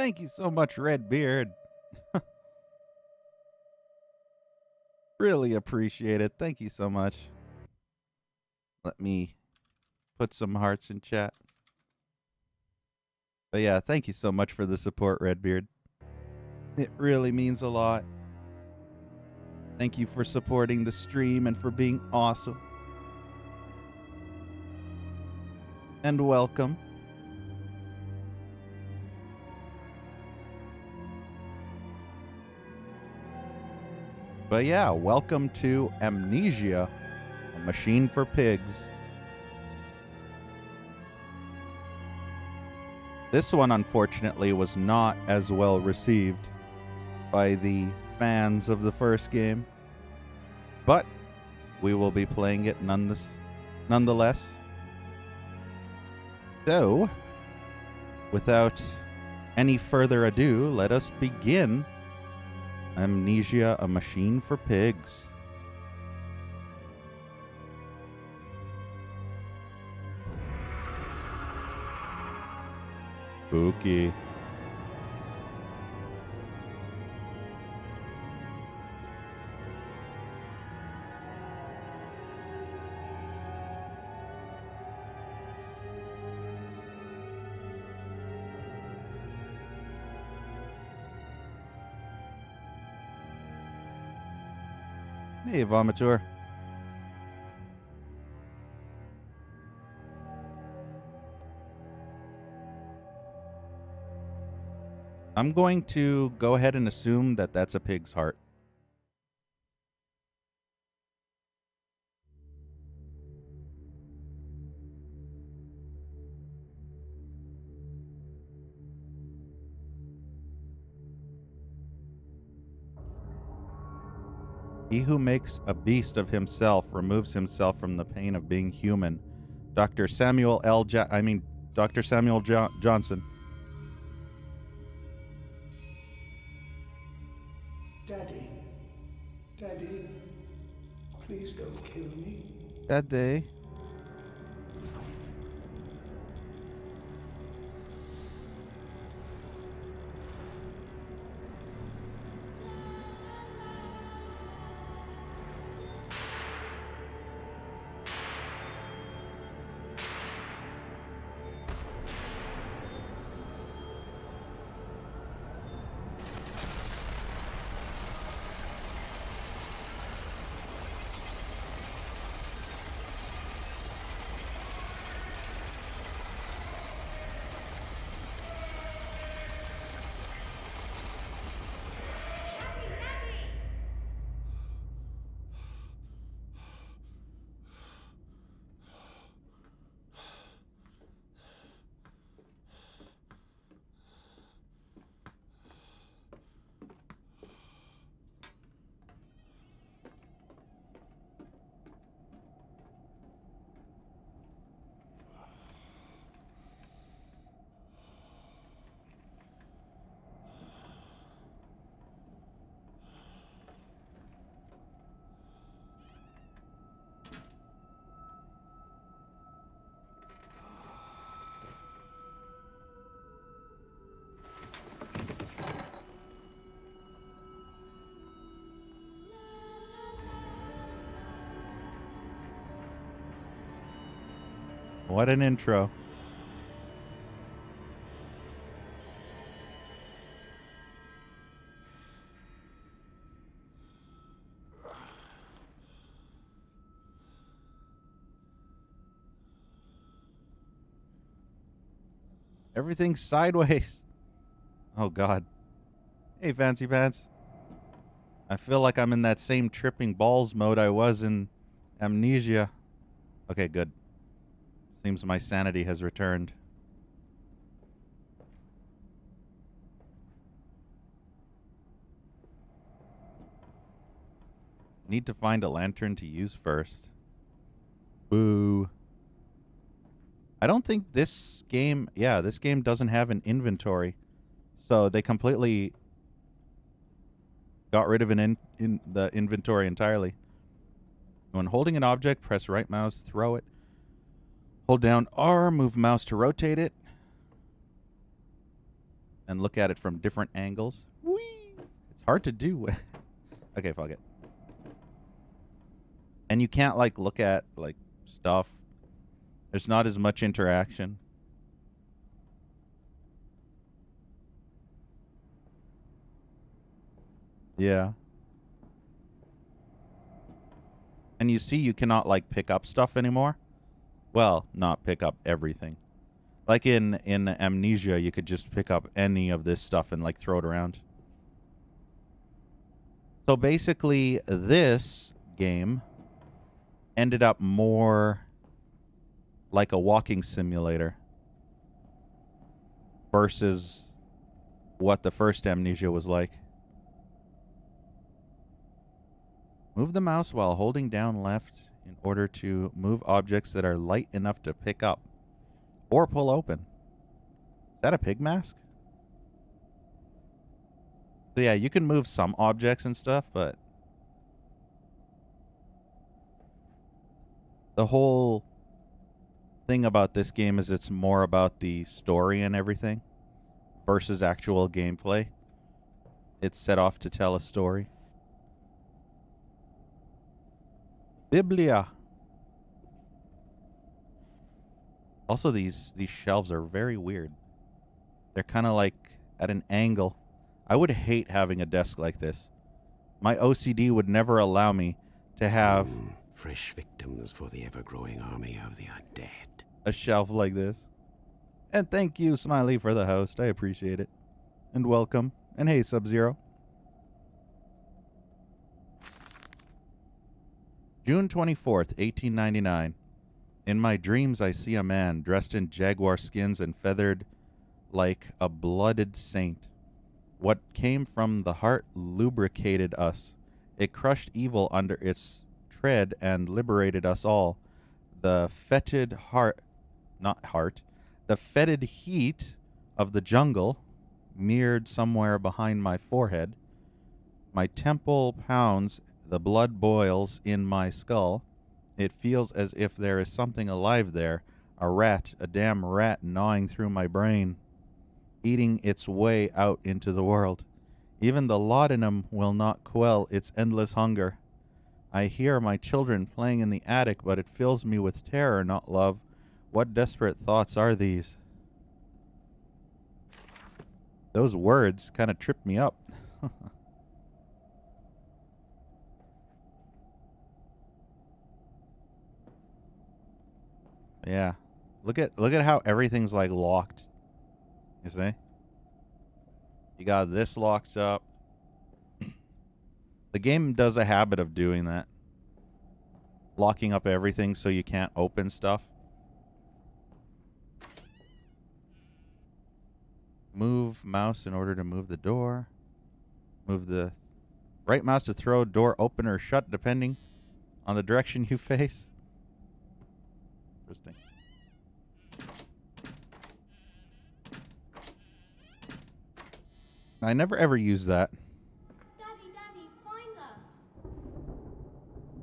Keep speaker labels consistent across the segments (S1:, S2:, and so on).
S1: Thank you so much, Redbeard. Really appreciate it. Thank you so much. Let me put some hearts in chat. But yeah, thank you so much for the support, Redbeard. It really means a lot. Thank you for supporting the stream and for being awesome. And welcome. But yeah, welcome to Amnesia, a machine for pigs. This one, unfortunately, was not as well received by the fans of the first game. But we will be playing it nonetheless. So, without any further ado, let us begin Amnesia, a machine for pigs. Spooky. Hey, Vomitor. I'm going to go ahead and assume that that's a pig's heart. He who makes a beast of himself removes himself from the pain of being human. Dr. Samuel Dr. Samuel Johnson.
S2: Daddy, Daddy, please don't kill me.
S1: Daddy. What an intro. Everything's sideways. Oh, God. Hey, Fancy Pants. I feel like I'm in that same tripping balls mode I was in Amnesia. Okay, good. Seems my sanity has returned. Need to find a lantern to use first. Boo. I don't think this game... Yeah, this game doesn't have an inventory. So they completely got rid of in the inventory entirely. When holding an object, press right mouse, throw it. Hold down R, move mouse to rotate it. and look at it from different angles. Whee! It's hard to do. Okay, fuck it. And you can't like look at like stuff. There's not as much interaction. Yeah. And you see you cannot like pick up stuff anymore. Well, not pick up everything. Like in Amnesia, you could just pick up any of this stuff and like throw it around. So basically, this game ended up more like a walking simulator versus what the first Amnesia was like. Move the mouse while holding down left in order to move objects that are light enough to pick up or pull open. Is that a pig mask? So yeah, you can move some objects and stuff, but the whole thing about this game is it's more about the story and everything versus actual gameplay. It's set off to tell a story. Biblia. Also, these shelves are very weird. They're kind of like at an angle. I would hate having a desk like this. My OCD would never allow me to have
S3: fresh victims for the ever-growing army of the undead.
S1: A shelf like this. And thank you, Smiley, for the host. I appreciate it. And welcome. And hey, Sub-Zero. June 24th, 1899. In my dreams, I see a man dressed in jaguar skins and feathered like a blooded saint. What came from the heart lubricated us. It crushed evil under its tread and liberated us all. The fetid the fetid heat of the jungle mirrored somewhere behind my forehead. My temple pounds, the blood boils in my skull. It feels as if there is something alive there, a damn rat gnawing through my brain, eating its way out into the world. Even the laudanum will not quell its endless hunger. I hear my children playing in the attic, but it fills me with terror, not love. What desperate thoughts are these? Those words kind of tripped me up. Yeah. Look at how everything's like locked. You see? You got this locked up. The game does a habit of doing that. Locking up everything so you can't open stuff. Move mouse in order to move the door. Move the right mouse to throw door open or shut depending on the direction you face. Interesting. I never ever use that.
S4: Daddy, find us.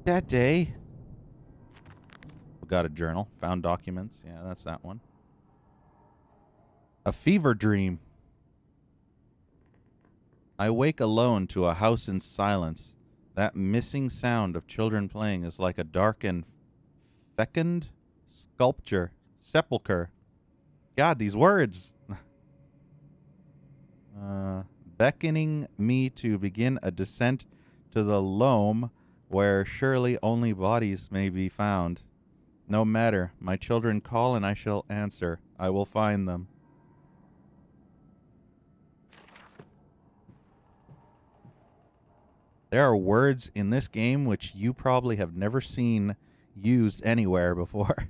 S1: Daddy. We got a journal. Found documents. Yeah, that's that one. A fever dream. I wake alone to a house in silence. That missing sound of children playing is like a dark and fecund sepulcher. God, these words. Beckoning me to begin a descent to the loam where surely only bodies may be found. No matter, my children call and I shall answer. I will find them. There are words in this game which you probably have never seen used anywhere before.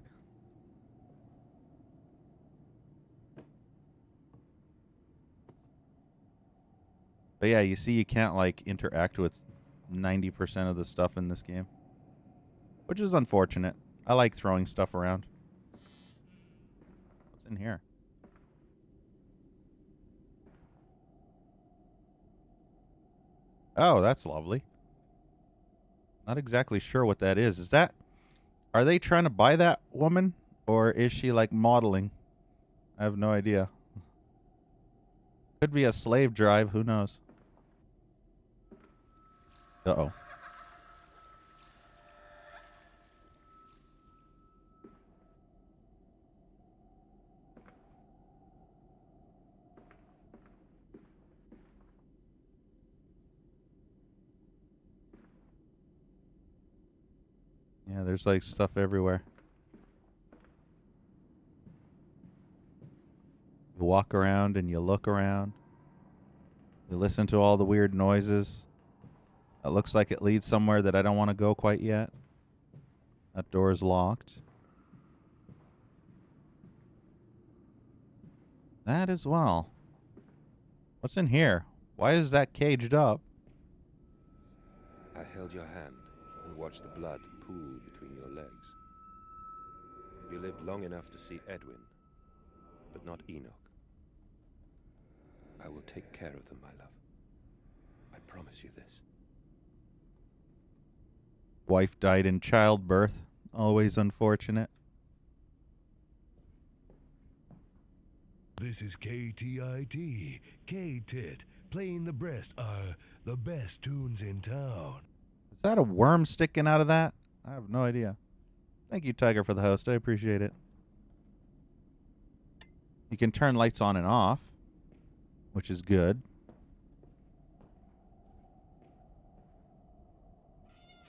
S1: But yeah, you see you can't like interact with 90% of the stuff in this game. Which is unfortunate. I like throwing stuff around. What's in here? Oh, that's lovely. Not exactly sure what that is. Is that... Are they trying to buy that woman? Or is she like modeling? I have no idea. Could be a slave drive. Who knows? Uh-oh. Yeah, there's like stuff everywhere. You walk around and you look around. You listen to all the weird noises. It looks like it leads somewhere that I don't want to go quite yet. That door is locked. That as well. What's in here? Why is that caged up?
S5: I held your hand and watched the blood pool between your legs. You lived long enough to see Edwin, but not Enoch. I will take care of them, my love. I promise you this.
S1: Wife died in childbirth. Always unfortunate.
S6: This is KTIT, K-Tit, playing the best tunes in town.
S1: Is that a worm sticking out of that? I have no idea. Thank you, Tiger, for the host. I appreciate it. You can turn lights on and off, which is good.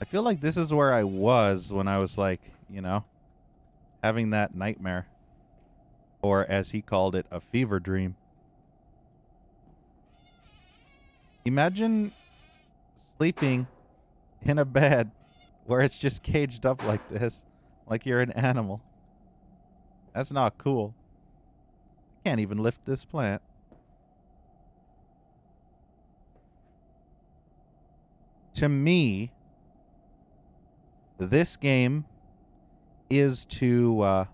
S1: I feel like this is where I was when I was like, you know, having that nightmare. Or as he called it, a fever dream. Imagine sleeping in a bed where it's just caged up like this, like you're an animal. That's not cool. I can't even lift this plant. To me, this game is to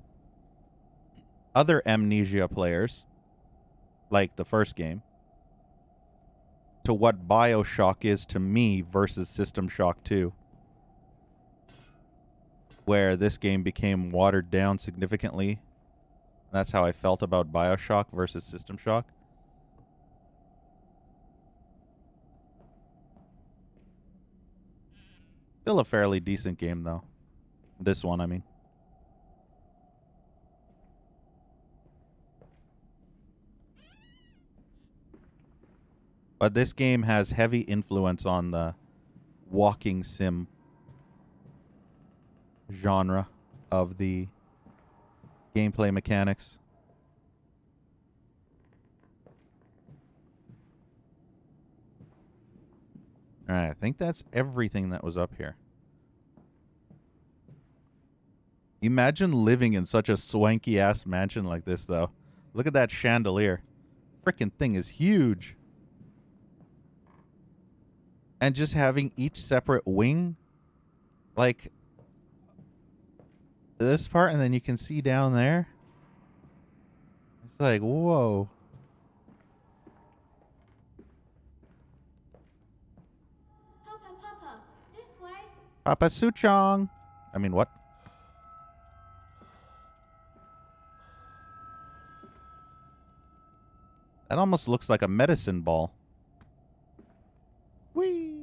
S1: other Amnesia players, like the first game, to what BioShock is to me versus System Shock 2, where this game became watered down significantly. That's how I felt about BioShock versus System Shock. Still a fairly decent game, though. This one, I mean. But this game has heavy influence on the walking sim genre of the gameplay mechanics. Alright, I think that's everything that was up here. Imagine living in such a swanky-ass mansion like this, though. Look at that chandelier. Frickin' thing is huge. And just having each separate wing, like this part, and then you can see down there. It's like, whoa.
S4: Papa, this way.
S1: Papa Suchong. I mean, what? That almost looks like a medicine ball. Whee!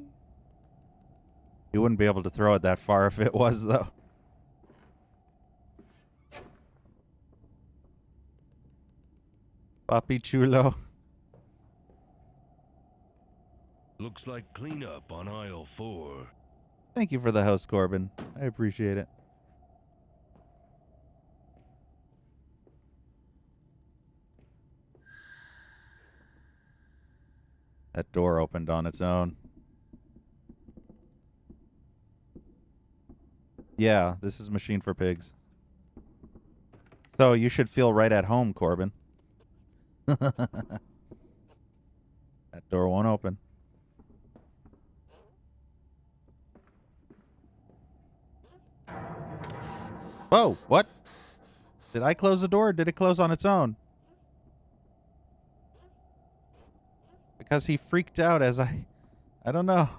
S1: You wouldn't be able to throw it that far if it was, though. Papi Chulo.
S6: Looks like cleanup on aisle 4.
S1: Thank you for the host, Corbin. I appreciate it. That door opened on its own. Yeah, this is Machine for Pigs. So you should feel right at home, Corbin. That door won't open. Whoa, what? Did I close the door or did it close on its own? Because he freaked out as I don't know.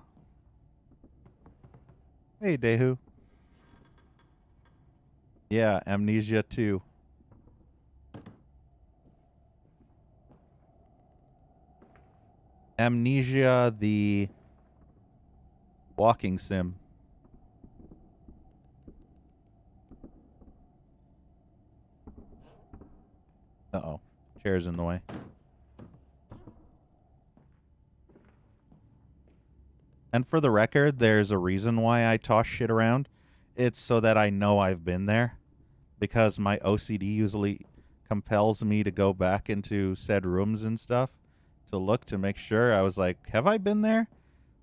S1: Hey, Dehu. Yeah, Amnesia 2. Amnesia, the walking sim. Uh-oh. Chair's in the way. And for the record, there's a reason why I toss shit around. It's so that I know I've been there. Because my OCD usually compels me to go back into said rooms and stuff to look to make sure. I was like, have I been there?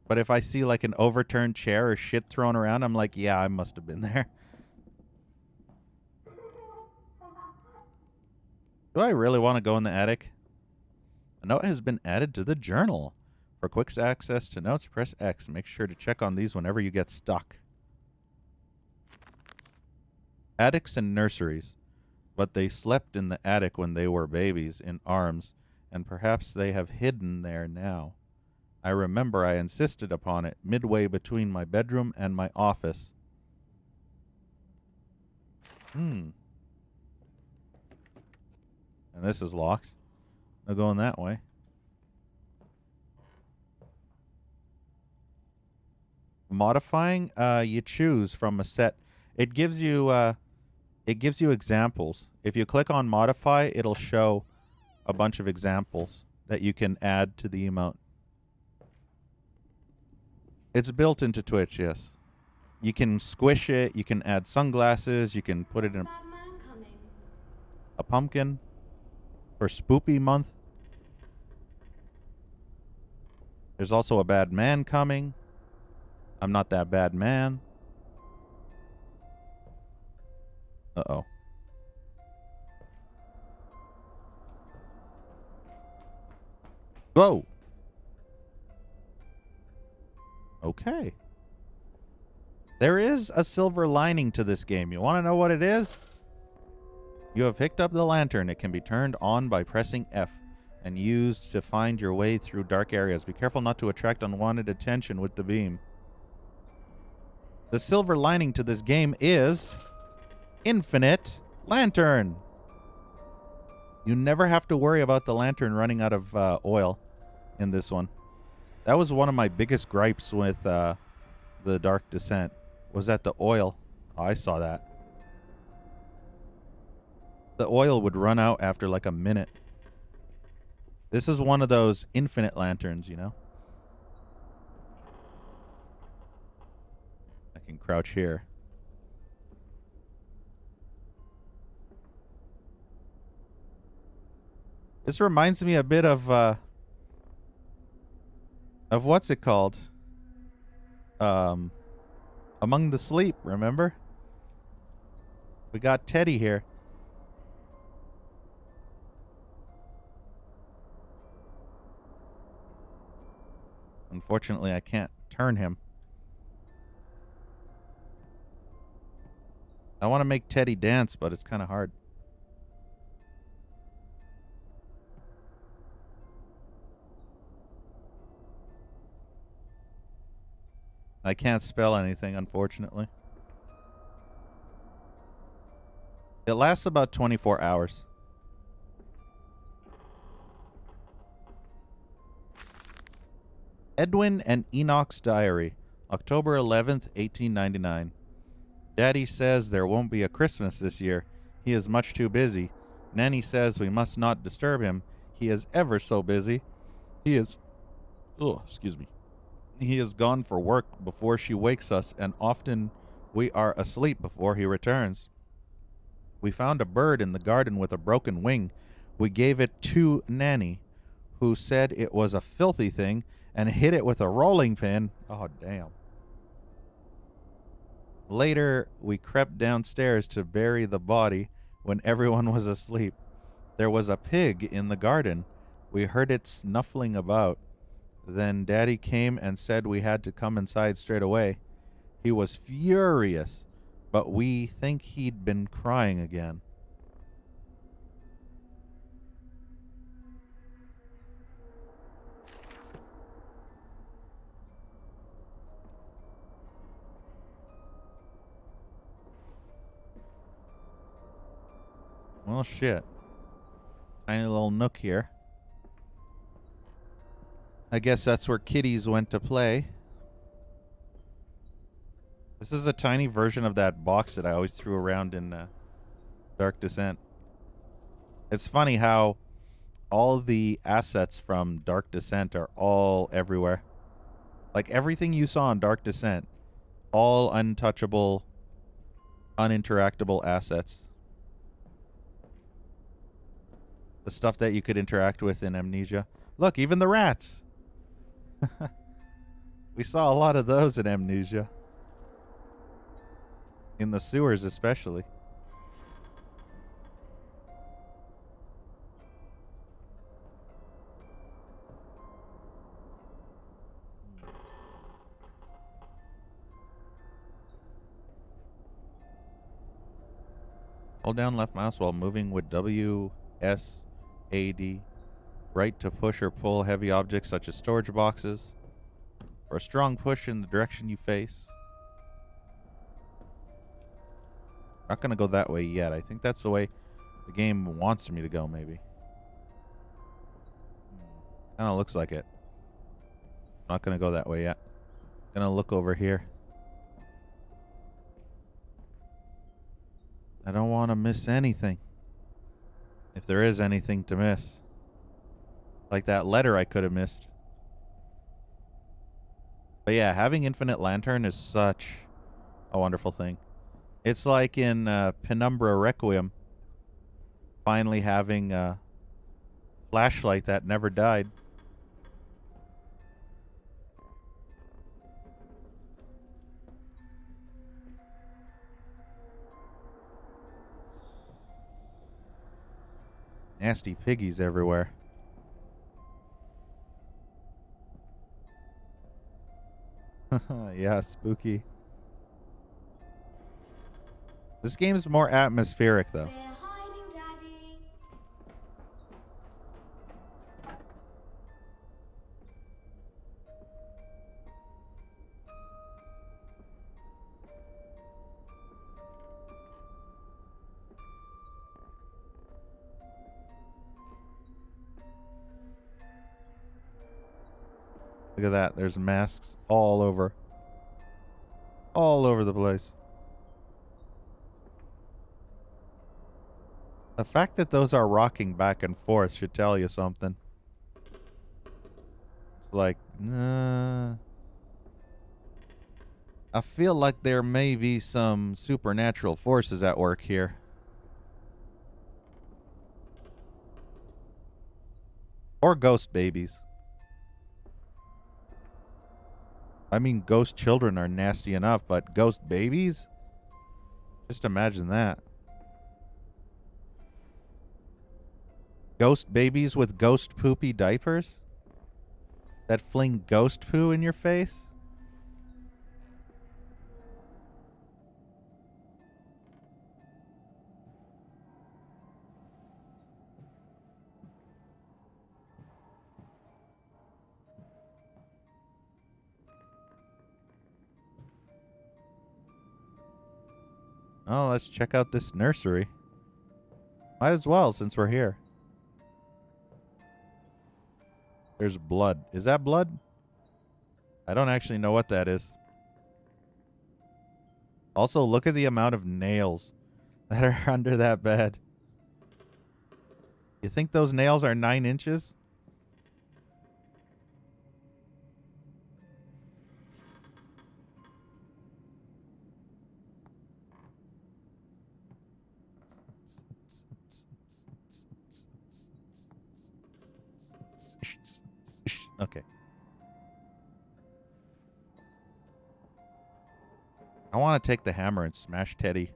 S1: But if I see like an overturned chair or shit thrown around, I'm like, yeah, I must have been there. Do I really want to go in the attic? A note has been added to the journal. For quick access to notes, press X. Make sure to check on these whenever you get stuck. Attics and nurseries. But they slept in the attic when they were babies, in arms, and perhaps they have hidden there now. I remember I insisted upon it, midway between my bedroom and my office. And this is locked. No going that way. Modifying, you choose from a set. It gives you examples. If you click on modify, it'll show a bunch of examples that you can add to the emote. It's built into Twitch, yes. You can squish it, you can add sunglasses, you can put it in
S4: Bad man coming.
S1: a pumpkin for Spoopy month. There's also a bad man coming. I'm not that bad man. Uh-oh. Whoa. Okay. There is a silver lining to this game. You want to know what it is? You have picked up the lantern. It can be turned on by pressing F and used to find your way through dark areas. Be careful not to attract unwanted attention with the beam. The silver lining to this game is infinite lantern. You never have to worry about the lantern running out of oil in this one. That was one of my biggest gripes with the Dark Descent, was that the oil. Oh, I saw that. The oil would run out after like a minute. This is one of those infinite lanterns, you know? I can crouch here. This reminds me a bit of what's it called? Among the Sleep, remember? We got Teddy here. Unfortunately, I can't turn him. I want to make Teddy dance, but it's kind of hard. I can't spell anything, unfortunately. It lasts about 24 hours. Edwin and Enoch's Diary, October 11th, 1899. Daddy says there won't be a Christmas this year. He is much too busy. Nanny says we must not disturb him. He is ever so busy. He is... Oh, excuse me. He is gone for work before she wakes us, and often we are asleep before he returns. We found a bird in the garden with a broken wing. We gave it to Nanny, who said it was a filthy thing and hit it with a rolling pin. Oh, damn. Later, we crept downstairs to bury the body when everyone was asleep. There was a pig in the garden. We heard it snuffling about. Then Daddy came and said we had to come inside straight away. He was furious, but we think he'd been crying again. Well, shit. Tiny little nook here. I guess that's where kitties went to play. This is a tiny version of that box that I always threw around in Dark Descent. It's funny how all the assets from Dark Descent are all everywhere. Like everything you saw in Dark Descent, all untouchable, uninteractable assets. The stuff that you could interact with in Amnesia. Look, even the rats. We saw a lot of those in Amnesia. In the sewers especially. Hold down left mouse while moving with W, S, A, D. Right to push or pull heavy objects such as storage boxes. Or a strong push in the direction you face. Not gonna go that way yet. I think that's the way the game wants me to go, maybe. Kinda looks like it. Not gonna go that way yet. Gonna look over here. I don't want to miss anything. If there is anything to miss. Like that letter I could have missed. But yeah, having Infinite Lantern is such a wonderful thing. It's like in Penumbra Requiem. Finally having a flashlight that never died. Nasty piggies everywhere. Yeah, spooky. This game's more atmospheric, though.
S4: We're hiding, Daddy.
S1: Look at that. There's masks all over. All over the place. The fact that those are rocking back and forth should tell you something. It's like, I feel like there may be some supernatural forces at work here. Or ghost babies. I mean, ghost children are nasty enough, but ghost babies? Just imagine that. Ghost babies with ghost poopy diapers? That fling ghost poo in your face? Oh, let's check out this nursery. Might as well, since we're here. There's blood. Is that blood? I don't actually know what that is. Also, look at the amount of nails that are under that bed. You think those nails are 9 inches? Okay. I want to take the hammer and smash Teddy.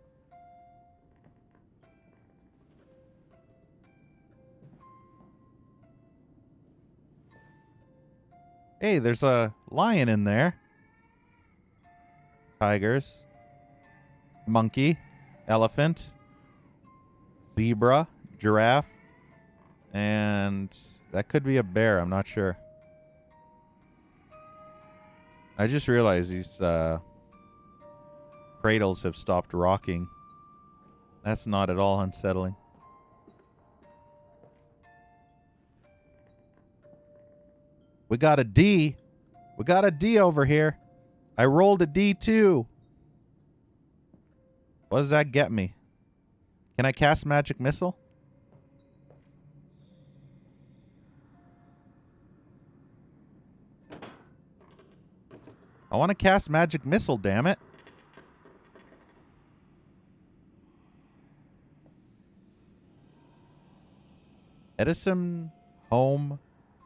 S1: Hey, there's a lion in there. Tigers. Monkey. Elephant. Zebra. Giraffe. And that could be a bear. I'm not sure. I just realized these cradles have stopped rocking. That's not at all unsettling. We got a D. We got a D over here. I rolled a D too. What does that get me? Can I cast magic missile? I want to cast magic missile, damn it. Edison home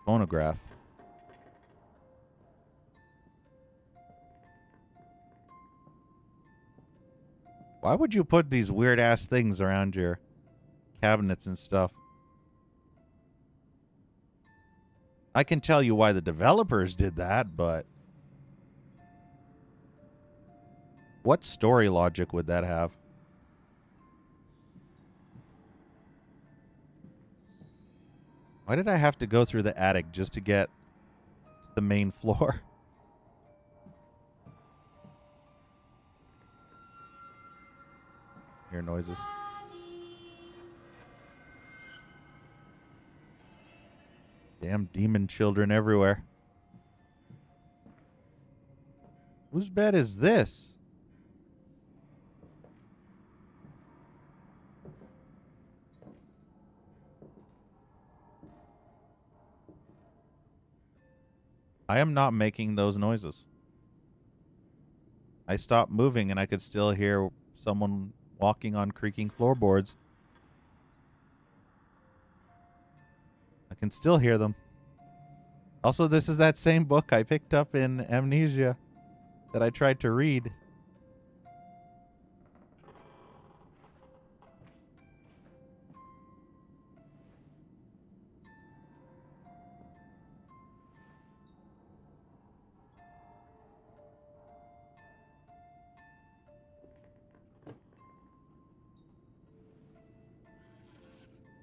S1: phonograph. Why would you put these weird ass things around your cabinets and stuff? I can tell you why the developers did that, but what story logic would that have? Why did I have to go through the attic just to get to the main floor? Hear noises. Damn demon children everywhere. Whose bed is this? I am not making those noises. I stopped moving and I could still hear someone walking on creaking floorboards. I can still hear them. Also, this is that same book I picked up in Amnesia that I tried to read.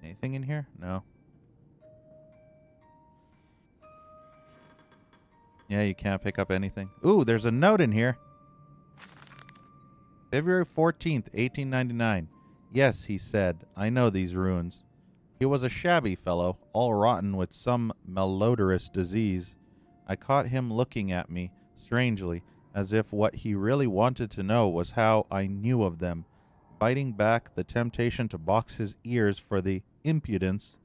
S1: Anything in here? No. Yeah, you can't pick up anything. Ooh, there's a note in here. February 14th, 1899. Yes, he said, I know these ruins. He was a shabby fellow, all rotten with some malodorous disease. I caught him looking at me, strangely, as if what he really wanted to know was how I knew of them. Biting back the temptation to box his ears for the impudence,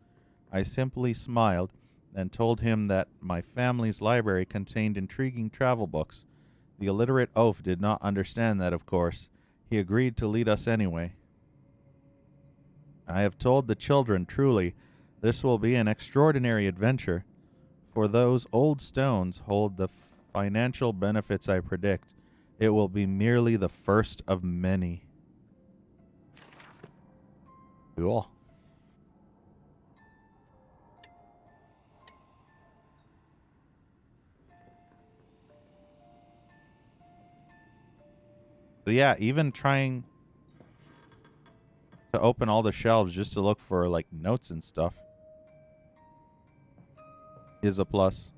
S1: I simply smiled and told him that my family's library contained intriguing travel books. The illiterate oaf did not understand that, of course. He agreed to lead us anyway. I have told the children, truly, this will be an extraordinary adventure, for those old stones hold the financial benefits I predict. It will be merely the first of many. Cool. So yeah, even trying to open all the shelves just to look for like notes and stuff is a plus.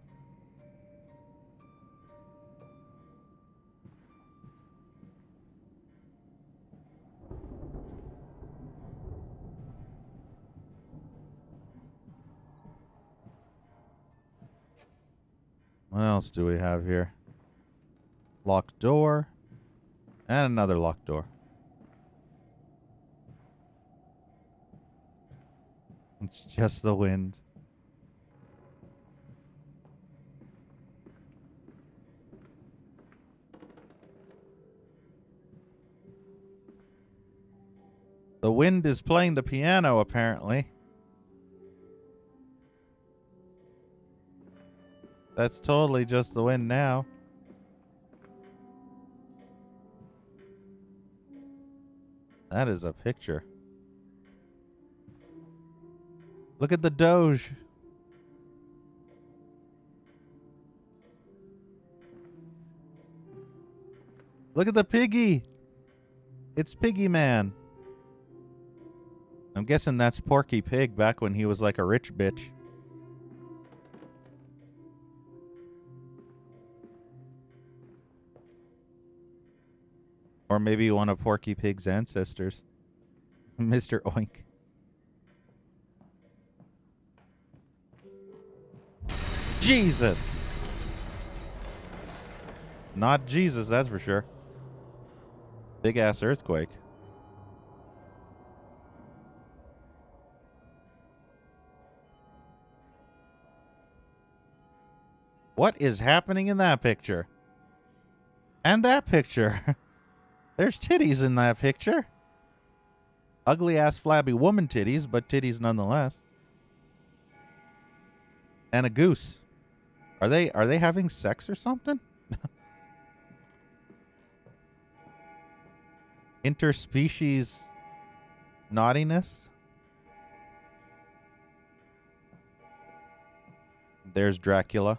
S1: What else do we have here? Locked door. And another locked door. It's just the wind. The wind is playing the piano, apparently. That's totally just the wind now. That is a picture. Look at the Doge. Look at the piggy. It's Piggy Man. I'm guessing that's Porky Pig back when he was like a rich bitch. Or maybe one of Porky Pig's ancestors. Mr. Oink. Jesus. Not Jesus, that's for sure. Big ass earthquake. What is happening in that picture? And that picture. There's titties in that picture. Ugly ass flabby woman titties, but titties nonetheless. And a goose. Are they having sex or something? Interspecies naughtiness. There's Dracula.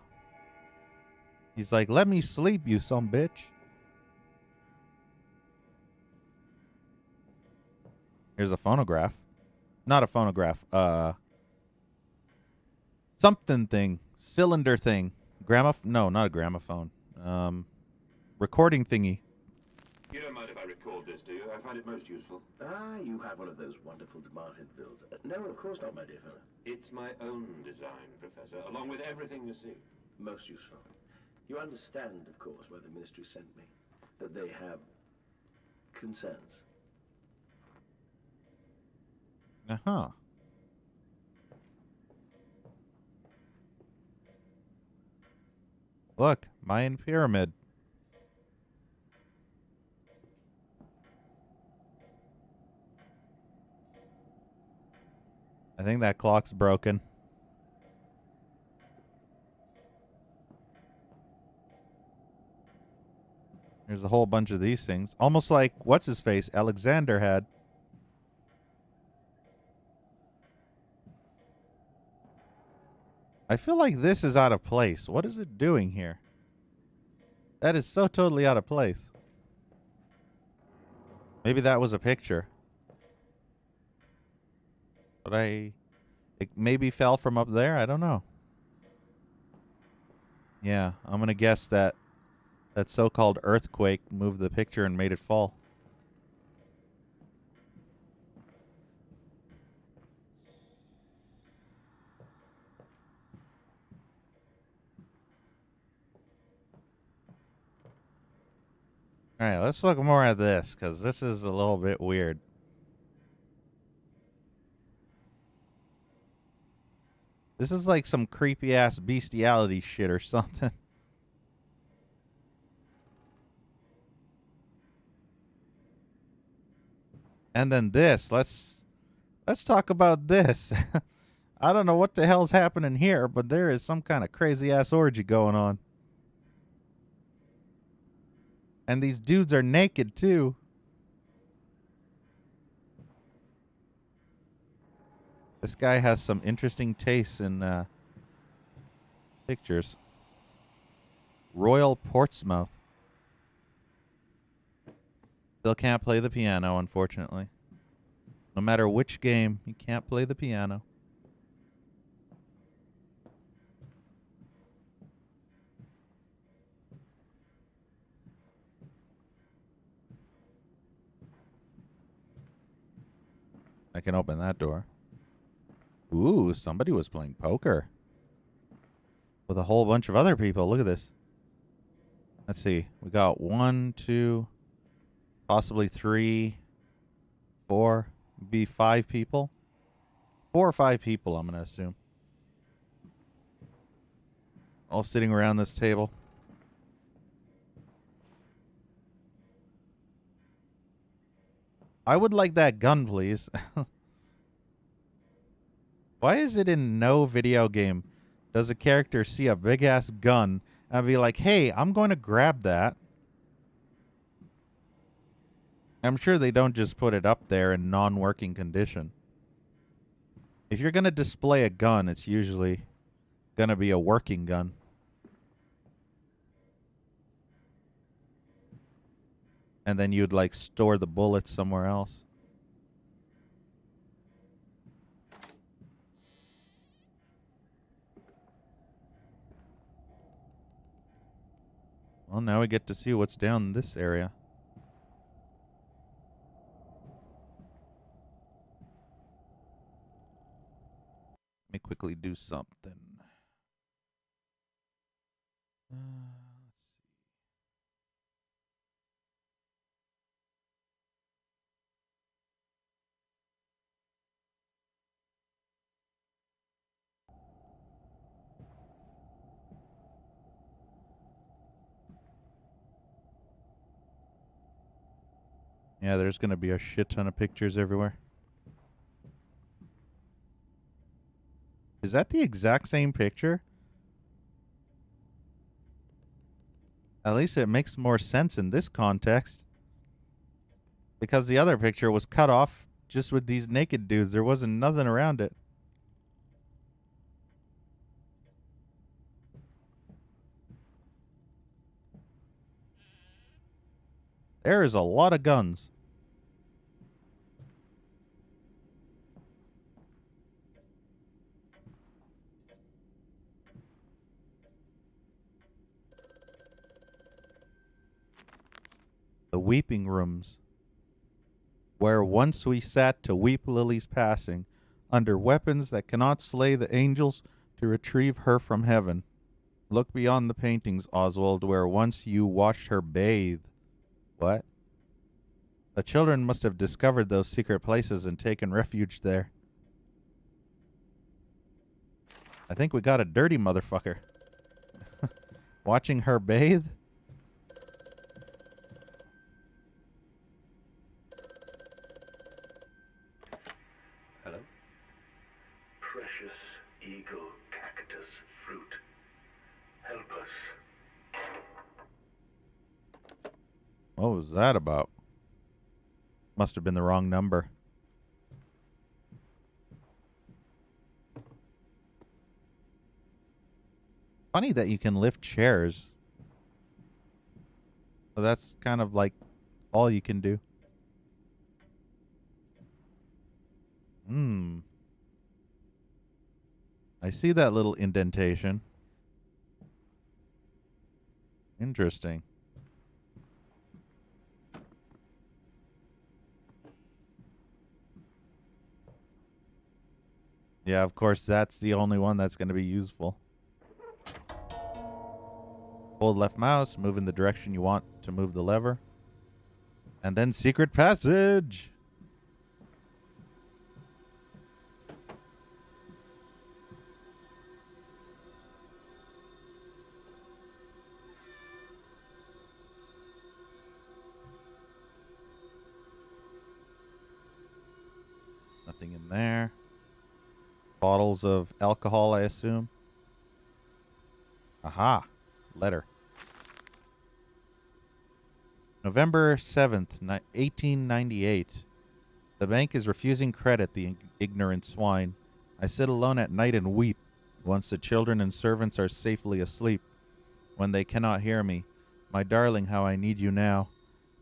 S1: He's like, let me sleep, you some bitch. Here's a phonograph. Not a phonograph. Something thing. Cylinder thing. No, not a gramophone. Recording thingy.
S7: You don't mind if I record this, do you? I find it most useful.
S8: Ah, you have one of those wonderful Martin bills. No, of course not, my dear fellow.
S7: It's my own design, Professor, along with everything you see.
S8: Most useful. You understand, of course, why the ministry sent me. That they have concerns.
S1: Uh-huh. Look, Mayan pyramid. I think that clock's broken. There's a whole bunch of these things. Almost like, what's his face? Alexander had. I feel like this is out of place. What is it doing here? That is so totally out of place. Maybe that was a picture. But it maybe fell from up there. I don't know. Yeah, I'm going to guess that that so-called earthquake moved the picture and made it fall. All right, let's look more at this because this is a little bit weird. This is like some creepy ass bestiality shit or something. And then this, let's talk about this. I don't know what the hell's happening here, but there is some kind of crazy ass orgy going on. And these dudes are naked too. This guy has some interesting tastes in pictures. Royal Portsmouth. Still can't play the piano, unfortunately. No matter which game, he can't play the piano. I can open that door. Ooh, somebody was playing poker. With a whole bunch of other people. Look at this. Let's see. We got 1, 2, possibly 3, 4, be 5 people. 4 or 5 people, I'm going to assume. All sitting around this table. I would like that gun, please. Why is it in no video game does a character see a big-ass gun and be like, hey, I'm going to grab that? I'm sure they don't just put it up there in non-working condition. If you're going to display a gun, it's usually going to be a working gun. And then you'd like store the bullets somewhere else. Well, now we get to see what's down this area. Let me quickly do something. Yeah, there's going to be a shit ton of pictures everywhere. Is that the exact same picture? At least it makes more sense in this context. Because the other picture was cut off just with these naked dudes. There wasn't nothing around it. There is a lot of guns. The weeping rooms, where once we sat to weep Lily's passing, under weapons that cannot slay the angels to retrieve her from heaven. Look beyond the paintings, Oswald, where once you watched her bathe. What? The children must have discovered those secret places and taken refuge there. I think we got a dirty motherfucker. Watching her bathe?
S5: Hello?
S8: Precious eagle cactus fruit. Help us.
S1: What was that about? Must have been the wrong number. Funny that you can lift chairs. So that's kind of like all you can do. I see that little indentation. Interesting. Yeah, of course, that's the only one that's going to be useful. Hold left mouse, move in the direction you want to move the lever. And then secret passage! Nothing in there. Bottles of alcohol, I assume. Aha. Letter. November 7th, 1898. The bank is refusing credit, the ignorant swine. I sit alone at night and weep, once the children and servants are safely asleep, when they cannot hear me. My darling, how I need you now.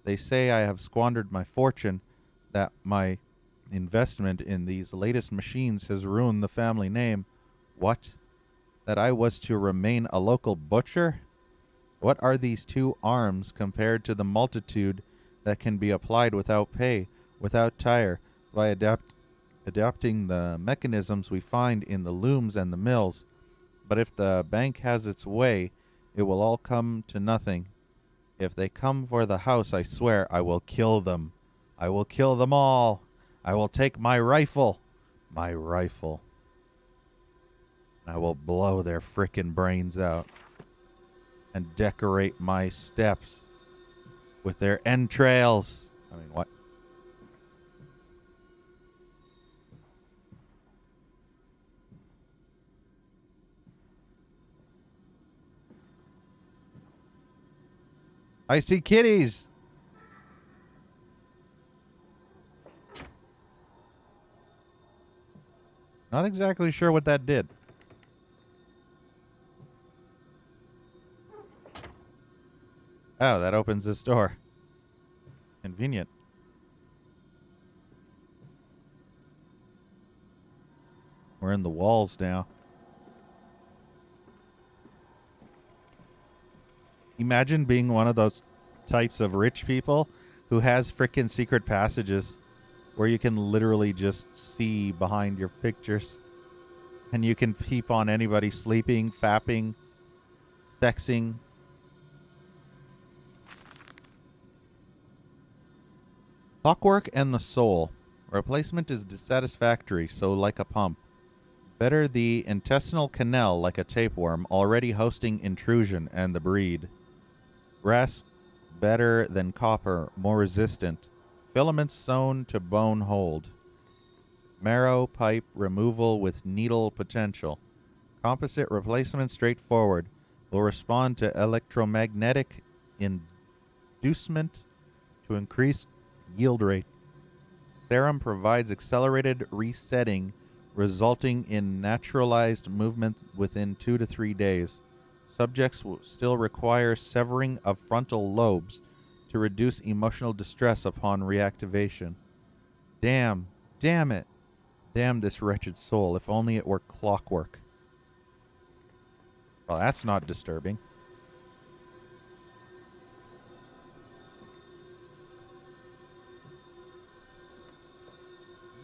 S1: They say I have squandered my fortune, that my investment in these latest machines has ruined the family name. What? That I was to remain a local butcher? What are these 2 arms compared to the multitude that can be applied without pay, without tire, by adapting the mechanisms we find in the looms and the mills? But if the bank has its way, it will all come to nothing. If they come for the house, I swear I will kill them. I will kill them all. I will take my rifle. My rifle. I will blow their frickin' brains out. And decorate my steps with their entrails. I mean, what? I see kitties. Not exactly sure what that did. Oh, that opens this door. Convenient. We're in the walls now. Imagine being one of those types of rich people who has frickin' secret passages where you can literally just see behind your pictures. And you can peep on anybody sleeping, fapping, sexing. Clockwork and the soul. Replacement is dissatisfactory, so like a pump. Better the intestinal canal like a tapeworm, already hosting intrusion and the breed. Brass better than copper, more resistant. Filaments sewn to bone hold. Marrow pipe removal with needle potential. Composite replacement straightforward. Will respond to electromagnetic inducement to increase yield rate. Serum provides accelerated resetting, resulting in naturalized movement within 2 to 3 days. Subjects will still require severing of frontal lobes to reduce emotional distress upon reactivation. Damn it. Damn this wretched soul, if only it were clockwork. Well, that's not disturbing.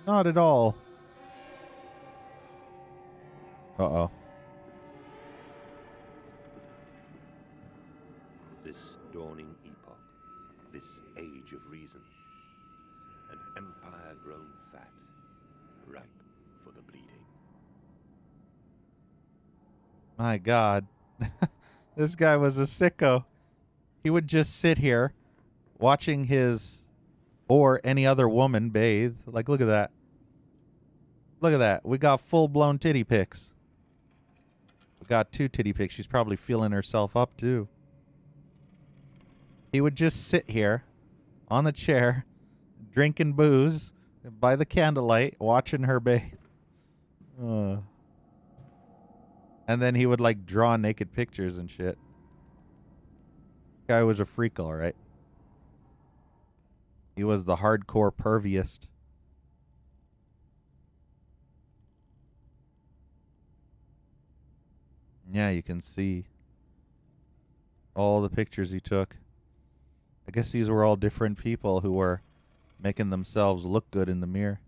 S1: Not at all. Uh-oh.
S5: This dawning epoch, this age of reason, an empire grown fat, ripe for the bleeding.
S1: My God. This guy was a sicko. He would just sit here watching his or any other woman bathe. Like, look at that. Look at that. We got full-blown titty pics. We got 2 titty pics. She's probably feeling herself up, too. He would just sit here on the chair, drinking booze by the candlelight, watching her bathe. And then he would, like, draw naked pictures and shit. Guy was a freak, all right. He was the hardcore perviest. Yeah, you can see all the pictures he took. I guess these were all different people who were making themselves look good in the mirror.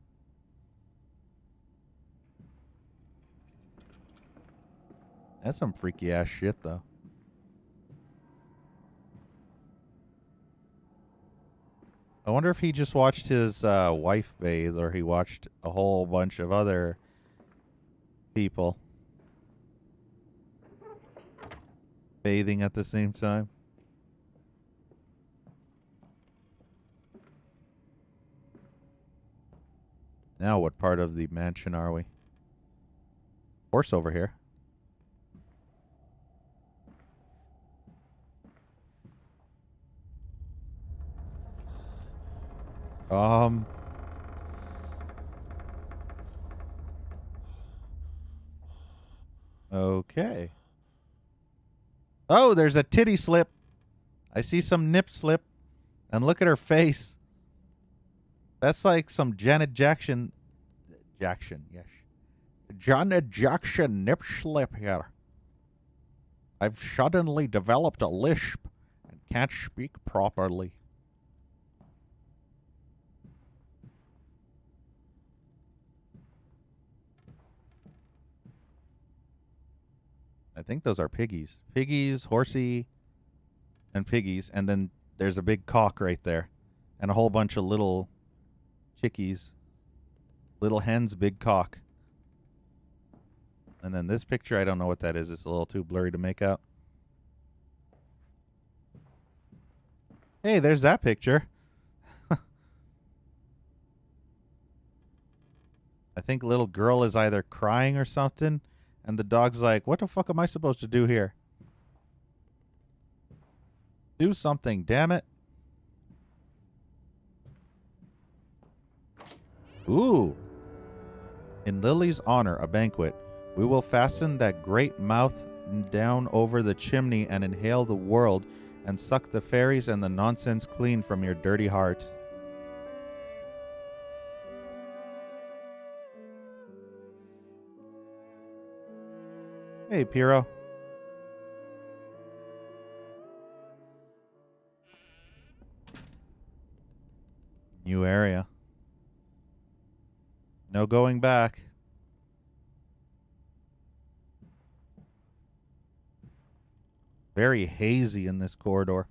S1: That's some freaky ass shit, though. I wonder if he just watched his wife bathe, or he watched a whole bunch of other people bathing at the same time. Now what part of the mansion are we? Horse over here. Okay. Oh, there's a titty slip. I see some nip slip. And look at her face. That's like some Janet Jackson. Jackson, yes. Janet Jackson nip slip here. I've suddenly developed a lisp and can't speak properly. I think those are piggies. Piggies, horsey, and piggies. And then there's a big cock right there. And a whole bunch of little chickies. Little hens, big cock. And then this picture, I don't know what that is. It's a little too blurry to make out. Hey, there's that picture. I think little girl is either crying or something. And the dog's like, what the fuck am I supposed to do here? Do something, damn it. Ooh. In Lily's honor, a banquet. We will fasten that great mouth down over the chimney and inhale the world and suck the fairies and the nonsense clean from your dirty heart. Hey, Piero. New area. No going back. very hazy in this corridor.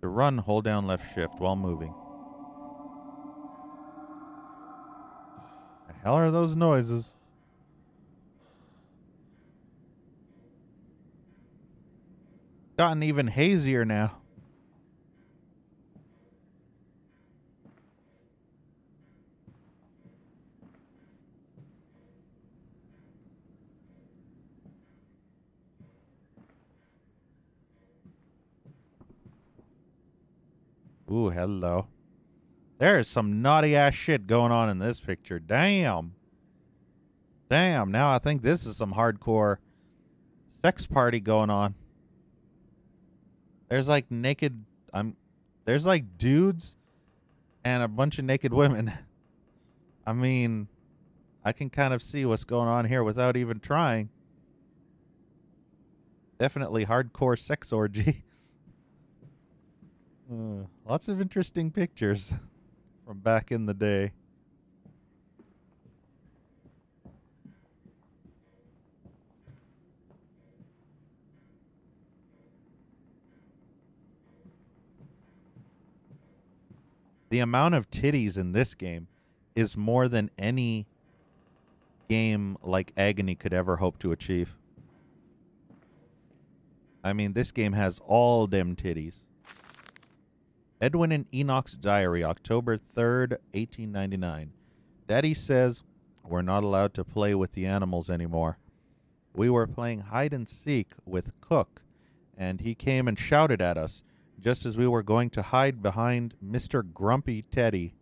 S1: To run, hold down left shift while moving. The hell are those noises? Gotten even hazier now. Ooh, hello. There is some naughty ass shit going on in this picture. Damn. Damn, now I think this is some hardcore sex party going on. There's like naked there's like dudes and a bunch of naked women. I mean, I can kind of see what's going on here without even trying. Definitely hardcore sex orgy. Lots of interesting pictures from back in the day. The amount of titties in this game is more than any game like Agony could ever hope to achieve. I mean, this game has all them titties. Edwin and Enoch's Diary, October 3rd, 1899. Daddy says we're not allowed to play with the animals anymore. We were playing hide and seek with Cook, and he came and shouted at us just as we were going to hide behind Mr. Grumpy Teddy.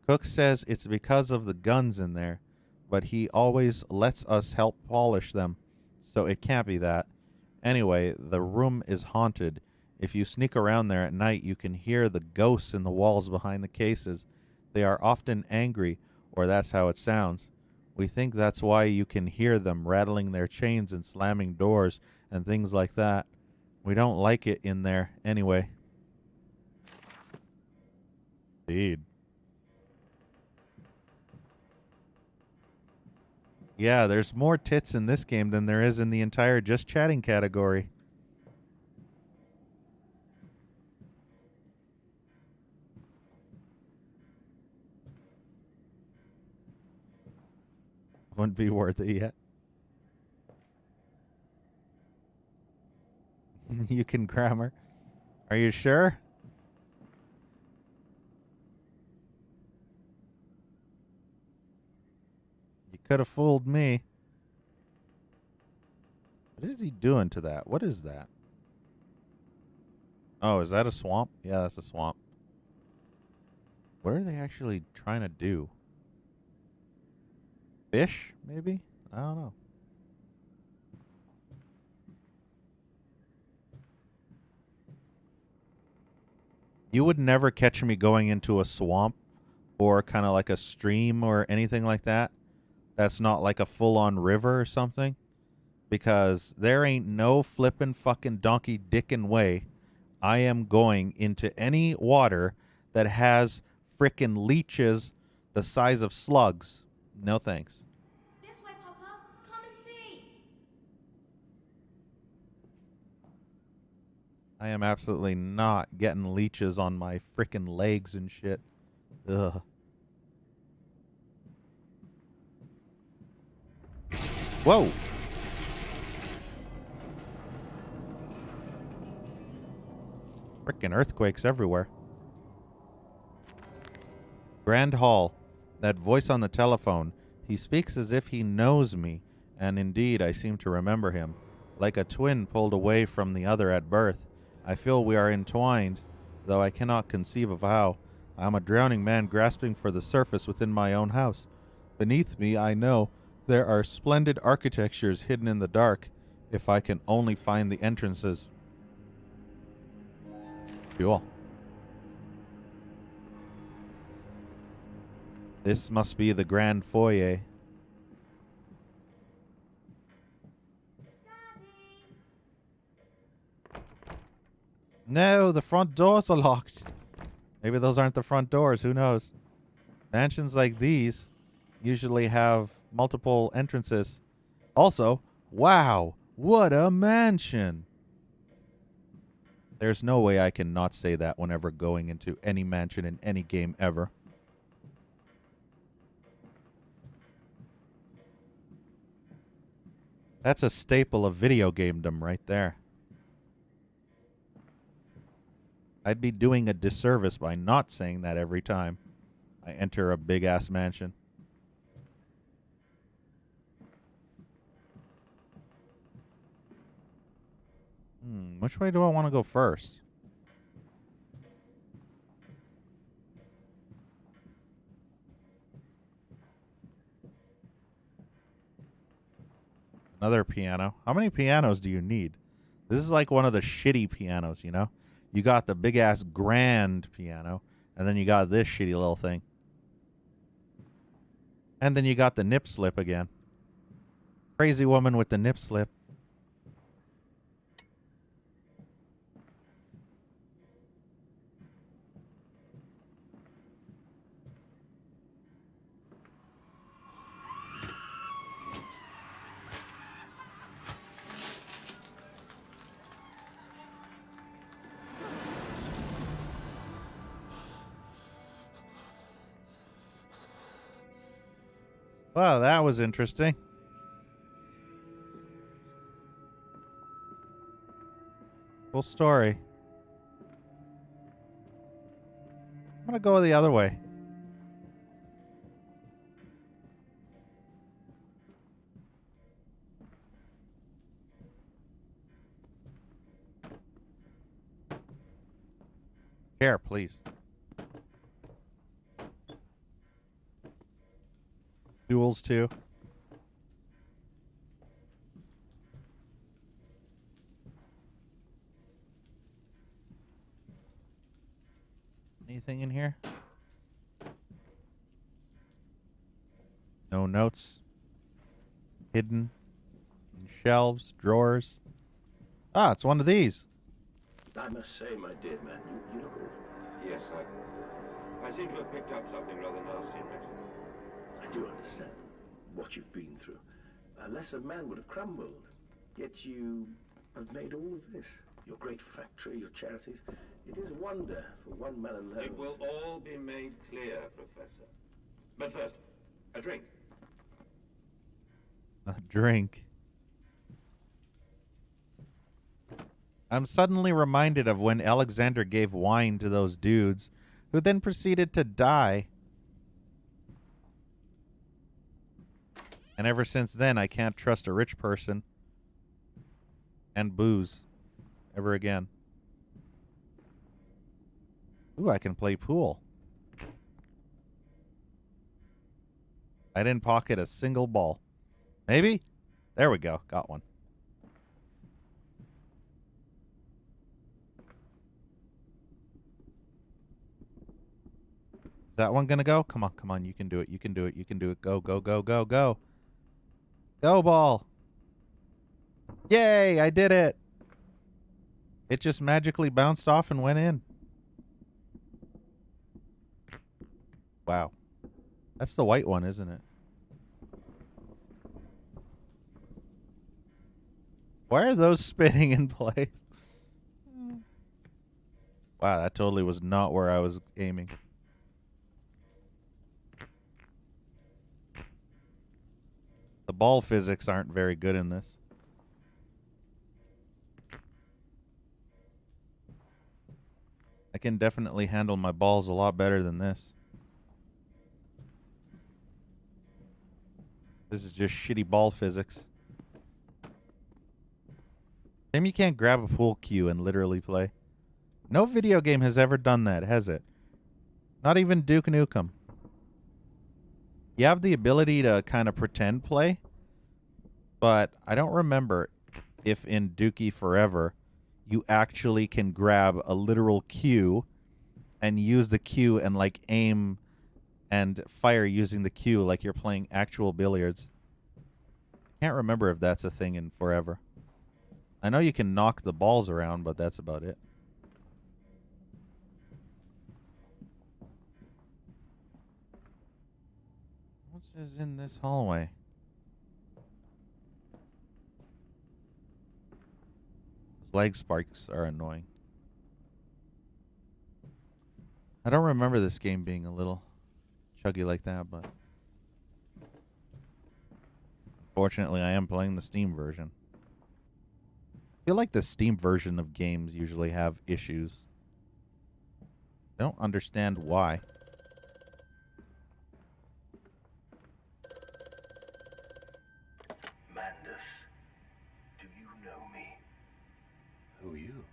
S1: Cook says it's because of the guns in there, but he always lets us help polish them, so it can't be that. Anyway, the room is haunted. If you sneak around there at night, you can hear the ghosts in the walls behind the cases. They are often angry, or that's how it sounds. We think that's why you can hear them rattling their chains and slamming doors and things like that. We don't like it in there anyway. Indeed. Yeah, there's more tits in this game than there is in the entire Just Chatting category. Wouldn't be worth it yet. You can grammar. Are you sure? You could have fooled me. What is he doing to that? What is that? Oh, is that a swamp? Yeah, that's a swamp. What are they actually trying to do? Fish, maybe? I don't know. You would never catch me going into a swamp or kind of like a stream or anything like that. That's not like a full-on river or something. Because there ain't no flippin' fucking donkey dickin' way I am going into any water that has frickin' leeches the size of slugs. No thanks.
S4: This way, Papa. Come and see.
S1: I am absolutely not getting leeches on my frickin' legs and shit. Ugh. Whoa. Frickin' earthquakes everywhere. Grand Hall. That voice on the telephone. He speaks as if he knows me, and indeed I seem to remember him. Like a twin pulled away from the other at birth. I feel we are entwined, though I cannot conceive of how. I am a drowning man grasping for the surface within my own house. Beneath me, I know, there are splendid architectures hidden in the dark, if I can only find the entrances. Cool. This must be the grand foyer. No, the front doors are locked. Maybe those aren't the front doors. Who knows? Mansions like these, usually have multiple entrances. Also, wow, what a mansion. There's no way I can not say that whenever going into any mansion in any game ever. That's a staple of video gamedom right there. I'd be doing a disservice by not saying that every time I enter a big-ass mansion. Which way do I want to go first? Another piano. How many pianos do you need? This is like one of the shitty pianos, you know? You got the big-ass grand piano, and then you got this shitty little thing. And then you got the nip slip again. Crazy woman with the nip slip. Well, that was interesting. Full story. I'm gonna go the other way. Here, please. Duels too. Anything in here? No notes. Hidden in shelves, drawers. Ah, it's one of these.
S8: I must say, my dear man, you look awful.
S7: Yes, I seem to have picked up something rather nasty in Mexico.
S8: I do understand what you've been through. A lesser man would have crumbled. Yet you have made all of this. Your great factory, your charities. It is a wonder for one man alone.
S7: It will all be made clear, Professor. But first, a drink.
S1: A drink. I'm suddenly reminded of when Alexander gave wine to those dudes, who then proceeded to die. And ever since then, I can't trust a rich person and booze ever again. Ooh, I can play pool. I didn't pocket a single ball. Maybe? There we go. Got one. Is that one gonna go? Come on, come on. You can do it. You can do it. You can do it. Go, go, go, go, go. Go, ball. Yay, I did it. It just magically bounced off and went in. Wow. That's the white one, isn't it? Why are those spinning in place? Wow, that totally was not where I was aiming. The ball physics aren't very good in this. I can definitely handle my balls a lot better than this. This is just shitty ball physics. Shame you can't grab a pool cue and literally play. No video game has ever done that, has it? Not even Duke Nukem. You have the ability to kind of pretend play, but I don't remember if in Dookie Forever you actually can grab a literal cue and use the cue and like aim and fire using the cue like you're playing actual billiards. Can't remember if that's a thing in Forever. I know you can knock the balls around, but that's about it. This is in this hallway. Those leg spikes are annoying. I don't remember this game being a little chuggy like that, but fortunately I am playing the Steam version. I feel like the Steam version of games usually have issues. I don't understand why.
S8: Mandus, do you know me?
S5: Who are you?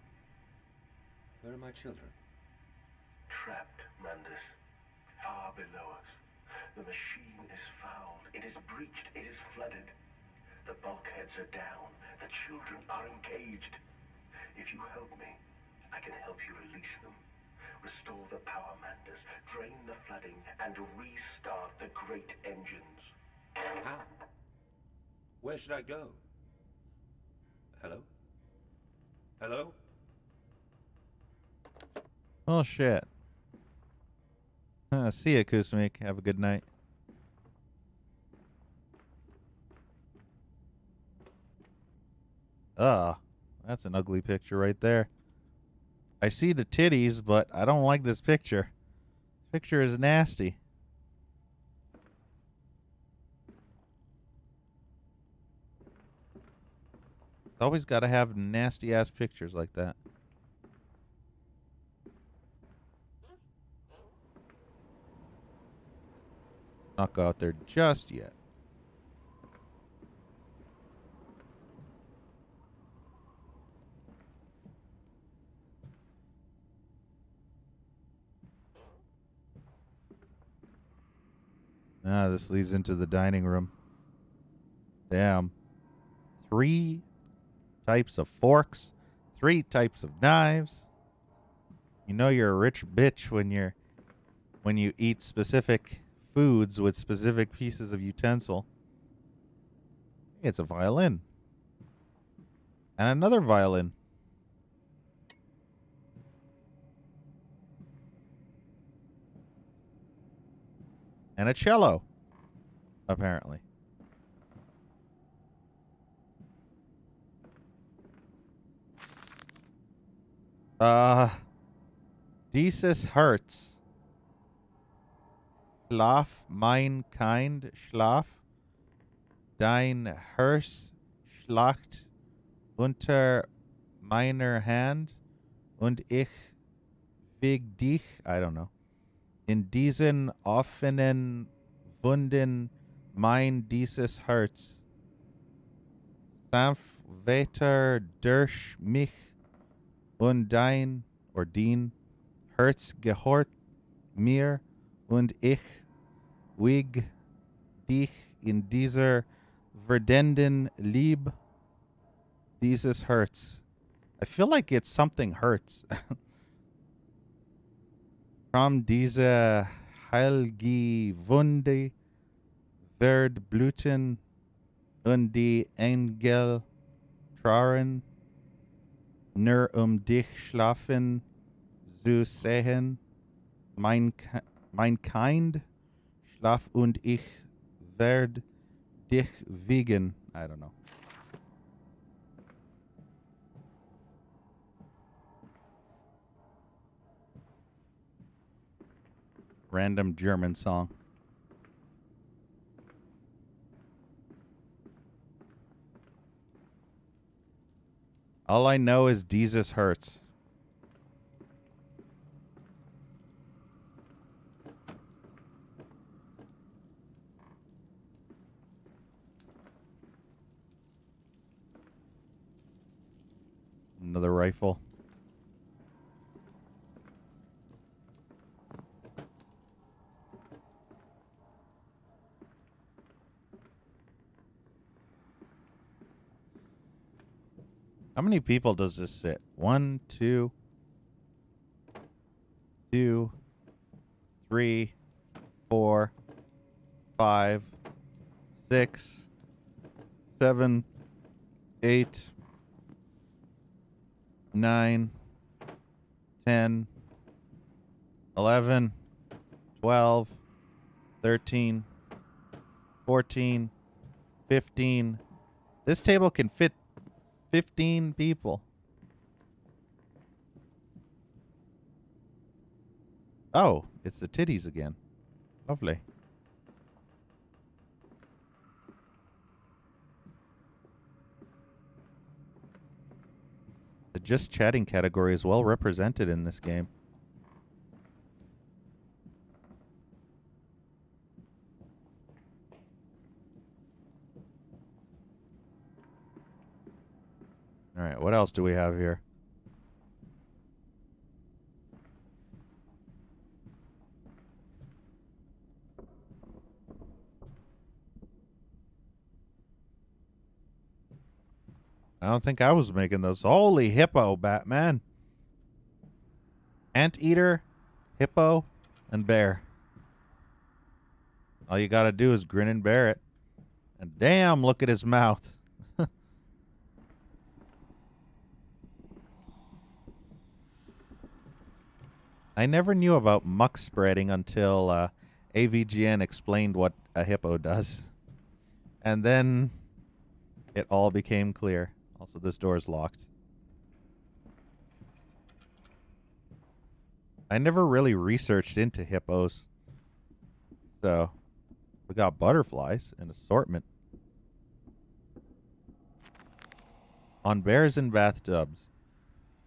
S5: Where are my children?
S8: Trapped, Mandus. Far below us. The machine is fouled. It is breached. It is flooded. The bulkheads are down. The children are engaged. If you help me, I can help you release them. Restore the power, Mandus. Drain the flooding and restart the great engines.
S5: How? Where should I go? Hello? Hello?
S1: Oh, shit. See ya, Kusmik. Have a good night. That's an ugly picture right there. I see the titties, but I don't like this picture. This picture is nasty. Always got to have nasty ass pictures like that. Not go out there just yet. This leads into the dining room. Damn. 3 types of forks, 3 types of knives. You know you're a rich bitch when you eat specific foods with specific pieces of utensil. It's a violin. And another violin. And a cello, apparently. Dieses Herz. Schlaf, mein Kind, schlaf. Dein Herz schlacht unter meiner Hand und ich wieg dich, I don't know, in diesen offenen Wunden mein dieses Herz. Sanft weiter durch mich und dein, or dein, Herz gehört mir und ich wieg dich in dieser verdenden Lieb dieses Herz. I feel like it's something hurts. From diese heilige Wunde wird bluten und die Engel trauen, nur dich schlafen zu sehen. Mein Kind, schlaf und ich werd dich wiegen. I don't know. Random German song. All I know is Jesus hurts. Another rifle. How many people does this sit? 1, 2, 2, 3, 4, 5, 6, 7, 8, 9, 10, 11, 12, 13, 14, 15. This table can fit 15 people. Oh, it's the titties again. Lovely. The just chatting category is well represented in this game. All right, what else do we have here? I don't think I was making those. Holy hippo, Batman. Anteater, hippo, and bear. All you gotta do is grin and bear it. And damn, look at his mouth. I never knew about muck spreading until AVGN explained what a hippo does. And then it all became clear. Also, this door is locked. I never really researched into hippos. So, we got butterflies, an assortment. On bears and bathtubs.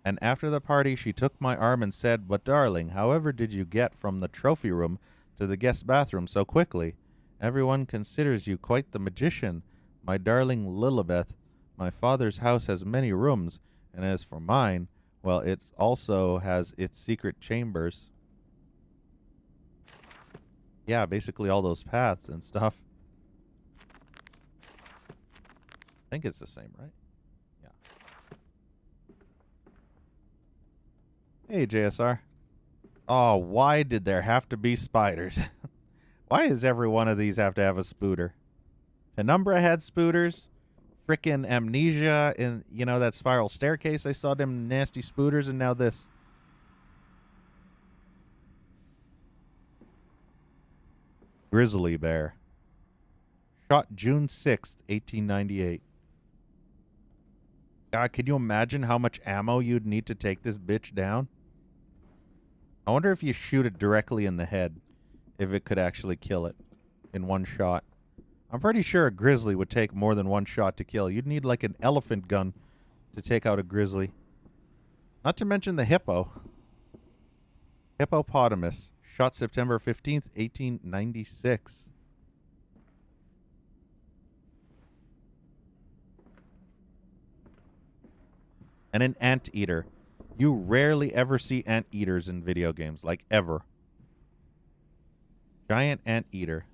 S1: And after the party, she took my arm and said, "But darling, however did you get from the trophy room to the guest bathroom so quickly? Everyone considers you quite the magician. My darling Lilibeth, my father's house has many rooms, and as for mine, well, it also has its secret chambers." Yeah, basically all those paths and stuff. I think it's the same, right? Yeah. Hey, JSR. Oh, why did there have to be spiders? Why does every one of these have to have a spooter? Penumbra had spooters. Frickin' Amnesia in, that spiral staircase. I saw them nasty spooters, and now this. Grizzly bear. Shot June 6th, 1898. God, can you imagine how much ammo you'd need to take this bitch down? I wonder if you shoot it directly in the head, if it could actually kill it in one shot. I'm pretty sure a grizzly would take more than one shot to kill. You'd need like an elephant gun to take out a grizzly. Not to mention the hippo. Hippopotamus. Shot September 15th, 1896. And an anteater. You rarely ever see anteaters in video games, like ever. Giant anteater.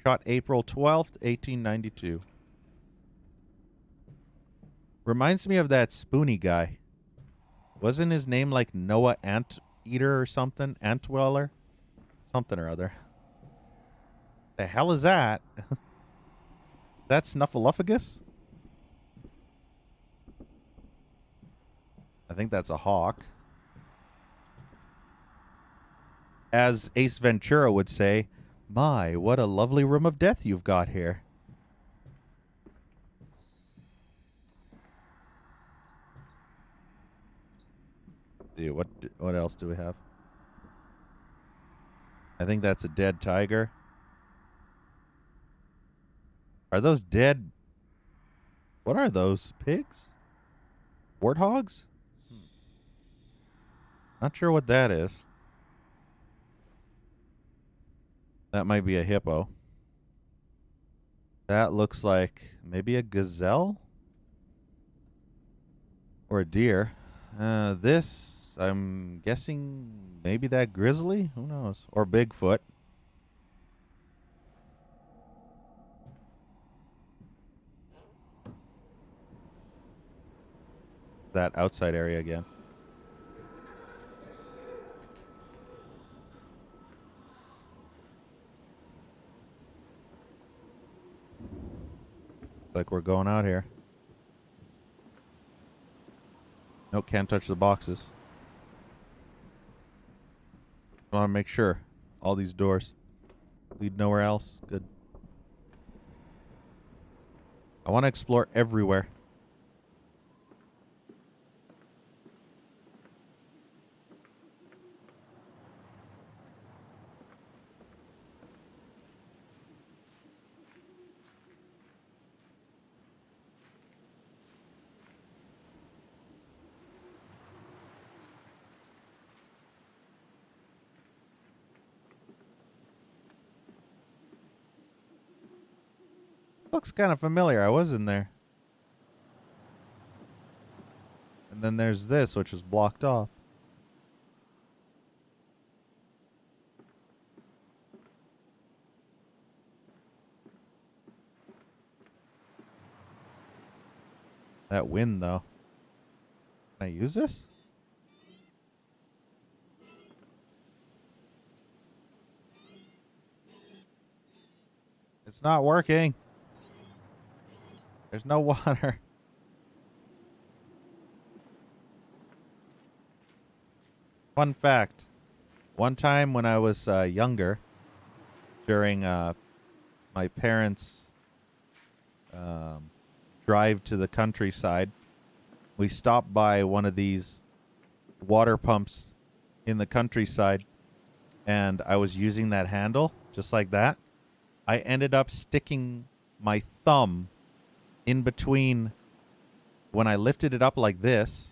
S1: Shot April 12th, 1892. Reminds me of that Spoony guy. Wasn't his name like Noah Anteater or something? Antweller? Something or other. The hell is that? That Snuffleupagus? I think that's a hawk. As Ace Ventura would say, "My, what a lovely room of death you've got here." Dude, what else do we have? I think that's a dead tiger. Are those dead? What are those? Pigs? Warthogs? Not sure what that is. That might be a hippo. That looks like maybe a gazelle? Or a deer. This, I'm guessing maybe that grizzly? Who knows? Or Bigfoot. That outside area again. Like we're going out here. Nope, can't touch the boxes. I want to make sure. All these doors lead nowhere else. Good. I want to explore everywhere. Looks kind of familiar. I was in there. And then there's this, which is blocked off. That wind, though. Can I use this? It's not working. There's no water. Fun fact. One time when I was younger, during my parents' drive to the countryside, we stopped by one of these water pumps in the countryside, and I was using that handle just like that. I ended up sticking my thumb in between. When I lifted it up like this,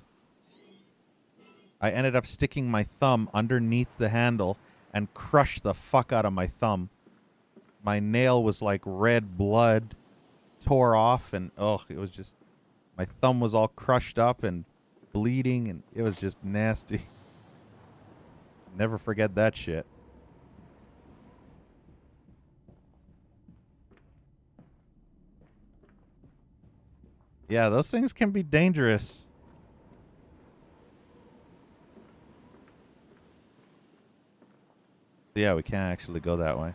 S1: I ended up sticking my thumb underneath the handle and crushed the fuck out of my thumb. My nail was like red blood, tore off, and it was just, my thumb was all crushed up and bleeding, and it was just nasty. Never forget that shit. Yeah, those things can be dangerous. Yeah, we can't actually go that way.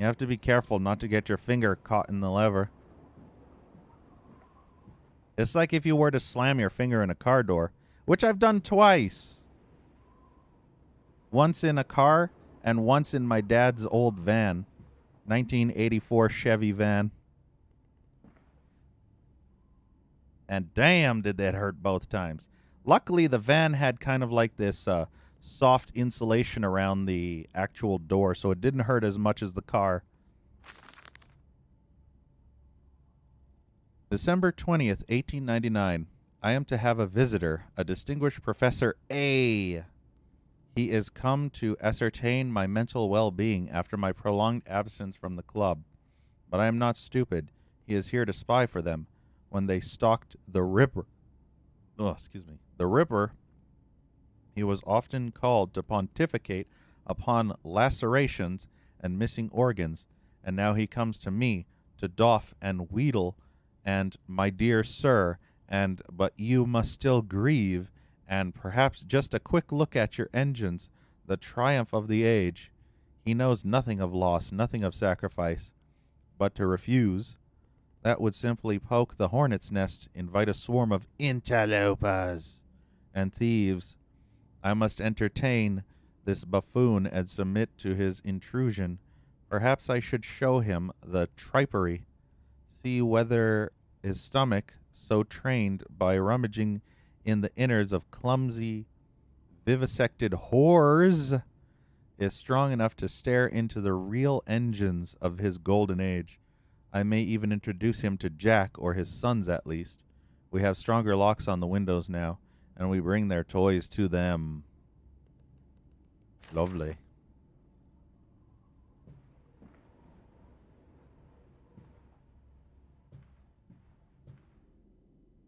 S1: You have to be careful not to get your finger caught in the lever. It's like if you were to slam your finger in a car door, which I've done twice. Once in a car and once in my dad's old van. 1984 Chevy van. And damn, did that hurt both times. Luckily, the van had kind of like this soft insulation around the actual door, so it didn't hurt as much as the car. December 20th, 1899. I am to have a visitor, a distinguished Professor A. He is come to ascertain my mental well-being after my prolonged absence from the club. But I am not stupid. He is here to spy for them. When they stalked the Ripper. The Ripper, he was often called to pontificate upon lacerations and missing organs, and now he comes to me to doff and wheedle, and my dear sir, and but you must still grieve, and perhaps just a quick look at your engines, the triumph of the age. He knows nothing of loss, nothing of sacrifice, but to refuse, that would simply poke the hornet's nest, invite a swarm of interlopers and thieves. I must entertain this buffoon and submit to his intrusion. Perhaps I should show him the tripery, see whether his stomach, so trained by rummaging in the innards of clumsy, vivisected whores, is strong enough to stare into the real engines of his golden age. I may even introduce him to Jack, or his sons at least. We have stronger locks on the windows now, and we bring their toys to them. Lovely.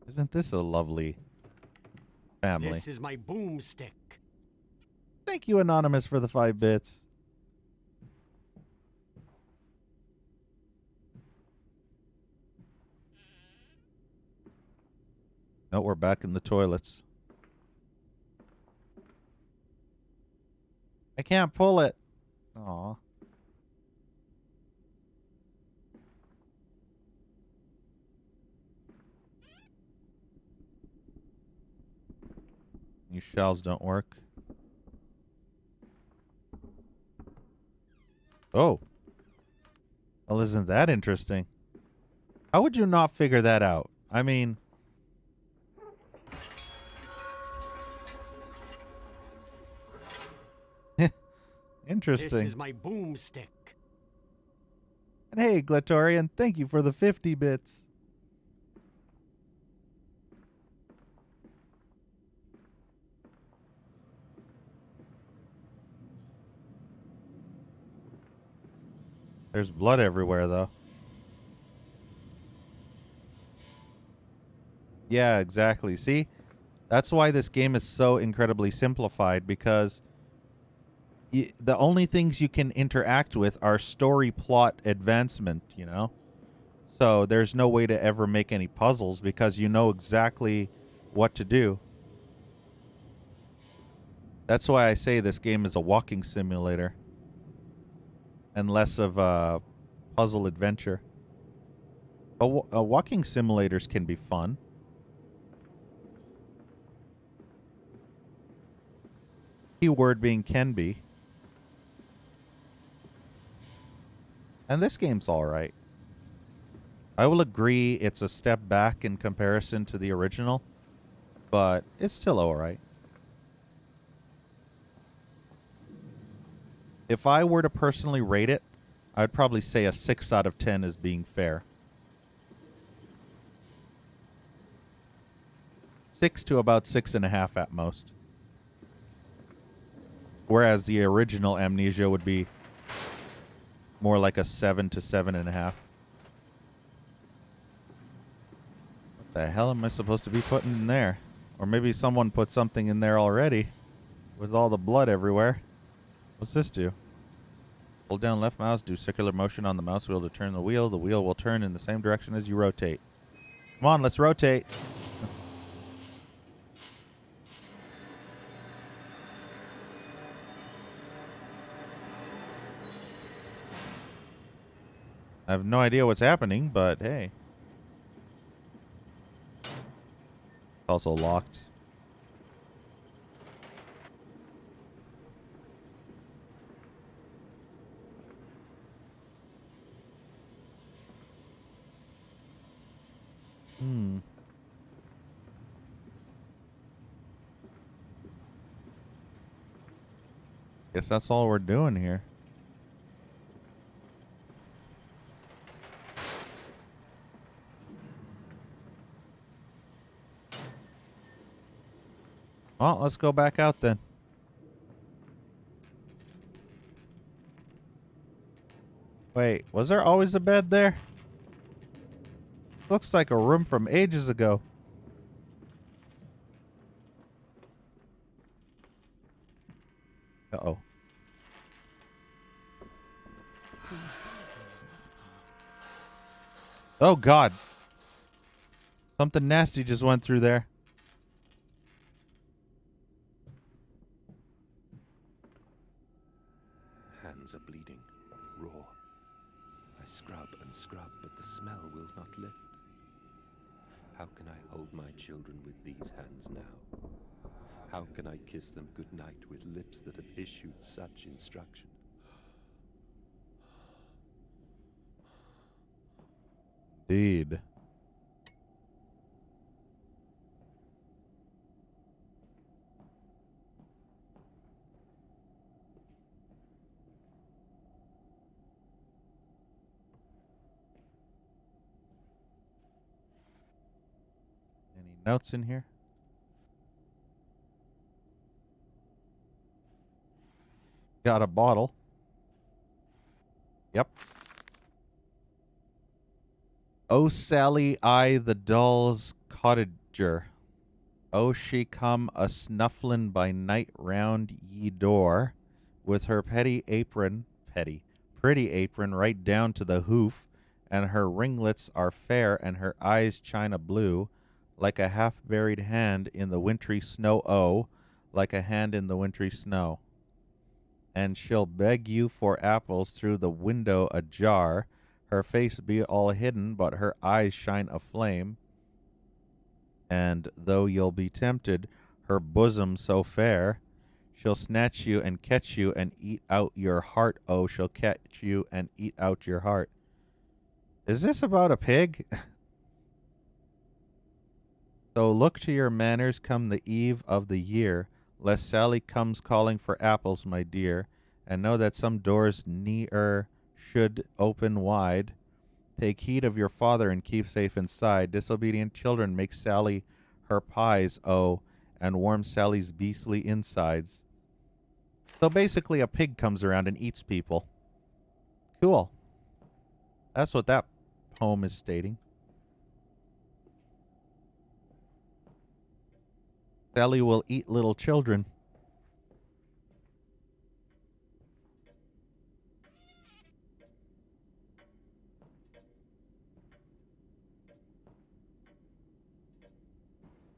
S1: Isn't this a lovely family?
S9: This is my boomstick.
S1: Thank you, Anonymous, for the 5 bits. No, we're back in the toilets. I can't pull it. Aw. These shelves don't work. Oh. Well, isn't that interesting? How would you not figure that out? I mean... Interesting.
S9: This is my boomstick.
S1: And hey, Glatorian, thank you for the 50 bits. There's blood everywhere, though. Yeah, exactly. See? That's why this game is so incredibly simplified, because the only things you can interact with are story plot advancement, you know? So there's no way to ever make any puzzles because you know exactly what to do. That's why I say this game is a walking simulator and less of a puzzle adventure. Walking simulators can be fun. Keyword being can be. And this game's alright. I will agree it's a step back in comparison to the original, but it's still alright. If I were to personally rate it, I'd probably say a 6 out of 10 is being fair. 6 to about 6.5 at most. Whereas the original Amnesia would be more like a 7 to 7.5. What the hell am I supposed to be putting in there? Or maybe someone put something in there already with all the blood everywhere. What's this do? Hold down left mouse, do circular motion on the mouse wheel to turn the wheel. The wheel will turn in the same direction as you rotate. Come on, let's rotate. I have no idea what's happening, but hey. It's also locked. Guess that's all we're doing here. Well, let's go back out then. Wait, was there always a bed there? Looks like a room from ages ago. Uh-oh. Oh, God. Something nasty just went through there.
S5: Hands are bleeding, raw. I scrub and scrub, but the smell will not lift. How can I hold my children with these hands now? How can I kiss them goodnight with lips that have issued such instruction?
S1: Indeed. Any notes in here? Got a bottle. Yep. Oh, Sally, I the doll's cottager. Oh, she come a snufflin' by night round ye door, with her pretty apron right down to the hoof, and her ringlets are fair, and her eyes china blue, like a half-buried hand in the wintry snow, oh, like a hand in the wintry snow. And she'll beg you for apples through the window ajar, her face be all hidden, but her eyes shine aflame. And though you'll be tempted, her bosom so fair. She'll snatch you and catch you and eat out your heart. Oh, she'll catch you and eat out your heart. Is this about a pig? So look to your manners come the eve of the year, lest Sally comes calling for apples, my dear, and know that some doors near should open wide. Take heed of your father and keep safe inside. Disobedient children make Sally her pies, oh, and warm Sally's beastly insides. So basically a pig comes around and eats people. Cool. That's what that poem is stating. Sally will eat little children.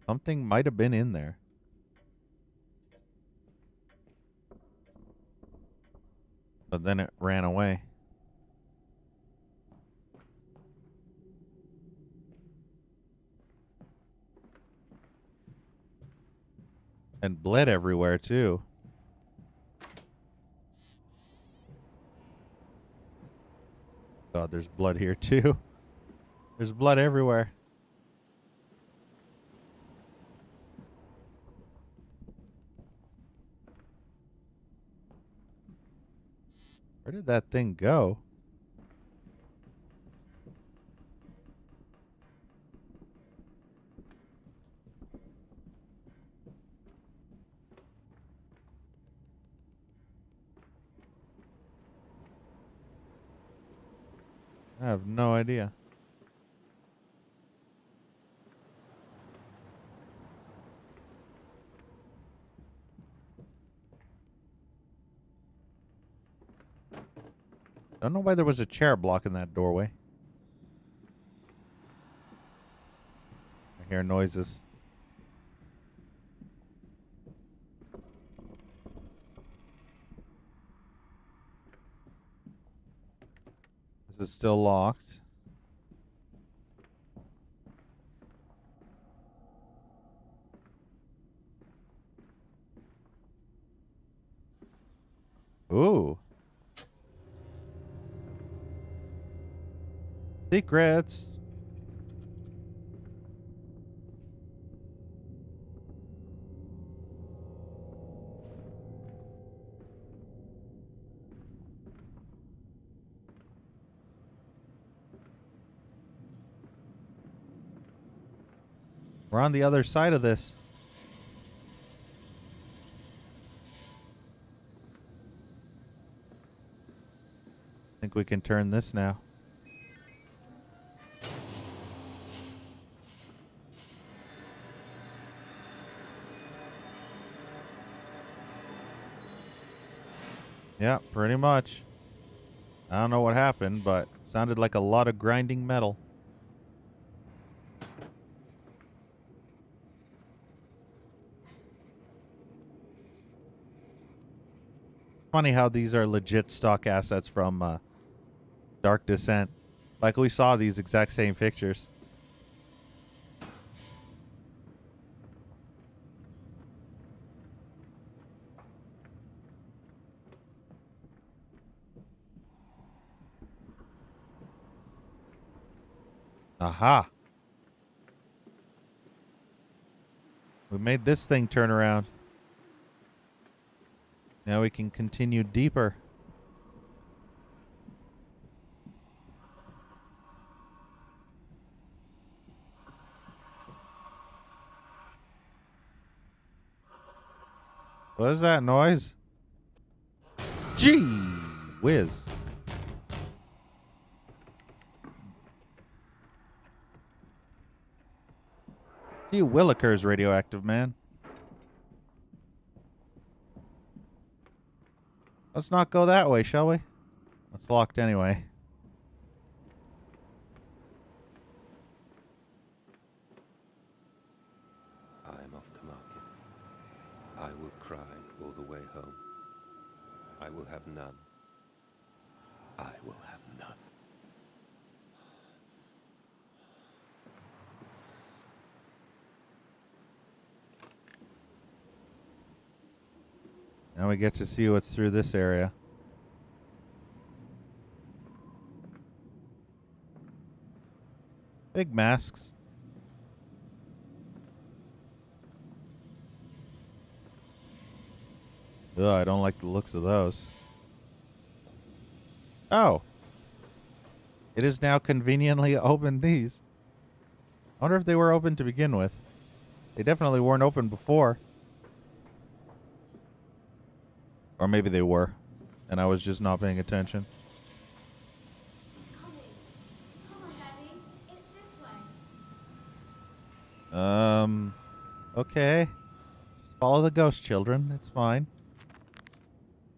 S1: Something might have been in there. But then it ran away. And bled everywhere, too. God, there's blood here, too. There's blood everywhere. Where did that thing go? I have no idea. Don't know why there was a chair blocking that doorway. I hear noises. This is still locked. Ooh. Secrets. We're on the other side of this. I think we can turn this now. Yeah, pretty much. I don't know what happened, but it sounded like a lot of grinding metal. Funny how these are legit stock assets from Dark Descent. Like we saw these exact same pictures. Aha. We made this thing turn around. Now we can continue deeper. What is that noise? Gee whiz. Gee Willikers, radioactive man. Let's not go that way, shall we? It's locked anyway.
S5: I am off to market. I will cry all the way home. I will have none. I will have none.
S1: Now we get to see what's through this area. Big masks. Ugh, I don't like the looks of those. Oh. It is now conveniently open these. I wonder if they were open to begin with. They definitely weren't open before. Or maybe they were, and I was just not paying attention.
S4: He's coming. Come on, Daddy. It's this way.
S1: Okay. Just follow the ghost, children. It's fine.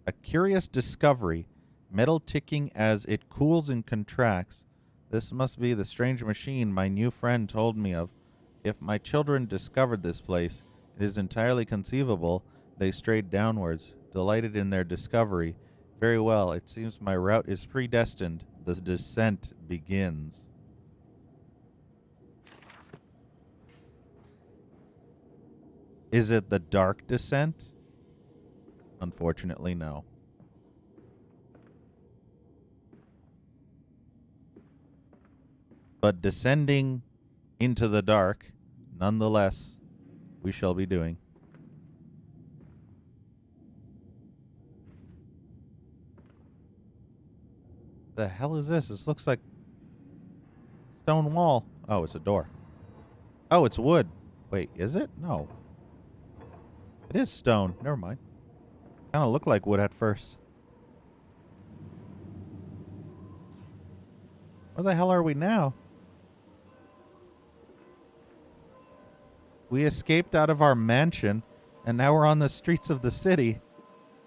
S1: A curious discovery. Metal ticking as it cools and contracts. This must be the strange machine my new friend told me of. If my children discovered this place, it is entirely conceivable they strayed downwards, delighted in their discovery. Very well, it seems my route is predestined. The descent begins. Is it the dark descent? Unfortunately, no. But descending into the dark, nonetheless, we shall be doing. The hell is this? This looks like stone wall. Oh, it's a door. Oh, it's wood. Wait, is it? No. It is stone. Never mind. Kind of looked like wood at first. Where the hell are we now? We escaped out of our mansion, and now we're on the streets of the city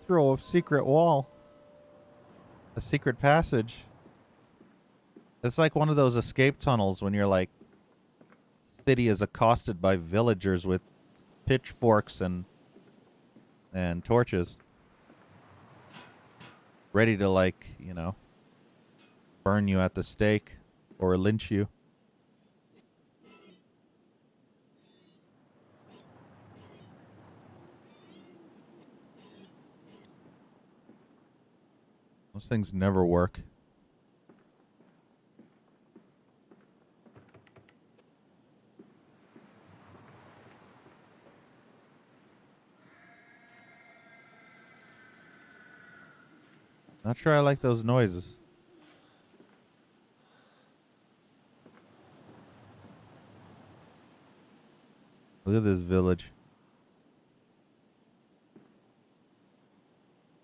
S1: through a secret wall. A secret passage. It's like one of those escape tunnels when you're like, city is accosted by villagers with pitchforks and torches. Ready to, like, you know, burn you at the stake or lynch you. Those things never work. Not sure I like those noises. Look at this village.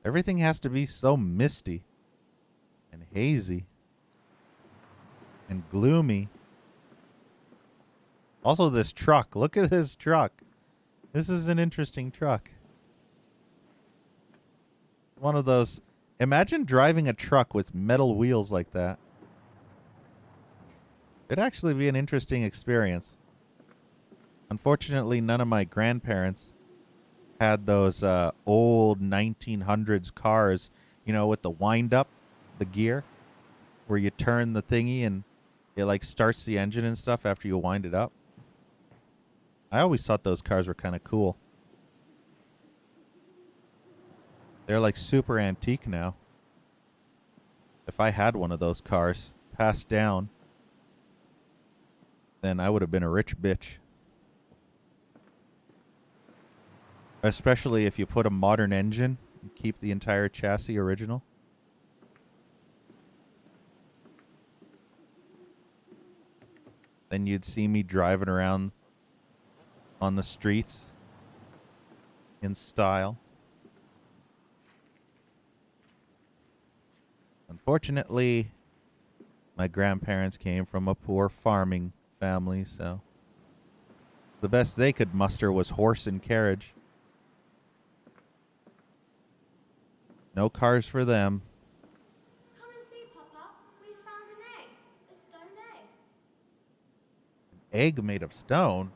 S1: Everything has to be so misty and hazy and gloomy. Also, this truck. Look at this truck. This is an interesting truck. One of those. Imagine driving a truck with metal wheels like that. It'd actually be an interesting experience. Unfortunately, none of my grandparents had those old 1900s cars, you know, with the wind up, the gear, where you turn the thingy and it like starts the engine and stuff after you wind it up. I always thought those cars were kind of cool. They're like super antique now. If I had one of those cars passed down, then I would have been a rich bitch. Especially if you put a modern engine and keep the entire chassis original. Then you'd see me driving around on the streets in style. Unfortunately, my grandparents came from a poor farming family, so the best they could muster was horse and carriage. No cars for them.
S4: Come and see, Papa. We found an egg. A stone egg.
S1: Egg made of stone?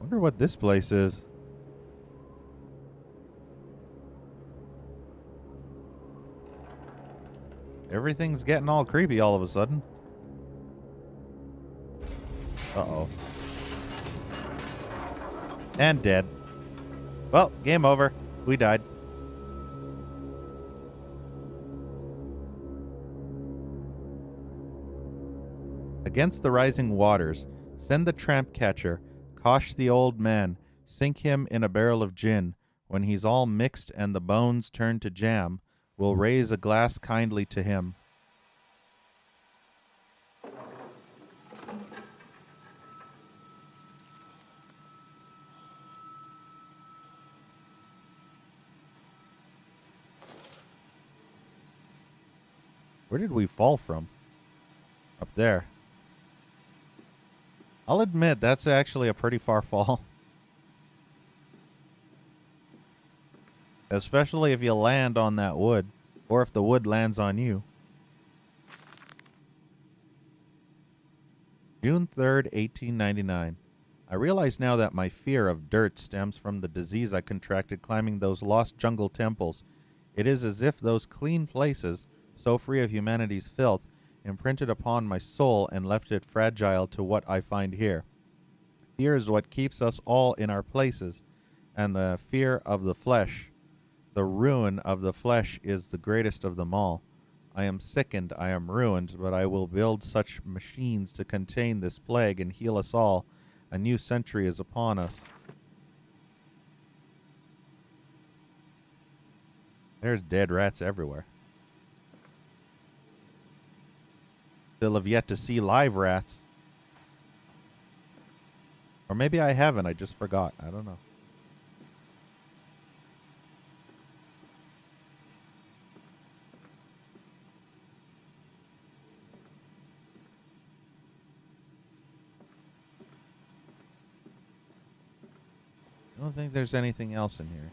S1: Wonder what this place is. Everything's getting all creepy all of a sudden. Uh-oh. And dead. Well, game over. We died. Against the rising waters, send the tramp catcher, cosh the old man, sink him in a barrel of gin. When he's all mixed and the bones turn to jam, we'll raise a glass kindly to him. Where did we fall from? Up there. I'll admit, that's actually a pretty far fall. Especially if you land on that wood, or if the wood lands on you. June 3rd, 1899. I realize now that my fear of dirt stems from the disease I contracted climbing those lost jungle temples. It is as if those clean places, so free of humanity's filth, imprinted upon my soul and left it fragile to what I find here. Fear is what keeps us all in our places, and the fear of the flesh, the ruin of the flesh, is the greatest of them all. I am sickened, I am ruined, but I will build such machines to contain this plague and heal us all. A new century is upon us. There's dead rats everywhere. Still have yet to see live rats. Or maybe I haven't, I just forgot. I don't know. I don't think there's anything else in here.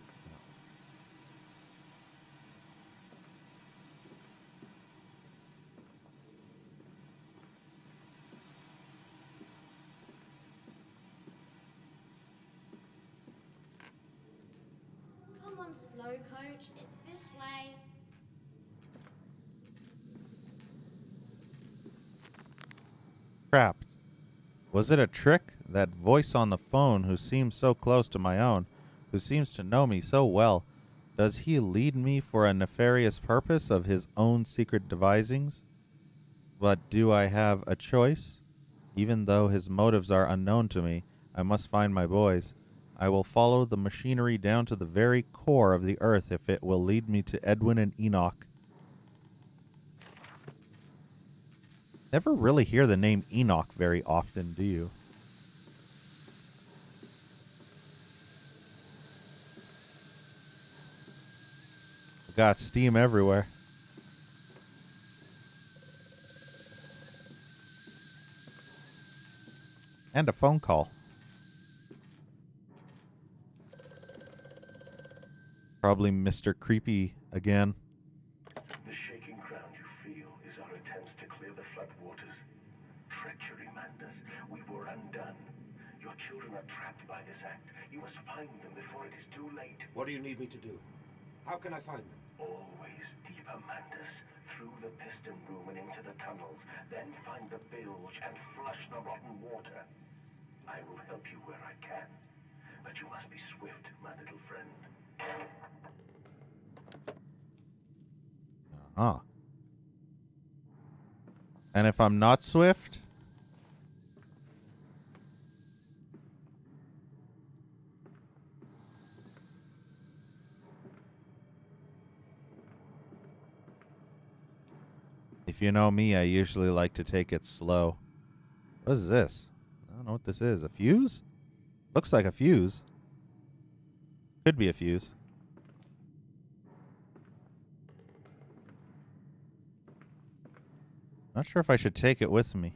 S4: Come on, slow coach. It's this way.
S1: Trapped. Was it a trick? That voice on the phone who seems so close to my own, who seems to know me so well, does he lead me for a nefarious purpose of his own secret devisings? But do I have a choice? Even though his motives are unknown to me, I must find my boys. I will follow the machinery down to the very core of the earth if it will lead me to Edwin and Enoch. Never really hear the name Enoch very often, do you? We got steam everywhere. And a phone call. Probably Mr. Creepy again.
S8: The shaking ground you feel is our attempts to clear the flood waters. Treachery, Mandus. We were undone. Your children are trapped by this act. You must find them before it is too late.
S9: What do you need me to do? How can I find them?
S8: Always deeper, Mandus. Through the piston room and into the tunnels. Then find the bilge and flush the rotten water. I will help you where I can. But you must be swift, my little friend.
S1: Uh-huh. And if I'm not swift? If you know me, I usually like to take it slow. What is this? I don't know what this is. A fuse? Looks like a fuse. Could be a fuse. Not sure if I should take it with me.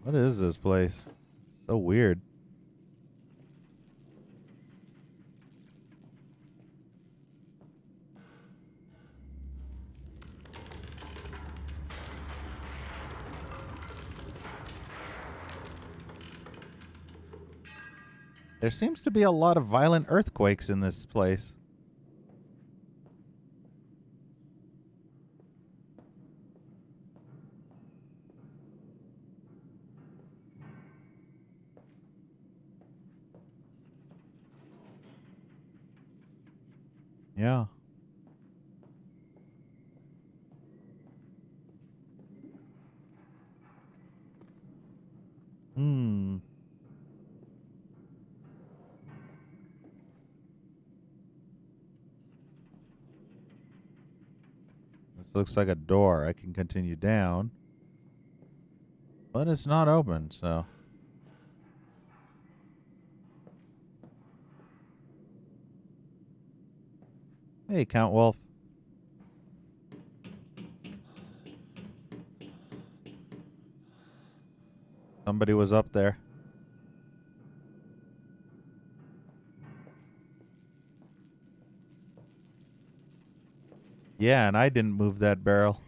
S1: What is this place? So weird. There seems to be a lot of violent earthquakes in this place. Yeah. Hmm. This looks like a door. I can continue down. But it's not open, so. Hey, Count Wolf. Somebody was up there. Yeah, and I didn't move that barrel.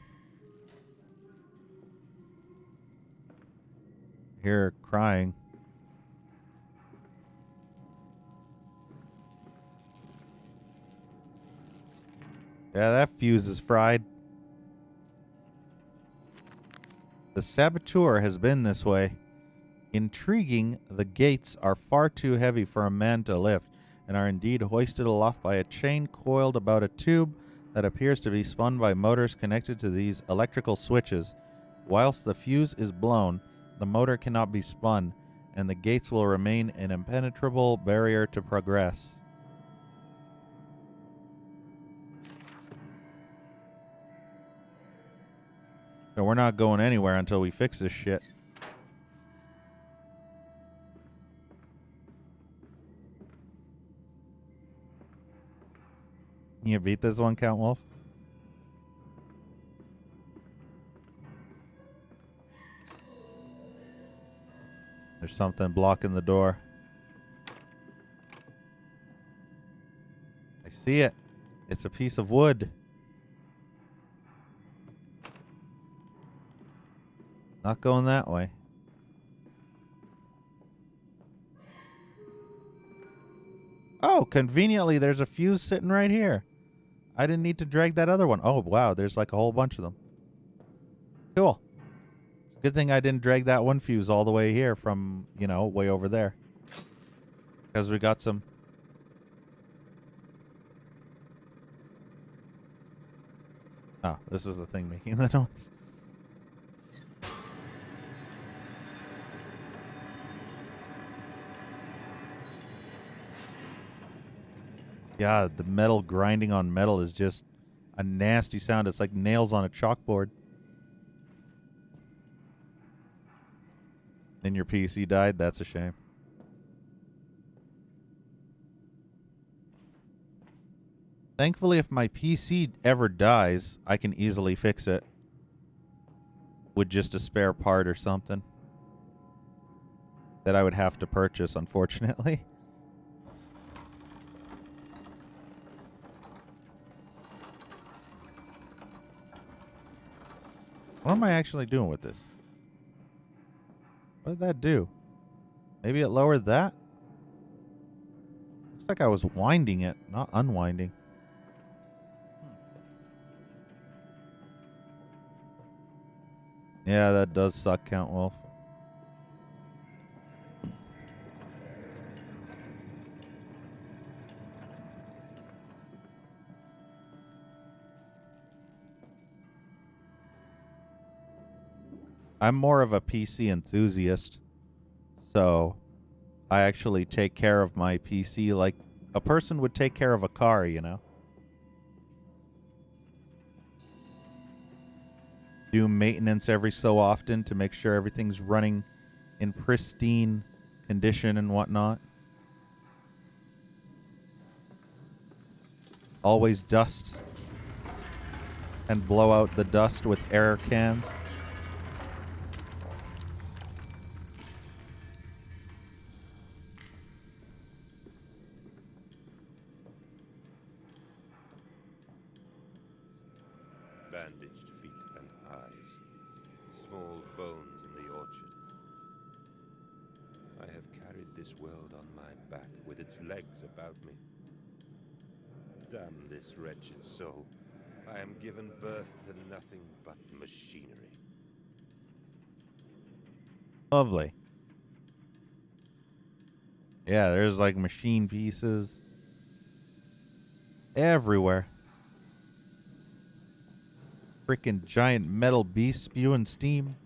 S1: Hear her crying. Yeah, that fuse is fried. The saboteur has been this way. Intriguing, the gates are far too heavy for a man to lift, and are indeed hoisted aloft by a chain coiled about a tube that appears to be spun by motors connected to these electrical switches. Whilst the fuse is blown, the motor cannot be spun, and the gates will remain an impenetrable barrier to progress. So we're not going anywhere until we fix this shit. Can you beat this one, Count Wolf? There's something blocking the door. I see it. It's a piece of wood. Not going that way. Oh, conveniently, there's a fuse sitting right here. I didn't need to drag that other one. Oh, wow, there's like a whole bunch of them. Cool. It's a good thing I didn't drag that one fuse all the way here from, way over there. Because we got some... Oh, this is the thing making the noise. Yeah, the metal grinding on metal is just a nasty sound. It's like nails on a chalkboard. And your PC died? That's a shame. Thankfully, if my PC ever dies, I can easily fix it. With just a spare part or something. That I would have to purchase, unfortunately. What am I actually doing with this? What did that do? Maybe it lowered that? Looks like I was winding it, not unwinding. Yeah, that does suck, Count Wolf. I'm more of a PC enthusiast, so I actually take care of my PC like a person would take care of a car, Do maintenance every so often to make sure everything's running in pristine condition and whatnot. Always dust and blow out the dust with air cans.
S5: Bandaged feet and eyes, small bones in the orchard. I have carried this world on my back with its legs about me. Damn this wretched soul. I am given birth to nothing but machinery.
S1: Lovely. Yeah, there's like machine pieces everywhere. Freaking giant metal beast spewing steam.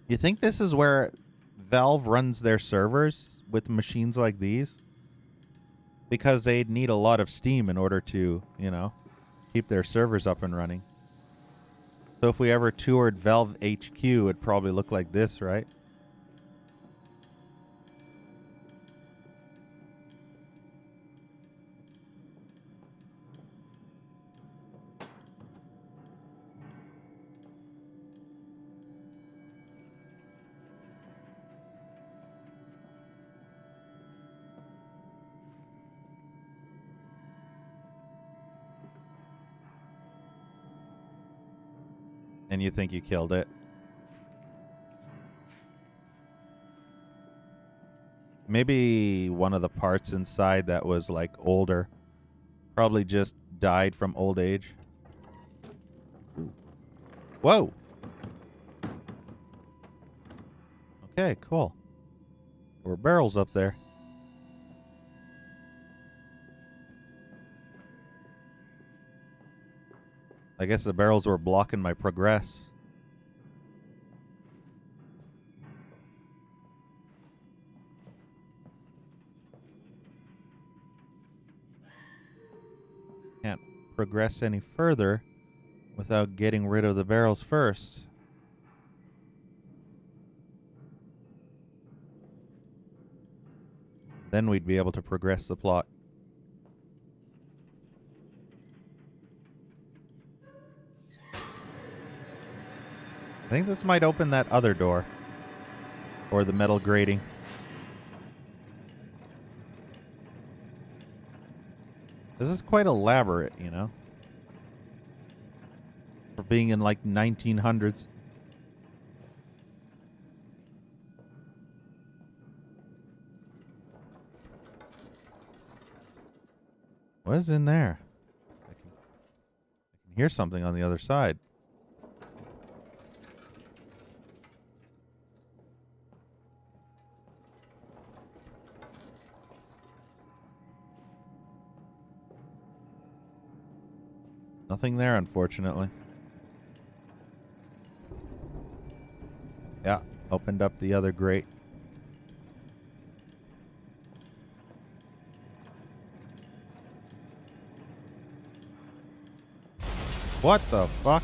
S1: You think this is where Valve runs their servers with machines like these? Because they'd need a lot of steam in order to, you know, keep their servers up and running. So if we ever toured Valve HQ, it'd probably look like this, right? And you think you killed it. Maybe one of the parts inside that was like older probably just died from old age. Whoa. Okay, cool. There were barrels up there. I guess the barrels were blocking my progress. Can't progress any further without getting rid of the barrels first. Then we'd be able to progress the plot. I think this might open that other door. Or the metal grating. This is quite elaborate, you know? For being in like 1900s. What is in there? I can hear something on the other side. Nothing there, unfortunately. Yeah, opened up the other grate. What the fuck?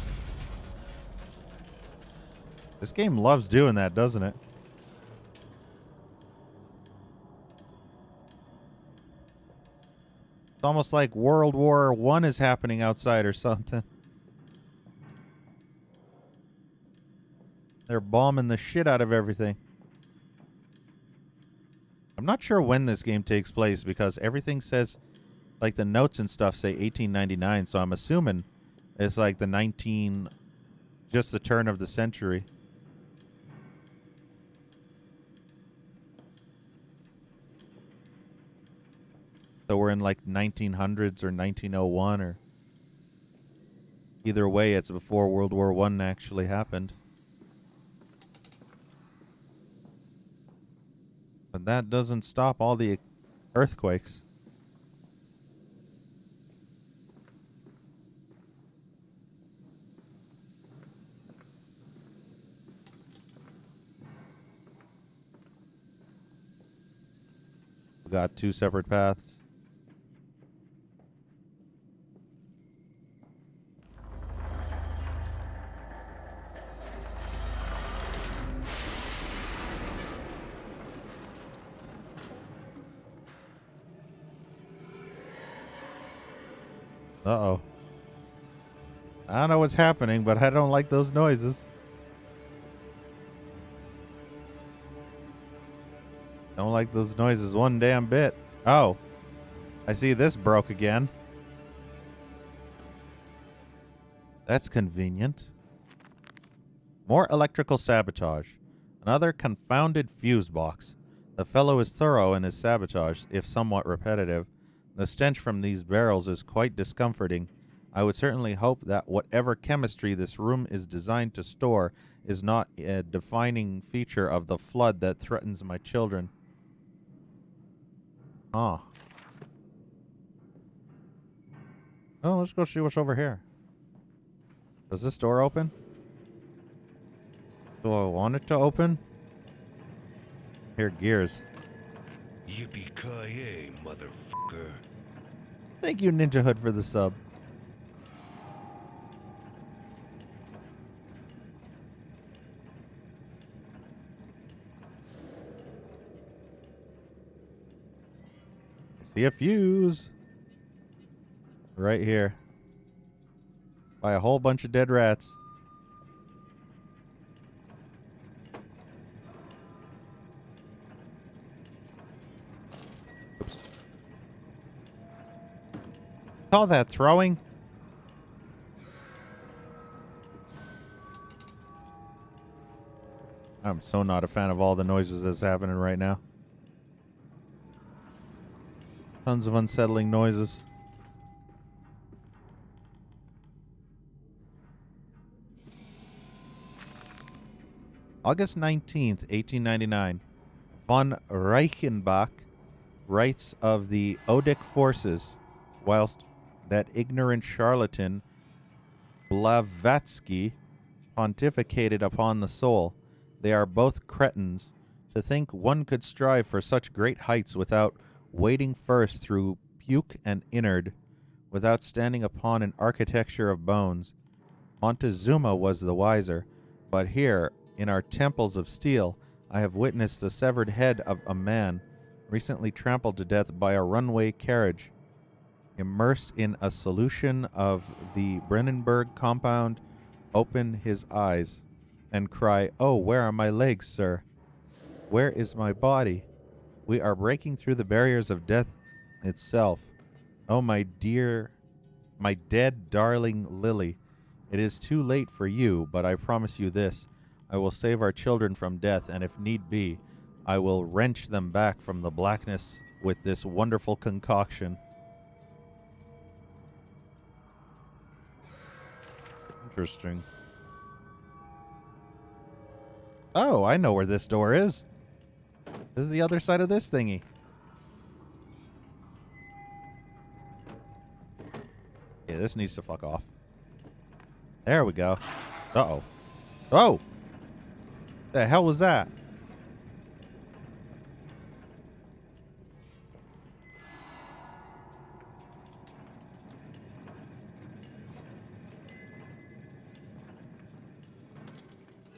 S1: This game loves doing that, doesn't it? It's almost like World War I is happening outside or something. They're bombing the shit out of everything. I'm not sure when this game takes place because everything says, like the notes and stuff say 1899, so I'm assuming it's like just the turn of the century. So we're in like 1900s or 1901 or either way, it's before World War I actually happened. But that doesn't stop all the earthquakes. We got two separate paths. Uh-oh. I don't know what's happening, but I don't like those noises. Don't like those noises one damn bit. Oh. I see this broke again. That's convenient. More electrical sabotage. Another confounded fuse box. The fellow is thorough in his sabotage, if somewhat repetitive. The stench from these barrels is quite discomforting. I would certainly hope that whatever chemistry this room is designed to store is not a defining feature of the flood that threatens my children. Oh, let's go see what's over here. Does this door open? Do I want it to open? Here, gears.
S6: Yippee-ki-yay, motherfucker.
S1: Thank you, Ninja Hood, for the sub. See a fuse. Right here. By a whole bunch of dead rats. Oops. Call that throwing? I'm so not a fan of all the noises that's happening right now. Tons of unsettling noises. August 19th, 1899. Von Reichenbach writes of the Odic forces, whilst that ignorant charlatan Blavatsky pontificated upon the soul. They are both cretins. To think one could strive for such great heights without wading first through puke and innard, without standing upon an architecture of bones. Montezuma was the wiser, but here, in our temples of steel, I have witnessed the severed head of a man, recently trampled to death by a runaway carriage, immersed in a solution of the Brennenburg compound, open his eyes and cry, "Oh, where are my legs, sir? Where is my body? We are breaking through the barriers of death itself. Oh, my dear, my dead darling Lily, it is too late for you, but I promise you this. I will save our children from death, and if need be, I will wrench them back from the blackness with this wonderful concoction." Interesting. Oh, I know where this door is. This is the other side of this thingy. Yeah, this needs to fuck off. There we go. Uh-oh. Oh! The hell was that?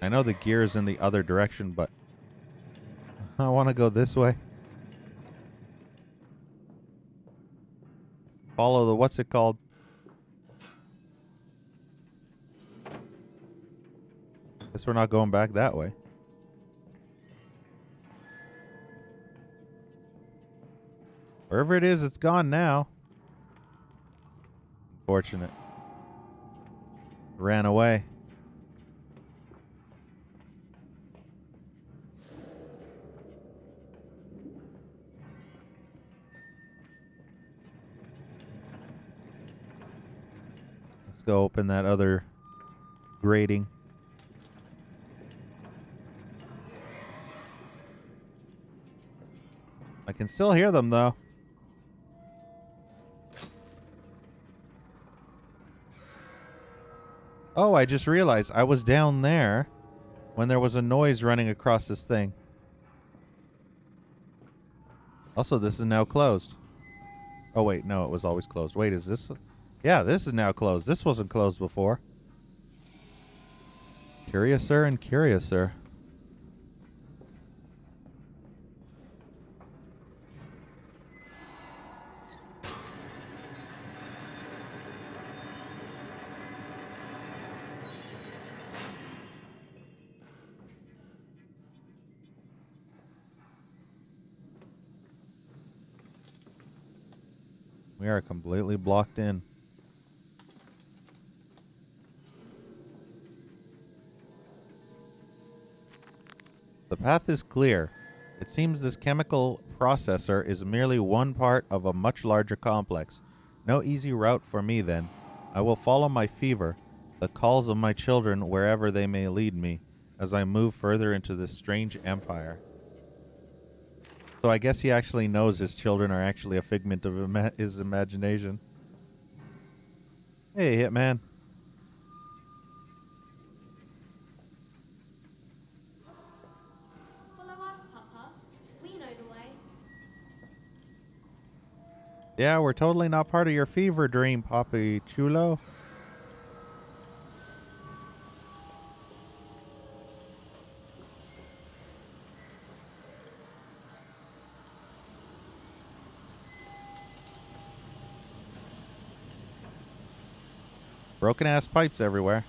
S1: I know the gear is in the other direction, but I want to go this way. Follow the, what's it called? Guess we're not going back that way. Wherever it is, it's gone now. Unfortunate. Ran away. Let's go open that other grating. I can still hear them, though. Oh, I just realized I was down there when there was a noise running across this thing. Also, this is now closed. Oh, wait, no, it was always closed. Wait, is this... Yeah, this is now closed. This wasn't closed before. Curiouser and curiouser. We are completely blocked in. path is clear. It seems this chemical processor is merely one part of a much larger complex. No easy route for me, then. I will follow my fever, the calls of my children wherever they may lead me, as I move further into this strange empire. So I guess he actually knows his children are actually a figment of his imagination. Hey, Hitman.
S4: Follow us, Papa. We know the way.
S1: Yeah, we're totally not part of your fever dream, Papi Chulo. Broken ass pipes everywhere.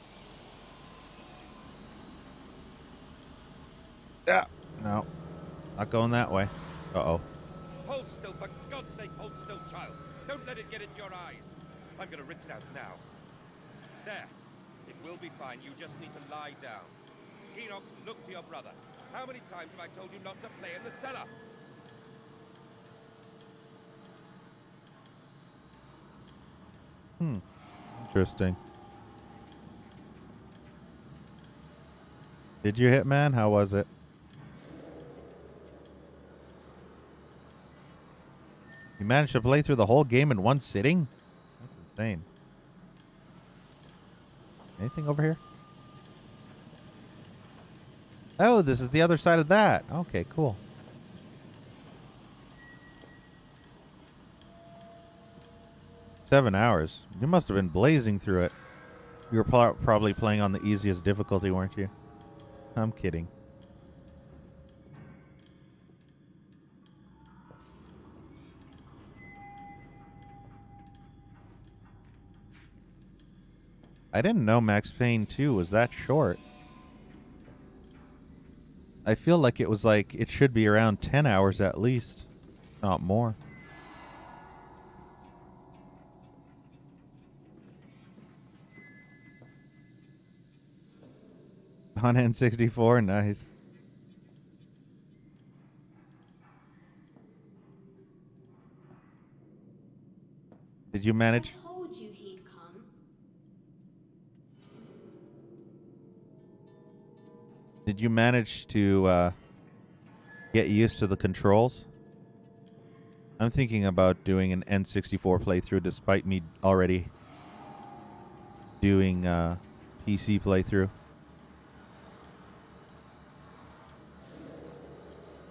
S1: Yeah. No. Not going that way. Uh-oh.
S5: Hold still, for God's sake, hold still, child. Don't let it get into your eyes. I'm gonna rinse it out now. There. It will be fine. You just need to lie down. Enoch, look to your brother. How many times have I told you not to play in the cellar?
S1: Interesting. Did you, Hitman? How was it? You managed to play through the whole game in one sitting? That's insane. Anything over here? Oh, this is the other side of that. Okay, cool. $7. You must have been blazing through it. You were probably playing on the easiest difficulty, weren't you? I'm kidding. I didn't know Max Payne 2 was that short. I feel like it should be around 10 hours at least, not more. On N64, nice. Did you manage?
S4: I told you he'd come.
S1: Did you manage to get used to the controls? I'm thinking about doing an N64 playthrough despite me already doing PC playthrough.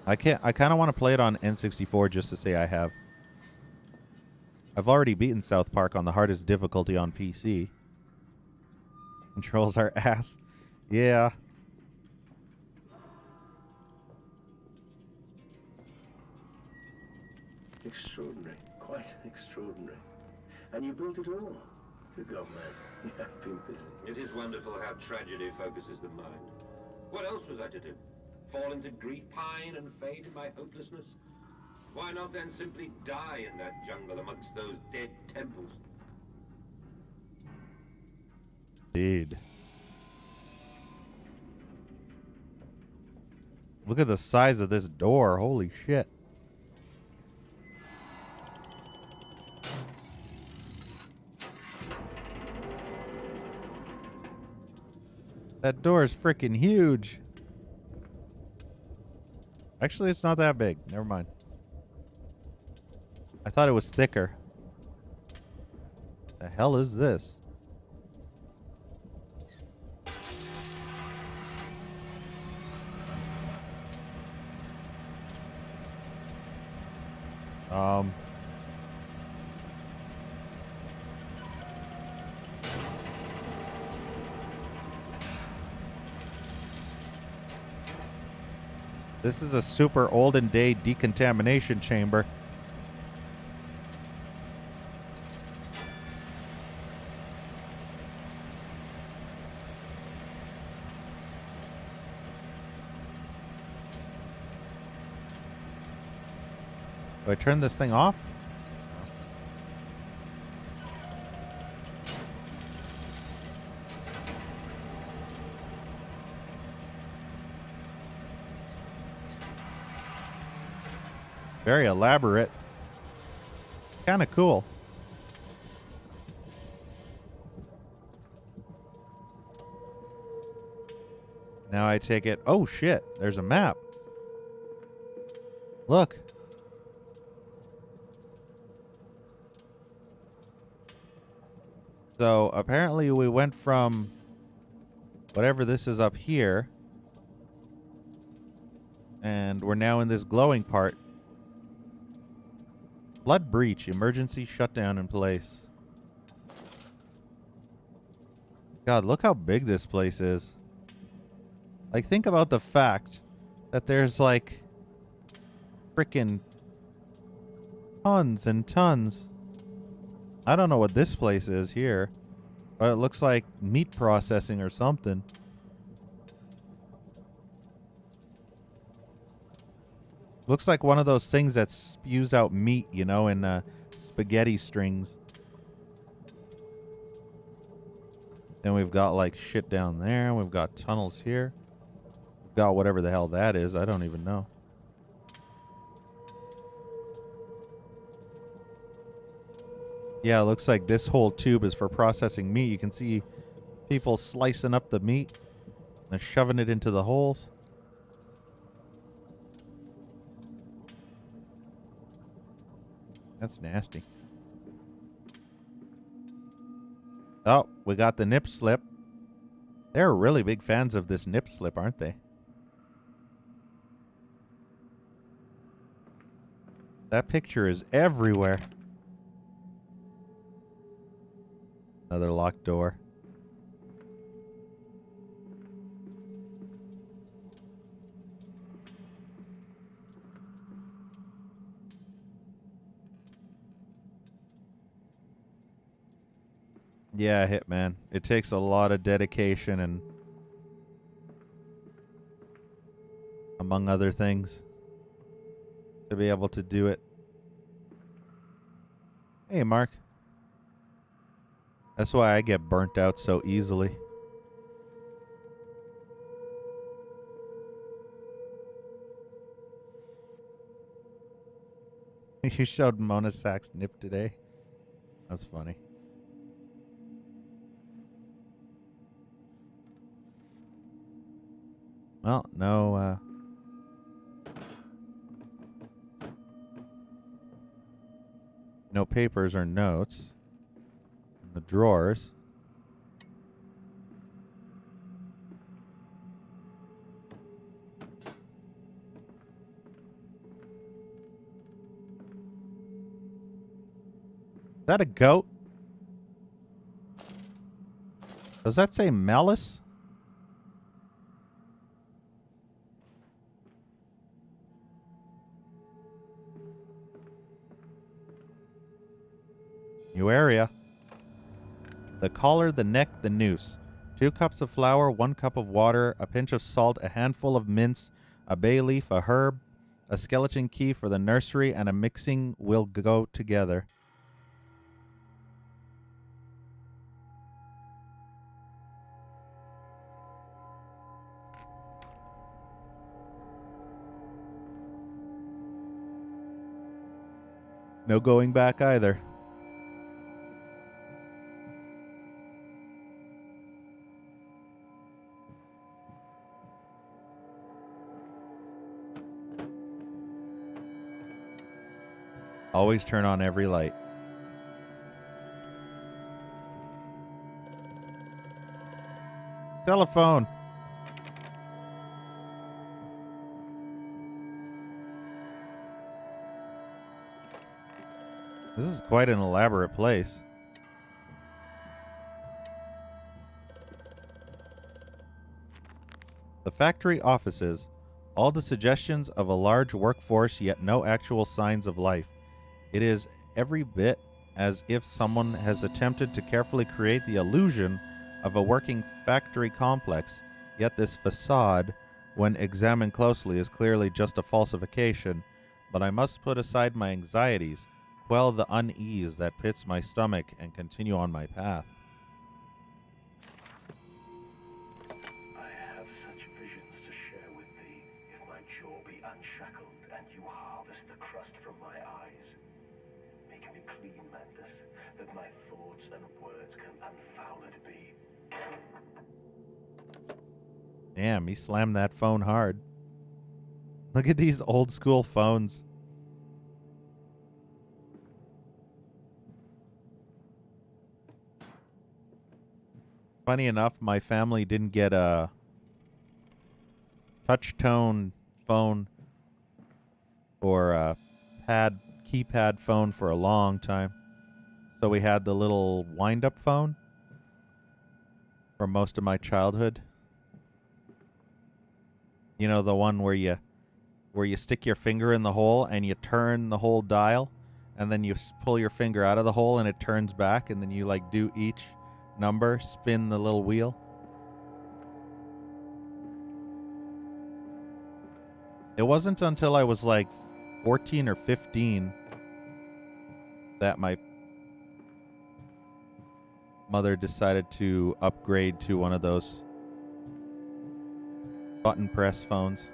S1: I kind of want to play it on N64 just to say I have. I've already beaten South Park on the hardest difficulty on PC. Controls are ass. Yeah.
S8: Extraordinary. Quite extraordinary. And you built it all. Good God, man. You have been busy.
S7: It is wonderful how tragedy focuses the mind. What else was I to do? Fall into grief, pine, and fade in my hopelessness? Why not then simply die in that jungle amongst those dead temples?
S1: Indeed. Look at the size of this door. Holy shit. That door is freaking huge. Actually, it's not that big. Never mind. I thought it was thicker. The hell is this? This is a super olden day decontamination chamber. Do I turn this thing off? Very elaborate. Kind of cool. Now I take it. Oh, shit. There's a map. Look. So apparently we went from whatever this is up here. And we're now in this glowing part. Flood breach. Emergency shutdown in place. God, look how big this place is. Like, think about the fact that there's, like, freaking tons and tons. I don't know what this place is here, but it looks like meat processing or something. Looks like one of those things that spews out meat, you know, in spaghetti strings. Then we've got, like, shit down there. We've got tunnels here. We've got whatever the hell that is. I don't even know. Yeah, it looks like this whole tube is for processing meat. You can see people slicing up the meat and shoving it into the holes. That's nasty. Oh, we got the nip slip. They're really big fans of this nip slip, aren't they? That picture is everywhere. Another locked door. Yeah, Hitman. It takes a lot of dedication and among other things to be able to do it. Hey, Mark. That's why I get burnt out so easily. You showed Mona Sack's nip today. That's funny. Well, no papers or notes in the drawers. Is that a goat? Does that say malice? New area. The collar, the neck, the noose. 2 cups of flour, 1 cup of water, a pinch of salt, a handful of mince, a bay leaf, a herb, a skeleton key for the nursery, and a mixing will go together. No going back either. Always turn on every light. Telephone. This is quite an elaborate place. The factory offices. All the suggestions of a large workforce, yet no actual signs of life. It is every bit as if someone has attempted to carefully create the illusion of a working factory complex, yet this facade, when examined closely, is clearly just a falsification. But I must put aside my anxieties, quell the unease that pits my stomach, and continue on my path.
S10: I have such visions to share with thee. If my jaw be unshackled and you harvest the crust madness that my thoughts and words can unfouled be.
S1: Damn, he slammed that phone hard. Look at these old school phones. Funny enough, my family didn't get a touch tone phone or a keypad phone for a long time. So we had the little wind up phone for most of my childhood. You know, the one where you stick your finger in the hole and you turn the whole dial, and then you pull your finger out of the hole and it turns back, and then you like do each number, spin the little wheel. It wasn't until I was like 14 or 15 that my mother decided to upgrade to one of those button press phones.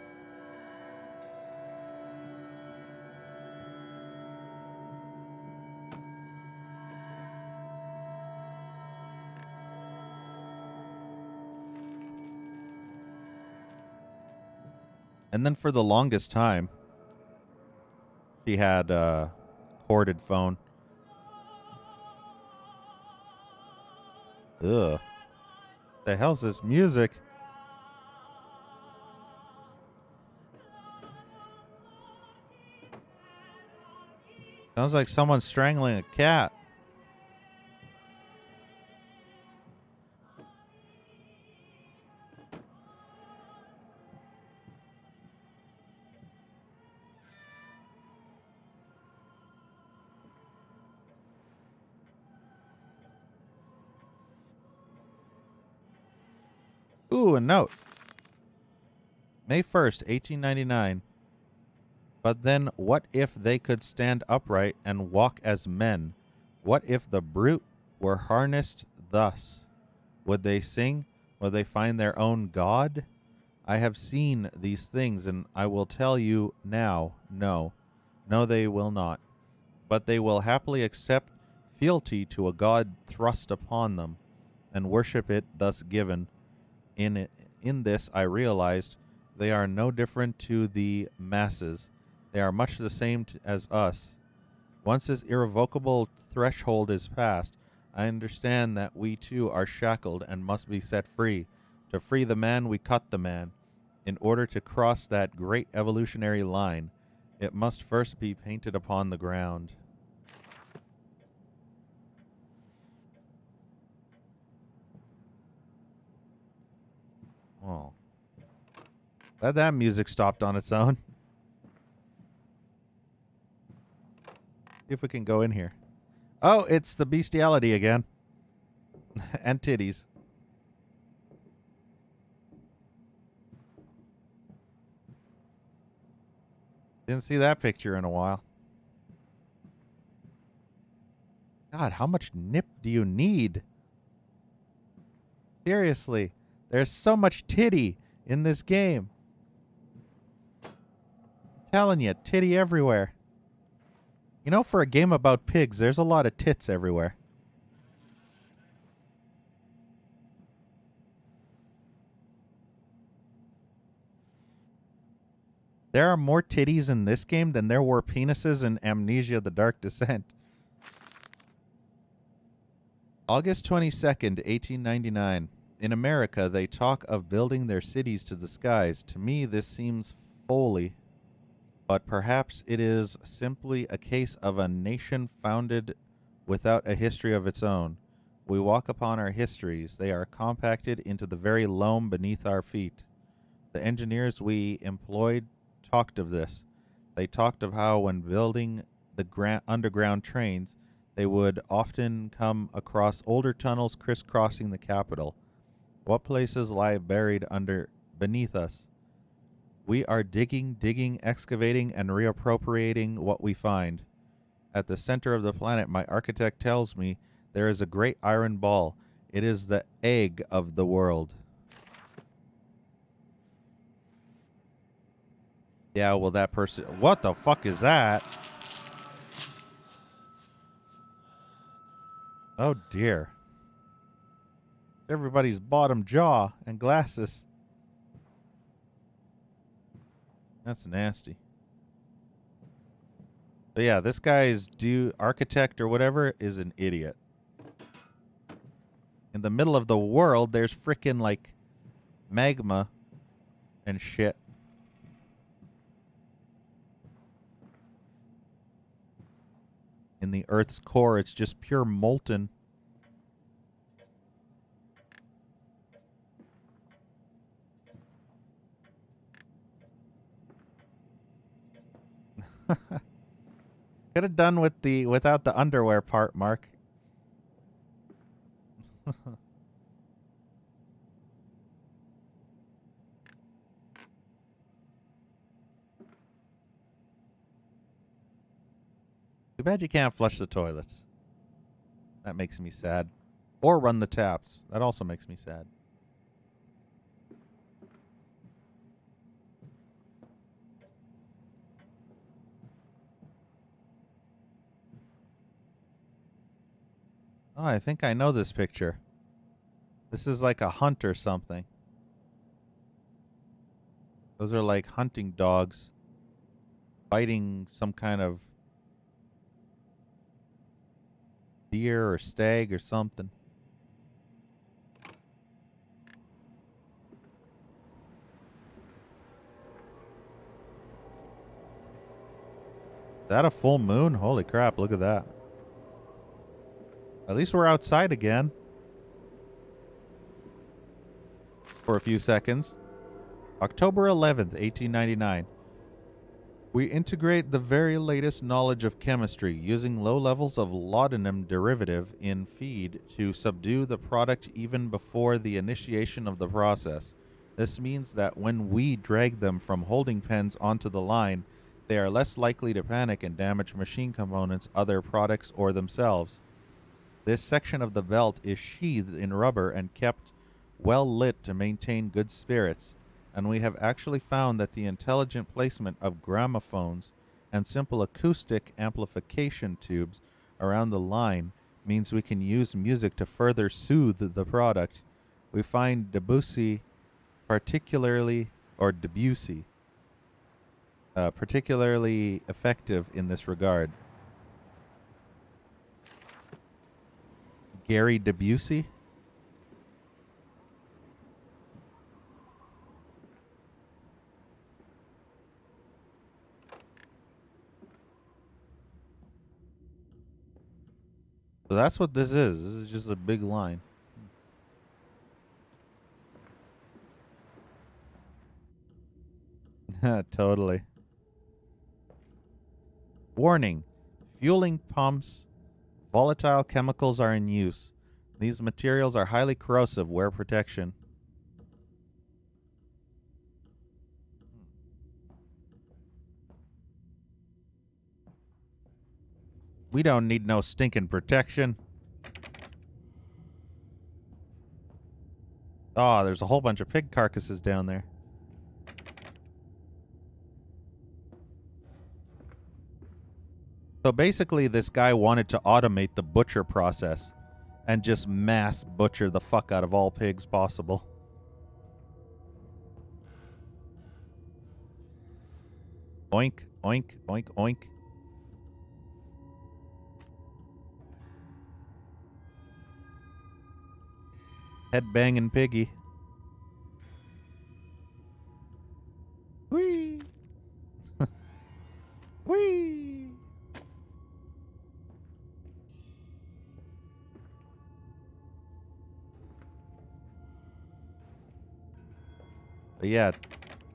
S1: And then for the longest time, she had a corded phone. Ugh. The hell's this music? Sounds like someone's strangling a cat. Ooh, a note. May 1st, 1899. But then what if they could stand upright and walk as men? What if the brute were harnessed thus? Would they sing? Would they find their own God? I have seen these things, and I will tell you now, no. No, they will not. But they will happily accept fealty to a God thrust upon them, and worship it thus given. In this I realized they are no different to the masses. They are much the same as us. Once this irrevocable threshold is passed, I understand that we too are shackled and must be set free. To free the man, we cut the man. In order to cross that great evolutionary line, it must first be painted upon the ground. Oh. Glad that music stopped on its own. See if we can go in here. Oh, it's the bestiality again. And titties. Didn't see that picture in a while. God, how much nip do you need? Seriously, there's so much titty in this game. Telling you, titty everywhere. You know, for a game about pigs, there's a lot of tits everywhere. There are more titties in this game than there were penises in Amnesia: The Dark Descent. August 22nd, 1899. In America, they talk of building their cities to the skies. To me, this seems folly. But perhaps it is simply a case of a nation founded without a history of its own. We walk upon our histories. They are compacted into the very loam beneath our feet. The engineers we employed talked of this. They talked of how when building the underground trains, they would often come across older tunnels crisscrossing the capital. What places lie buried beneath us? We are digging, excavating, and reappropriating what we find. At the center of the planet, my architect tells me, there is a great iron ball. It is the egg of the world. Yeah, well, that person... What the fuck is that? Oh dear. Everybody's bottom jaw and glasses. That's nasty. But yeah, this guy's architect or whatever is an idiot. In the middle of the world, there's frickin' like magma and shit. In the Earth's core, it's just pure molten. Could have done without the underwear part, Mark. Too bad you can't flush the toilets. That makes me sad. Or run the taps. That also makes me sad. Oh, I think I know this picture. This is like a hunt or something. Those are like hunting dogs fighting some kind of deer or stag or something. Is that a full moon? Holy crap, look at that. At least we're outside again. For a few seconds. October 11th, 1899. We integrate the very latest knowledge of chemistry using low levels of laudanum derivative in feed to subdue the product even before the initiation of the process. This means that when we drag them from holding pens onto the line, they are less likely to panic and damage machine components, other products, or themselves. This section of the belt is sheathed in rubber and kept well lit to maintain good spirits, and we have actually found that the intelligent placement of gramophones and simple acoustic amplification tubes around the line means we can use music to further soothe the product. We find Debussy particularly effective in this regard. Gary Debussy? So that's what this is. This is just a big line. Totally. Warning. Fueling pumps. Volatile chemicals are in use. These materials are highly corrosive. Wear protection. We don't need no stinking protection. Oh, there's a whole bunch of pig carcasses down there. So basically, this guy wanted to automate the butcher process and just mass butcher the fuck out of all pigs possible. Oink, oink, oink, oink. Head banging piggy. Whee! Whee! But yeah,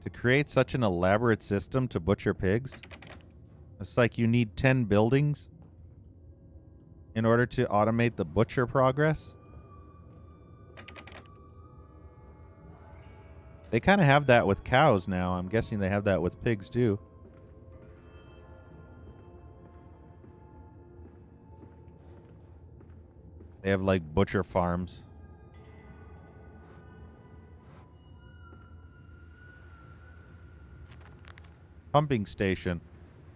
S1: to create such an elaborate system to butcher pigs, it's like you need 10 buildings in order to automate the butcher progress. They kind of have that with cows now. I'm guessing they have that with pigs too. They have like butcher farms. Pumping station.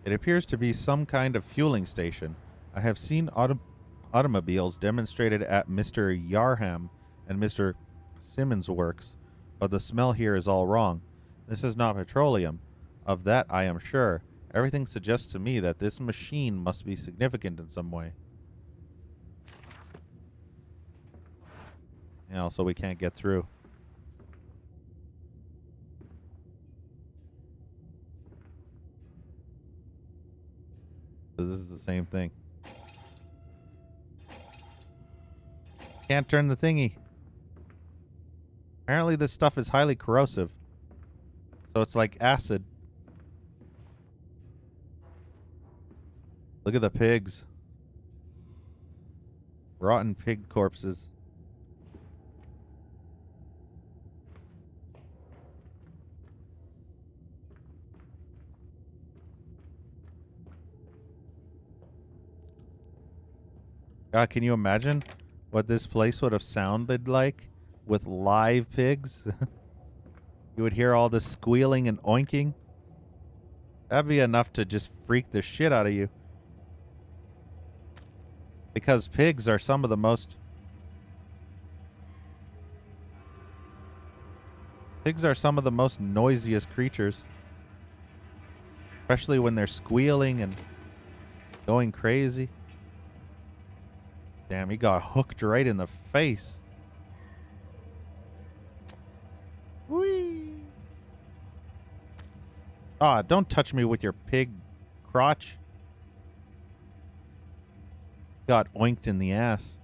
S1: It appears to be some kind of fueling station. I have seen automobiles demonstrated at Mr. Yarham and Mr. Simmons' works, but the smell here is all wrong. This is not petroleum. Of that I am sure. Everything suggests to me that this machine must be significant in some way. And also we can't get through. So this is the same thing. Can't turn the thingy. Apparently this stuff is highly corrosive. So it's like acid. Look at the pigs. Rotten pig corpses. God, can you imagine what this place would have sounded like with live pigs? You would hear all the squealing and oinking. That'd be enough to just freak the shit out of you. Because pigs are some of the most... Pigs are some of the most noisiest creatures. Especially when they're squealing and going crazy. Damn, he got hooked right in the face. Whee! Ah, don't touch me with your pig crotch. Got oinked in the ass.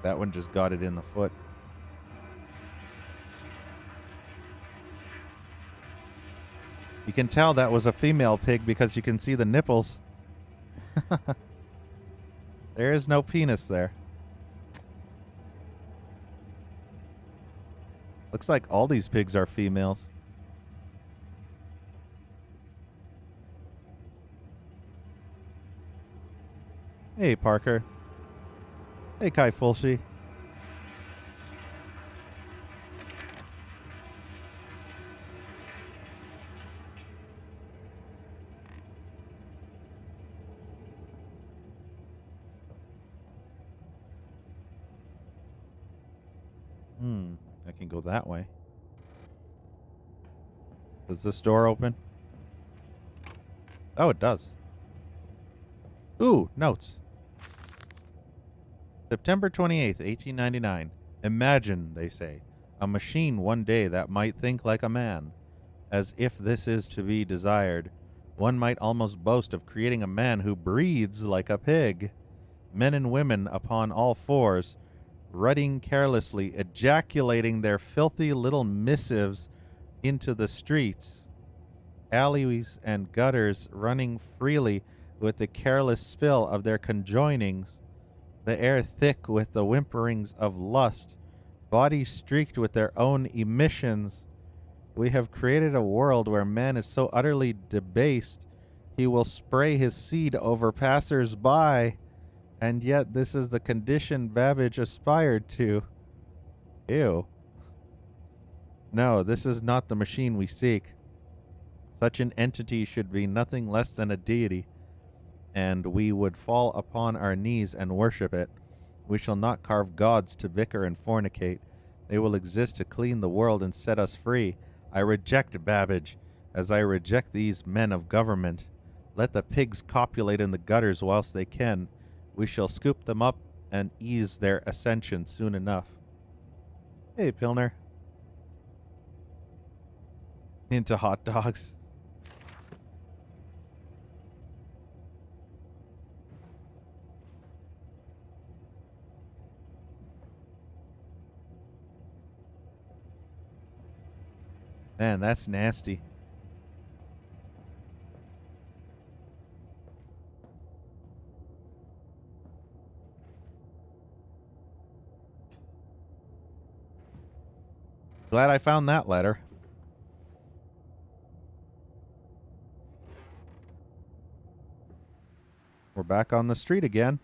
S1: That one just got it in the foot. You can tell that was a female pig because you can see the nipples. There is no penis there. Looks like all these pigs are females. Hey, Parker. Hey, Kai Fulshi. I can go that way. Does this door open? Oh, it does. Ooh, notes. September 28th, 1899. Imagine, they say, a machine one day that might think like a man. As if this is to be desired, one might almost boast of creating a man who breathes like a pig. Men and women upon all fours, rutting carelessly, ejaculating their filthy little missives into the streets, alleyways and gutters running freely with the careless spill of their conjoinings, the air thick with the whimperings of lust, bodies streaked with their own emissions. We have created a world where man is so utterly debased he will spray his seed over passers-by. And yet this is the condition Babbage aspired to. Ew. No, this is not the machine we seek. Such an entity should be nothing less than a deity, and we would fall upon our knees and worship it. We shall not carve gods to bicker and fornicate. They will exist to clean the world and set us free. I reject Babbage, as I reject these men of government. Let the pigs copulate in the gutters whilst they can. We shall scoop them up and ease their ascension soon enough. Hey, Pilner. Into hot dogs. Man, that's nasty. Glad I found that letter. We're back on the street again.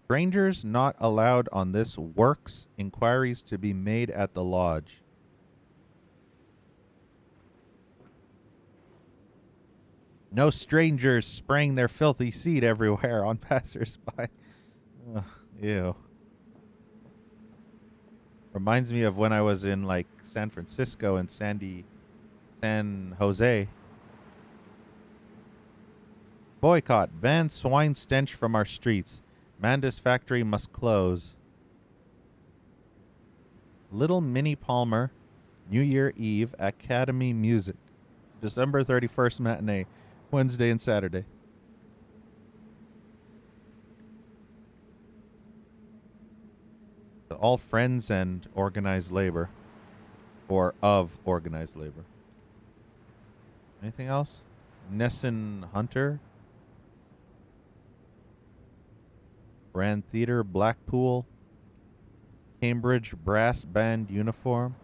S1: Strangers not allowed on this works. Inquiries to be made at the lodge. No strangers spraying their filthy seed everywhere on passersby. Ugh, ew. Reminds me of when I was in like San Francisco and San Jose. Boycott. Ban swine stench from our streets. Manda's factory must close. Little Minnie Palmer, New Year Eve, Academy Music. December 31st matinee. Wednesday and Saturday. All friends and organized labor. Or of organized labor. Anything else? Nesson Hunter. Brand Theater, Blackpool. Cambridge Brass Band Uniform.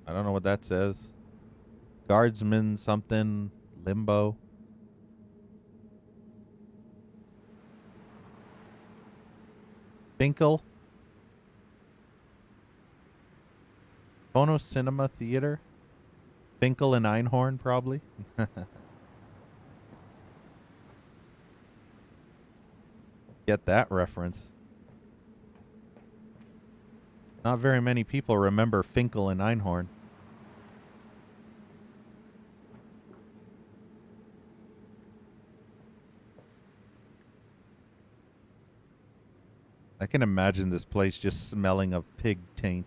S1: I don't know what that says. Guardsman something. Limbo. Finkel. Phono Cinema Theater. Finkel and Einhorn, probably. Get that reference. Not very many people remember Finkel and Einhorn. I can imagine this place just smelling of pig taint.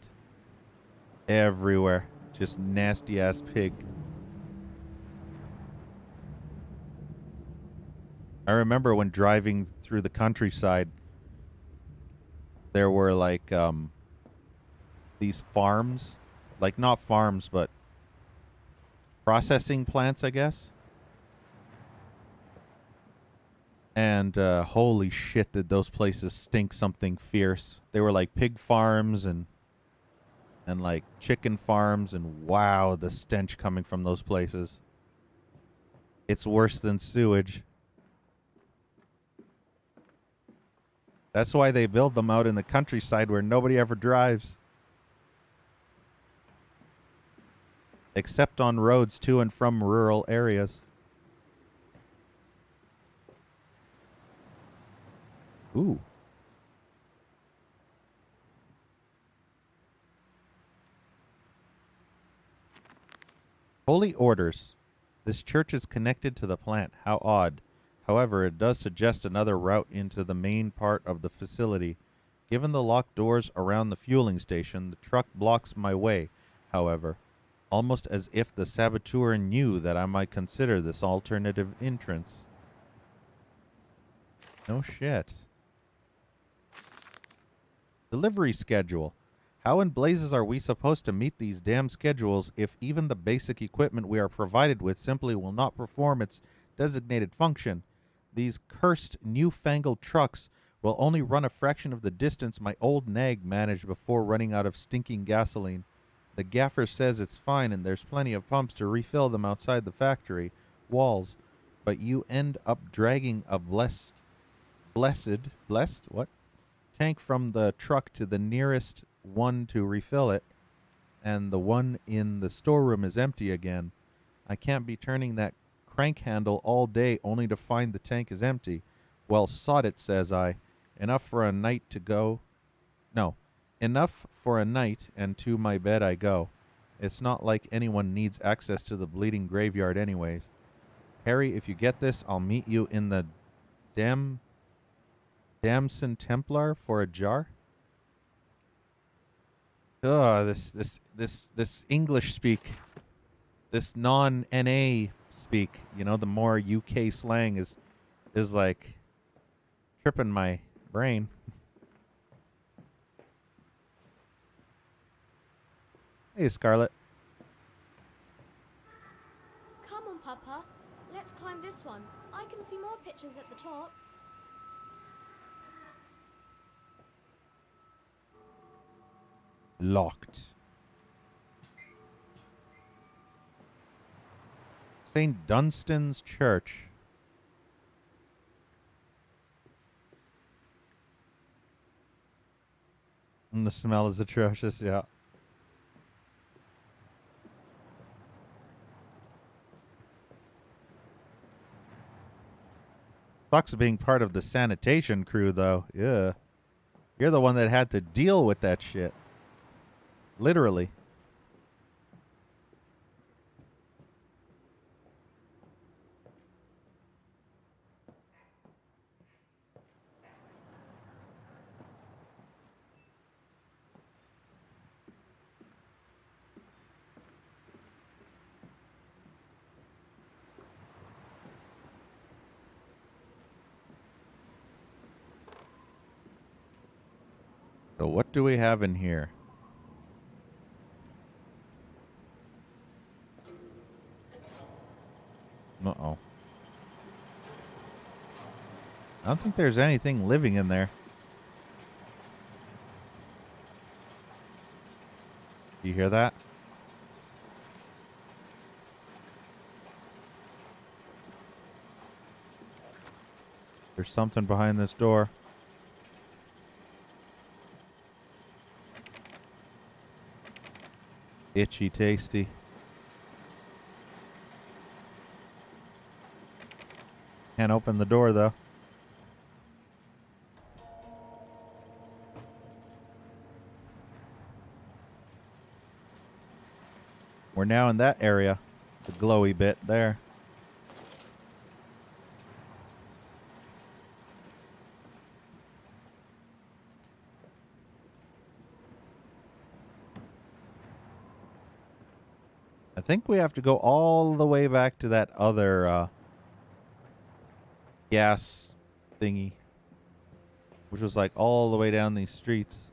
S1: Everywhere. Just nasty ass pig. I remember when driving through the countryside, there were like these farms, like not farms, but processing plants, I guess. And holy shit, did those places stink something fierce. They were like pig farms and like chicken farms, and wow, the stench coming from those places. It's worse than sewage. That's why they build them out in the countryside where nobody ever drives. Except on roads to and from rural areas. Ooh. Holy orders. This church is connected to the plant. How odd. However, it does suggest another route into the main part of the facility. Given the locked doors around the fueling station, the truck blocks my way, however, almost as if the saboteur knew that I might consider this alternative entrance. No shit. Delivery schedule. How in blazes are we supposed to meet these damn schedules if even the basic equipment we are provided with simply will not perform its designated function? These cursed newfangled trucks will only run a fraction of the distance my old nag managed before running out of stinking gasoline. The gaffer says it's fine and there's plenty of pumps to refill them outside the factory walls, but you end up dragging a blessed what? Tank from the truck to the nearest one to refill it, and the one in the storeroom is empty again. I can't be turning that crank handle all day only to find the tank is empty. Well, sod it, says I. Enough for a night to go. No. Enough for a night, and to my bed I go. It's not like anyone needs access to the bleeding graveyard anyways. Harry, if you get this, I'll meet you in the Damson Templar for a jar. Ugh, this English speak. This non-NA speak, you know, the more UK slang is like tripping my brain. Hey, Scarlett.
S4: Come on, Papa. Let's climb this one. I can see more pictures at the top.
S1: Locked. St. Dunstan's Church. And the smell is atrocious, yeah. Sucks being part of the sanitation crew, though. Yeah. You're the one that had to deal with that shit. Literally. So what do we have in here? Uh-oh. I don't think there's anything living in there. Do you hear that? There's something behind this door. Itchy tasty. Can't open the door, though. We're now in that area. The glowy bit there. I think we have to go all the way back to that other gas thingy, which was like all the way down these streets.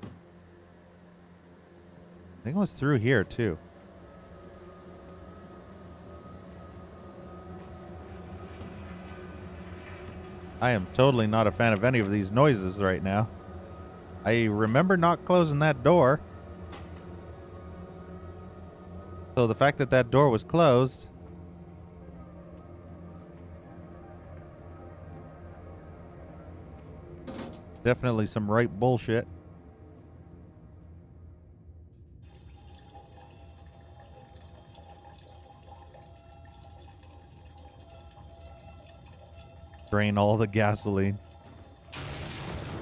S1: I think it was through here too. I am totally not a fan of any of these noises right now. I remember not closing that door. So the fact that that door was closed. Definitely some right bullshit. Drain all the gasoline.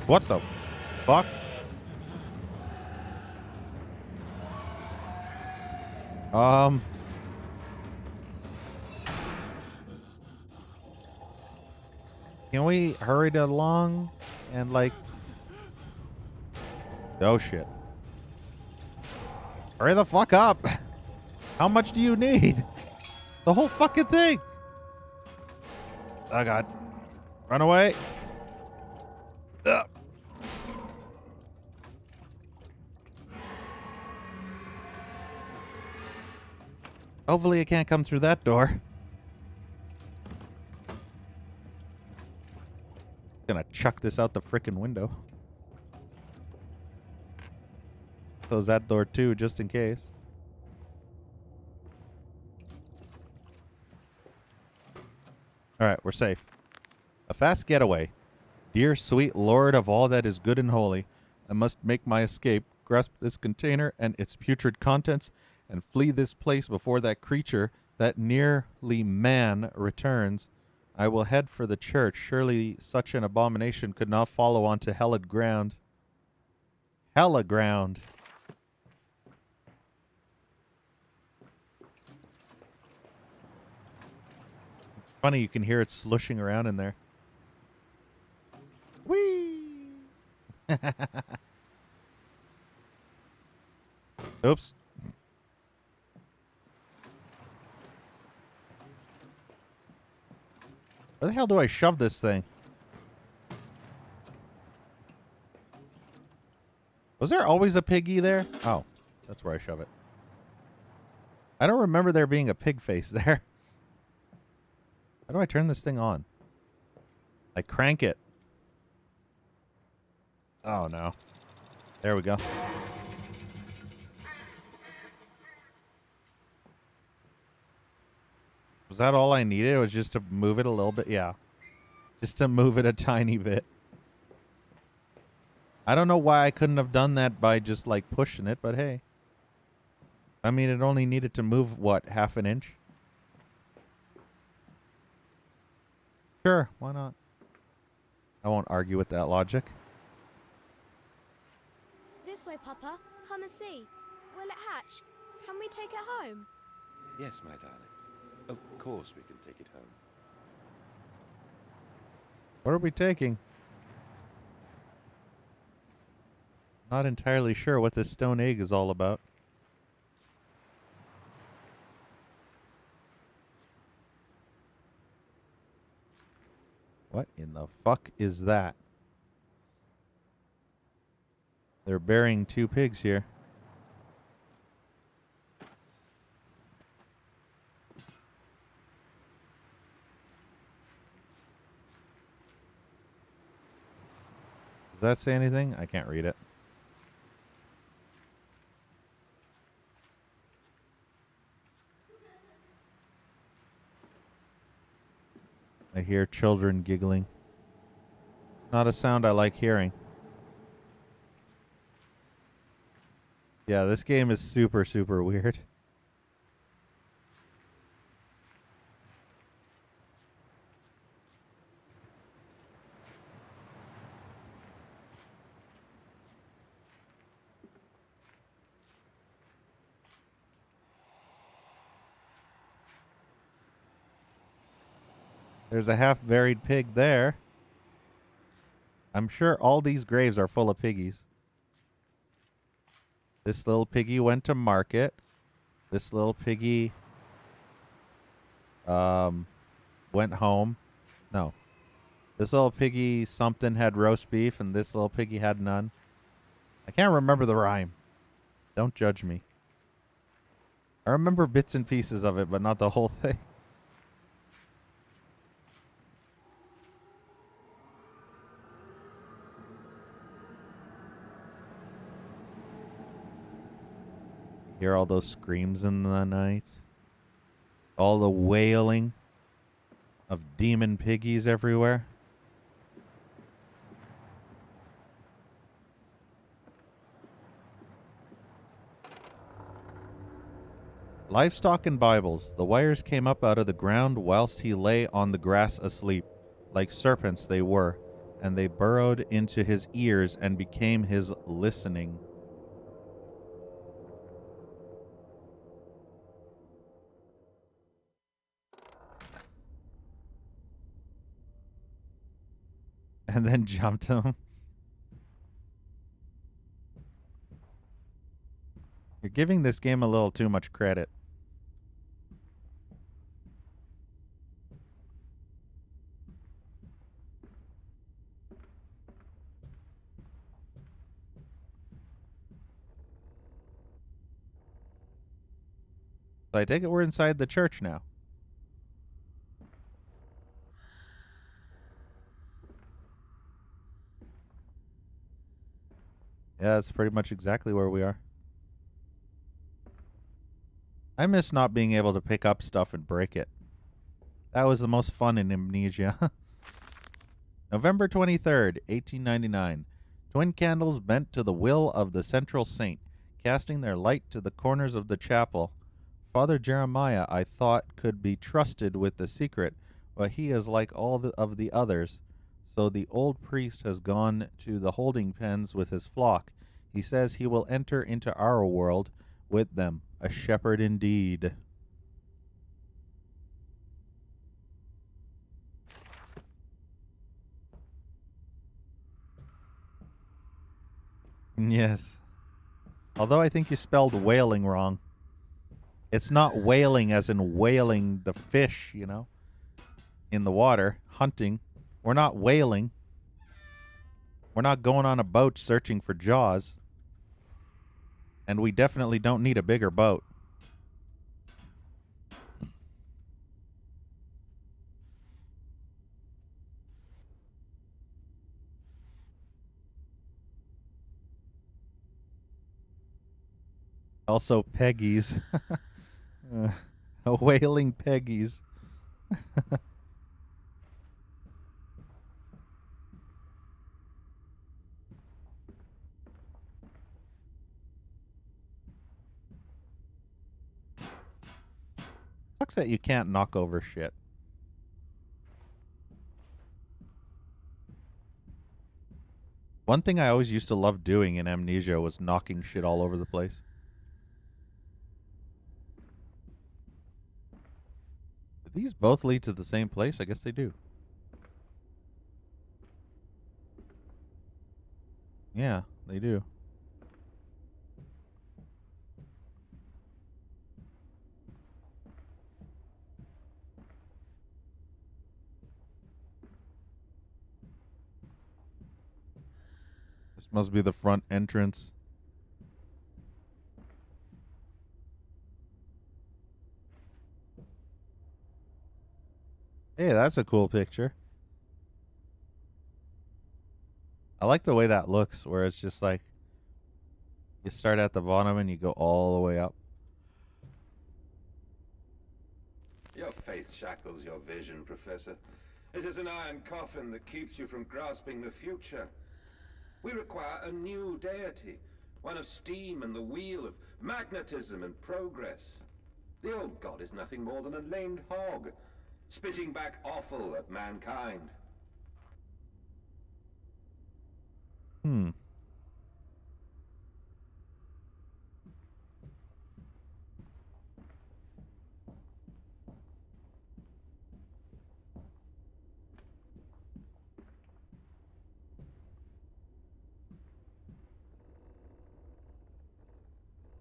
S1: What the fuck? Can we hurry it along and like... Oh shit. Hurry the fuck up. How much do you need? The whole fucking thing. Oh god. Run away. Ugh. Hopefully it can't come through that door. Gonna chuck this out the frickin' window. Close that door too, just in case. Alright, we're safe. A fast getaway. Dear sweet Lord of all that is good and holy, I must make my escape, grasp this container and its putrid contents, and flee this place before that creature, that nearly man, returns. I will head for the church. Surely such an abomination could not follow onto hellid ground. Hella ground. It's funny, you can hear it slushing around in there. Whee! Oops. Where the hell do I shove this thing? Was there always a piggy there? Oh, that's where I shove it. I don't remember there being a pig face there. How do I turn this thing on? I crank it. Oh, no. There we go. Was that all I needed? It was just to move it a little bit? Yeah. Just to move it a tiny bit. I don't know why I couldn't have done that by just, like, pushing it, but hey. I mean, it only needed to move, what, half an inch? Sure, why not? I won't argue with that logic.
S4: This way, Papa. Come and see. Will it hatch? Can we take it home?
S5: Yes, my darlings. Of course we can take it home.
S1: What are we taking? Not entirely sure what this stone egg is all about. What in the fuck is that? They're burying 2 pigs here. Does that say anything? I can't read it. I hear children giggling. Not a sound I like hearing. Yeah, this game is super, super weird. There's a half-buried pig there. I'm sure all these graves are full of piggies. This little piggy went to market. This little piggy went home. No. This little piggy something had roast beef and this little piggy had none. I can't remember the rhyme. Don't judge me. I remember bits and pieces of it, but not the whole thing. Hear all those screams in the night. All the wailing of demon piggies everywhere. Livestock and Bibles. The wires came up out of the ground whilst he lay on the grass asleep. Like serpents they were, and they burrowed into his ears and became his listening. And then jumped him. You're giving this game a little too much credit. So I take it we're inside the church now. Yeah, that's pretty much exactly where we are. I miss not being able to pick up stuff and break it. That was the most fun in Amnesia. November 23rd, 1899. Twin candles bent to the will of the central saint, casting their light to the corners of the chapel. Father Jeremiah, I thought, could be trusted with the secret, but he is like all of the others. So the old priest has gone to the holding pens with his flock. He says he will enter into our world with them, a shepherd indeed. Yes. Although I think you spelled whaling wrong. It's not whaling as in whaling the fish, you know, in the water, hunting. We're not whaling. We're not going on a boat searching for jaws. And we definitely don't need a bigger boat. Also, Peggy's. A whaling Peggy's. sucks that you can't knock over shit. One thing I always used to love doing in Amnesia was knocking shit all over the place. Do these both lead to the same place? I guess they do. Yeah, they do. This must be the front entrance. Hey, that's a cool picture. I like the way that looks, where it's just like you start at the bottom and you go all the way up.
S7: Your faith shackles your vision, Professor. It is an iron coffin that keeps you from grasping the future. We require a new deity, one of steam and the wheel, of magnetism and progress. The old god is nothing more than a lamed hog, spitting back offal at mankind.
S1: Hmm.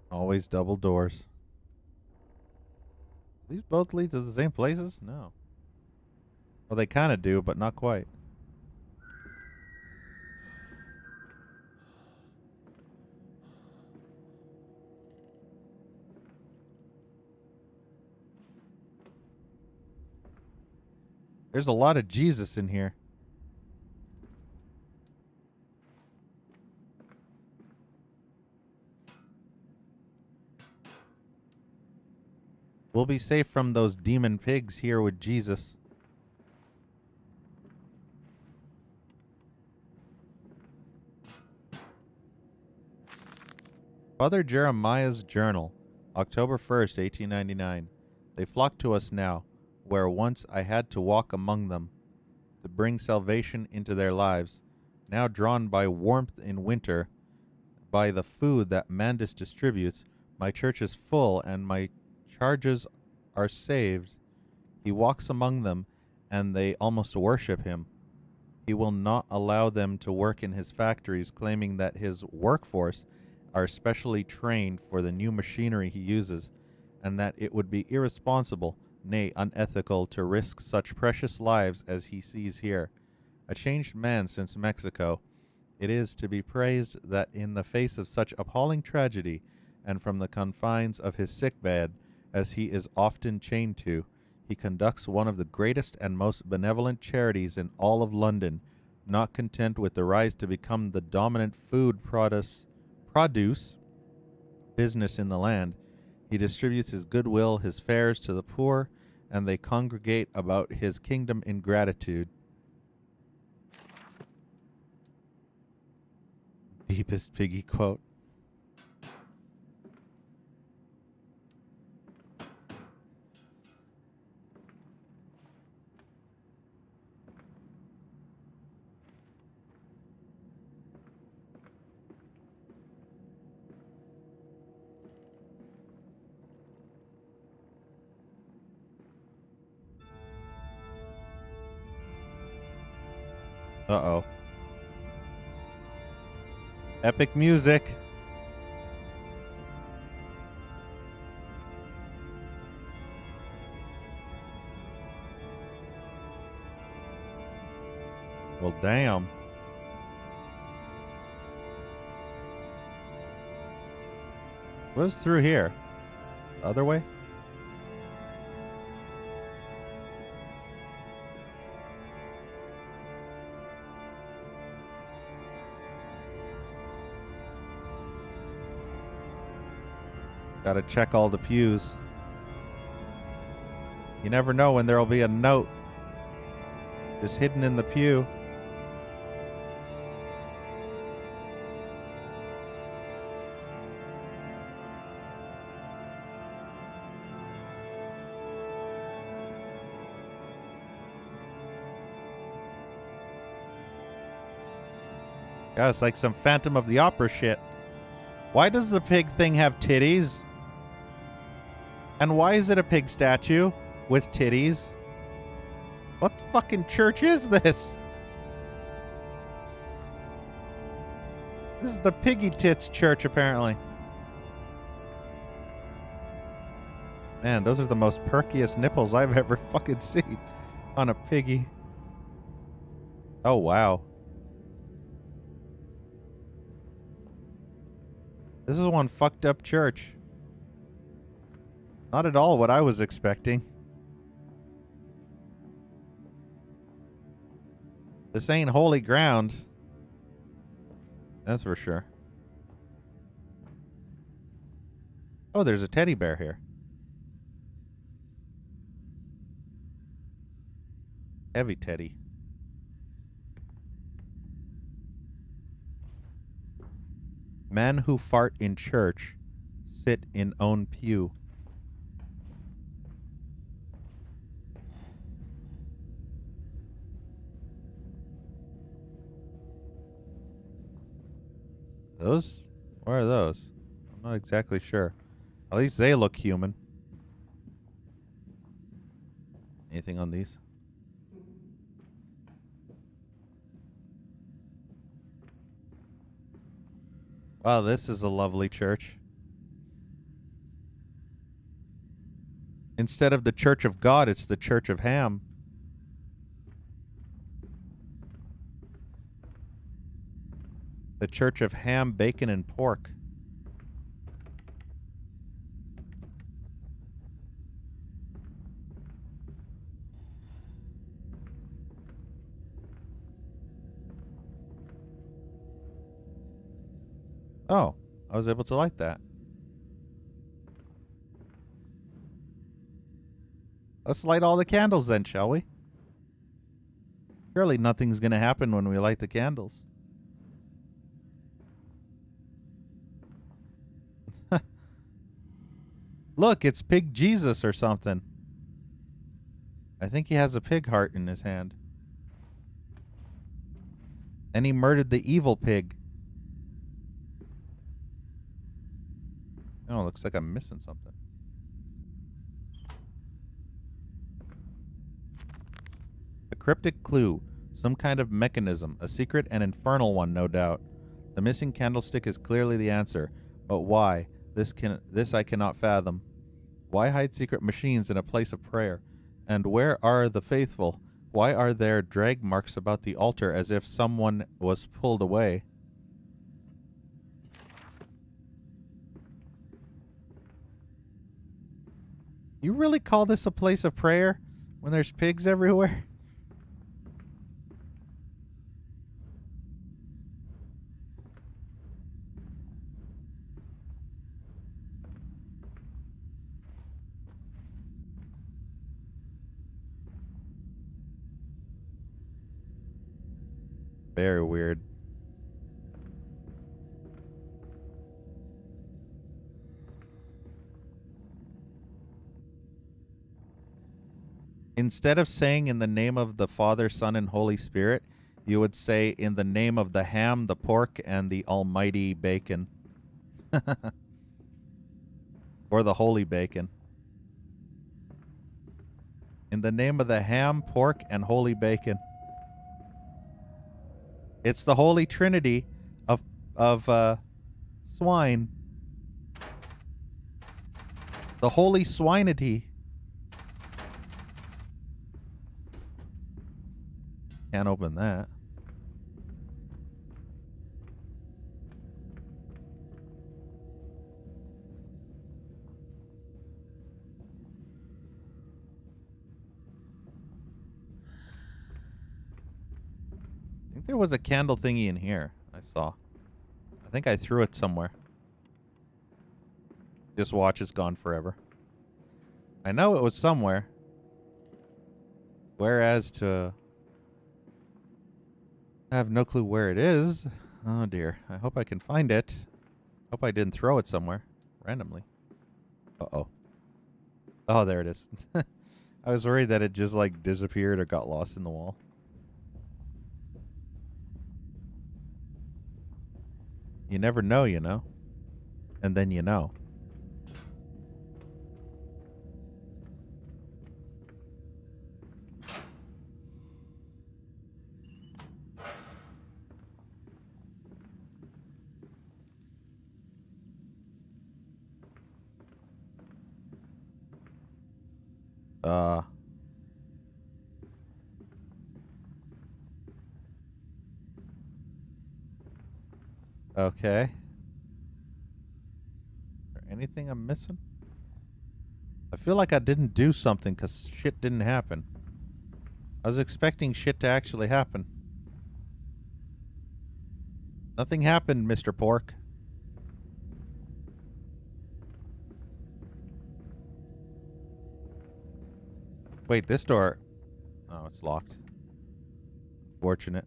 S1: Always double doors. These both lead to the same places? No. Well, they kind of do, but not quite. There's a lot of Jesus in here. We'll be safe from those demon pigs here with Jesus. Father Jeremiah's Journal, October 1st, 1899. They flock to us now, where once I had to walk among them, to bring salvation into their lives, now drawn by warmth in winter, by the food that Mandus distributes, my church is full and my charges are saved. He walks among them, and they almost worship him. He will not allow them to work in his factories, claiming that his workforce are specially trained for the new machinery he uses, and that it would be irresponsible, nay, unethical, to risk such precious lives as he sees here. A changed man since Mexico. It is to be praised that in the face of such appalling tragedy, and from the confines of his sick bed, as he is often chained to, he conducts one of the greatest and most benevolent charities in all of London, not content with the rise to become the dominant food produce business in the land. He distributes his goodwill, his fares to the poor, and they congregate about his kingdom in gratitude. Deepest piggy quote. Uh-oh. Epic music. Well, damn. What's through here? The other way? Gotta check all the pews. You never know when there'll be a note just hidden in the pew. Yeah, it's like some Phantom of the Opera shit. Why does the pig thing have titties? And why is it a pig statue with titties? What fucking church is this? This is the Piggy Tits Church, apparently. Man, those are the most perkiest nipples I've ever fucking seen on a piggy. Oh, wow. This is one fucked up church. Not at all what I was expecting. This ain't holy ground. That's for sure. Oh, there's a teddy bear here. Heavy teddy. Man who fart in church, sit in own pew. Those? Where are those? I'm not exactly sure. At least they look human. Anything on these? Wow, this is a lovely church. Instead of the Church of God, it's the Church of Ham. The Church of Ham, Bacon, and Pork. Oh, I was able to light that. Let's light all the candles then, shall we? Surely nothing's going to happen when we light the candles. Look, it's Pig Jesus or something. I think he has a pig heart in his hand. And he murdered the evil pig. Oh, looks like I'm missing something. A cryptic clue. Some kind of mechanism. A secret and infernal one, no doubt. The missing candlestick is clearly the answer. But why? This I cannot fathom. Why hide secret machines in a place of prayer? And where are the faithful? Why are there drag marks about the altar as if someone was pulled away? You really call this a place of prayer when there's pigs everywhere? Very weird. Instead of saying in the name of the Father, Son, and Holy Spirit, you would say in the name of the ham, the pork, and the almighty bacon. Or the holy bacon. In the name of the ham, pork, and holy bacon. It's the Holy Trinity of swine. The Holy Swinity. Can't open that. I think there was a candle thingy in here. I saw. I think I threw it somewhere. This watch is gone forever. I know it was somewhere. Whereas to... I have no clue where it is. Oh dear. I hope I can find it. Hope I didn't throw it somewhere. Randomly. Uh-oh. Oh, there it is. I was worried that it just like disappeared or got lost in the wall. You never know, you know. And then you know. Uh. Okay. Is there anything I'm missing? I feel like I didn't do something because shit didn't happen. I was expecting shit to actually happen. Nothing happened, Mr. Pork. Wait, this door... Oh, it's locked. Fortunate.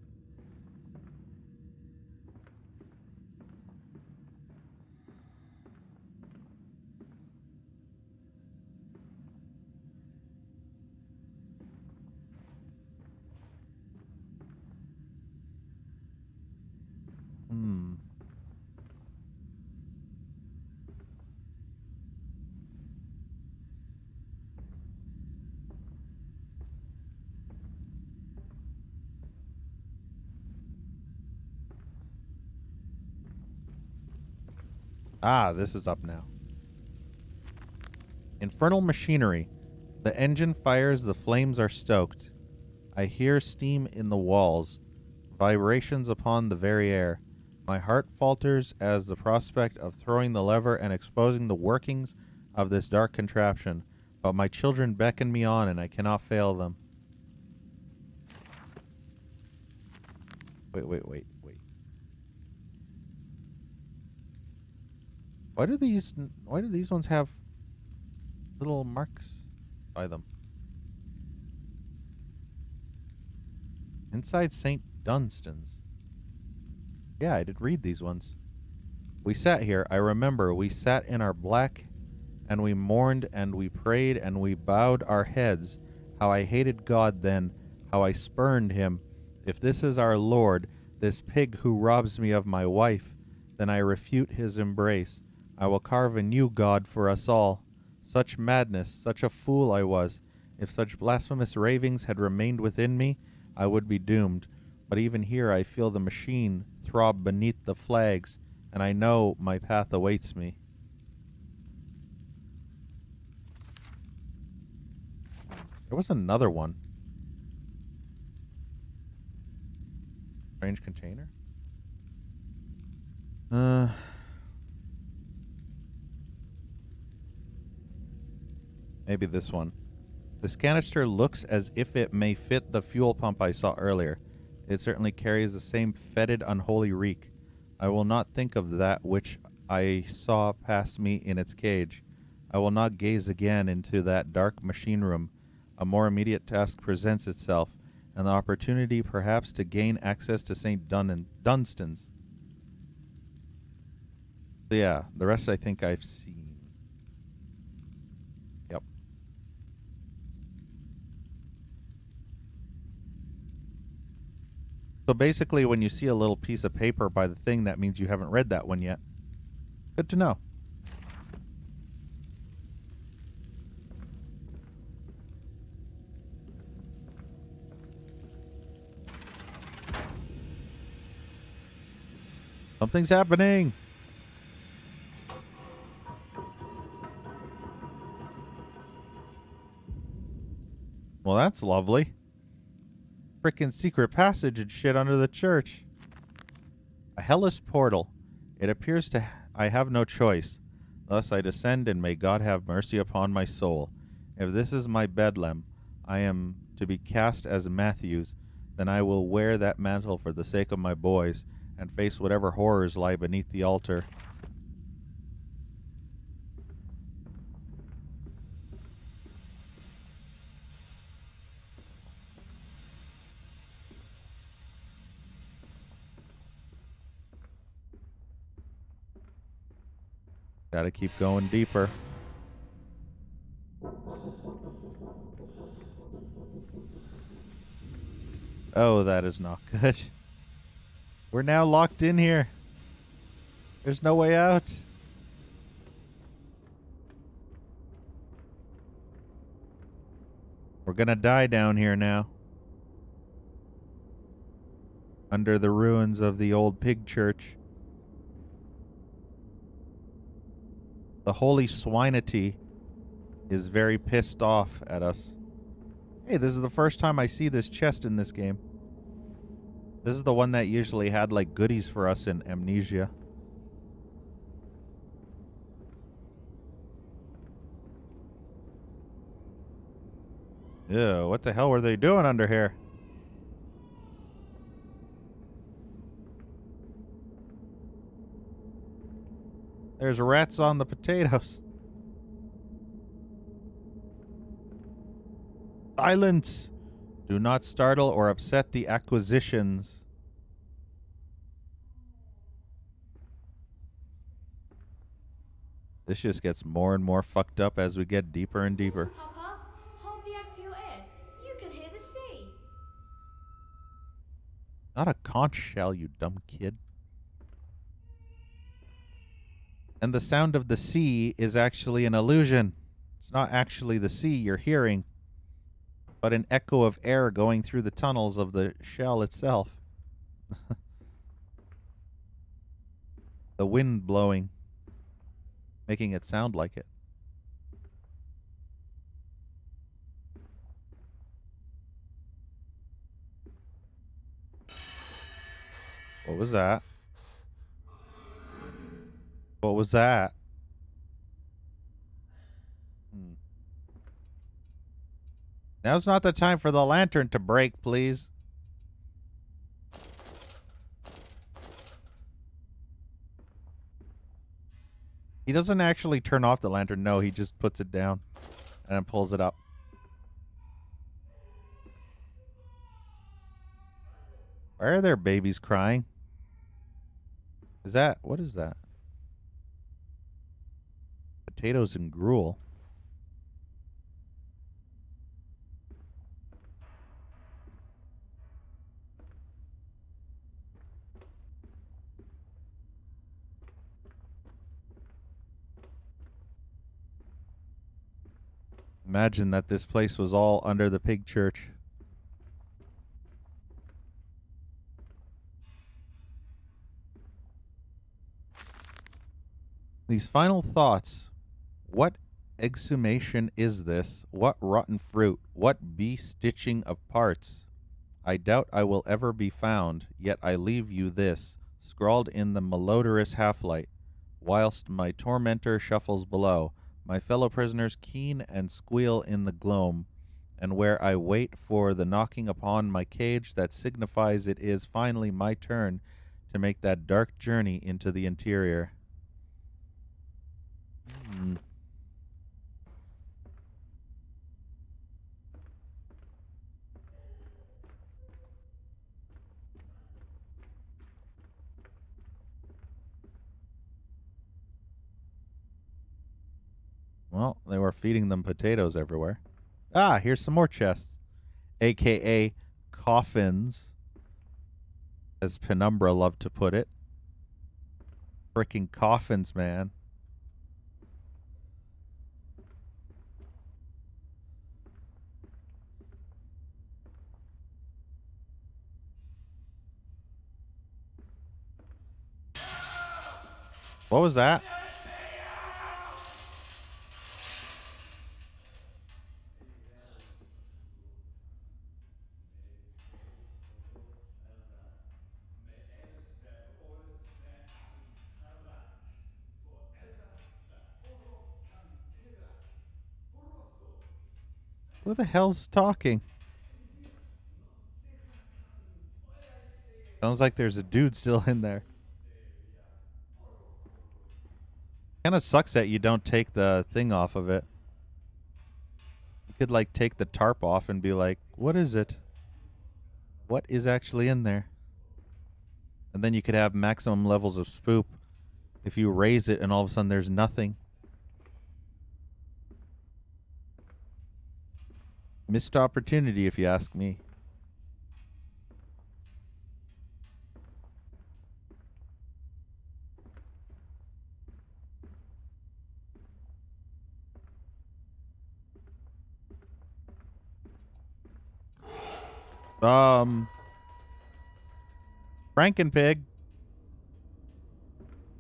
S1: Hmm. Ah, this is up now. Infernal machinery. The engine fires, the flames are stoked. I hear steam in the walls, vibrations upon the very air. My heart falters as the prospect of throwing the lever and exposing the workings of this dark contraption, but my children beckon me on and I cannot fail them. Wait. Why do these ones have little marks by them? Inside St. Dunstan's. Yeah, I did read these ones. We sat here, I remember, we sat in our black, and we mourned, and we prayed, and we bowed our heads. How I hated God then, how I spurned him. If this is our Lord, this pig who robs me of my wife, then I refute his embrace. I will carve a new God for us all. Such madness, such a fool I was. If such blasphemous ravings had remained within me, I would be doomed. But even here I feel the machine throb beneath the flags, and I know my path awaits me. There was another one. Strange container? Maybe this one. This canister looks as if it may fit the fuel pump I saw earlier. It certainly carries the same fetid, unholy reek. I will not think of that which I saw pass me in its cage. I will not gaze again into that dark machine room. A more immediate task presents itself, and the opportunity perhaps to gain access to St. Dunstan's. So yeah, the rest I think I've seen. Yep. So basically, when you see a little piece of paper by the thing, that means you haven't read that one yet. Good to know. Something's happening. Well, that's lovely. Frickin' secret passage and shit under the church. A hellish portal. It appears I have no choice. Thus I descend, and may God have mercy upon my soul. If this is my bedlam, I am to be cast as Matthews, then I will wear that mantle for the sake of my boys, and face whatever horrors lie beneath the altar. Gotta keep going deeper. Oh, that is not good. We're now locked in here. There's no way out. We're gonna die down here now. Under the ruins of the old pig church. The holy swinety is very pissed off at us. Hey, this is the first time I see this chest in this game. This is the one that usually had like goodies for us in Amnesia. Ew, what the hell were they doing under here? There's rats on the potatoes. Silence! Do not startle or upset the acquisitions. This just gets more and more fucked up as we get deeper and deeper.
S4: Listen, Papa. Hold the egg to your ear. You can hear the sea.
S1: Not a conch shell, you dumb kid. And the sound of the sea is actually an illusion. It's not actually the sea you're hearing, but an echo of air going through the tunnels of the shell itself. The wind blowing, making it sound like it. What was that? What was that? Now's not the time for the lantern to break, please. He doesn't actually turn off the lantern. No, he just puts it down and then pulls it up. Why are there babies crying? What is that? Potatoes and gruel. Imagine that this place was all under the pig church. These final thoughts. What exhumation is this? What rotten fruit? What be-stitching of parts? I doubt I will ever be found, yet I leave you this, scrawled in the malodorous half-light, whilst my tormentor shuffles below, my fellow prisoners keen and squeal in the gloam, and where I wait for the knocking upon my cage that signifies it is finally my turn to make that dark journey into the interior. Well, they were feeding them potatoes everywhere. Ah, here's some more chests. AKA coffins, as Penumbra loved to put it. Frickin' coffins, man. What was that? Who the hell's talking? Sounds like there's a dude still in there. Kind of sucks that you don't take the thing off of it. You could like take the tarp off and be like, what is it? What is actually in there? And then you could have maximum levels of spook if you raise it and all of a sudden there's nothing. Missed opportunity, if you ask me. Frankenpig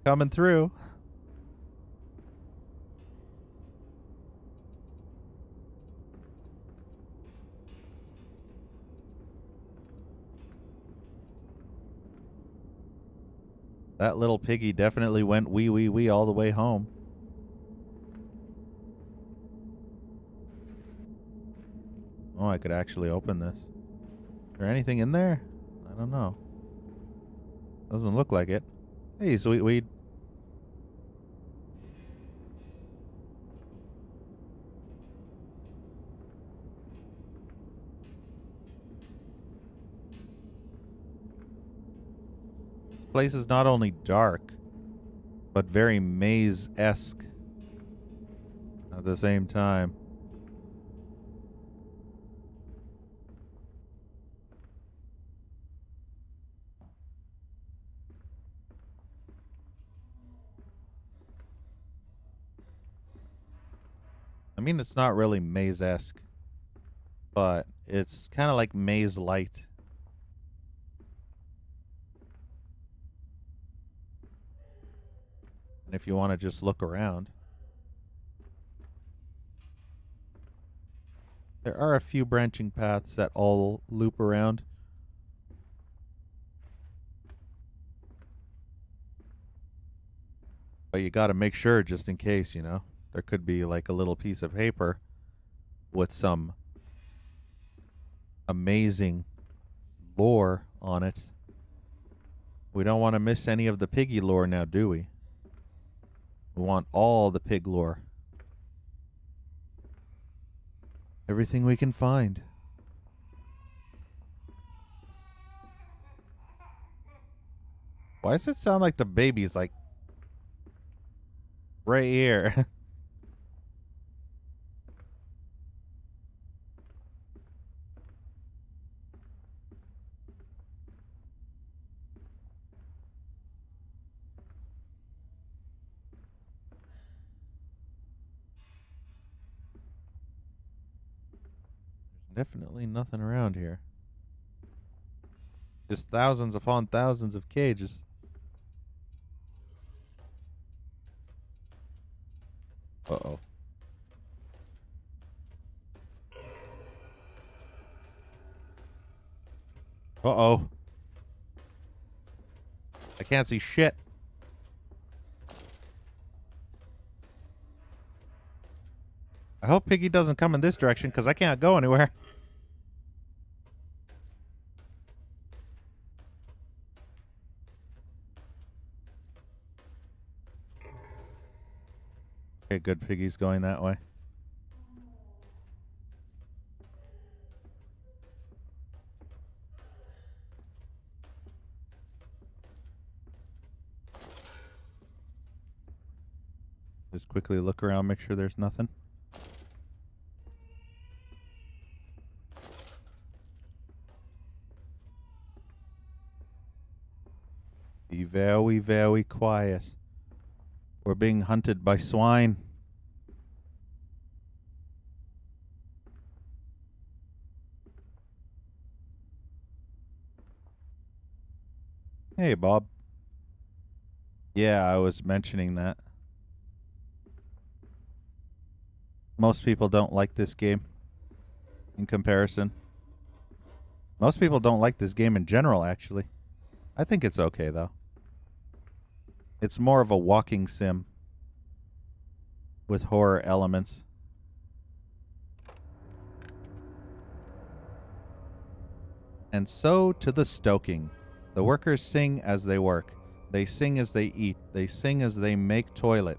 S1: coming through. That little piggy definitely went wee wee wee all the way home. Oh, I could actually open this. Is there anything in there? I don't know. Doesn't look like it. Hey, sweet weed. This place is not only dark, but very maze-esque at the same time. I mean, it's not really maze-esque, but it's kind of like maze light. And if you want to just look around, there are a few branching paths that all loop around. But you got to make sure just in case, you know. There could be like a little piece of paper with some amazing lore on it. We don't want to miss any of the piggy lore now, do we? We want all the pig lore. Everything we can find. Why does it sound like the baby's like right here? Definitely nothing around here. Just thousands upon thousands of cages. Uh-oh. Uh-oh. I can't see shit. I hope Piggy doesn't come in this direction because I can't go anywhere. Okay, good. Piggy's going that way. Just quickly look around, make sure there's nothing. Be very, very quiet. We're being hunted by swine. Hey, Bob. Yeah, I was mentioning that. Most people don't like this game in comparison. Most people don't like this game in general, actually. I think it's okay, though. It's more of a walking sim with horror elements. And so to the stoking. The workers sing as they work. They sing as they eat. They sing as they make toilet.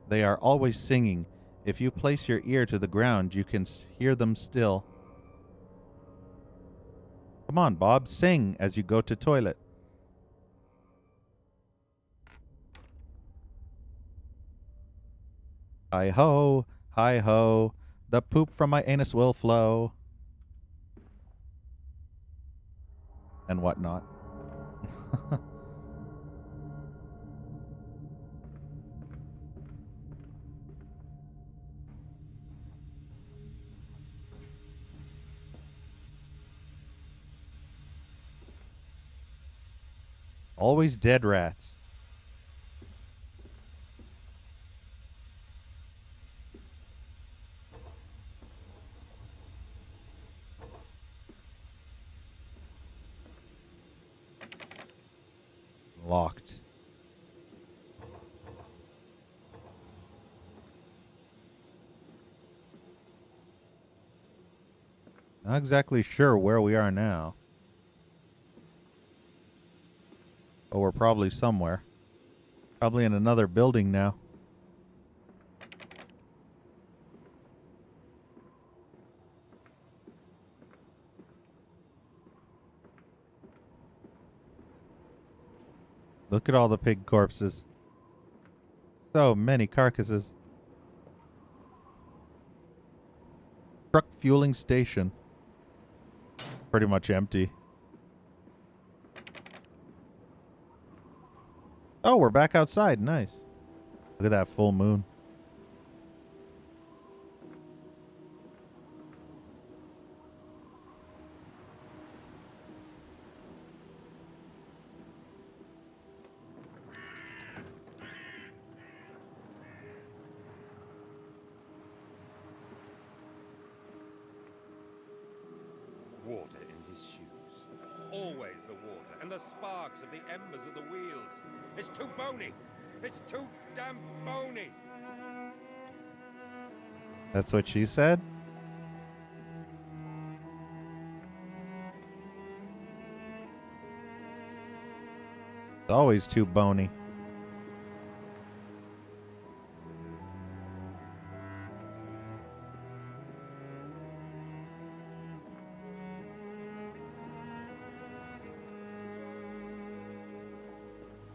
S1: They are always singing. If you place your ear to the ground, you can hear them still. Come on, Bob, sing as you go to toilet. Hi ho, the poop from my anus will flow. And whatnot. Always dead rats. Locked. Not exactly sure where we are now. But we're probably somewhere. Probably in another building now. Look at all the pig corpses. So many carcasses. Truck fueling station. Pretty much empty. Oh, we're back outside. Nice. Look at that full moon.
S5: Water in his shoes. Always the water, and the sparks of the embers of the wheels. It's too bony! It's too damn bony!
S1: That's what she said? It's always too bony.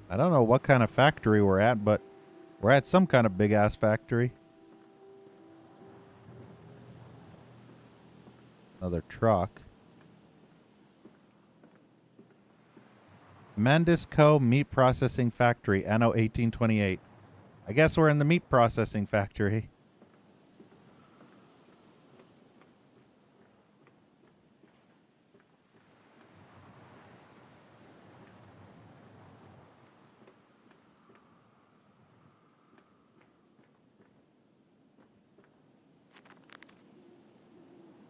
S1: I don't know what kind of factory we're at, but we're at some kind of big-ass factory. Another truck. Mandisco Meat Processing Factory, Anno 1828. I guess we're in the meat processing factory.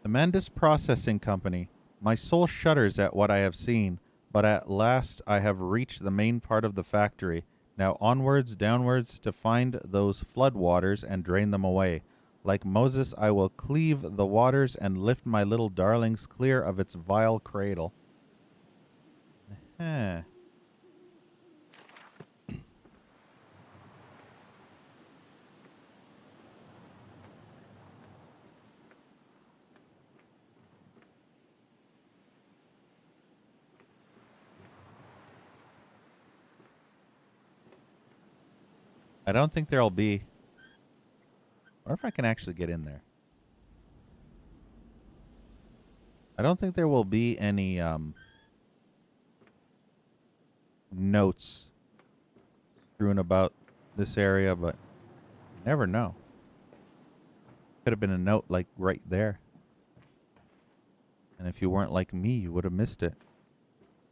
S1: The Mandis Processing Company. My soul shudders at what I have seen, but at last I have reached the main part of the factory. Now onwards, downwards, to find those flood waters and drain them away. Like Moses, I will cleave the waters and lift my little darlings clear of its vile cradle. Huh. I don't think there'll be... Or if I can actually get in there. I don't think there will be any notes strewn about this area, but you never know. Could have been a note like right there. And if you weren't like me, you would have missed it.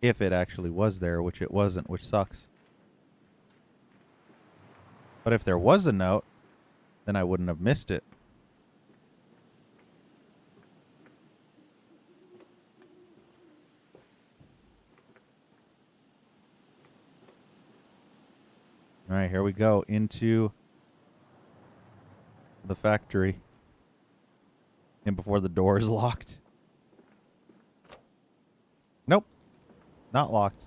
S1: If it actually was there, which it wasn't, which sucks. But if there was a note, then I wouldn't have missed it. All right, here we go into the factory. And before the door is locked. Nope. Not locked.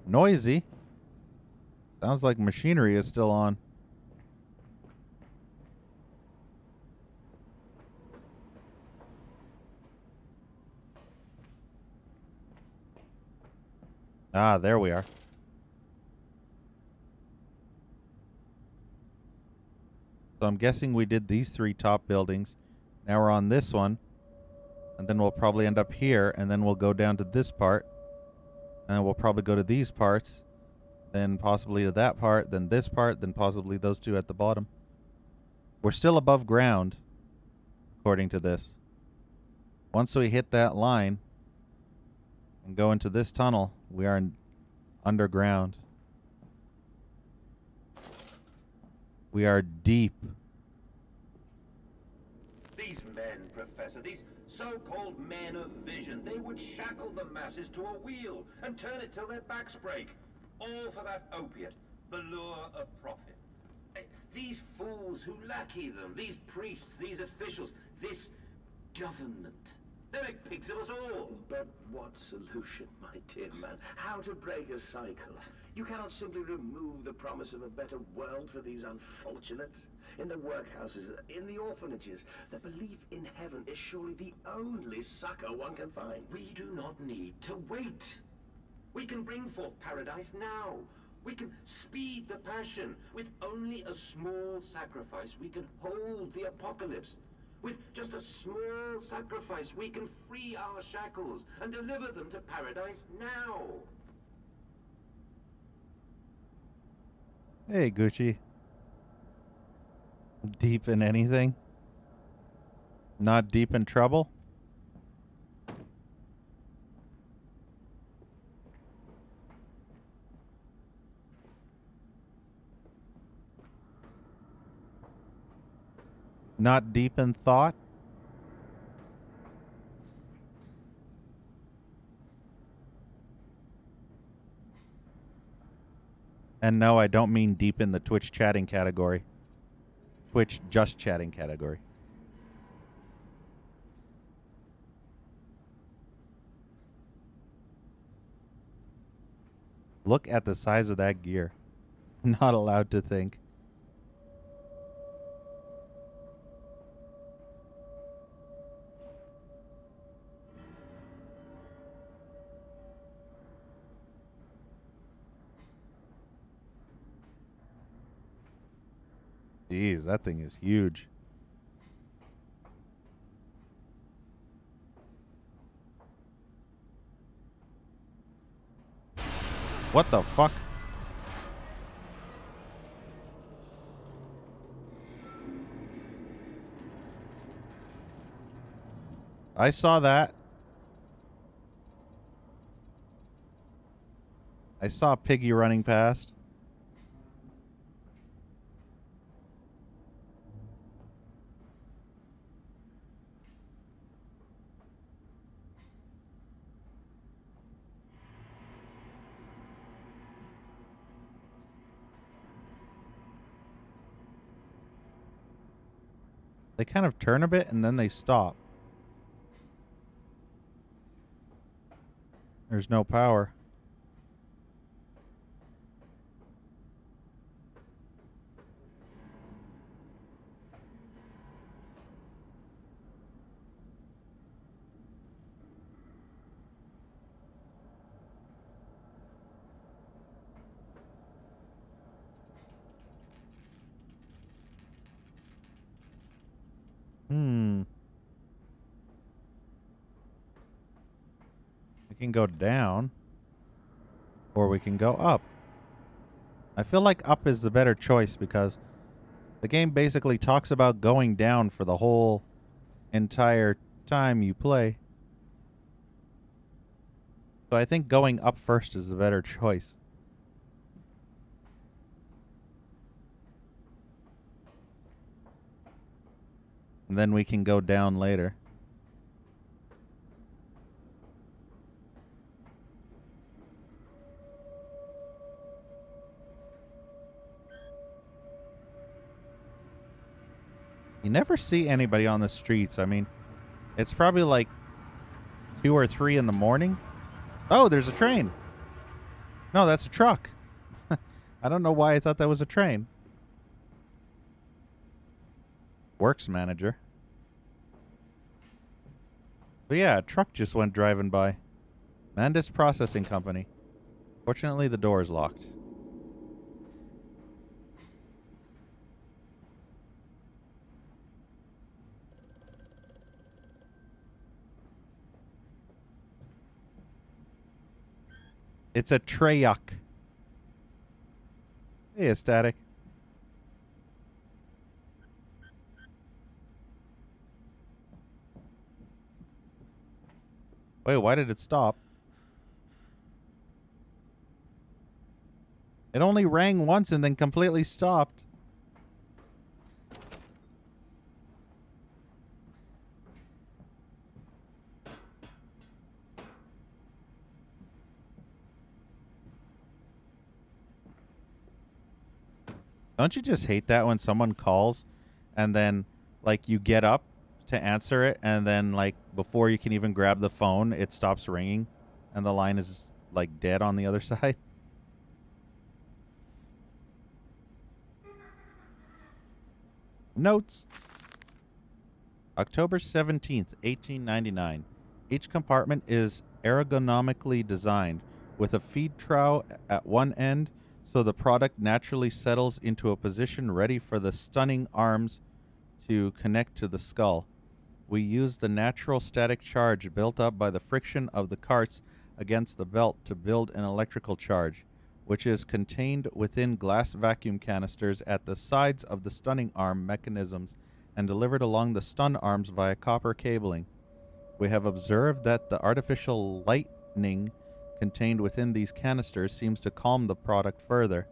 S1: Noisy. Sounds like machinery is still on. Ah, there we are. So I'm guessing we did these 3 top buildings. Now we're on this one. And then we'll probably end up here. And then we'll go down to this part. And then we'll probably go to these parts. then possibly to that part, then this part, then possibly those two at the bottom. We're still above ground, according to this. Once we hit that line and go into this tunnel, we are underground. We are deep.
S7: These men, Professor, these so-called men of vision, they would shackle the masses to a wheel and turn it till their backs break. All for that opiate, the lure of profit. These fools who lackey them, these priests, these officials, this government, they make pigs of us all.
S8: But what solution, my dear man? How to break a cycle? You cannot simply remove the promise of a better world for these unfortunates. In the workhouses, in the orphanages, the belief in heaven is surely the only succor one can find.
S7: We do not need to wait. We can bring forth paradise now. We can speed the passion. With only a small sacrifice, we can hold the apocalypse. With just a small sacrifice, we can free our shackles and deliver them to paradise now.
S1: Hey, Gucci. Deep in anything? Not deep in trouble? Not deep in thought? And no, I don't mean deep in the Twitch chatting category. Twitch just chatting category. Look at the size of that gear. Not allowed to think. Jeez, that thing is huge. What the fuck? I saw that. I saw Piggy running past. They kind of turn a bit and then they stop. There's no power. We can go down. Or we can go up. I feel like up is the better choice because the game basically talks about going down for the whole entire time you play. So I think going up first is the better choice. And then we can go down later. You never see anybody on the streets. I mean, it's probably like 2 or 3 in the morning. Oh, there's a train. No, that's a truck. I don't know why I thought that was a train. Works manager. But yeah, a truck just went driving by. Mandis Processing Company. Fortunately, the door is locked. It's a Treyuck. Hey, Static. Wait, why did it stop? It only rang once and then completely stopped. Don't you just hate that when someone calls and then, like, you get up to answer it and then, like, before you can even grab the phone, it stops ringing and the line is, like, dead on the other side? Notes. October 17th, 1899. Each compartment is ergonomically designed with a feed trough at one end so the product naturally settles into a position ready for the stunning arms to connect to the skull. We use the natural static charge built up by the friction of the carts against the belt to build an electrical charge, which is contained within glass vacuum canisters at the sides of the stunning arm mechanisms and delivered along the stun arms via copper cabling. We have observed that the artificial lightning contained within these canisters seems to calm the product further.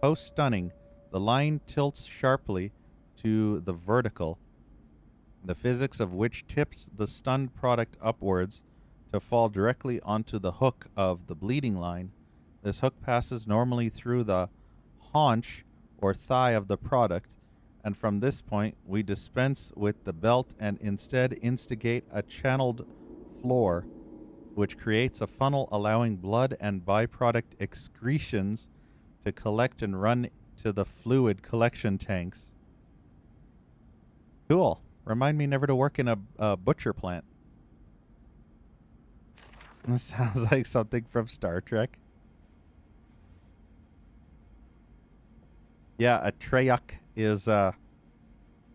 S1: Post stunning, the line tilts sharply to the vertical, the physics of which tips the stunned product upwards to fall directly onto the hook of the bleeding line. This hook passes normally through the haunch or thigh of the product, and from this point we dispense with the belt and instead instigate a channeled floor, which creates a funnel allowing blood and byproduct excretions to collect and run to the fluid collection tanks. Cool. Remind me never to work in a butcher plant. This sounds like something from Star Trek. Yeah, a Treyuk is a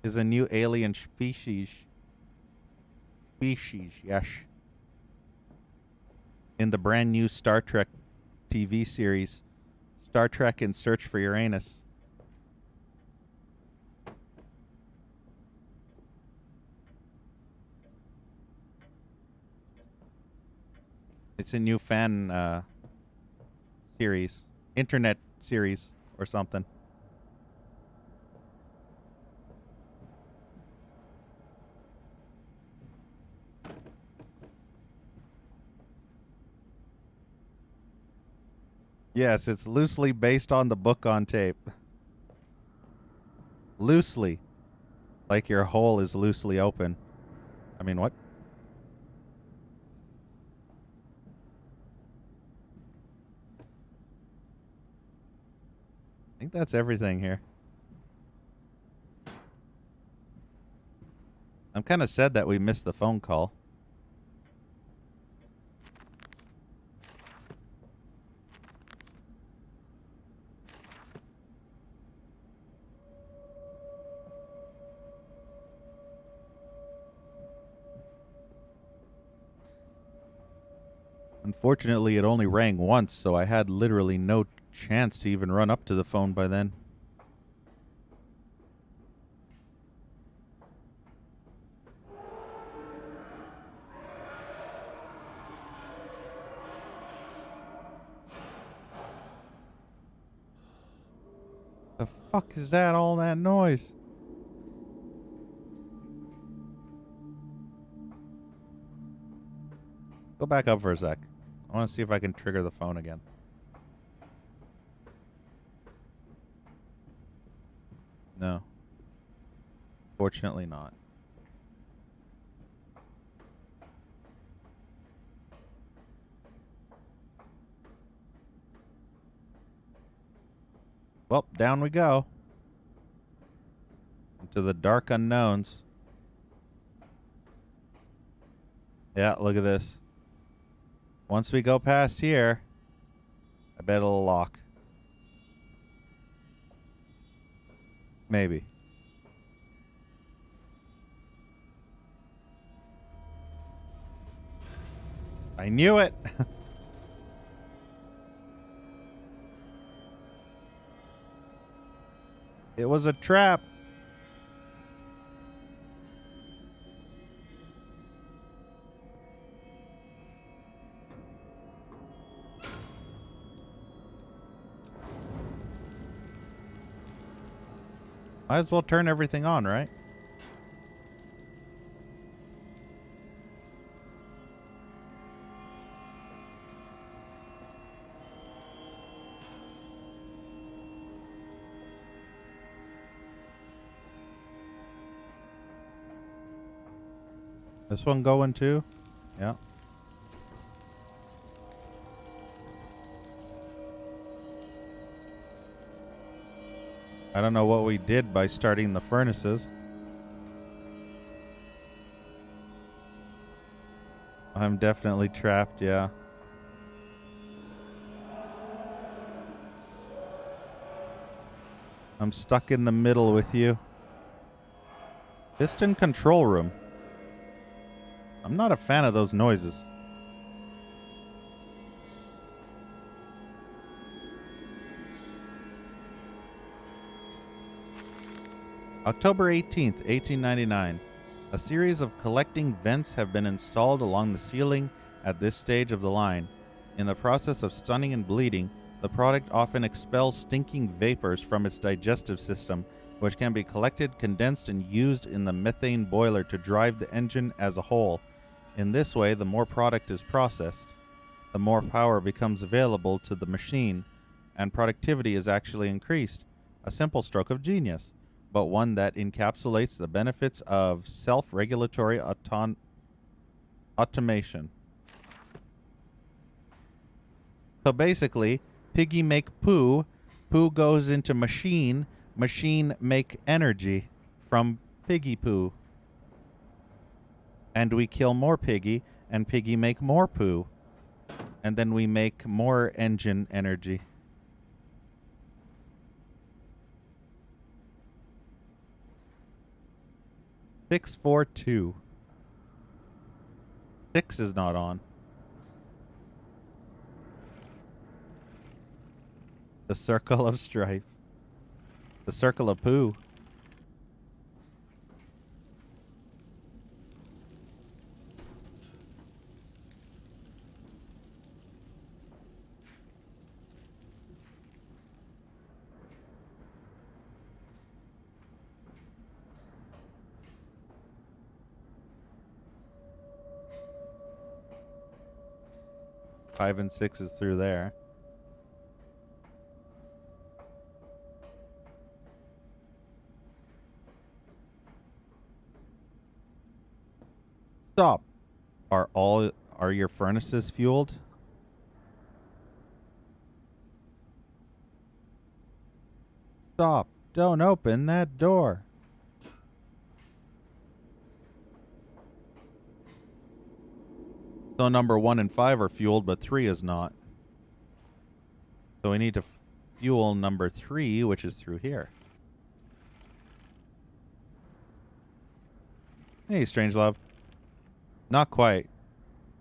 S1: new alien species. Yes. In the brand new Star Trek TV series, Star Trek in Search for Uranus. It's a new fan series, internet series or something. Yes, it's loosely based on the book on tape. Loosely. Like your hole is loosely open. I mean, what? I think that's everything here. I'm kind of sad that we missed the phone call. Unfortunately, it only rang once, so I had literally no chance to even run up to the phone by then. The fuck is that? All that noise? Go back up for a sec. I want to see if I can trigger the phone again. No. Fortunately not. Well, down we go. Into the dark unknowns. Yeah, look at this. Once we go past here, I bet it'll lock. Maybe. I knew it. It was a trap. Might as well turn everything on, right? This one going too? Yeah. I don't know what we did by starting the furnaces. I'm definitely trapped, yeah. I'm stuck in the middle with you. Piston control room. I'm not a fan of those noises. October 18th, 1899. A series of collecting vents have been installed along the ceiling at this stage of the line. In the process of stunning and bleeding, the product often expels stinking vapors from its digestive system, which can be collected, condensed, and used in the methane boiler to drive the engine as a whole. In this way, the more product is processed, the more power becomes available to the machine, and productivity is actually increased. A simple stroke of genius, but one that encapsulates the benefits of self-regulatory automation. So basically, piggy make poo, poo goes into machine, machine make energy from piggy poo. And we kill more piggy, and piggy make more poo. And then we make more engine energy. Six, 4, 2. 6 is not on. The circle of strife. The circle of poo. Five and 6 is through there. Stop. Are your furnaces fueled? Stop. Don't open that door. So number 1 and 5 are fueled, but 3 is not. So we need to fuel number 3, which is through here. Hey, Strangelove. Not quite.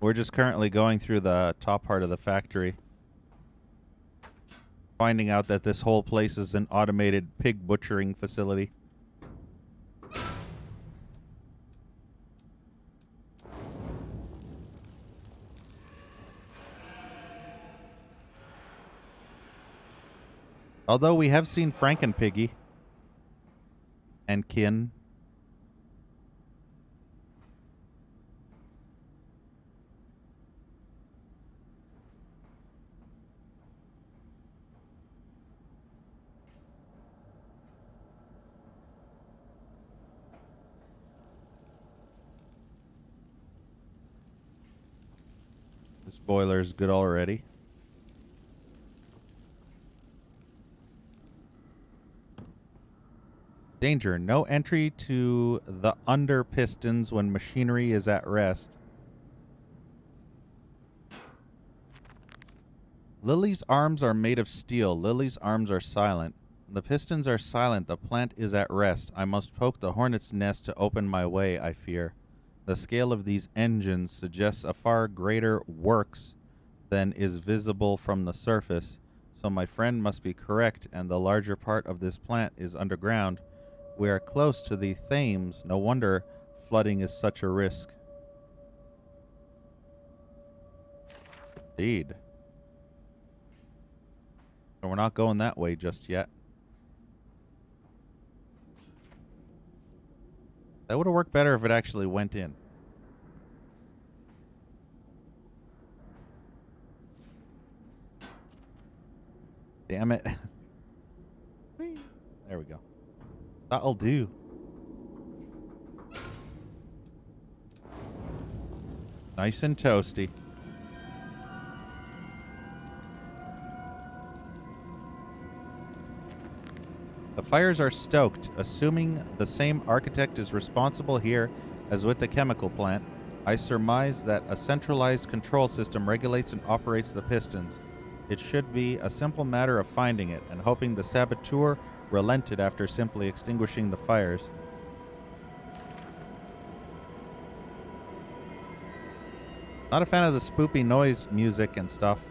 S1: We're just currently going through the top part of the factory, finding out that this whole place is an automated pig butchering facility. Although we have seen Frankenpiggy and Kin. This boiler is good already. Danger. No entry to the under pistons when machinery is at rest. Lily's arms are made of steel. Lily's arms are silent. The pistons are silent. The plant is at rest. I must poke the hornet's nest to open my way, I fear. The scale of these engines suggests a far greater works than is visible from the surface, So my friend must be correct, and the larger part of this plant is underground. We are close to the Thames. No wonder flooding is such a risk. Indeed. So we're not going that way just yet. That would have worked better if it actually went in. Damn it. There we go. That'll do. Nice and toasty. The fires are stoked, assuming the same architect is responsible here as with the chemical plant. I surmise that a centralized control system regulates and operates the pistons. It should be a simple matter of finding it and hoping the saboteur relented after simply extinguishing the fires. Not a fan of the spoopy noise music and stuff.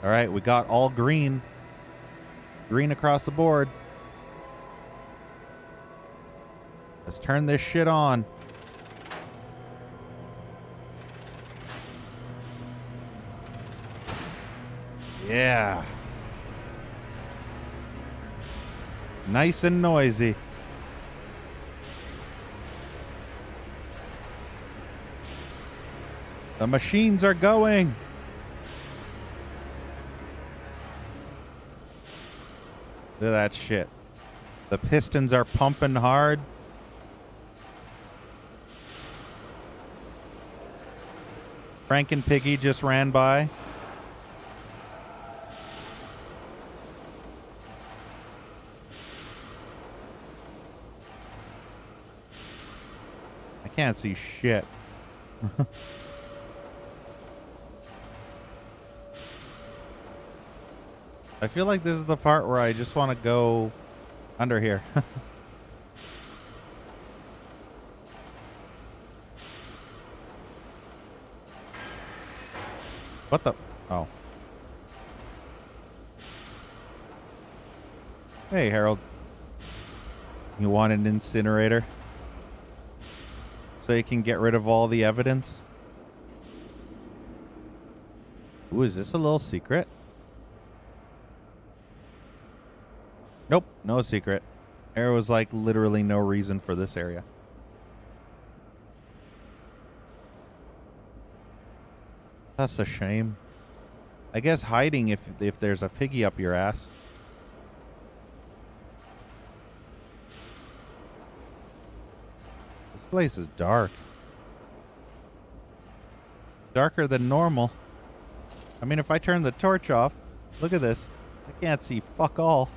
S1: All right, we got all green. Green across the board. Let's turn this shit on. Yeah. Nice and noisy. The machines are going. Look at that shit. The pistons are pumping hard. Frank and Piggy just ran by. I can't see shit. I feel like this is the part where I just want to go under here. What the? Oh. Hey, Harold. You want an incinerator? So you can get rid of all the evidence? Ooh, is this a little secret? Nope, no secret. There was like literally no reason for this area. That's a shame. I guess hiding if there's a piggy up your ass. This place is dark. Darker than normal. I mean, if I turn the torch off, look at this. I can't see fuck all.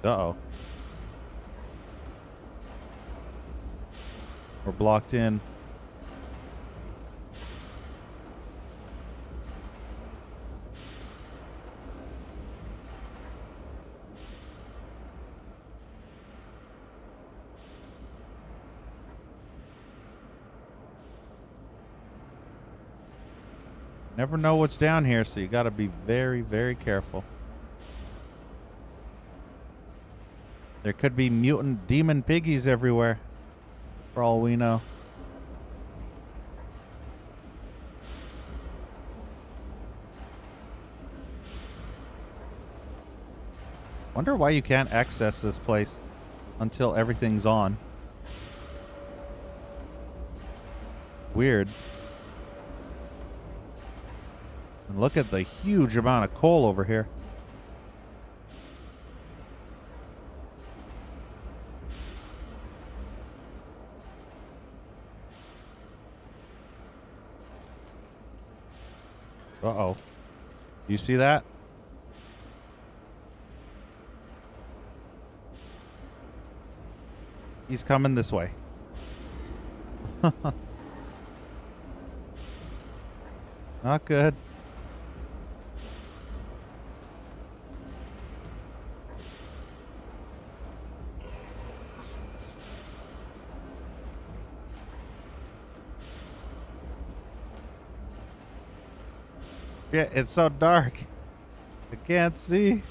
S1: Uh-oh. We're blocked in. Never know what's down here, so you gotta be very, very careful. There could be mutant demon piggies everywhere, for all we know. Wonder why you can't access this place until everything's on. Weird. And look at the huge amount of coal over here. Uh-oh. You see that? He's coming this way. Not good. Yeah, it's so dark. I can't see.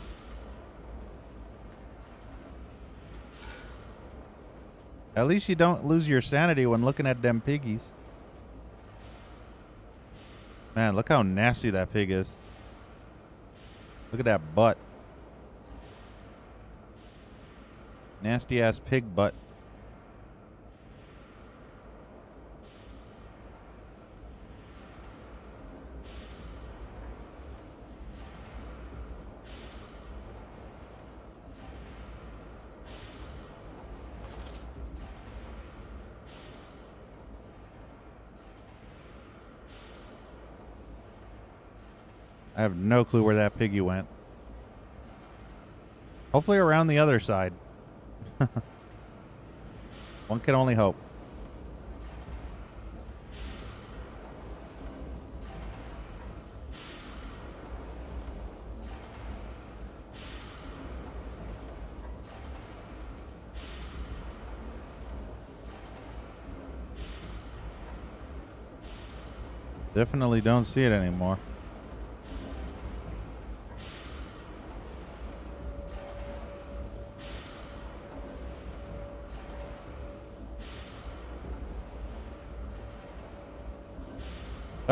S1: At least you don't lose your sanity when looking at them piggies. Man, look how nasty that pig is. Look at that butt. Nasty ass pig butt. I have no clue where that piggy went. Hopefully around the other side. One can only hope. Definitely don't see it anymore.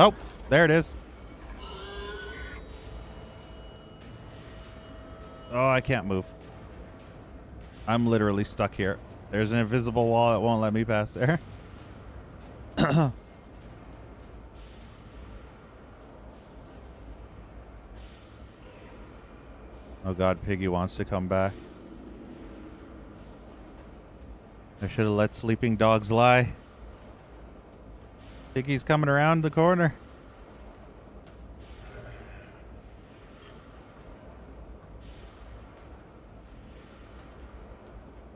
S1: Oh, there it is. Oh, I can't move. I'm literally stuck here. There's an invisible wall that won't let me pass there. Oh god, Piggy wants to come back. I should have let sleeping dogs lie. Piggy's coming around the corner.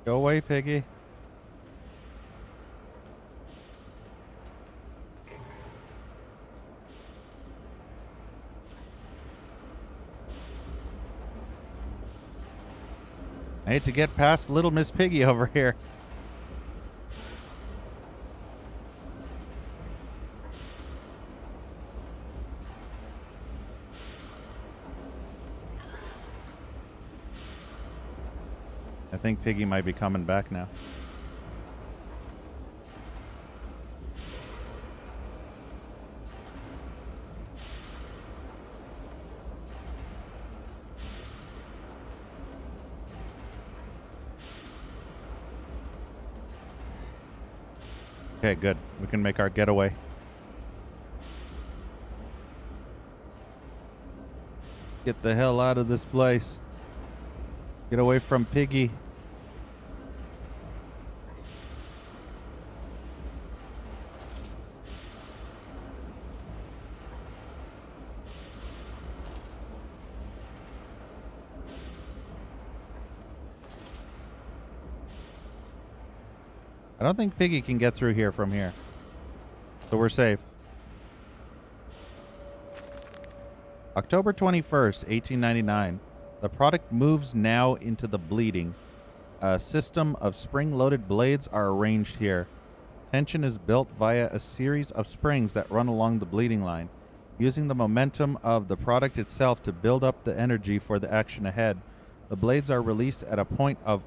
S1: Go away, Piggy. I hate to get past little Miss Piggy over here. I think Piggy might be coming back now. Okay, good. We can make our getaway. Get the hell out of this place. Get away from Piggy. I don't think Piggy can get through here from here. So we're safe. October 21st, 1899. The product moves now into the bleeding. A system of spring-loaded blades are arranged here. Tension is built via a series of springs that run along the bleeding line, using the momentum of the product itself to build up the energy for the action ahead. The blades are released at a point of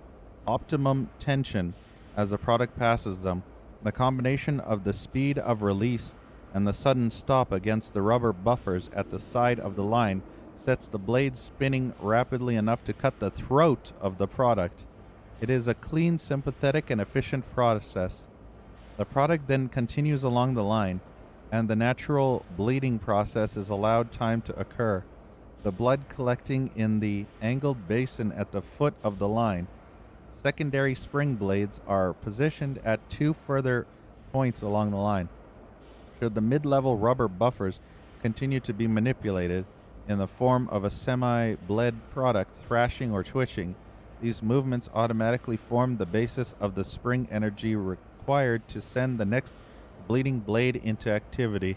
S1: optimum tension as the product passes them. The combination of the speed of release and the sudden stop against the rubber buffers at the side of the line sets the blades spinning rapidly enough to cut the throat of the product. It is a clean, sympathetic, and efficient process. The product then continues along the line, and the natural bleeding process is allowed time to occur, the blood collecting in the angled basin at the foot of the line. Secondary spring blades are positioned at two further points along the line. Should the mid-level rubber buffers continue to be manipulated in the form of a semi-bled product thrashing or twitching, these movements automatically form the basis of the spring energy required to send the next bleeding blade into activity.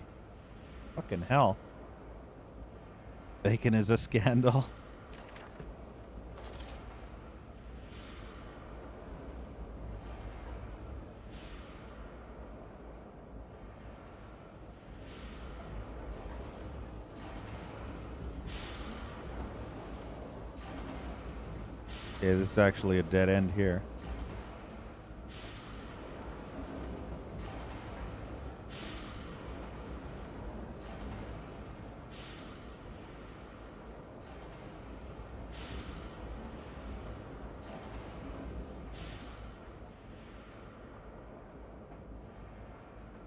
S1: Fucking hell. Bacon is a scandal. Yeah, this is actually a dead end here.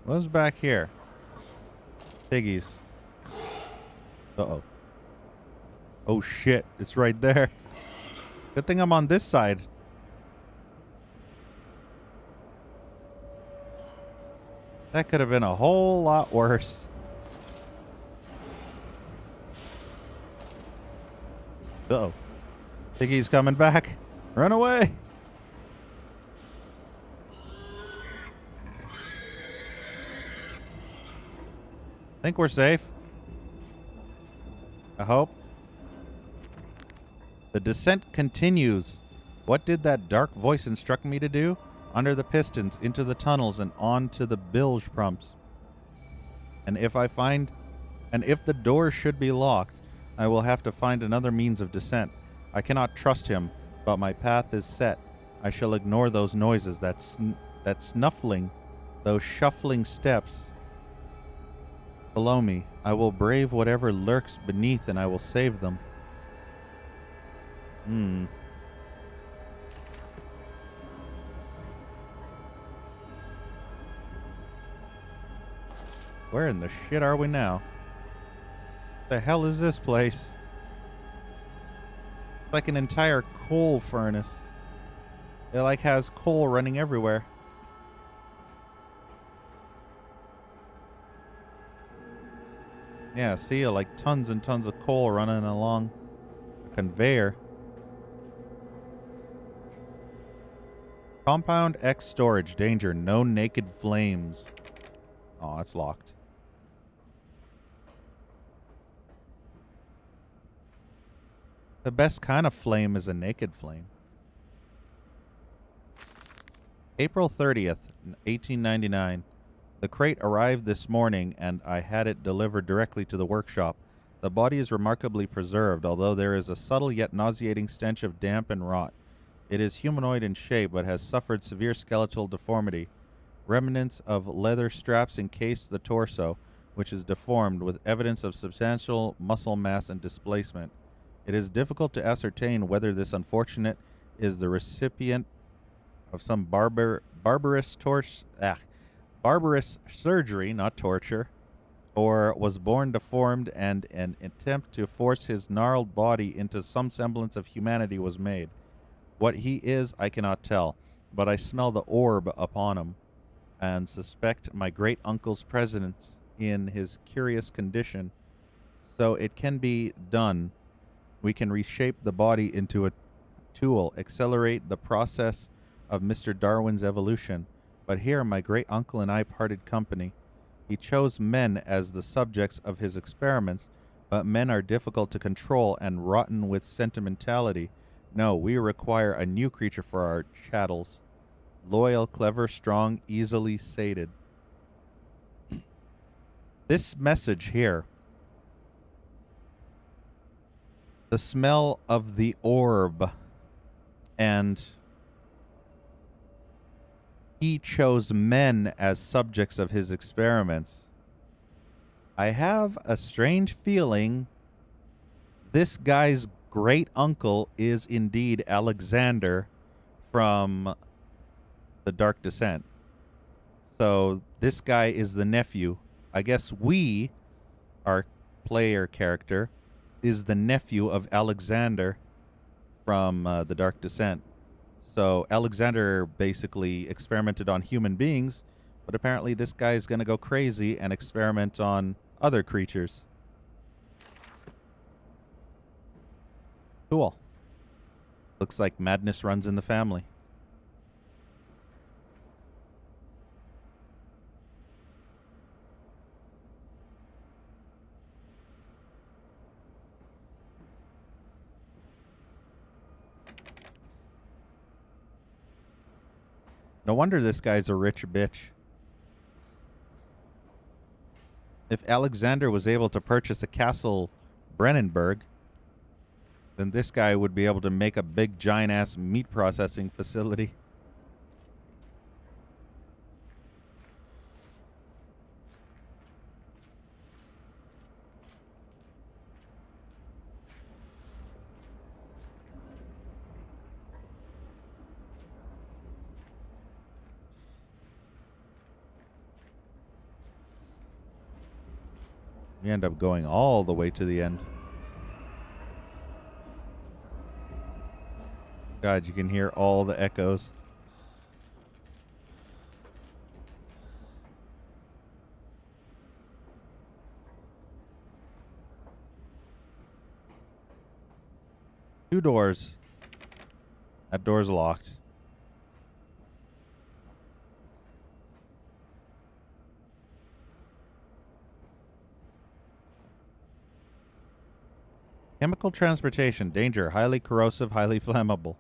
S1: What's back here? Piggies. Uh-oh. Oh shit, it's right there. Good thing I'm on this side. That could have been a whole lot worse. Uh-oh. Piggy's coming back. Run away. Think we're safe. I hope. The descent continues. What did that dark voice instruct me to do? Under the pistons, into the tunnels, and on to the bilge pumps. And if the door should be locked, I will have to find another means of descent. I cannot trust him, but my path is set. I shall ignore those noises, that snuffling, those shuffling steps below me. I will brave whatever lurks beneath, and I will save them. Where in the shit are we now? The hell is this place? It's like an entire coal furnace. It like has coal running everywhere. Yeah, see, like tons and tons of coal running along a conveyor. Compound X storage. Danger. No naked flames. Oh, it's locked. The best kind of flame is a naked flame. April 30th, 1899. The crate arrived this morning, and I had it delivered directly to the workshop. The body is remarkably preserved, although there is a subtle yet nauseating stench of damp and rot. It is humanoid in shape, but has suffered severe skeletal deformity. Remnants of leather straps encase the torso, which is deformed, with evidence of substantial muscle mass and displacement. It is difficult to ascertain whether this unfortunate is the recipient of some barbarous surgery, not torture, or was born deformed, and an attempt to force his gnarled body into some semblance of humanity was made. What he is, I cannot tell, but I smell the orb upon him, and suspect my great uncle's presence in his curious condition. So it can be done. We can reshape the body into a tool, accelerate the process of Mr. Darwin's evolution. But here my great uncle and I parted company. He chose men as the subjects of his experiments, but men are difficult to control and rotten with sentimentality. No, we require a new creature for our chattels. Loyal, clever, strong, easily sated. This message here, the smell of the orb, and he chose men as subjects of his experiments. I have a strange feeling this guy's great uncle is indeed Alexander from The Dark Descent. So this guy is the nephew. I guess our player character, is the nephew of Alexander from The Dark Descent. So Alexander basically experimented on human beings, but apparently this guy is going to go crazy and experiment on other creatures. Cool. Looks like madness runs in the family. No wonder this guy's a rich bitch. If Alexander was able to purchase a castle Brennenburg, then this guy would be able to make a big giant ass meat processing facility. We end up going all the way to the end. God, you can hear all the echoes. Two doors. That door's locked. Chemical transportation. Danger. Highly corrosive, highly flammable.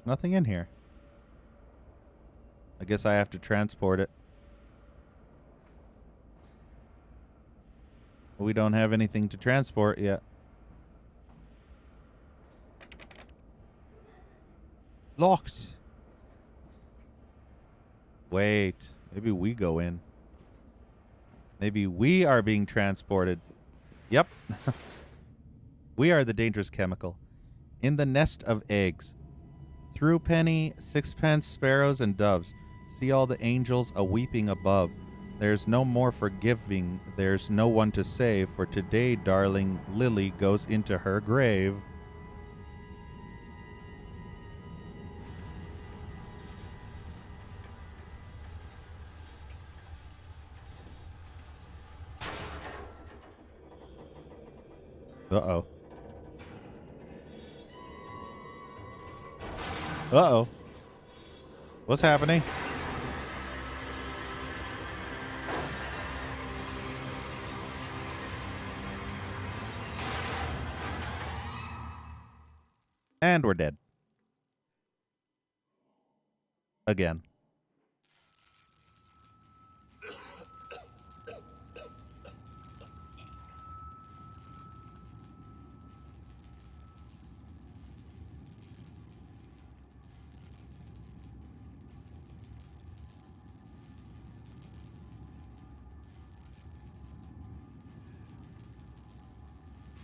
S1: Nothing in here. I guess I have to transport it. We don't have anything to transport yet. Locked. Wait. Maybe we go in. Maybe we are being transported. Yep. We are the dangerous chemical. In the nest of eggs. Through penny, sixpence, sparrows, and doves. See all the angels a-weeping above. There's no more forgiving. There's no one to save. For today, darling, Lily goes into her grave. Uh-oh. Uh-oh. What's happening? And we're dead. Again.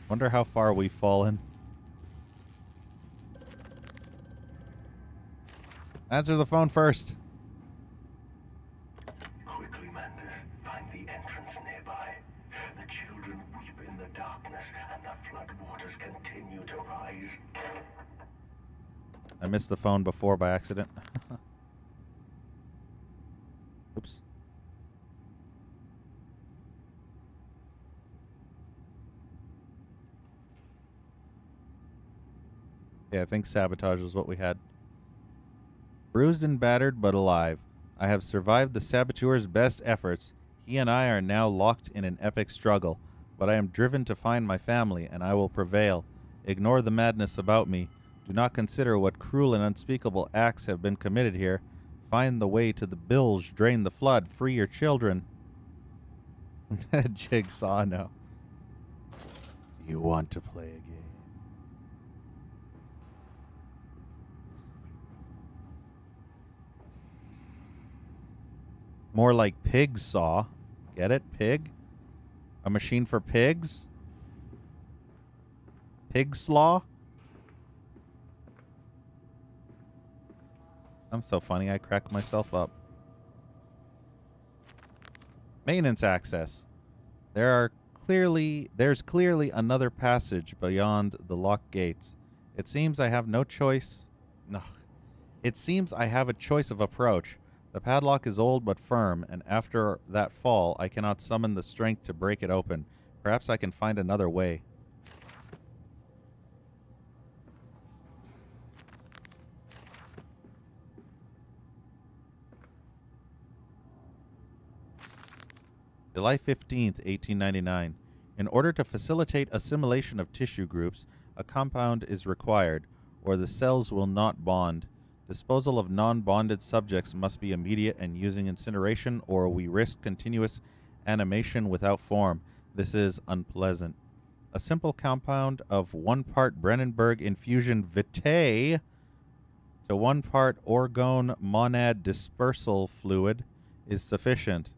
S1: Wonder how far we've fallen. Answer the phone first.
S10: Quickly, Mantis, find the entrance nearby. The children weep in the darkness, and the flood waters continue to rise.
S1: I missed the phone before by accident. Oops. Yeah, I think sabotage was what we had. Bruised and battered, but alive. I have survived the saboteur's best efforts. He and I are now locked in an epic struggle, but I am driven to find my family, and I will prevail. Ignore the madness about me. Do not consider what cruel and unspeakable acts have been committed here. Find the way to the bilge, drain the flood, free your children. Jigsaw, no. You want to play a game? More like pig saw. Get it? Pig? A machine for pigs? Pig slaw? I'm so funny, I crack myself up. Maintenance access. There's clearly another passage beyond the locked gates. It seems I have no choice. No. It seems I have a choice of approach. The padlock is old but firm, and after that fall, I cannot summon the strength to break it open. Perhaps I can find another way. July 15th, 1899. In order to facilitate assimilation of tissue groups, a compound is required, or the cells will not bond. Disposal of non-bonded subjects must be immediate and using incineration, or we risk continuous animation without form. This is unpleasant. A simple compound of 1 part Brennenberg infusion vitae to 1 part orgone monad dispersal fluid is sufficient.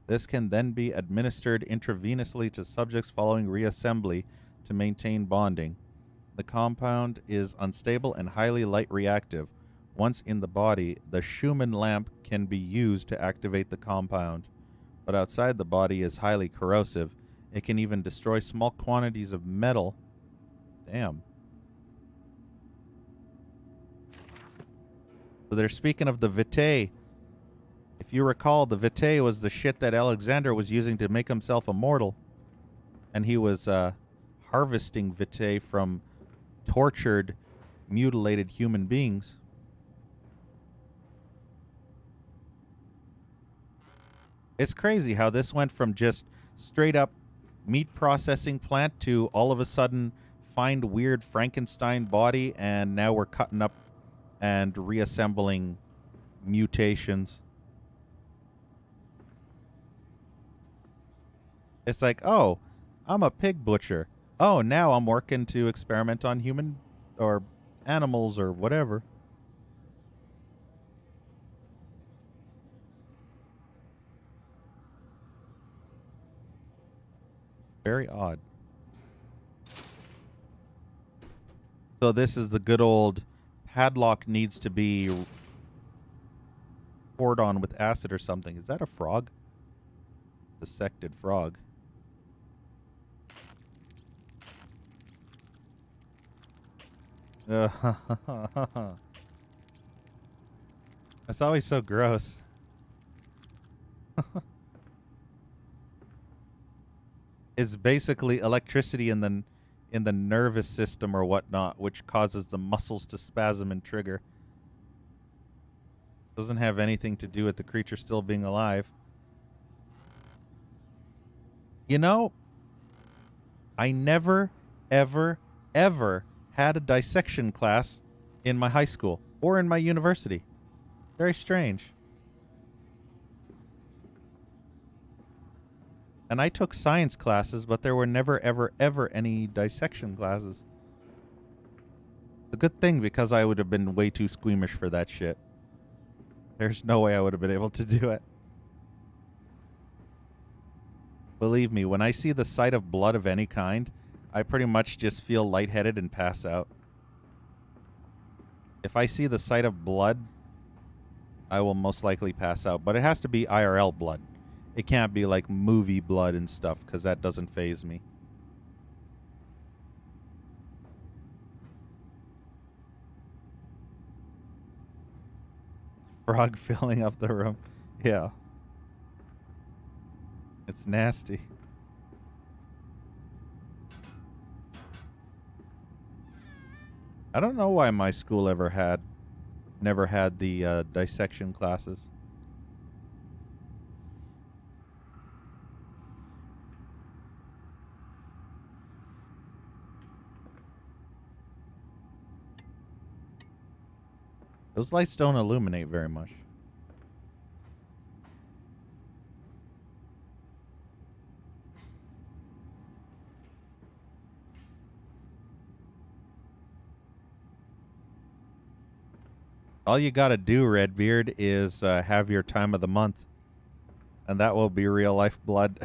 S1: This can then be administered intravenously to subjects following reassembly to maintain bonding. The compound is unstable and highly light reactive. Once in the body, the Schumann lamp can be used to activate the compound, but outside the body is highly corrosive. It can even destroy small quantities of metal. Damn. So they're speaking of the vitae. If you recall, the vitae was the shit that Alexander was using to make himself immortal. And he was harvesting vitae from tortured, mutilated human beings. It's crazy how this went from just straight up meat processing plant to all of a sudden find weird Frankenstein body, and now we're cutting up and reassembling mutations. It's like, oh, I'm a pig butcher. Oh, now I'm working to experiment on human or animals or whatever. Very odd. So this is the good old padlock needs to be poured on with acid or something. Is that a frog? Dissected frog. That's always so gross. It's basically electricity in the nervous system or whatnot, which causes the muscles to spasm and trigger. Doesn't have anything to do with the creature still being alive. You know, I never, ever, ever had a dissection class in my high school or in my university. Very strange. And I took science classes, but there were never, ever, ever any dissection classes. A good thing, because I would have been way too squeamish for that shit. There's no way I would have been able to do it. Believe me, when I see the sight of blood of any kind, I pretty much just feel lightheaded and pass out. If I see the sight of blood, I will most likely pass out. But it has to be IRL blood. It can't be like movie blood and stuff, because that doesn't faze me. Frog filling up the room. Yeah. It's nasty. I don't know why my school never had the dissection classes. Those lights don't illuminate very much. All you gotta do, Redbeard, is have your time of the month. And that will be real life blood.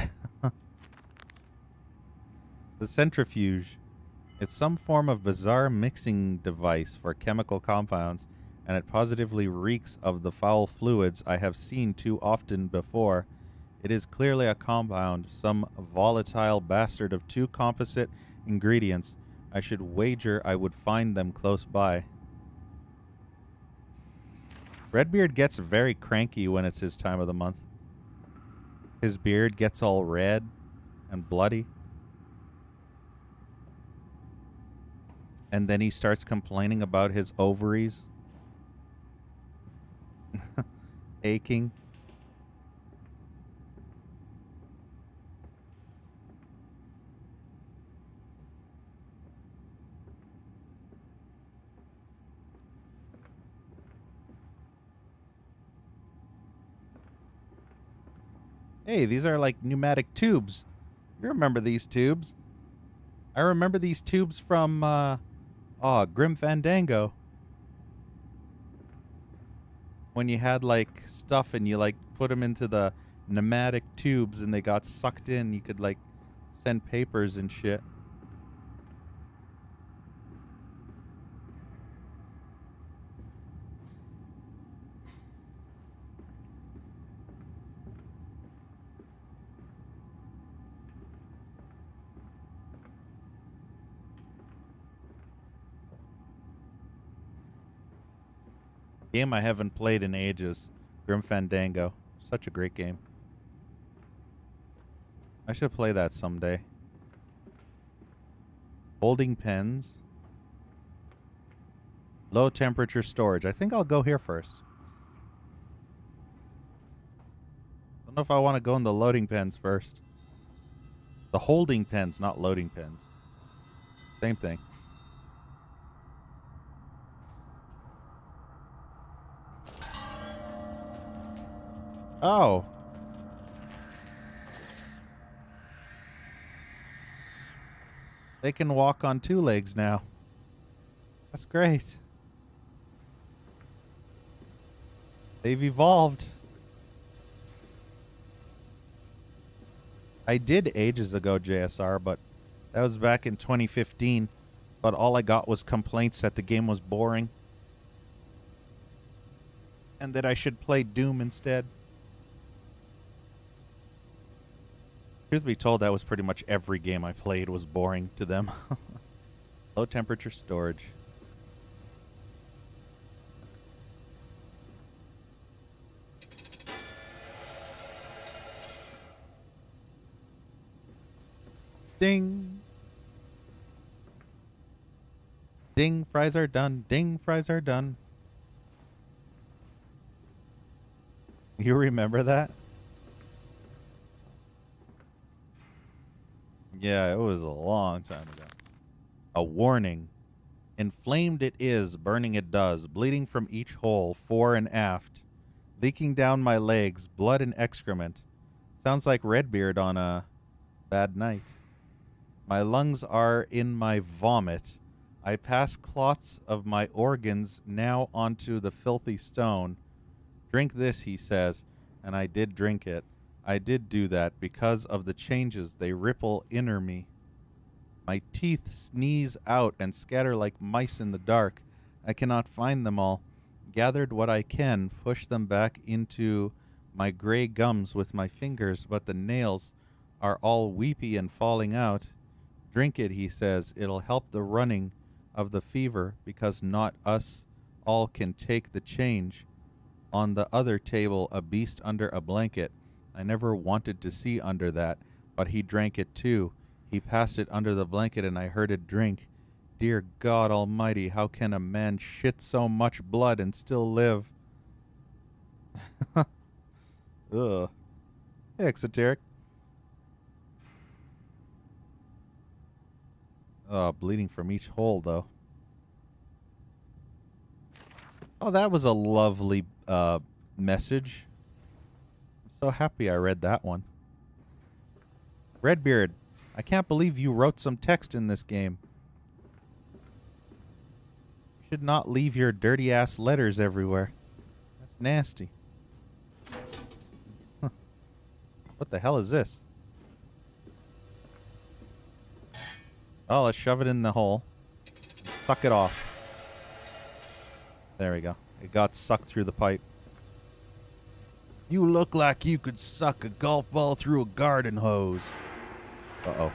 S1: The centrifuge. It's some form of bizarre mixing device for chemical compounds, and it positively reeks of the foul fluids I have seen too often before. It is clearly a compound, some volatile bastard of 2 composite ingredients. I should wager I would find them close by. Redbeard gets very cranky when it's his time of the month. His beard gets all red and bloody. And then he starts complaining about his ovaries aching. Hey, these are like pneumatic tubes. You remember these tubes? I remember these tubes from, Grim Fandango. When you had, like, stuff and you, like, put them into the pneumatic tubes and they got sucked in, you could, like, send papers and shit. Game I haven't played in ages. Grim Fandango. Such a great game. I should play that someday. Holding pens. Low temperature storage. I think I'll go here first. Don't know if I want to go in the loading pens first. The holding pens, not loading pens. Same thing. Oh. They can walk on two legs now. That's great. They've evolved. I did ages ago, JSR, but that was back in 2015. But all I got was complaints that the game was boring. And that I should play Doom instead. Truth be told, that was pretty much every game I played was boring to them. Low temperature storage. Ding. Ding, fries are done. Ding, fries are done. You remember that? Yeah, it was a long time ago. A warning. Inflamed it is, burning it does, bleeding from each hole, fore and aft, leaking down my legs, blood and excrement. Sounds like Redbeard on a bad night. My lungs are in my vomit. I pass clots of my organs now onto the filthy stone. Drink this, he says, and I did drink it. I did do that because of the changes they ripple inner me. My teeth sneeze out and scatter like mice in the dark. I cannot find them all. Gathered what I can, push them back into my gray gums with my fingers, but the nails are all weepy and falling out. Drink it, he says. It'll help the running of the fever because not us all can take the change. On the other table, a beast under a blanket. I never wanted to see under that, but he drank it too. He passed it under the blanket and I heard it drink. Dear God Almighty, how can a man shit so much blood and still live? Ugh. Hey, Exoteric. Oh, bleeding from each hole, though. Oh, that was a lovely message. I'm so happy I read that one. Redbeard, I can't believe you wrote some text in this game. You should not leave your dirty-ass letters everywhere. That's nasty. Huh. What the hell is this? Oh, let's shove it in the hole. Suck it off. There we go. It got sucked through the pipe. You look like you could suck a golf ball through a garden hose. Uh-oh.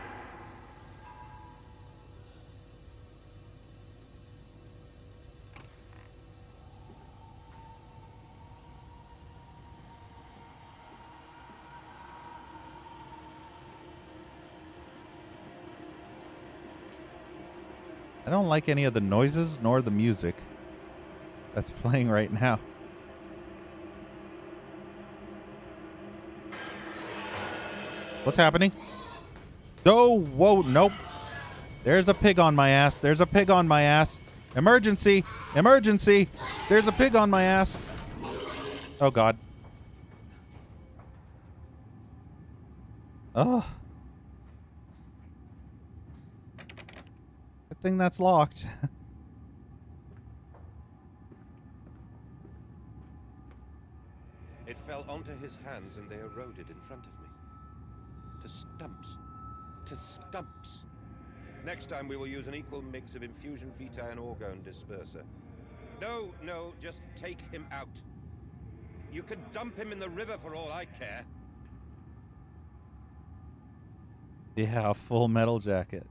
S1: I don't like any of the noises nor the music that's playing right now. What's happening? Oh, whoa, nope. There's a pig on my ass. There's a pig on my ass. Emergency! Emergency! There's a pig on my ass. Oh, God. Oh. Good thing that's locked.
S5: It fell onto his hands and they eroded in front of me. To stumps. To stumps. Next time we will use an equal mix of infusion vitae and orgone disperser. No, just take him out. You can dump him in the river for all I care.
S1: Yeah, a full metal jacket.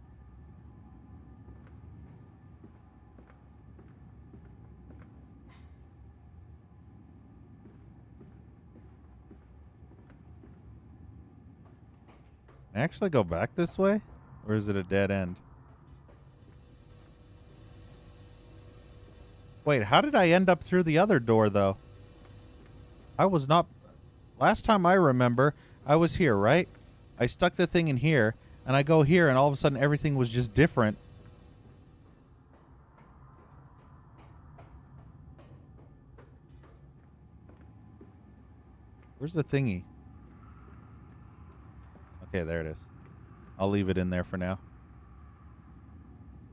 S1: Can I actually go back this way? Or is it a dead end? Wait, how did I end up through the other door, though? I was not... Last time I remember, I was here, right? I stuck the thing in here, and I go here, and all of a sudden everything was just different. Where's the thingy? Okay, there it is. I'll leave it in there for now.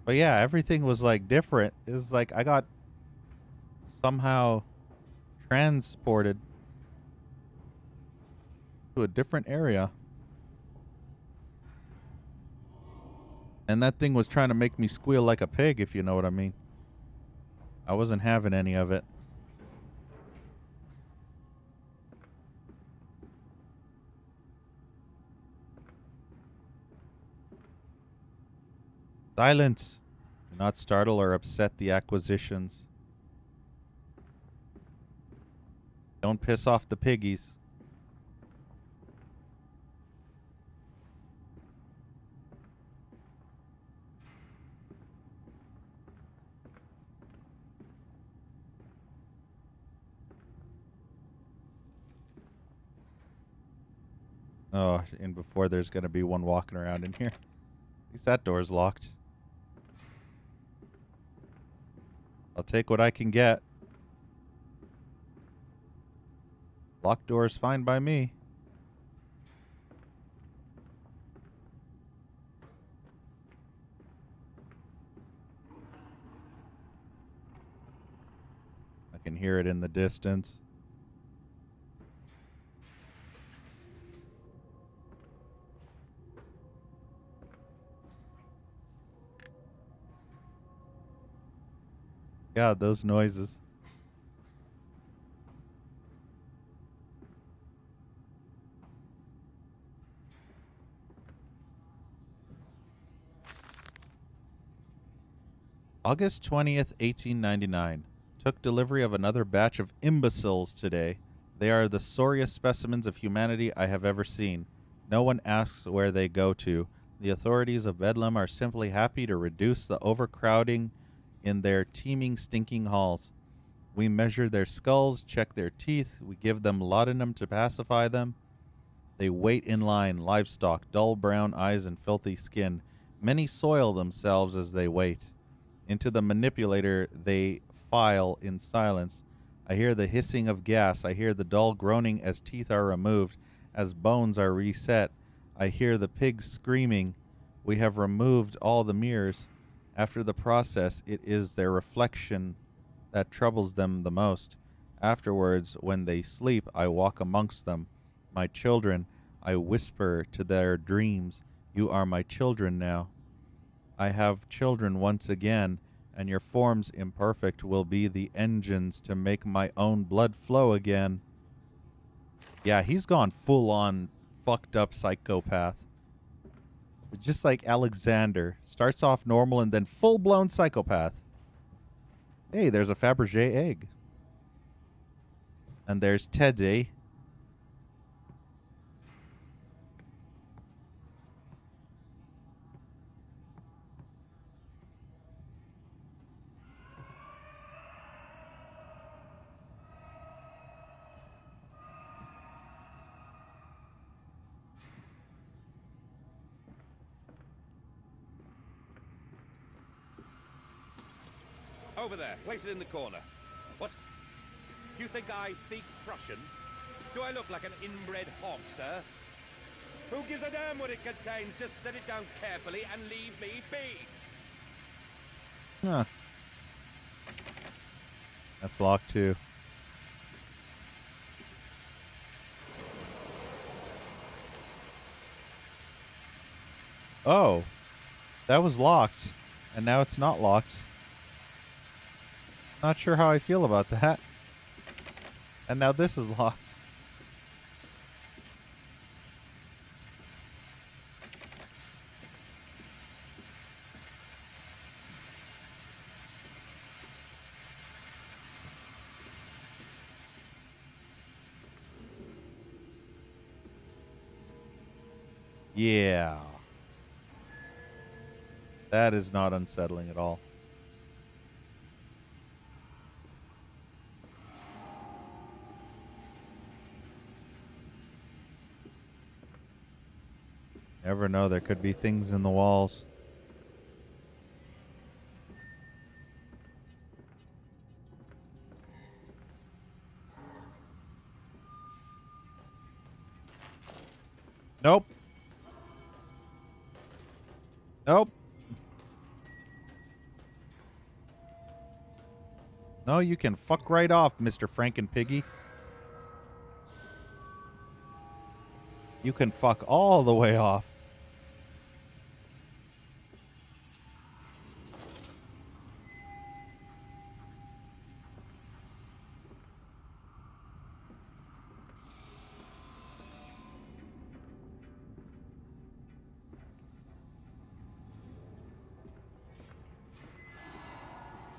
S1: But yeah, everything was like different. It was like I got somehow transported to a different area. And that thing was trying to make me squeal like a pig, if you know what I mean. I wasn't having any of it. Silence. Do not startle or upset the acquisitions. Don't piss off the piggies. Oh, and before there's going to be one walking around in here. At least that door's locked. I'll take what I can get. Locked door is fine by me. I can hear it in the distance. God, those noises. August 20th, 1899. Took delivery of another batch of imbeciles today. They are the sorriest specimens of humanity I have ever seen. No one asks where they go to. The authorities of Bedlam are simply happy to reduce the overcrowding in their teeming, stinking halls. We measure their skulls, check their teeth, we give them laudanum to pacify them. They wait in line, livestock, dull brown eyes and filthy skin. Many soil themselves as they wait. Into the manipulator they file in silence. I hear the hissing of gas. I hear the dull groaning as teeth are removed, as bones are reset. I hear the pigs screaming. We have removed all the mirrors. After the process, it is their reflection that troubles them the most. Afterwards, when they sleep, I walk amongst them. My children, I whisper to their dreams, you are my children now. I have children once again, and your forms imperfect will be the engines to make my own blood flow again. Yeah, he's gone full on fucked up psychopath. Just like Alexander. Starts off normal and then full blown psychopath. Hey, there's a Fabergé egg. And there's Teddy.
S5: Over there, placed in the corner. What? You think I speak Prussian? Do I look like an inbred hog, sir? Who gives a damn what it contains? Just set it down carefully and leave me be.
S1: Huh. That's locked too. Oh. That was locked. And now it's not locked. Not sure how I feel about that. And now this is locked. Yeah. That is not unsettling at all. Never know, there could be things in the walls. Nope. Nope. No, you can fuck right off, Mr. Frankenpiggy. You can fuck all the way off.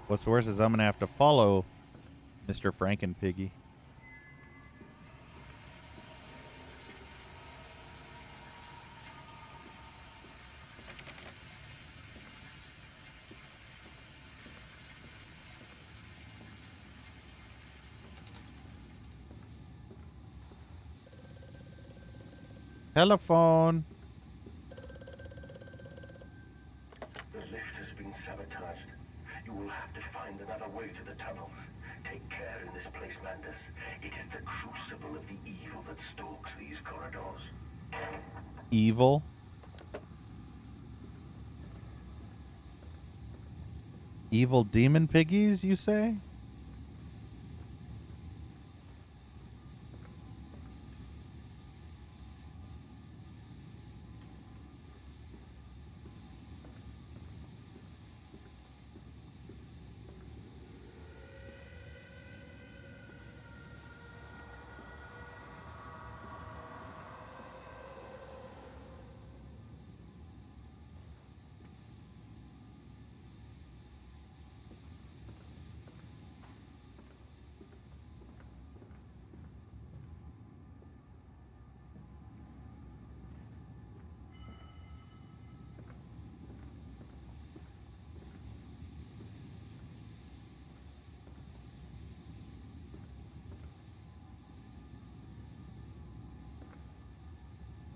S1: What's worse is I'm going to have to follow Mr. Frankenpiggy. Telephone.
S10: The lift has been sabotaged. You will have to find another way to the tunnels. Take care in this place, Mantis. It is the crucible of the evil that stalks these corridors.
S1: Evil? Evil demon piggies, you say?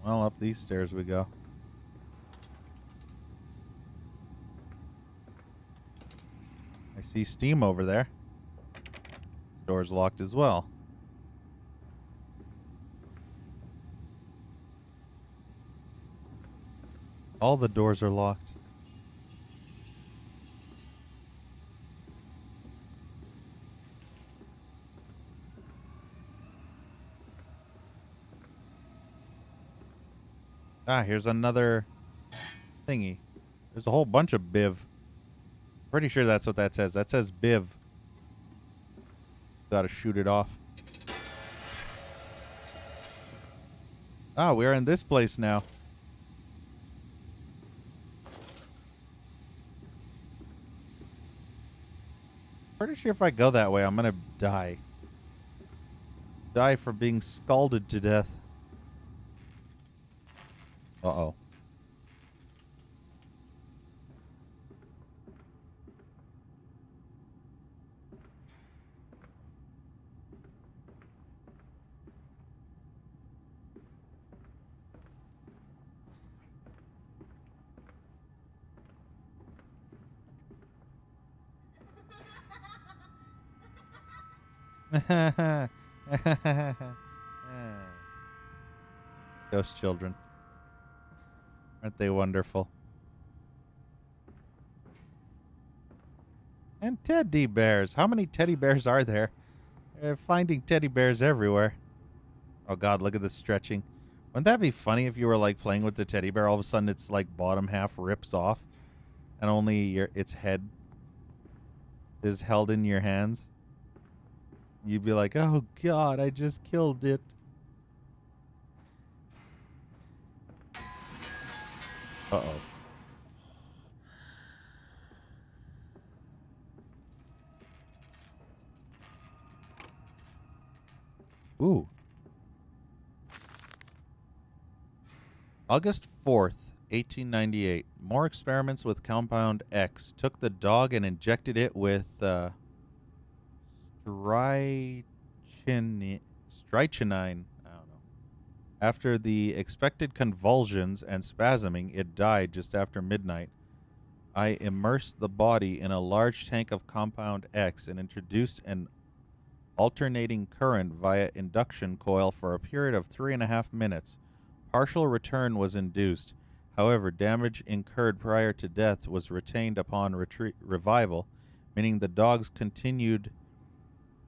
S1: Well, up these stairs we go. I see steam over there. This door's locked as well. All the doors are locked. Ah, here's another thingy. There's a whole bunch of Biv. Pretty sure that's what that says. That says Biv. Gotta shoot it off. Ah, we're in this place now. Pretty sure if I go that way, I'm gonna die. Die for being scalded to death. Uh-oh. Ghost children. Aren't they wonderful? And teddy bears. How many teddy bears are there? They're finding teddy bears everywhere. Oh god, look at this stretching. Wouldn't that be funny if you were like playing with the teddy bear, all of a sudden its like bottom half rips off and only its head is held in your hands? You'd be like, oh god, I just killed it. Uh-oh. Ooh. August 4th, 1898. More experiments with Compound X. Took the dog and injected it with strychnine. I don't know. After the expected convulsions and spasming, it died just after midnight. I immersed the body in a large tank of Compound X and introduced an alternating current via induction coil for a period of 3.5 minutes. Partial return was induced. However, damage incurred prior to death was retained upon revival, meaning the dogs continued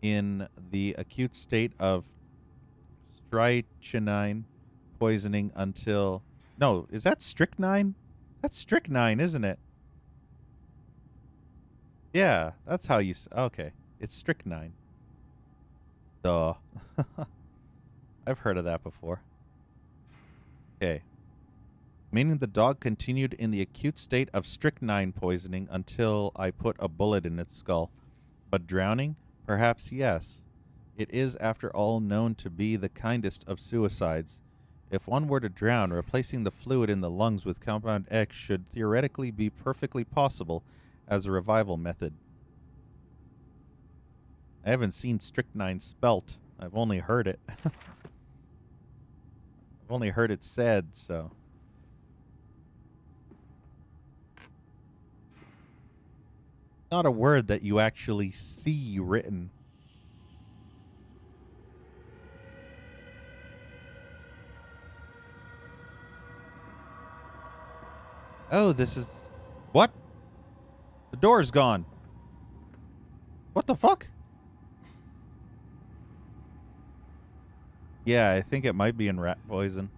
S1: in the acute state of strychnine poisoning until... No, is that strychnine? That's strychnine, isn't it? Yeah, that's how you... Okay, it's strychnine. Duh. I've heard of that before. Okay. Meaning the dog continued in the acute state of strychnine poisoning until I put a bullet in its skull. But drowning? Perhaps yes. It is, after all, known to be the kindest of suicides. If one were to drown, replacing the fluid in the lungs with Compound X should theoretically be perfectly possible as a revival method. I haven't seen strychnine spelt. I've only heard it. I've only heard it said, so... Not a word that you actually see written. Oh, this is... What? The door's gone. What the fuck? Yeah, I think it might be in rat poison.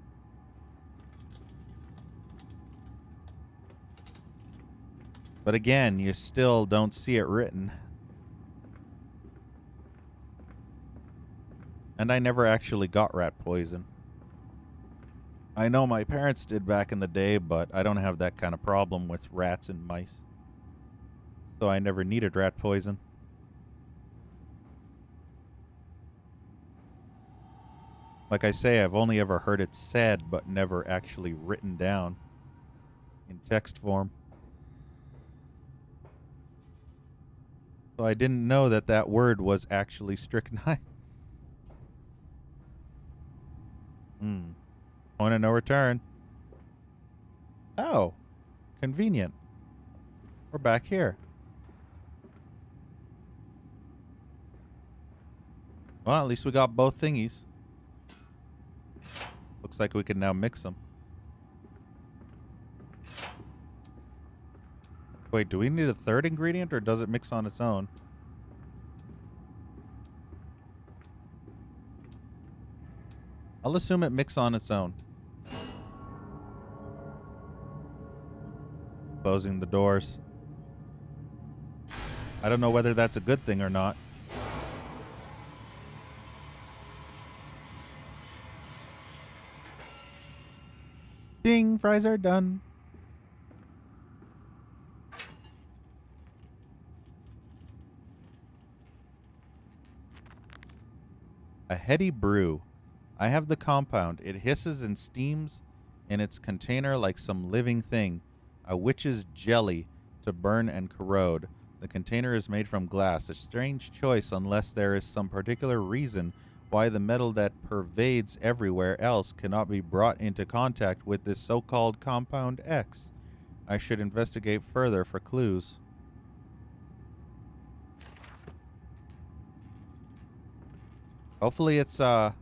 S1: But again, you still don't see it written. And I never actually got rat poison. I know my parents did back in the day, but I don't have that kind of problem with rats and mice. So I never needed rat poison. Like I say, I've only ever heard it said, but never actually written down in text form. So I didn't know that that word was actually strychnine. Point of no return. Oh, convenient. We're back here. Well, at least we got both thingies. Looks like we can now mix them. Wait, do we need a third ingredient, or does it mix on its own? I'll assume it mixes on its own. Closing the doors. I don't know whether that's a good thing or not. Ding, fries are done. A heady brew. I have the compound. It hisses and steams in its container like some living thing. A witch's jelly to burn and corrode. The container is made from glass. A strange choice unless there is some particular reason why the metal that pervades everywhere else cannot be brought into contact with this so-called Compound X. I should investigate further for clues. Hopefully it's, yeah,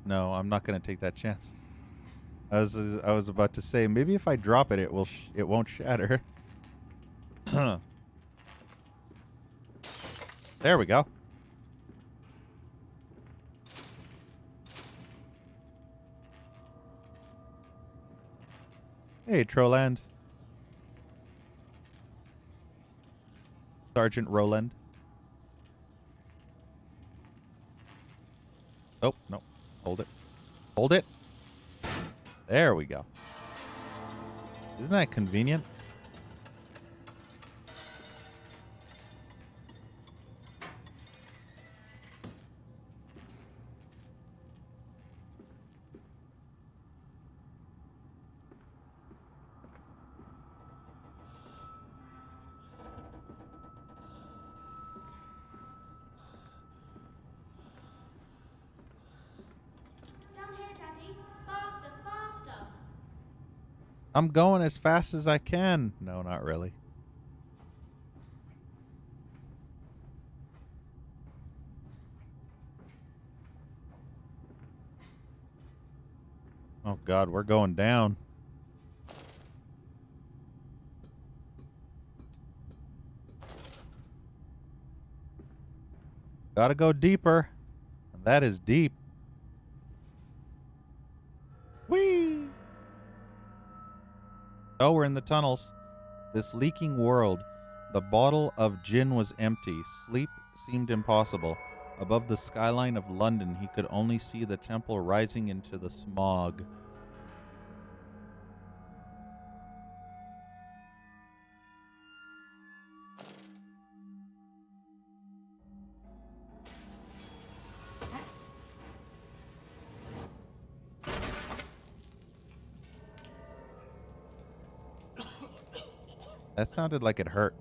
S1: no, I'm not going to take that chance. I was about to say, maybe if I drop it, it won't shatter. There we go. Hey, Troland. Sergeant Roland. Oh, no. Hold it. Hold it. There we go. Isn't that convenient?
S4: Down here, Daddy. Faster, faster.
S1: I'm going as fast as I can. No, not really. Oh, God, we're going down. Gotta go deeper. And that is deep. Whee! Oh, we're in the tunnels. This leaking world. The bottle of gin was empty. Sleep seemed impossible. Above the skyline of London, he could only see the temple rising into the smog. That sounded like it hurt.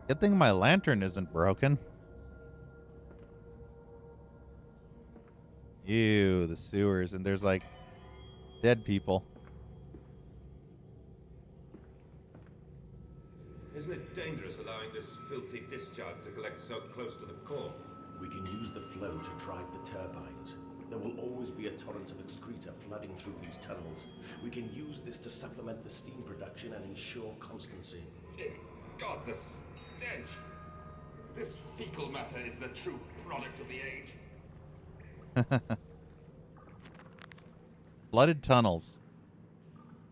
S1: Good thing my lantern isn't broken. Ew, the sewers. And there's like dead people.
S7: Isn't it dangerous allowing this filthy discharge to collect so close to the core?
S8: We can use the flow to drive the turbines. There will always be a torrent of excreta flooding through these tunnels. We can use this to supplement the steam production and ensure constancy.
S7: Dear God, the stench! This fecal matter is the true product of the age.
S1: Flooded tunnels.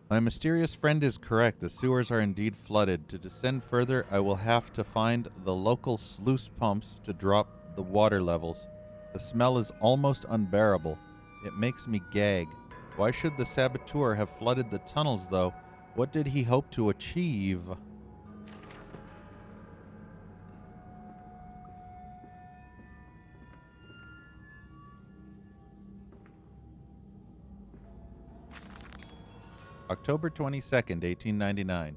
S1: My mysterious friend is correct. The sewers are indeed flooded. To descend further, I will have to find the local sluice pumps to drop the water levels. The smell is almost unbearable. It makes me gag. Why should the saboteur have flooded the tunnels, though? What did he hope to achieve? October 22nd, 1899.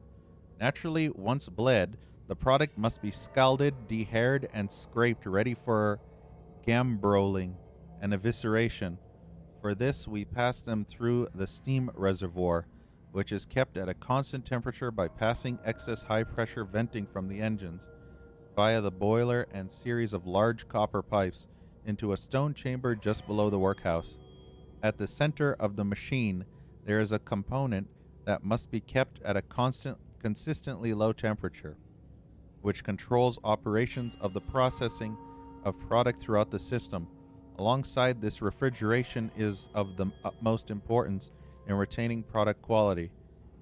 S1: Naturally, once bled, the product must be scalded, dehaired, and scraped ready for gambroling and evisceration. For this, we pass them through the steam reservoir, which is kept at a constant temperature by passing excess high-pressure venting from the engines via the boiler and series of large copper pipes into a stone chamber just below the workhouse. At the center of the machine, there is a component that must be kept at a consistently low temperature, which controls operations of the processing of product throughout the system. Alongside this, refrigeration is of the utmost importance in retaining product quality,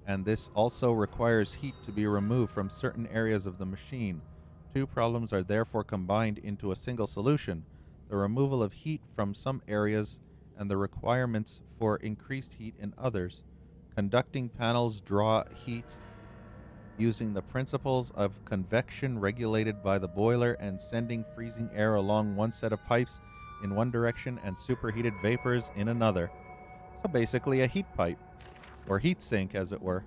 S1: and this also requires heat to be removed from certain areas of the machine. Two problems are therefore combined into a single solution: the removal of heat from some areas and the requirements for increased heat in others. Conducting panels draw heat using the principles of convection regulated by the boiler and sending freezing air along one set of pipes in one direction and superheated vapors in another. So basically a heat pipe, or heat sink as it were.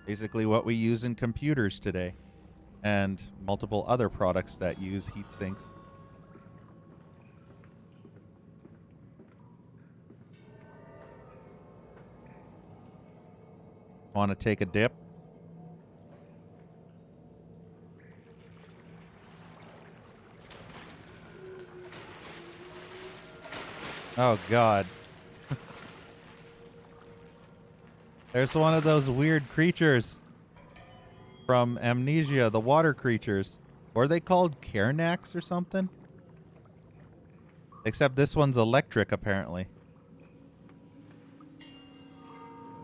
S1: Basically what we use in computers today, and multiple other products that use heat sinks. Want to take a dip? Oh, God. There's one of those weird creatures from Amnesia, the water creatures. Or are they called Karnaks or something? Except this one's electric, apparently.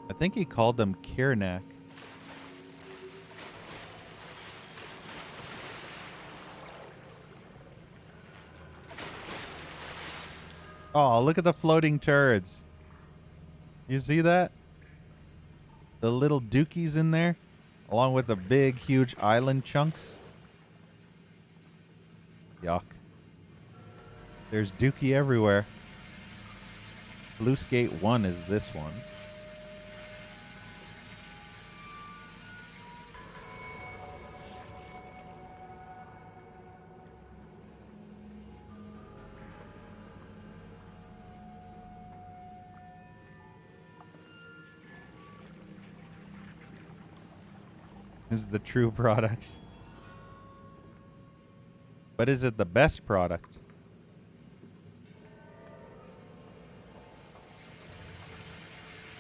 S1: I think he called them Karnak. Oh, look at the floating turrets. You see that? The little dookies in there, along with the big, huge island chunks. Yuck. There's dookie everywhere. Blue Skate 1 is this one. This is the true product. But is it the best product?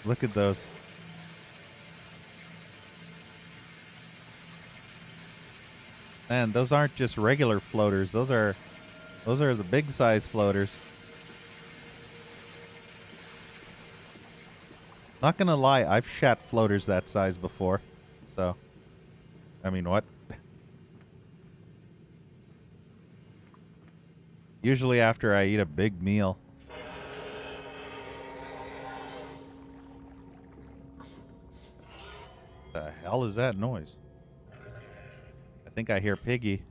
S1: Look at those. Man, those aren't just regular floaters. Those are the big size floaters. Not gonna lie, I've shat floaters that size before. So, I mean, what? Usually after I eat a big meal. The hell is that noise? I think I hear Piggy.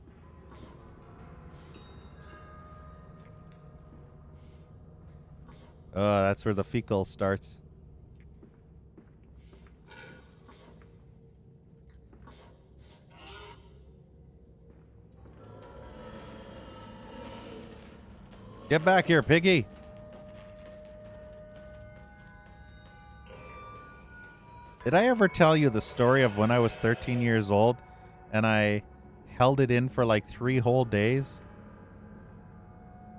S1: That's where the fecal starts. Get back here, Piggy. Did I ever tell you the story of when I was 13 years old and I held it in for like 3 whole days?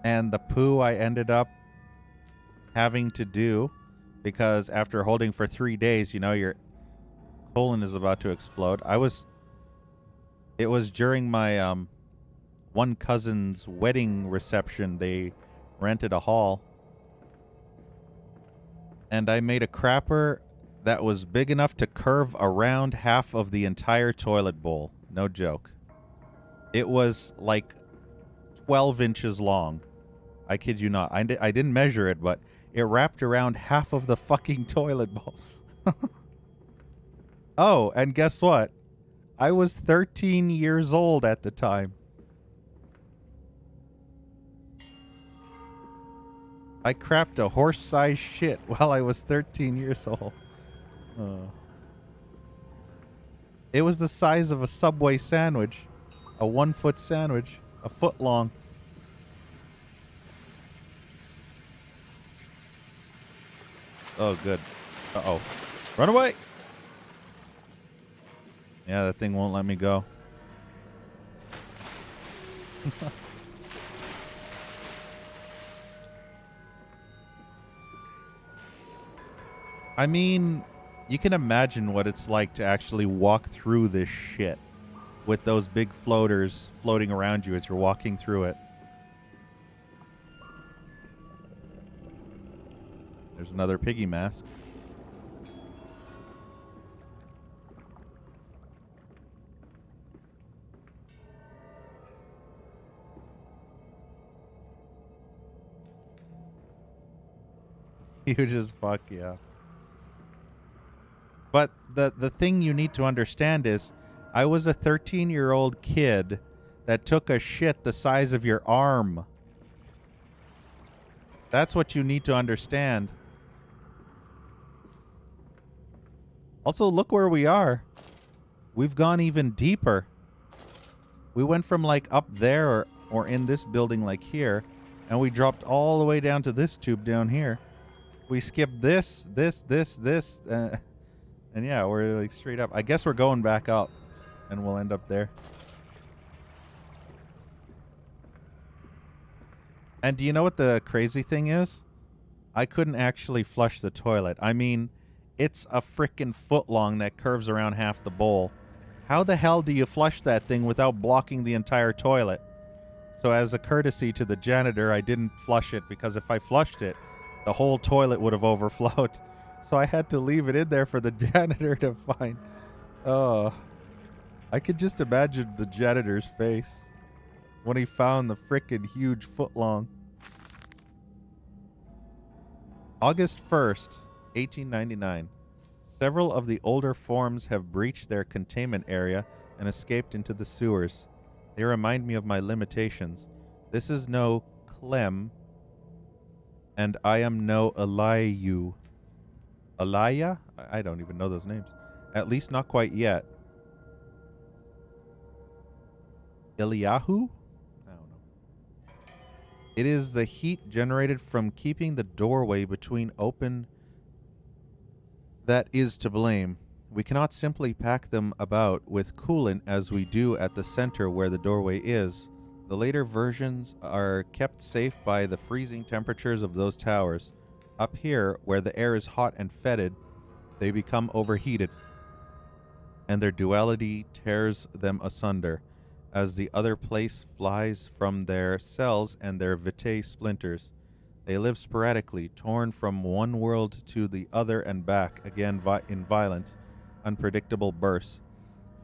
S1: And the poo I ended up having to do, because after holding for 3 days, you know, your colon is about to explode. It was during my one cousin's wedding reception. They rented a hall. And I made a crapper that was big enough to curve around half of the entire toilet bowl. No joke. It was like 12 inches long. I kid you not. I didn't measure it, but it wrapped around half of the fucking toilet bowl. Oh, and guess what? I was 13 years old at the time. I crapped a horse-sized shit while I was 13 years old. It was the size of a Subway sandwich. A 1-foot sandwich. A foot long. Oh, good. Uh-oh. Run away! Yeah, that thing won't let me go. I mean, you can imagine what it's like to actually walk through this shit with those big floaters floating around you as you're walking through it. There's another piggy mask. Huge as fuck, yeah. But the thing you need to understand is, I was a 13-year-old kid that took a shit the size of your arm. That's what you need to understand. Also, look where we are. We've gone even deeper. We went from like up there or in this building like here, and we dropped all the way down to this tube down here. We skipped this, And yeah, we're like straight up. I guess we're going back up and we'll end up there. And do you know what the crazy thing is? I couldn't actually flush the toilet. I mean, it's a frickin' foot long that curves around half the bowl. How the hell do you flush that thing without blocking the entire toilet? So as a courtesy to the janitor, I didn't flush it because if I flushed it, the whole toilet would have overflowed. So I had to leave it in there for the janitor to find. Oh, I could just imagine the janitor's face when he found the frickin' huge footlong. August 1st, 1899. Several of the older forms have breached their containment area and escaped into the sewers. They remind me of my limitations. This is no Clem, and I am no Elihu. Elia? I don't even know those names. At least not quite yet. Eliyahu? I don't know. It is the heat generated from keeping the doorway between open that is to blame. We cannot simply pack them about with coolant as we do at the center where the doorway is. The later versions are kept safe by the freezing temperatures of those towers. Up here, where the air is hot and fetid, they become overheated, and their duality tears them asunder, as the other place flies from their cells and their vitae splinters. They live sporadically, torn from one world to the other and back again in violent, unpredictable bursts.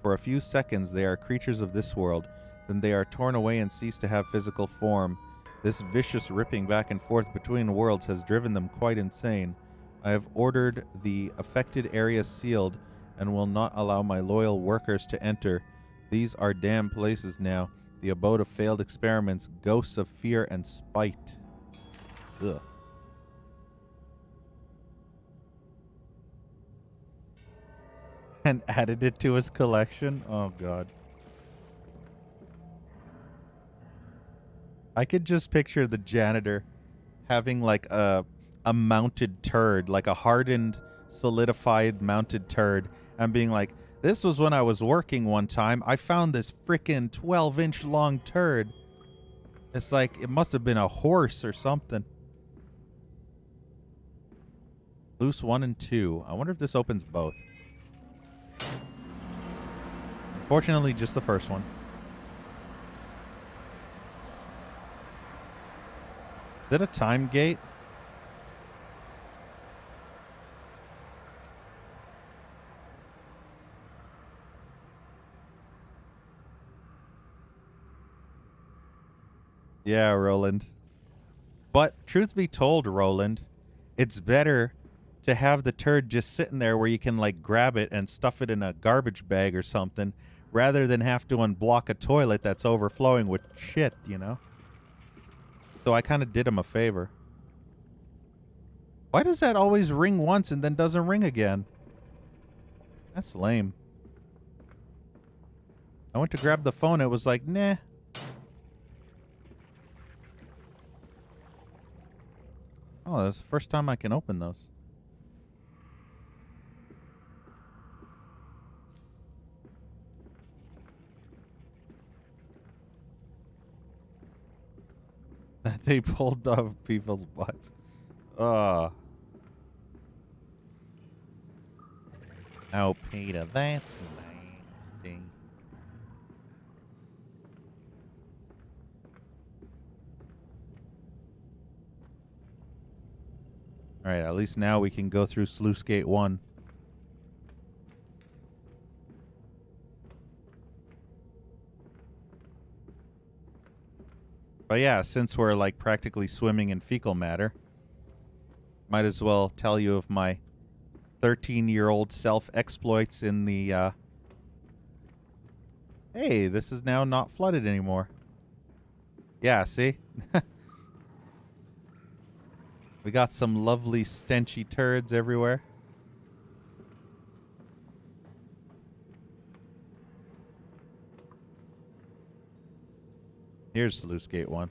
S1: For a few seconds they are creatures of this world, then they are torn away and cease to have physical form. This vicious ripping back and forth between worlds has driven them quite insane. I have ordered the affected areas sealed and will not allow my loyal workers to enter. These are damned places now, the abode of failed experiments, ghosts of fear and spite. Ugh. And added it to his collection? Oh, God. I could just picture the janitor having like a mounted turd, like a hardened, solidified mounted turd, and being like, this was when I was working one time. I found this frickin' 12-inch long turd. It's like, it must have been a horse or something. Loose 1 and 2. I wonder if this opens both. Unfortunately, just the first one. Is that a time gate? Yeah, Roland. But truth be told, Roland, it's better to have the turd just sitting there where you can like grab it and stuff it in a garbage bag or something rather than have to unblock a toilet that's overflowing with shit, you know? So I kind of did him a favor. Why does that always ring once and then doesn't ring again? That's lame. I went to grab the phone. It was like, nah. Oh, that's the first time I can open those. They pulled off people's butts. Oh. Oh, Peter, that's nasty. All right, at least now we can go through Sluice Gate 1. But yeah, since we're like practically swimming in fecal matter, might as well tell you of my 13-year-old self-exploits in the, hey, this is now not flooded anymore. Yeah, see? We got some lovely stenchy turds everywhere. Here's Sluice Gate 1.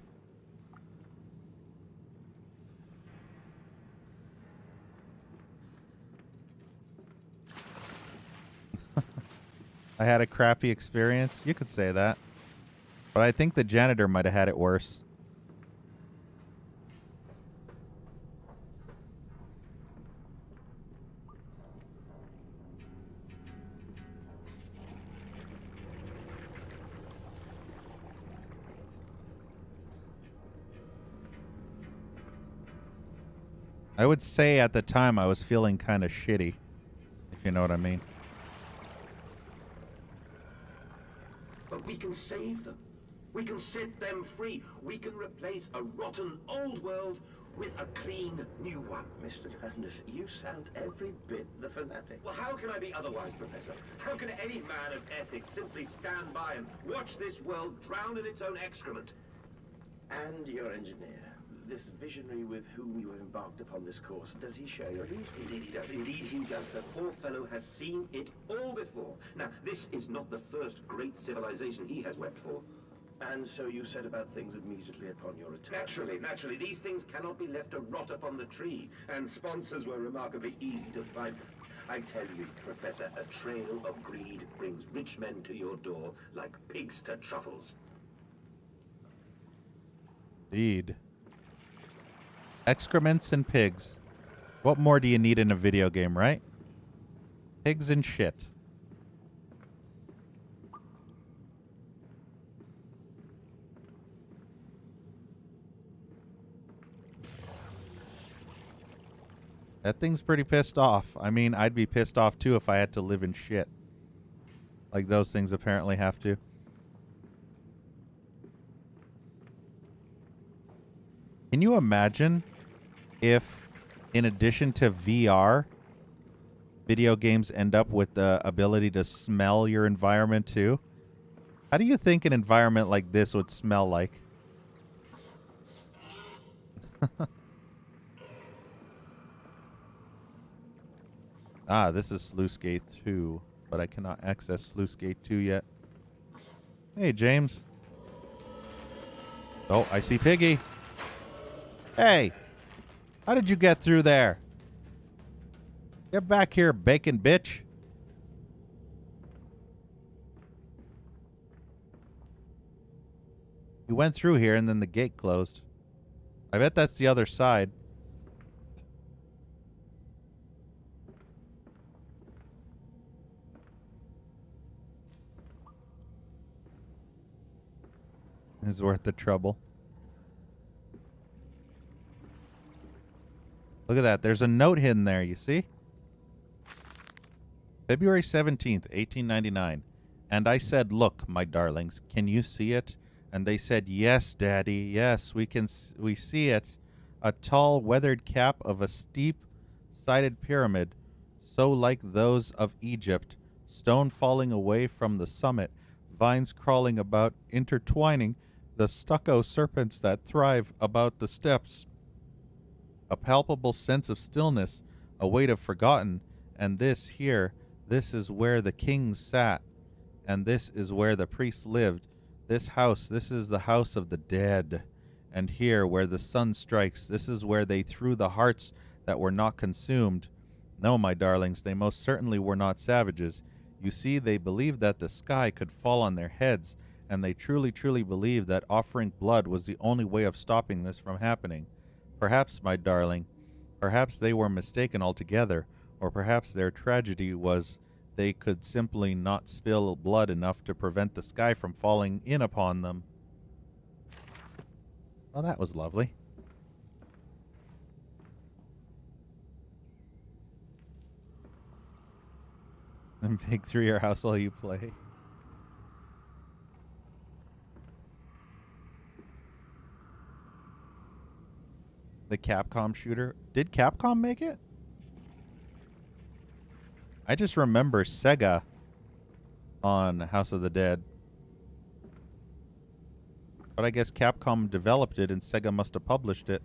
S1: I had a crappy experience. You could say that. But I think the janitor might have had it worse. I would say at the time I was feeling kind of shitty, if you know what I mean.
S8: But we can save them. We can set them free. We can replace a rotten old world with a clean new one. Mr. Landis, you sound every bit the fanatic.
S7: Well, how can I be otherwise, Professor? How can any man of ethics simply stand by and watch this world drown in its own excrement?
S8: And your engineer, this visionary with whom you have embarked upon this course, does he share your views?
S7: Indeed he does. Indeed he does. The poor fellow has seen it all before. Now, this is not the first great civilization he has wept for.
S8: And so you set about things immediately upon your return?
S7: Naturally. These things cannot be left to rot upon the tree. And sponsors were remarkably easy to find. I tell you, Professor, a trail of greed brings rich men to your door like pigs to truffles.
S1: Indeed. Excrements and pigs. What more do you need in a video game, right? Pigs and shit. That thing's pretty pissed off. I mean, I'd be pissed off too if I had to live in shit. Like those things apparently have to. Can you imagine if, in addition to VR, video games end up with the ability to smell your environment too? How do you think an environment like this would smell like? Ah, this is Sluice Gate 2, but I cannot access Sluice Gate 2 yet. Hey, James. Oh, I see Piggy. Hey, how did you get through there? Get back here, bacon bitch. You went through here and then the gate closed. I bet that's the other side. Is worth the trouble. Look at that. There's a note hidden there, you see? February 17th, 1899. And I said, "Look, my darlings, can you see it?" And they said, "Yes, Daddy. Yes, we see it. A tall, weathered cap of a steep-sided pyramid, so like those of Egypt, stone falling away from the summit, vines crawling about, intertwining the stucco serpents that thrive about the steps. A palpable sense of stillness, a weight of forgotten, and this here, this is where the kings sat, and this is where the priests lived. This house, this is the house of the dead. And here, where the sun strikes, this is where they threw the hearts that were not consumed. No, my darlings, they most certainly were not savages. You see, they believed that the sky could fall on their heads, and they truly, truly believed that offering blood was the only way of stopping this from happening. Perhaps, my darling, perhaps they were mistaken altogether, or perhaps their tragedy was they could simply not spill blood enough to prevent the sky from falling in upon them." Well, that was lovely. And pig through your house while you play. The Capcom shooter. Did Capcom make it? I just remember Sega on House of the Dead. But I guess Capcom developed it and Sega must have published it.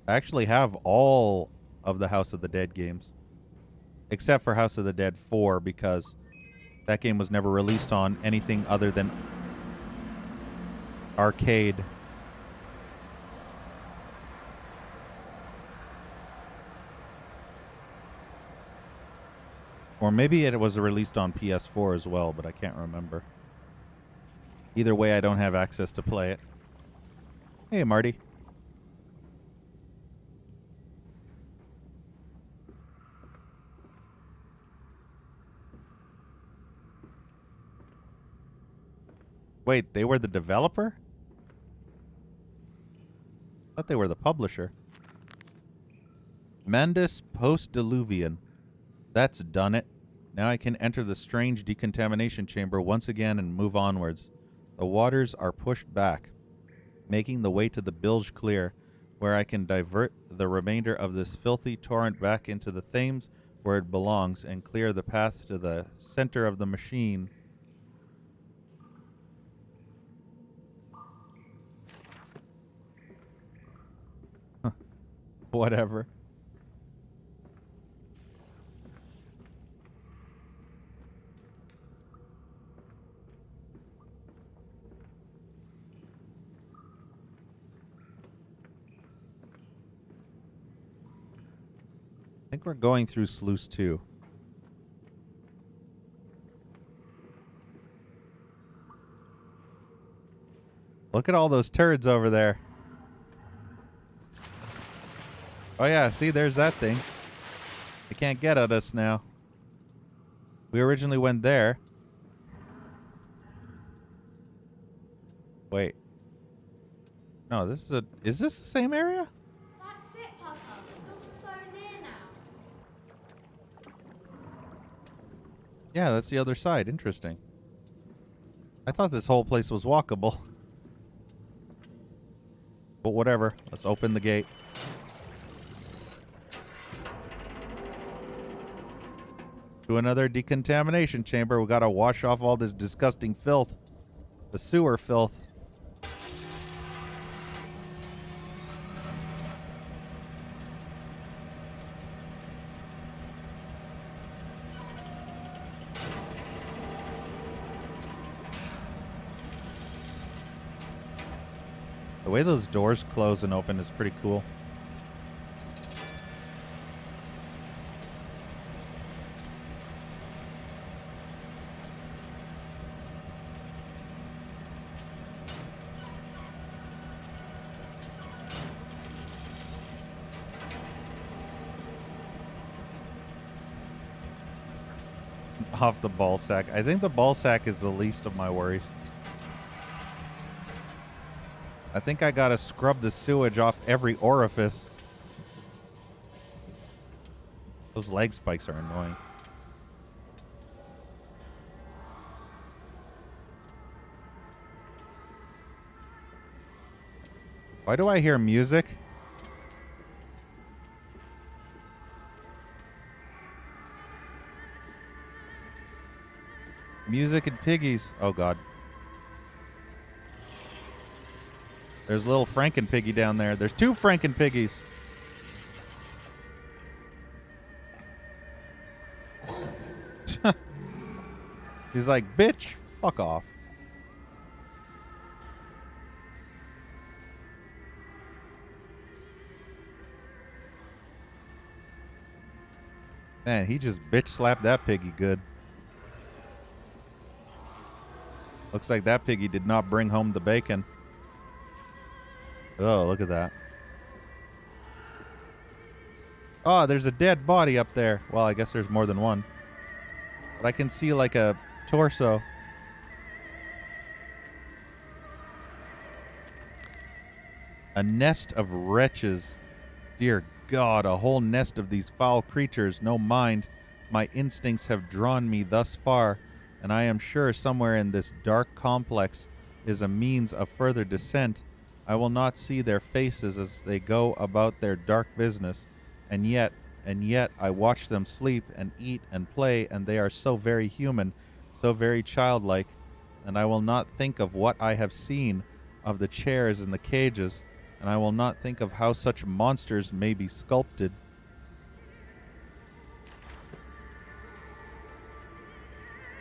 S1: I actually have all of the House of the Dead games. Except for House of the Dead 4 because that game was never released on anything other than arcade. Or maybe it was released on PS4 as well, but I can't remember. Either way, I don't have access to play it. Hey, Marty. Wait, they were the developer? I thought they were the publisher. Mandus Post-Diluvian. That's done it. Now I can enter the strange decontamination chamber once again and move onwards. The waters are pushed back, making the way to the bilge clear, where I can divert the remainder of this filthy torrent back into the Thames where it belongs and clear the path to the center of the machine. Whatever. I think we're going through Sluice 2. Look at all those turds over there. Oh yeah, see, there's that thing. They can't get at us now. We originally went there. Wait. No, this is this the same area?
S4: That's it, Papa. You're so near now.
S1: Yeah, that's the other side. Interesting. I thought this whole place was walkable. But whatever. Let's open the gate. To another decontamination chamber. We gotta wash off all this disgusting filth. The sewer filth. The way those doors close and open is pretty cool. Off the ball sack. I think the ball sack is the least of my worries. I think I gotta scrub the sewage off every orifice. Those leg spikes are annoying. Why do I hear music? Music and piggies. Oh god. There's little Franken-Piggy down there. There's two Franken-Piggies. He's like, bitch, fuck off. Man, he just bitch slapped that piggy good. Looks like that piggy did not bring home the bacon. Oh, look at that. Oh, there's a dead body up there. Well, I guess there's more than one. But I can see like a torso. A nest of wretches. Dear God, a whole nest of these foul creatures. No mind. My instincts have drawn me thus far, and I am sure somewhere in this dark complex is a means of further descent. I will not see their faces as they go about their dark business, and yet I watch them sleep and eat and play, and they are so very human, so very childlike, and I will not think of what I have seen, of the chairs and the cages, and I will not think of how such monsters may be sculpted.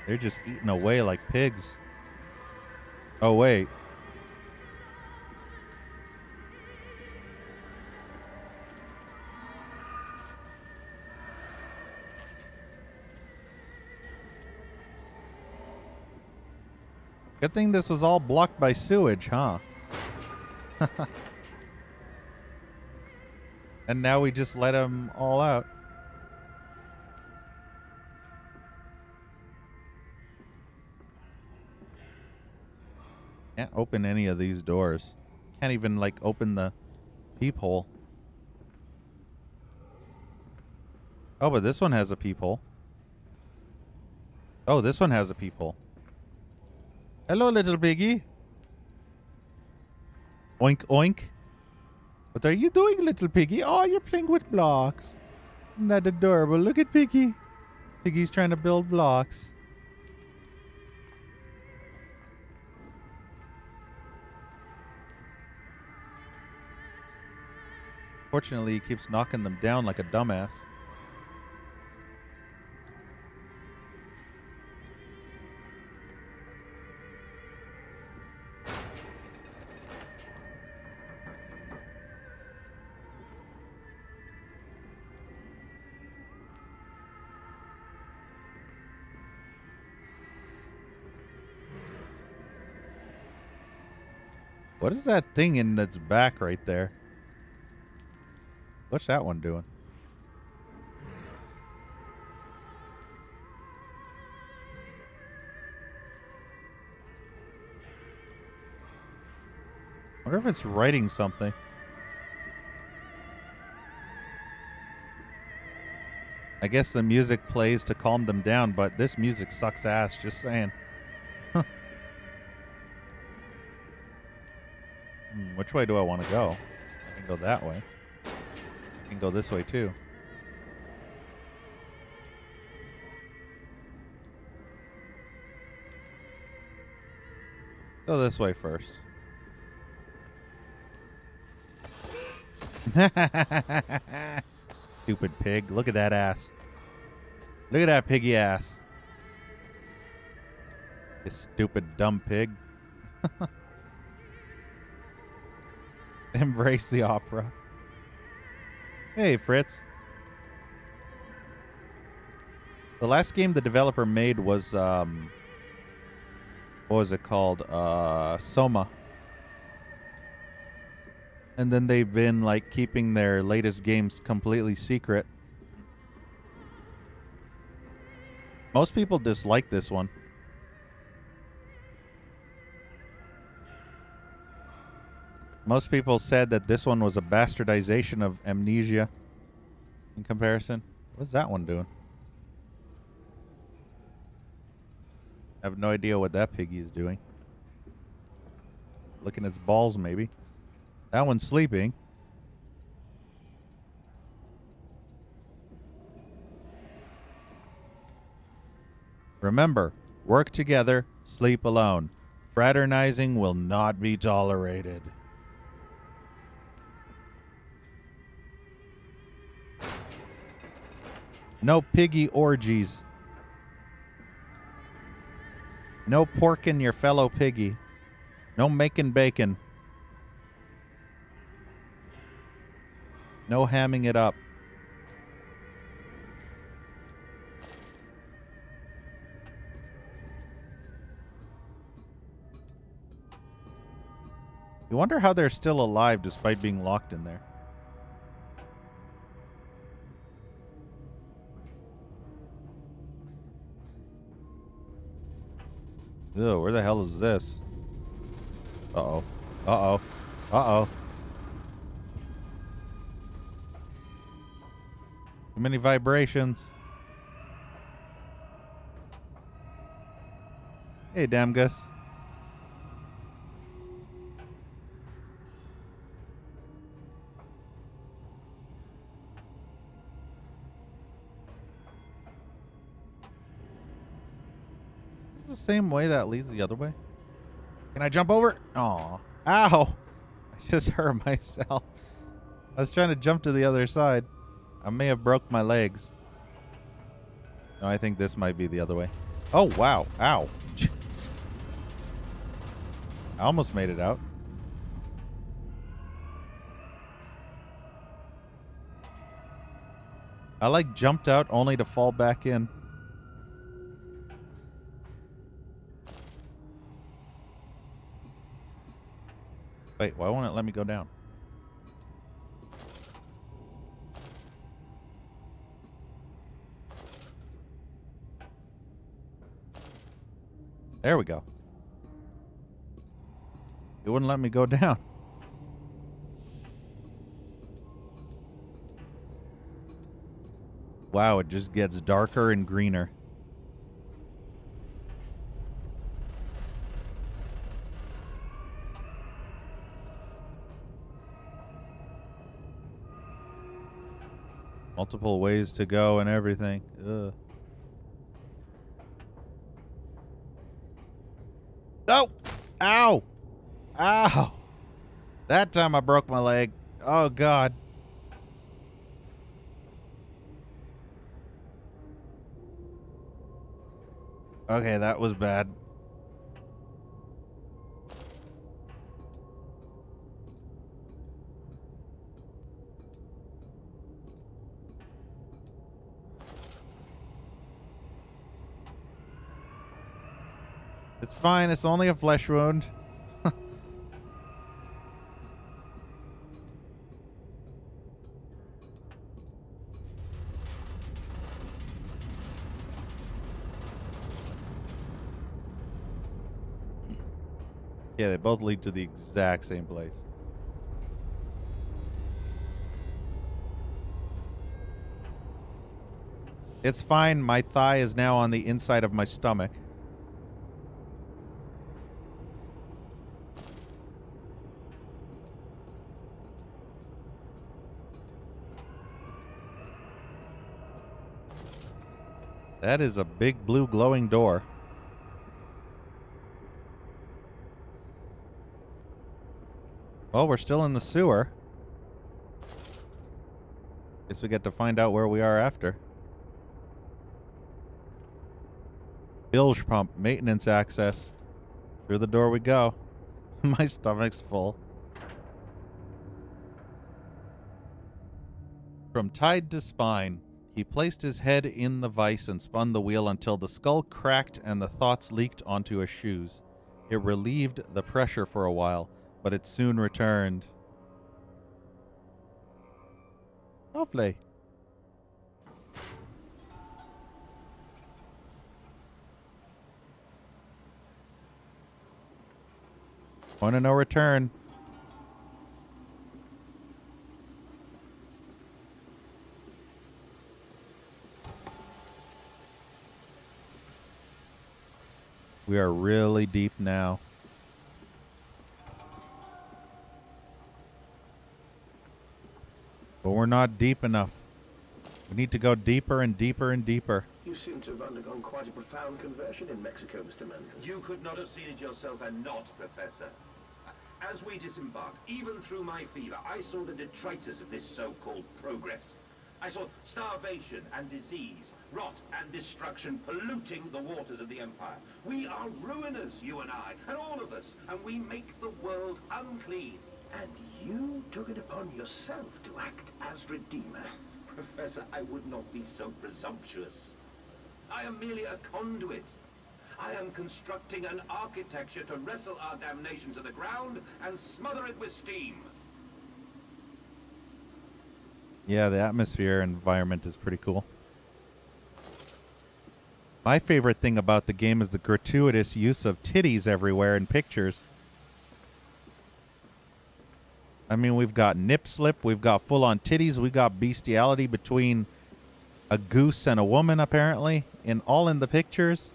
S1: They're just eating away like pigs. Oh, wait. Good thing this was all blocked by sewage, huh? And now we just let them all out. Can't open any of these doors. Can't even, like, open the peephole. Oh, but this one has a peephole. Oh, this one has a peephole. Hello, little piggy. Oink, oink. What are you doing, little piggy? Oh, you're playing with blocks. Isn't that adorable? Look at Piggy. Piggy's trying to build blocks. Fortunately, he keeps knocking them down like a dumbass. What is that thing in its back right there? What's that one doing? Wonder if it's writing something. I guess the music plays to calm them down, but this music sucks ass, just saying. Which way do I want to go? I can go that way. I can go this way too. Go this way first. Stupid pig. Look at that ass. Look at that piggy ass. This stupid dumb pig. Embrace the opera. Hey, Fritz. The last game the developer made was, what was it called? Soma. And then they've been, like, keeping their latest games completely secret. Most people dislike this one. Most people said that this one was a bastardization of Amnesia in comparison. What's that one doing? I have no idea what that piggy is doing. Licking its balls, maybe. That one's sleeping. Remember, work together, sleep alone. Fraternizing will not be tolerated. No piggy orgies. No porking your fellow piggy. No making bacon. No hamming it up. You wonder how they're still alive despite being locked in there. Ew, where the hell is this? Uh-oh. Uh-oh. Uh-oh. Too many vibrations. Hey, damn Gus. The same way that leads the other way? Can I jump over? Aw. Ow! I just hurt myself. I was trying to jump to the other side. I may have broke my legs. No, I think this might be the other way. Oh, wow. Ow. I almost made it out. I like jumped out only to fall back in. Wait, why won't it let me go down? There we go. It wouldn't let me go down. Wow, it just gets darker and greener. Multiple ways to go and everything. Ugh. Oh! Ow! Ow! That time I broke my leg. Oh, God. Okay, that was bad. It's fine. It's only a flesh wound. Yeah, they both lead to the exact same place. It's fine. My thigh is now on the inside of my stomach. That is a big blue glowing door. Well, we're still in the sewer. Guess we get to find out where we are after. Bilge pump, maintenance access. Through the door we go. My stomach's full. From tide to spine, he placed his head in the vise and spun the wheel until the skull cracked and the thoughts leaked onto his shoes. It relieved the pressure for a while, but it soon returned. Lovely. Point of no return. We are really deep now. But we're not deep enough. We need to go deeper and deeper and deeper.
S8: You seem to have undergone quite a profound conversion in Mexico, Mr. Mendes.
S7: You could not have seen it yourself and not, Professor. As we disembarked, even through my fever, I saw the detritus of this so-called progress. I saw starvation and disease, rot and destruction polluting the waters of the Empire. We are ruiners, you and I, and all of us, and we make the world unclean.
S8: And you took it upon yourself to act as Redeemer.
S7: Professor, I would not be so presumptuous. I am merely a conduit. I am constructing an architecture to wrestle our damnation to the ground and smother it with steam.
S1: Yeah, the atmosphere environment is pretty cool. My favorite thing about the game is the gratuitous use of titties everywhere in pictures. I mean, we've got nip slip, we've got full-on titties, we've got bestiality between a goose and a woman, apparently, all in the pictures.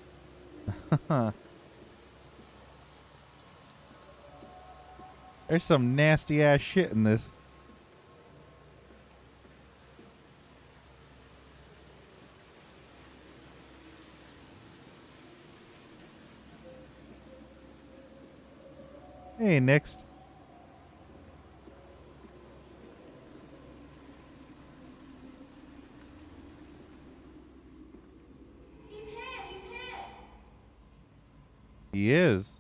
S1: There's some nasty-ass shit in this. Hey, next.
S4: He's here, he's here.
S1: He is.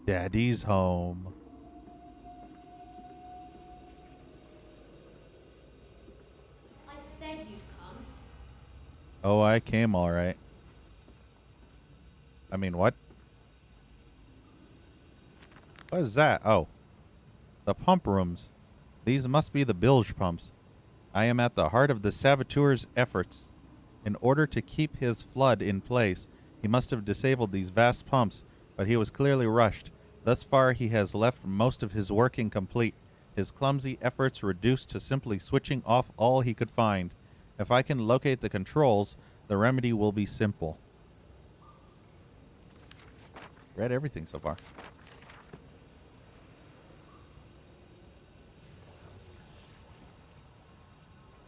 S1: Daddy's home.
S4: I said you'd come.
S1: Oh, I came all right. I mean, what? What is that? Oh, the pump rooms. These must be the bilge pumps. I am at the heart of the saboteur's efforts. In order to keep his flood in place, he must have disabled these vast pumps, but he was clearly rushed. Thus far, he has left most of his work incomplete, his clumsy efforts reduced to simply switching off all he could find. If I can locate the controls, the remedy will be simple. Read everything so far.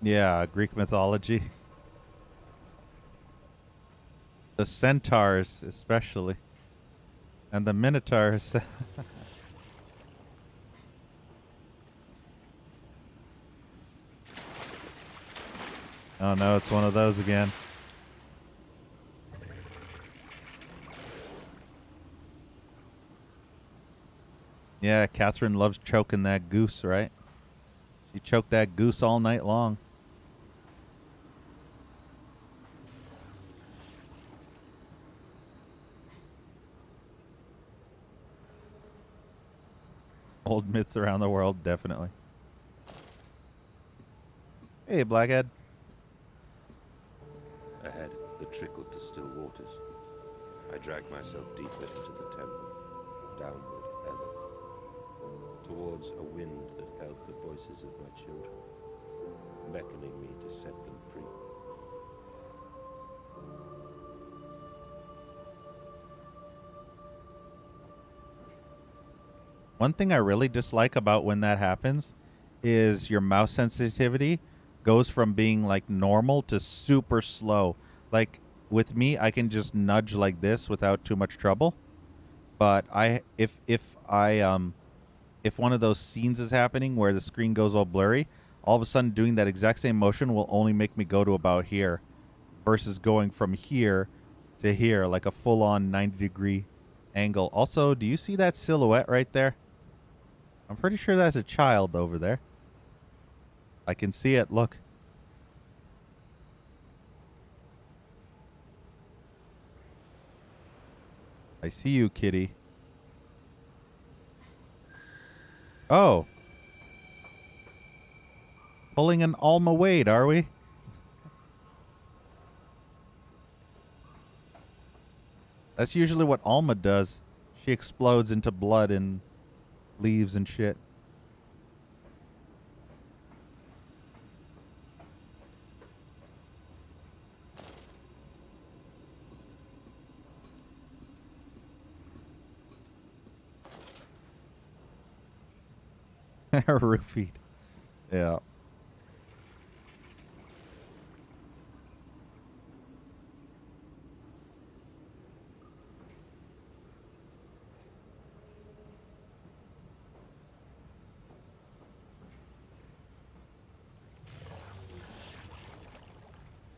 S1: Yeah, Greek mythology. The centaurs, especially. And the minotaurs. Oh no, it's one of those again. Yeah, Catherine loves choking that goose, right? She choked that goose all night long. Old myths around the world, definitely. Hey, Blackhead.
S5: Ahead, the trickle to still waters. I dragged myself deeper into the temple, downward ever, towards a wind that held the voices of my children, beckoning me to set them free.
S1: One thing I really dislike about when that happens is your mouse sensitivity goes from being like normal to super slow. Like with me, I can just nudge like this without too much trouble. But if one of those scenes is happening where the screen goes all blurry, all of a sudden doing that exact same motion will only make me go to about here versus going from here to here like a full-on 90-degree angle. Also, do you see that silhouette right there? I'm pretty sure that's a child over there. I can see it. Look. I see you, kitty. Oh. Pulling an Alma Wade, are we? That's usually what Alma does. She explodes into blood and leaves and shit. Roofied. Yeah.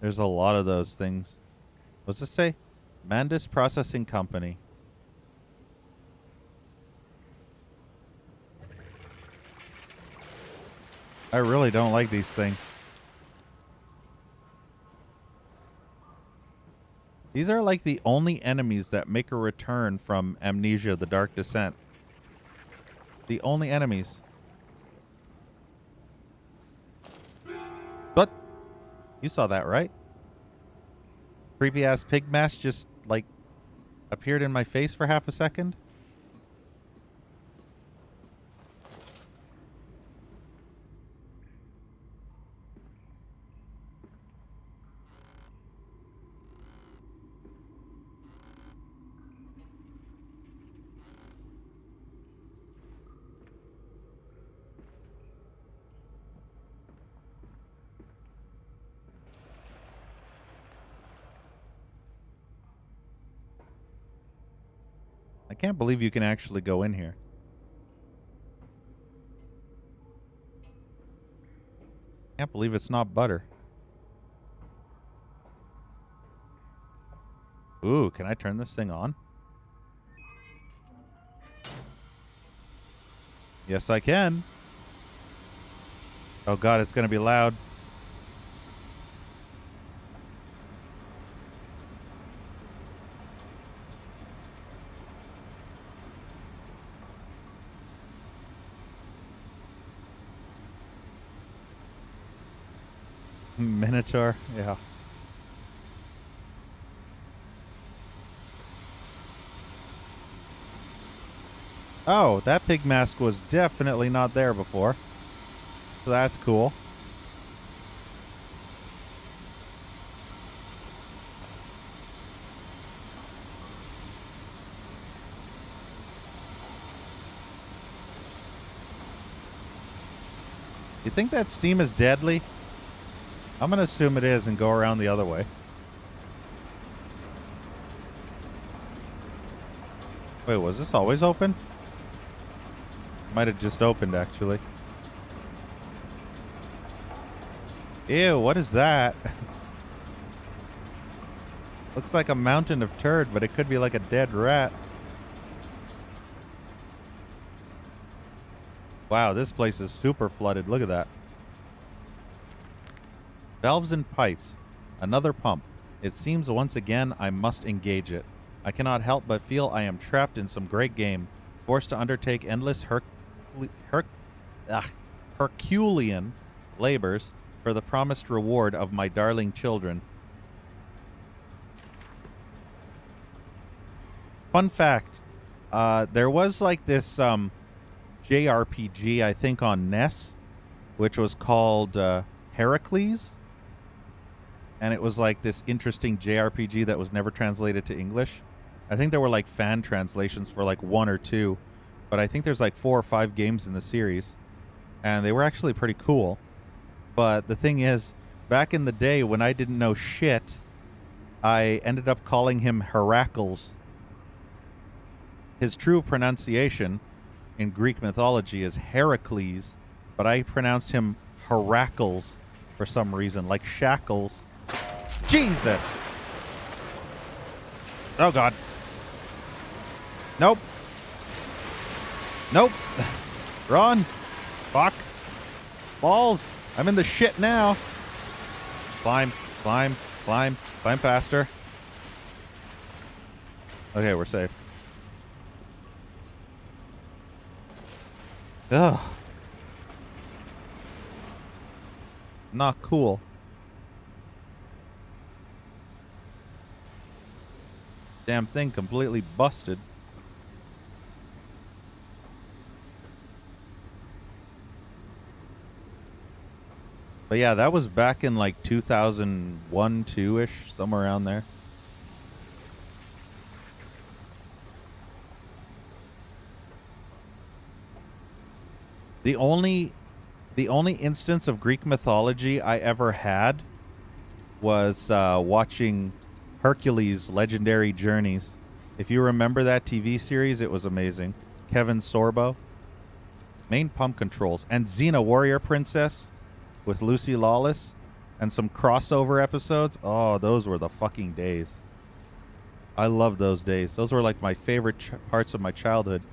S1: There's a lot of those things. What's this say? Mandis Processing Company. I really don't like these things. These are like the only enemies that make a return from Amnesia: The Dark Descent. The only enemies. What? You saw that, right? Creepy ass pig mask just like appeared in my face for half a second. I can't believe you can actually go in here. Can't believe it's not butter. Ooh, can I turn this thing on? Yes, I can. Oh god, it's gonna be loud. Minotaur, yeah. Oh, that pig mask was definitely not there before. So that's cool. You think that steam is deadly? I'm going to assume it is and go around the other way. Wait, was this always open? Might have just opened, actually. Ew, what is that? Looks like a mountain of turd, but it could be like a dead rat. Wow, this place is super flooded. Look at that. Valves and pipes. Another pump. It seems once again I must engage it. I cannot help but feel I am trapped in some great game, forced to undertake endless Herculean labors for the promised reward of my darling children. Fun fact, there was like this JRPG, I think, on NES, which was called Heracles. And it was like this interesting JRPG that was never translated to English. I think there were like fan translations for like one or two, but I think there's like 4 or 5 games in the series, and they were actually pretty cool. But the thing is, back in the day when I didn't know shit, I ended up calling him Heracles. His true pronunciation in Greek mythology is Heracles, but I pronounced him Heracles for some reason, like shackles. Jesus! Oh, God. Nope. Nope. Run. Fuck. Balls. I'm in the shit now. Climb. Climb. Climb. Climb faster. Okay, we're safe. Ugh. Not cool. Damn thing completely busted. But yeah, that was back in like 2001, 2-ish, somewhere around there. The only instance of Greek mythology I ever had was watching Hercules' Legendary Journeys. If you remember that TV series, it was amazing. Kevin Sorbo. Main pump controls. And Xena Warrior Princess with Lucy Lawless. And some crossover episodes. Oh, those were the fucking days. I love those days. Those were like my favorite parts of my childhood.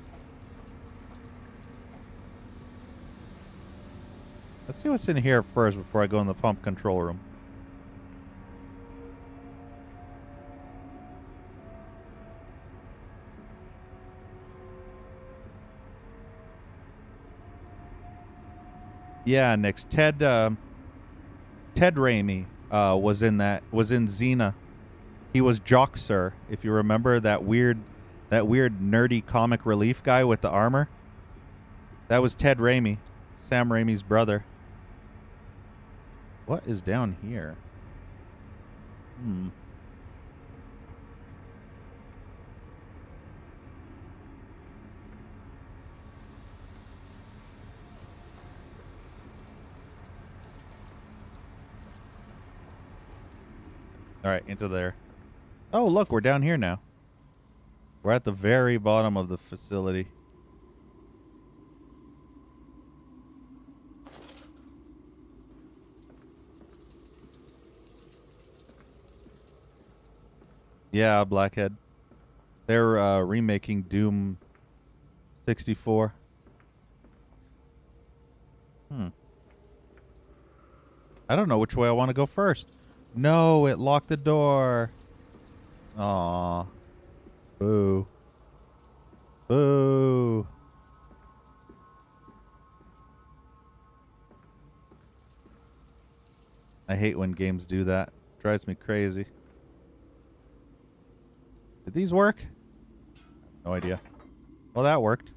S1: Let's see what's in here first before I go in the pump control room. Yeah, Nix. Ted Raimi was in Xena. He was Joxer, if you remember that weird nerdy comic relief guy with the armor. That was Ted Raimi, Sam Raimi's brother. What is down here? All right, into there. Oh, look, we're down here now. We're at the very bottom of the facility. Yeah, Blackhead. They're remaking Doom 64. I don't know which way I want to go first. No, it locked the door. Aw. Boo. Boo. I hate when games do that. Drives me crazy. Did these work? No idea. Well, that worked.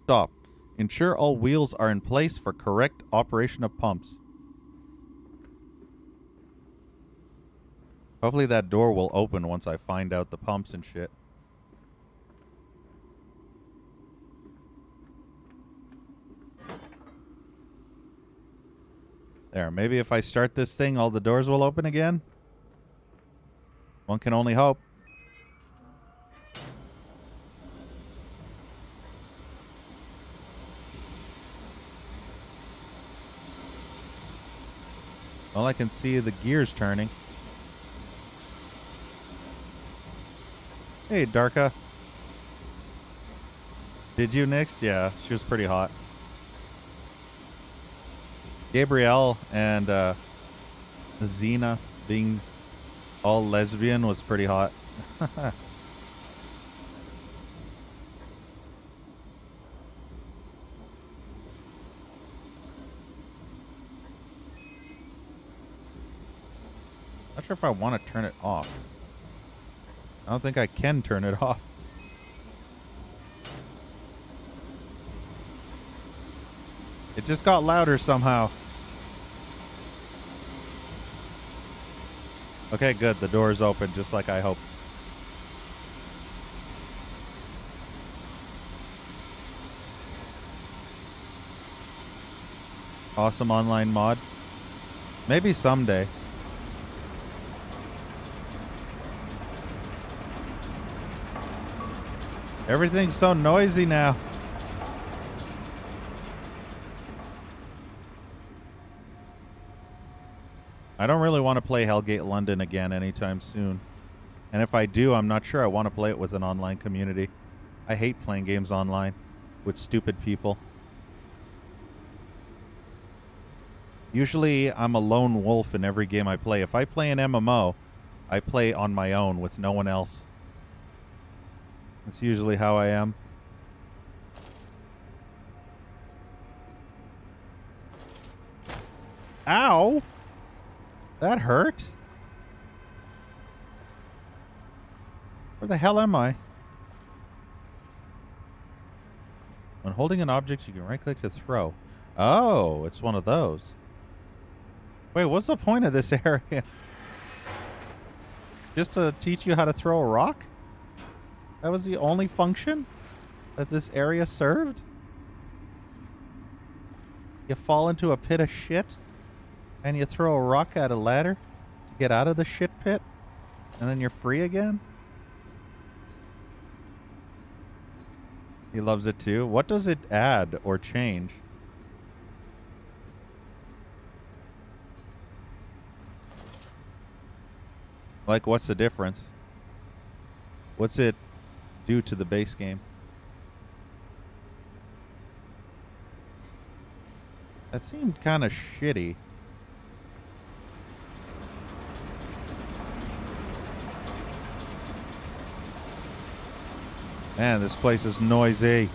S1: Stop. Ensure all wheels are in place for correct operation of pumps. Hopefully that door will open once I find out the pumps and shit. There, maybe if I start this thing, all the doors will open again. One can only hope. Well, I can see the gears turning. Hey, Darka. Did you next? Yeah, she was pretty hot. Gabrielle and Xena being all lesbian was pretty hot. Not sure if I want to turn it off. I don't think I can turn it off. It just got louder somehow. Okay, good. The door's open, just like I hoped. Awesome online mod. Maybe someday. Everything's so noisy now. I don't really want to play Hellgate London again anytime soon. And if I do, I'm not sure I want to play it with an online community. I hate playing games online with stupid people. Usually, I'm a lone wolf in every game I play. If I play an MMO, I play on my own with no one else. That's usually how I am. Ow! That hurt? Where the hell am I? When holding an object, you can right-click to throw. Oh, it's one of those. Wait, what's the point of this area? Just to teach you how to throw a rock? That was the only function that this area served? You fall into a pit of shit? And you throw a rock at a ladder to get out of the shit pit, and then you're free again? He loves it too. What does it add or change? Like, what's the difference? What's it do to the base game? That seemed kind of shitty. Man, this place is noisy.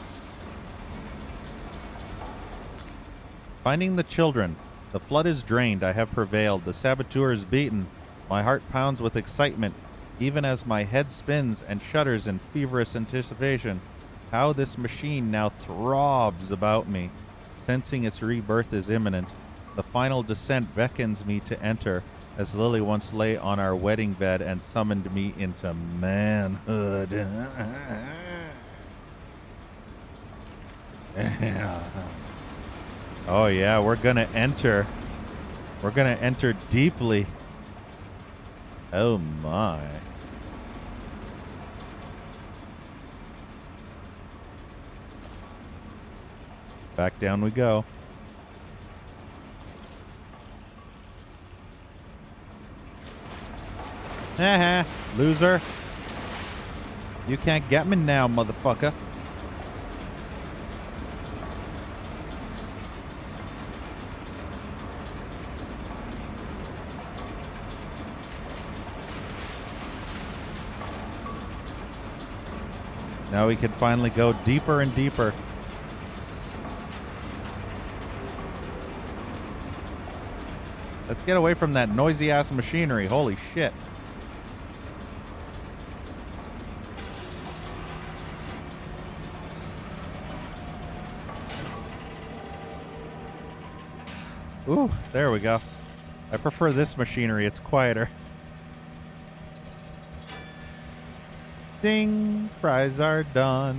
S1: Finding the children. The flood is drained. I have prevailed. The saboteur is beaten. My heart pounds with excitement, even as my head spins and shudders in feverish anticipation. How this machine now throbs about me, sensing its rebirth is imminent. The final descent beckons me to enter, as Lily once lay on our wedding bed and summoned me into manhood. Oh yeah, we're gonna enter. We're gonna enter deeply. Oh my. Back down we go. Haha, loser. You can't get me now, motherfucker. Now we can finally go deeper and deeper. Let's get away from that noisy-ass machinery. Holy shit. Ooh, there we go. I prefer this machinery. It's quieter. Ding! Fries are done.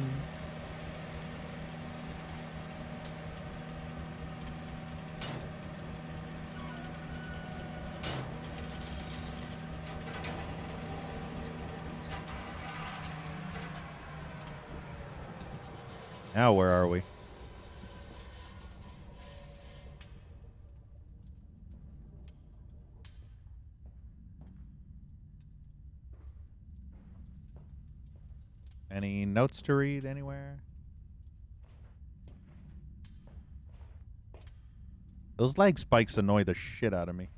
S1: Now where are we? Any notes to read anywhere? Those leg spikes annoy the shit out of me.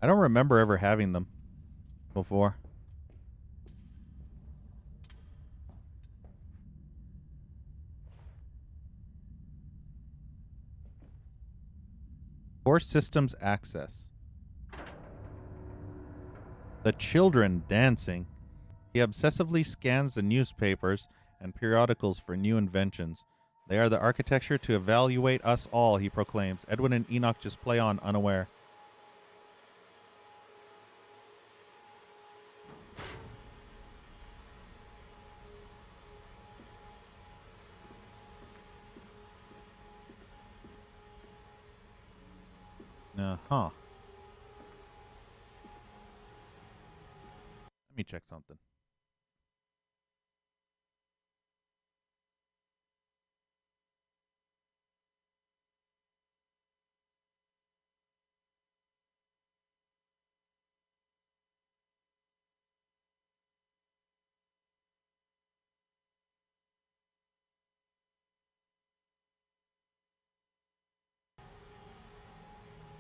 S1: I don't remember ever having them before. Core systems access. The children dancing. He obsessively scans the newspapers and periodicals for new inventions. They are the architecture to evaluate us all, he proclaims. Edwin and Enoch just play on, unaware. Uh-huh. Let me check something.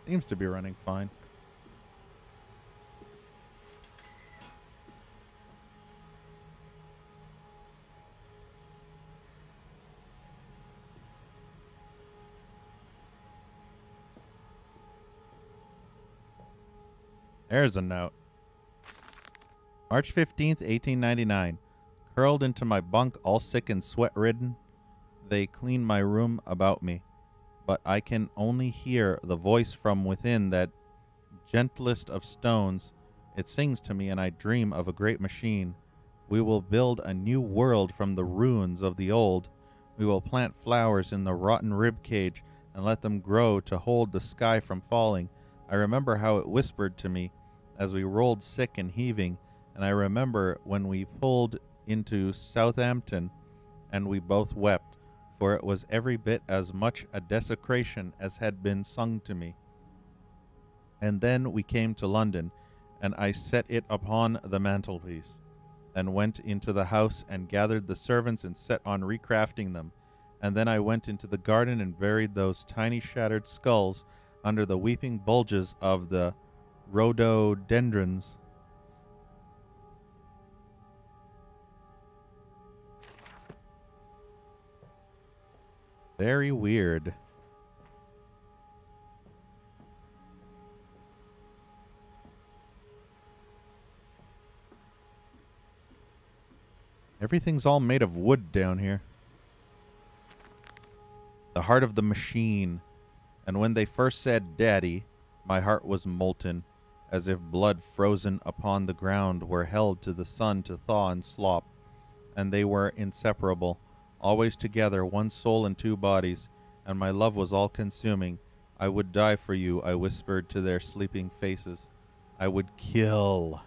S1: Seems to be running fine. There's a note. March 15th, 1899. Curled into my bunk, all sick and sweat-ridden, they clean my room about me. But I can only hear the voice from within, that gentlest of stones. It sings to me, and I dream of a great machine. We will build a new world from the ruins of the old. We will plant flowers in the rotten rib cage and let them grow to hold the sky from falling. I remember how it whispered to me as we rolled sick and heaving, and I remember when we pulled into Southampton and we both wept, for it was every bit as much a desecration as had been sung to me. And then we came to London, and I set it upon the mantelpiece, and went into the house and gathered the servants and set on recrafting them. And then I went into the garden and buried those tiny shattered skulls under the weeping bulges of the rhododendrons. Very weird. Everything's all made of wood down here. The heart of the machine. And when they first said Daddy, my heart was molten, as if blood frozen upon the ground were held to the sun to thaw and slop. And they were inseparable, always together, one soul and two bodies, and my love was all-consuming. I would die for you, I whispered to their sleeping faces. I would kill.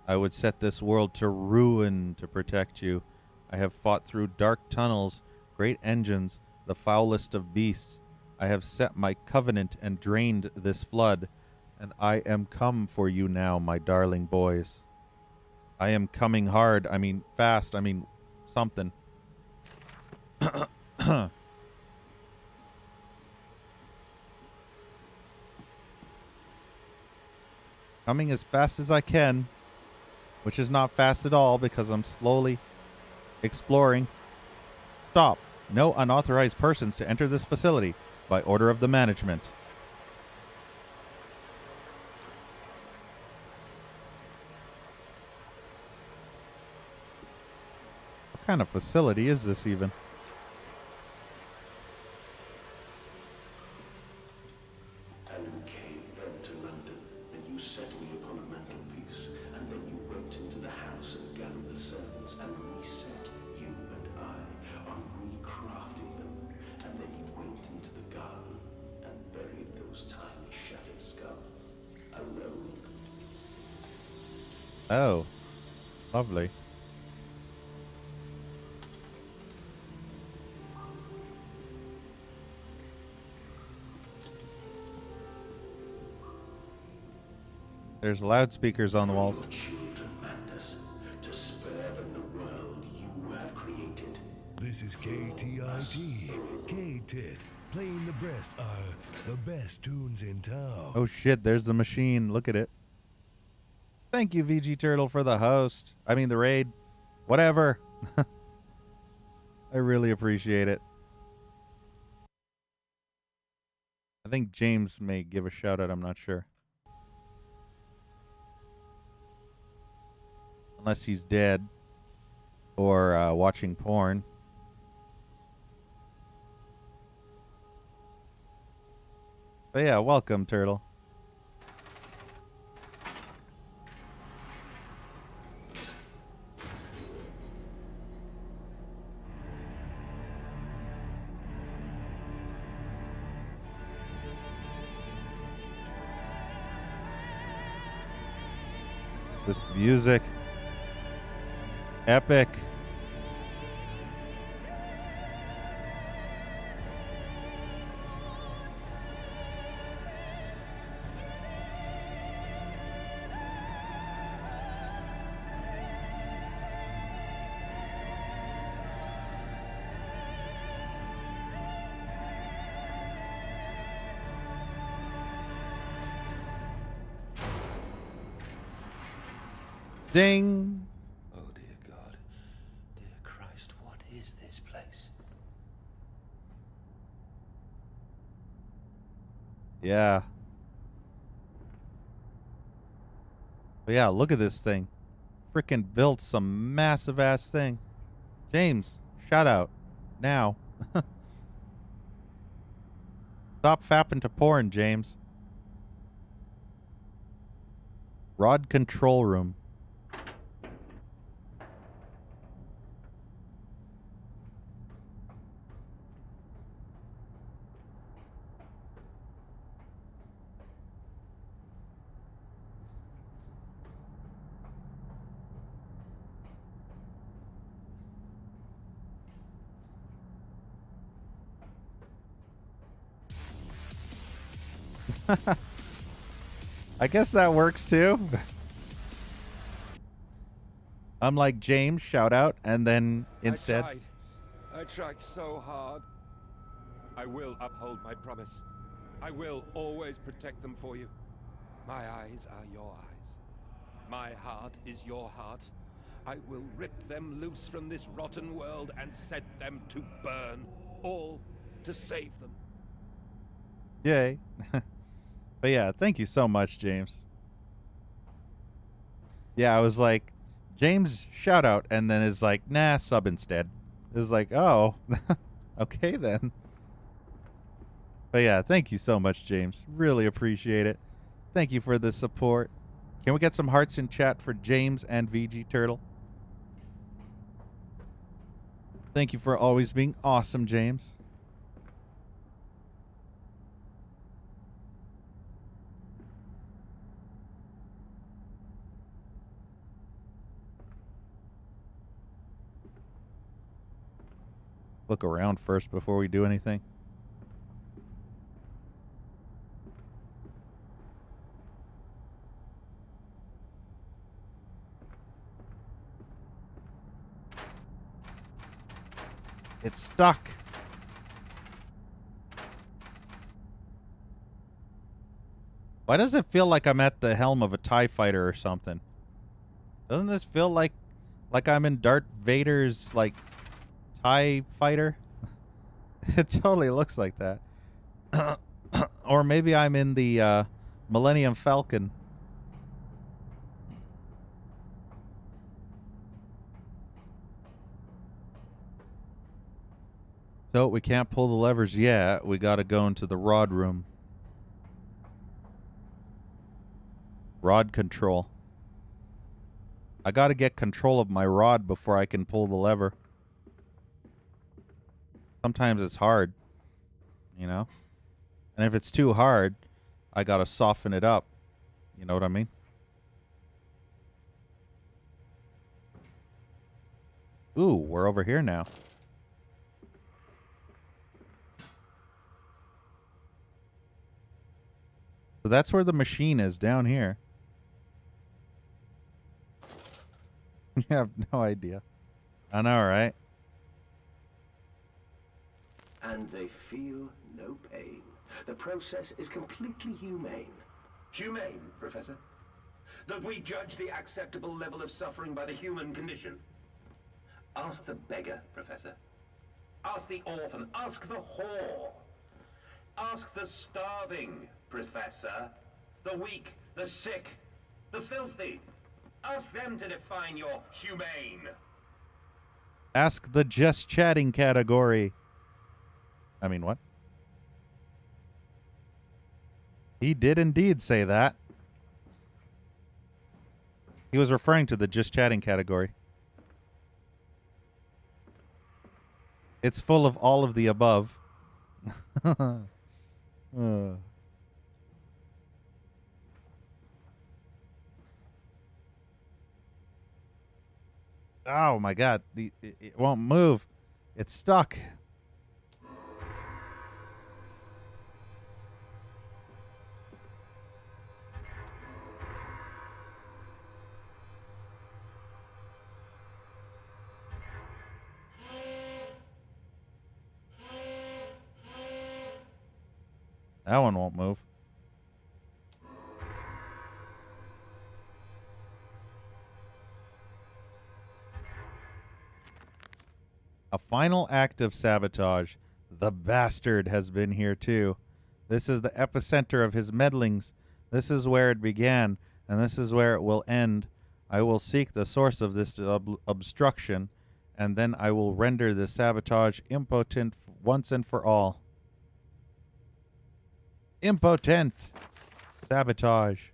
S1: I would set this world to ruin to protect you. I have fought through dark tunnels, great engines, the foulest of beasts. I have set my covenant and drained this flood, and I am come for you now, my darling boys. I am coming hard, fast, something. Coming as fast as I can, which is not fast at all because I'm slowly exploring. Stop. No unauthorized persons to enter this facility by order of the management. kind of facility is this even?
S8: And we came then to London, and you set me upon a mantelpiece, and then you went into the house and gathered the servants, and reset you and I on recrafting them, and then you went into the garden and buried those tiny shattered skulls alone.
S1: Oh, lovely. There's loudspeakers on the walls.
S8: Your children, Mandus, to spare them the world you have created.
S6: This is KTIT. K-Tit. Playing the best tunes in town.
S1: Oh shit, there's the machine. Look at it. Thank you, VG Turtle, for the host. I mean, the raid. Whatever. I really appreciate it. I think James may give a shout out. I'm not sure. Unless he's dead or watching porn. But yeah, welcome, Turtle. This music. Epic. Ding.
S5: Oh, dear God. Dear Christ, what is this place?
S1: Yeah. But yeah, look at this thing. Freaking built some massive ass thing. James, shout out. Now. Stop fapping to porn, James. Rod control room. I guess that works too. I'm like James, shout out, and then instead.
S5: I tried so hard. I will uphold my promise. I will always protect them for you. My eyes are your eyes. My heart is your heart. I will rip them loose from this rotten world and set them to burn. All to save them.
S1: Yay. But yeah, thank you so much, James. Yeah, I was like, James, shout out, and then it's like, nah, sub instead. It's like, oh, okay then. But yeah, thank you so much, James. Really appreciate it. Thank you for the support. Can we get some hearts in chat for James and VG Turtle? Thank you for always being awesome, James. Look around first before we do anything. It's stuck. Why does it feel like I'm at the helm of a TIE fighter or something? Doesn't this feel like I'm in Darth Vader's like TIE fighter? It totally looks like that. Or maybe I'm in the Millennium Falcon. So we can't pull the levers yet. We gotta go into the rod room. Rod control. I gotta get control of my rod before I can pull the lever. Sometimes it's hard, you know? And if it's too hard, I gotta soften it up. You know what I mean? Ooh, we're over here now. So that's where the machine is, down here. You have no idea. I know, right?
S8: And they feel no pain. The process is completely humane.
S7: Humane, Professor? That we judge the acceptable level of suffering by the human condition? Ask the beggar, Professor. Ask the orphan. Ask the whore. Ask the starving, Professor. The weak, the sick, the filthy. Ask them to define your humane.
S1: Ask the just chatting category. I mean, what? He did indeed say that. He was referring to the just chatting category. It's full of all of the above. Oh my god, it won't move. It's stuck. That one won't move. A final act of sabotage. The bastard has been here too. This is the epicenter of his meddlings. This is where it began, and this is where it will end. I will seek the source of this obstruction, and then I will render the sabotage impotent once and for all. Impotent sabotage.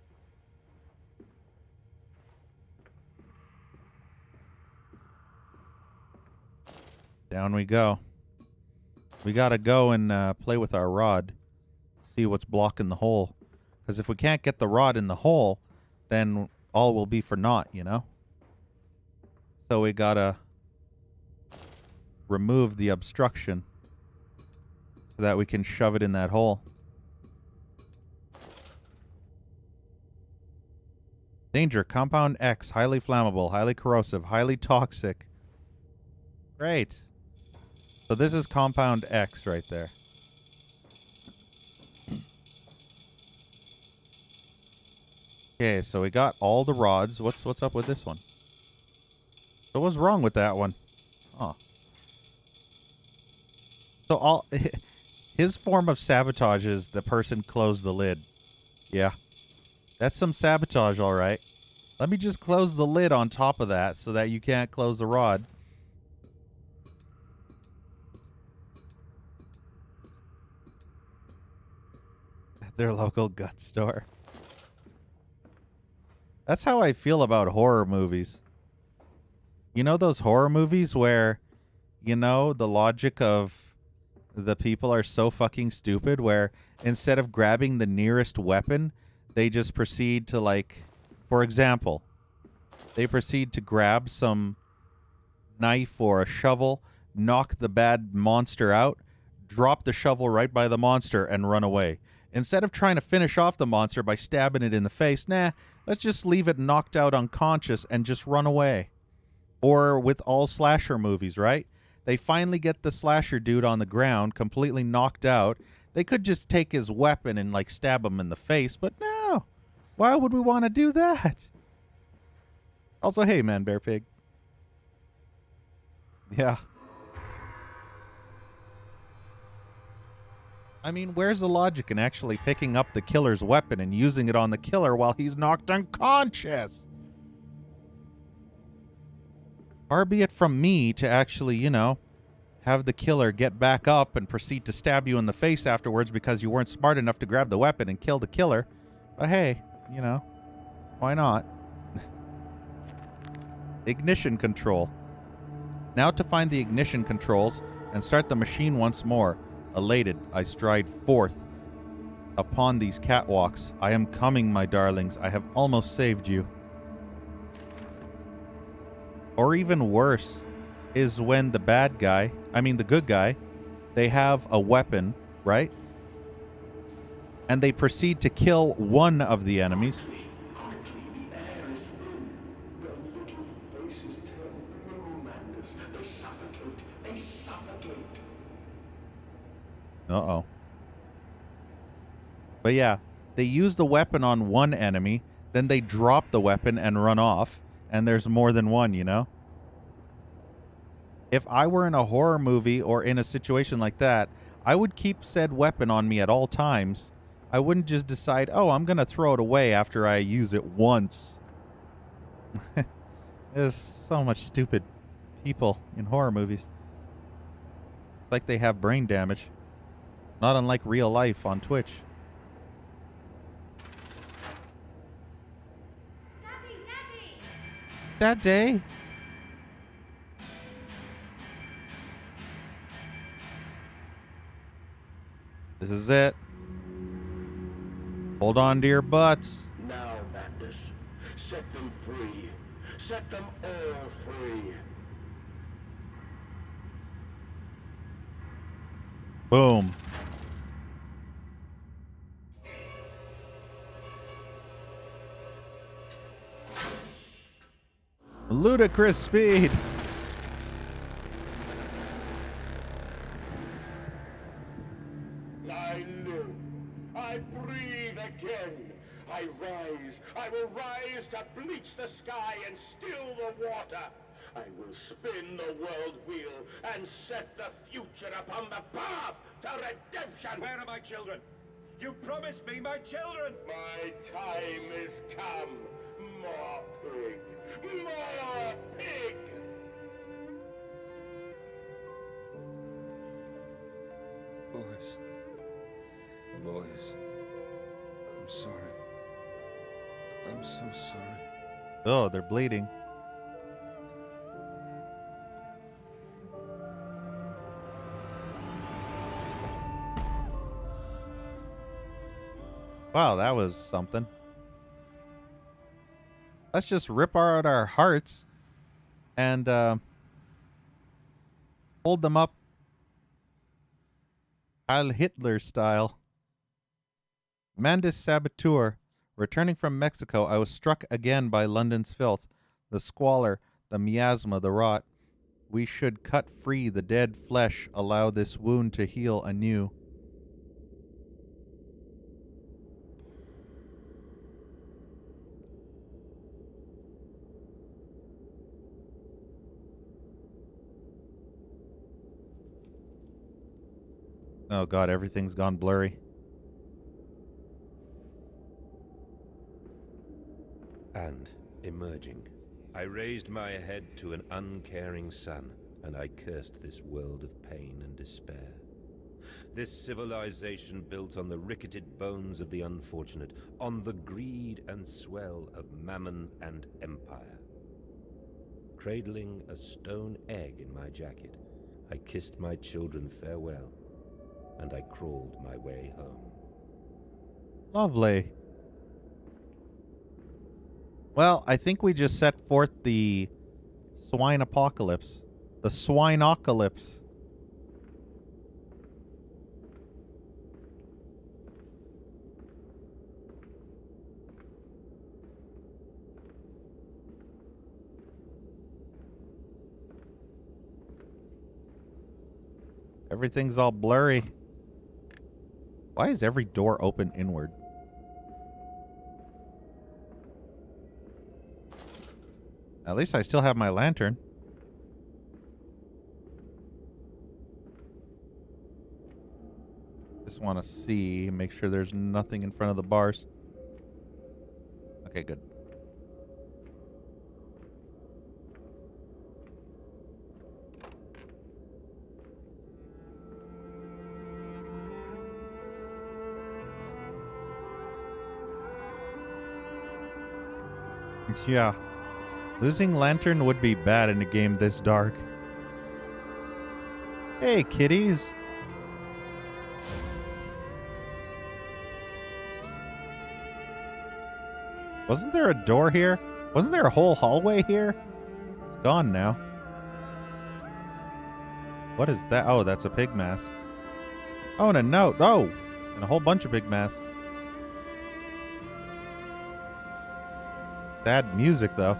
S1: Down we go. We gotta go and play with our rod. See what's blocking the hole. Because if we can't get the rod in the hole, then all will be for naught, you know? So we gotta remove the obstruction so that we can shove it in that hole. Danger, compound X, highly flammable, highly corrosive, highly toxic. Great. So this is compound X right there. Okay, so we got all the rods. What's up with this one? So what's wrong with that one? Oh. So all his form of sabotage is the person closed the lid. Yeah. That's some sabotage, all right. Let me just close the lid on top of that so that you can't close the rod. At their local gun store. That's how I feel about horror movies. You know those horror movies where, you know, the logic of the people are so fucking stupid where instead of grabbing the nearest weapon, they just proceed to, like, for example, they proceed to grab some knife or a shovel, knock the bad monster out, drop the shovel right by the monster, and run away. Instead of trying to finish off the monster by stabbing it in the face, nah, let's just leave it knocked out unconscious and just run away. Or with all slasher movies, right? They finally get the slasher dude on the ground, completely knocked out. They could just take his weapon and, like, stab him in the face, but no. Why would we want to do that? Also, hey, man, bear pig. Yeah. I mean, where's the logic in actually picking up the killer's weapon and using it on the killer while he's knocked unconscious? Far be it from me to actually, you know, have the killer get back up and proceed to stab you in the face afterwards because you weren't smart enough to grab the weapon and kill the killer. But hey, you know, why not? Ignition control. Now to find the ignition controls and start the machine once more. Elated, I stride forth upon these catwalks. I am coming, my darlings. I have almost saved you. Or even worse is when the good guy, they have a weapon, right? And they proceed to kill one of the enemies.
S8: Quickly, the air is thin. Their little faces turn blue, Mandus. They suffocate. They suffocate.
S1: Uh-oh. But yeah, they use the weapon on one enemy, then they drop the weapon and run off, and there's more than one, you know? If I were in a horror movie or in a situation like that, I would keep said weapon on me at all times. I wouldn't just decide, oh, I'm going to throw it away after I use it once. There's so much stupid people in horror movies. It's like they have brain damage. Not unlike real life on Twitch. Daddy! This is it. Hold on to your butts.
S8: Now, Mandus, set them free. Set them all free.
S1: Boom. Ludicrous speed.
S8: I live. I breathe again. I rise. I will rise to bleach the sky and still the water. I will spin the world wheel and set the future upon the path to redemption.
S9: Where are my children? You promised me my children!
S8: My time is come. More pig. More pig.
S5: Boys. Boys. I'm sorry. I'm so sorry.
S1: Oh, they're bleeding. Wow, that was something. Let's just rip out our hearts and hold them up Heil Hitler style. Mandus Saboteur. Returning from Mexico, I was struck again by London's filth, the squalor, the miasma, the rot. We should cut free the dead flesh, allow this wound to heal anew. Oh god, everything's gone blurry.
S5: And, emerging, I raised my head to an uncaring sun, and I cursed this world of pain and despair. This civilization built on the ricketed bones of the unfortunate, on the greed and swell of mammon and empire. Cradling a stone egg in my jacket, I kissed my children farewell, and I crawled my way home.
S1: Lovely. Well, I think we just set forth the swine apocalypse. The swine-ocalypse. Everything's all blurry. Why is every door open inward? At least I still have my lantern. Just want to see, make sure there's nothing in front of the bars. Okay, good. Yeah. Losing lantern would be bad in a game this dark. Hey, kitties. Wasn't there a door here? Wasn't there a whole hallway here? It's gone now. What is that? Oh, that's a pig mask. Oh, and a note. Oh, and a whole bunch of pig masks. Sad music, though.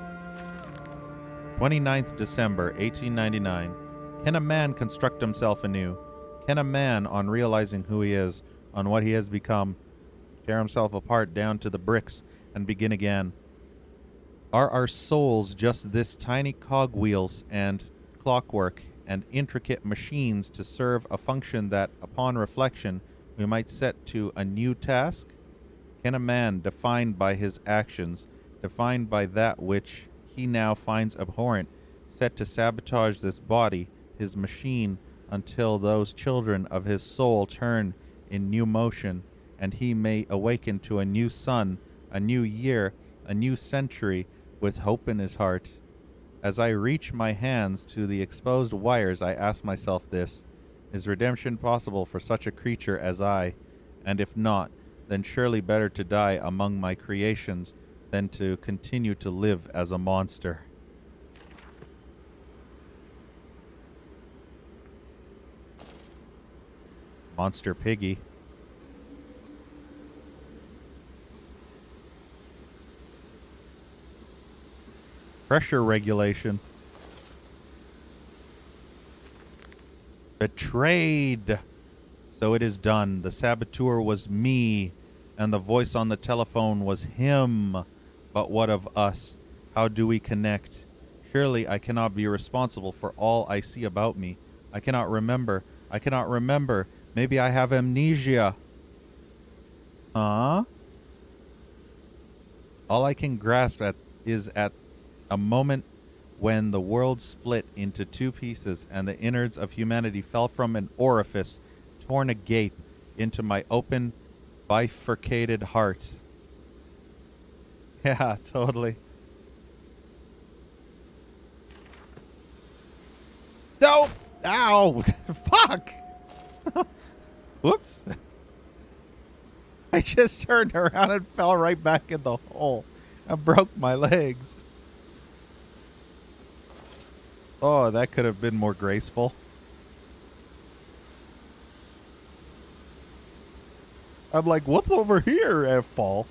S1: 29th December, 1899. Can a man construct himself anew? Can a man, on realizing who he is, on what he has become, tear himself apart down to the bricks and begin again? Are our souls just this tiny cogwheels and clockwork and intricate machines to serve a function that, upon reflection, we might set to a new task? Can a man, defined by his actions, defined by that which he now finds abhorrent, set to sabotage this body, his machine, until those children of his soul turn in new motion, and he may awaken to a new sun, a new year, a new century, with hope in his heart? As I reach my hands to the exposed wires, I ask myself this: is redemption possible for such a creature as I? And if not, then surely better to die among my creations than to continue to live as a monster. Monster Piggy. Pressure regulation. Betrayed. So it is done. The saboteur was me, and the voice on the telephone was him. But what of us? How do we connect? Surely I cannot be responsible for all I see about me. I cannot remember. I cannot remember. Maybe I have amnesia. Huh? All I can grasp at is at a moment when the world split into two pieces and the innards of humanity fell from an orifice torn agape into my open, bifurcated heart. Yeah, totally. No! Ow! Fuck! Whoops. I just turned around and fell right back in the hole and broke my legs. Oh, that could have been more graceful. I'm like, what's over here? And fall.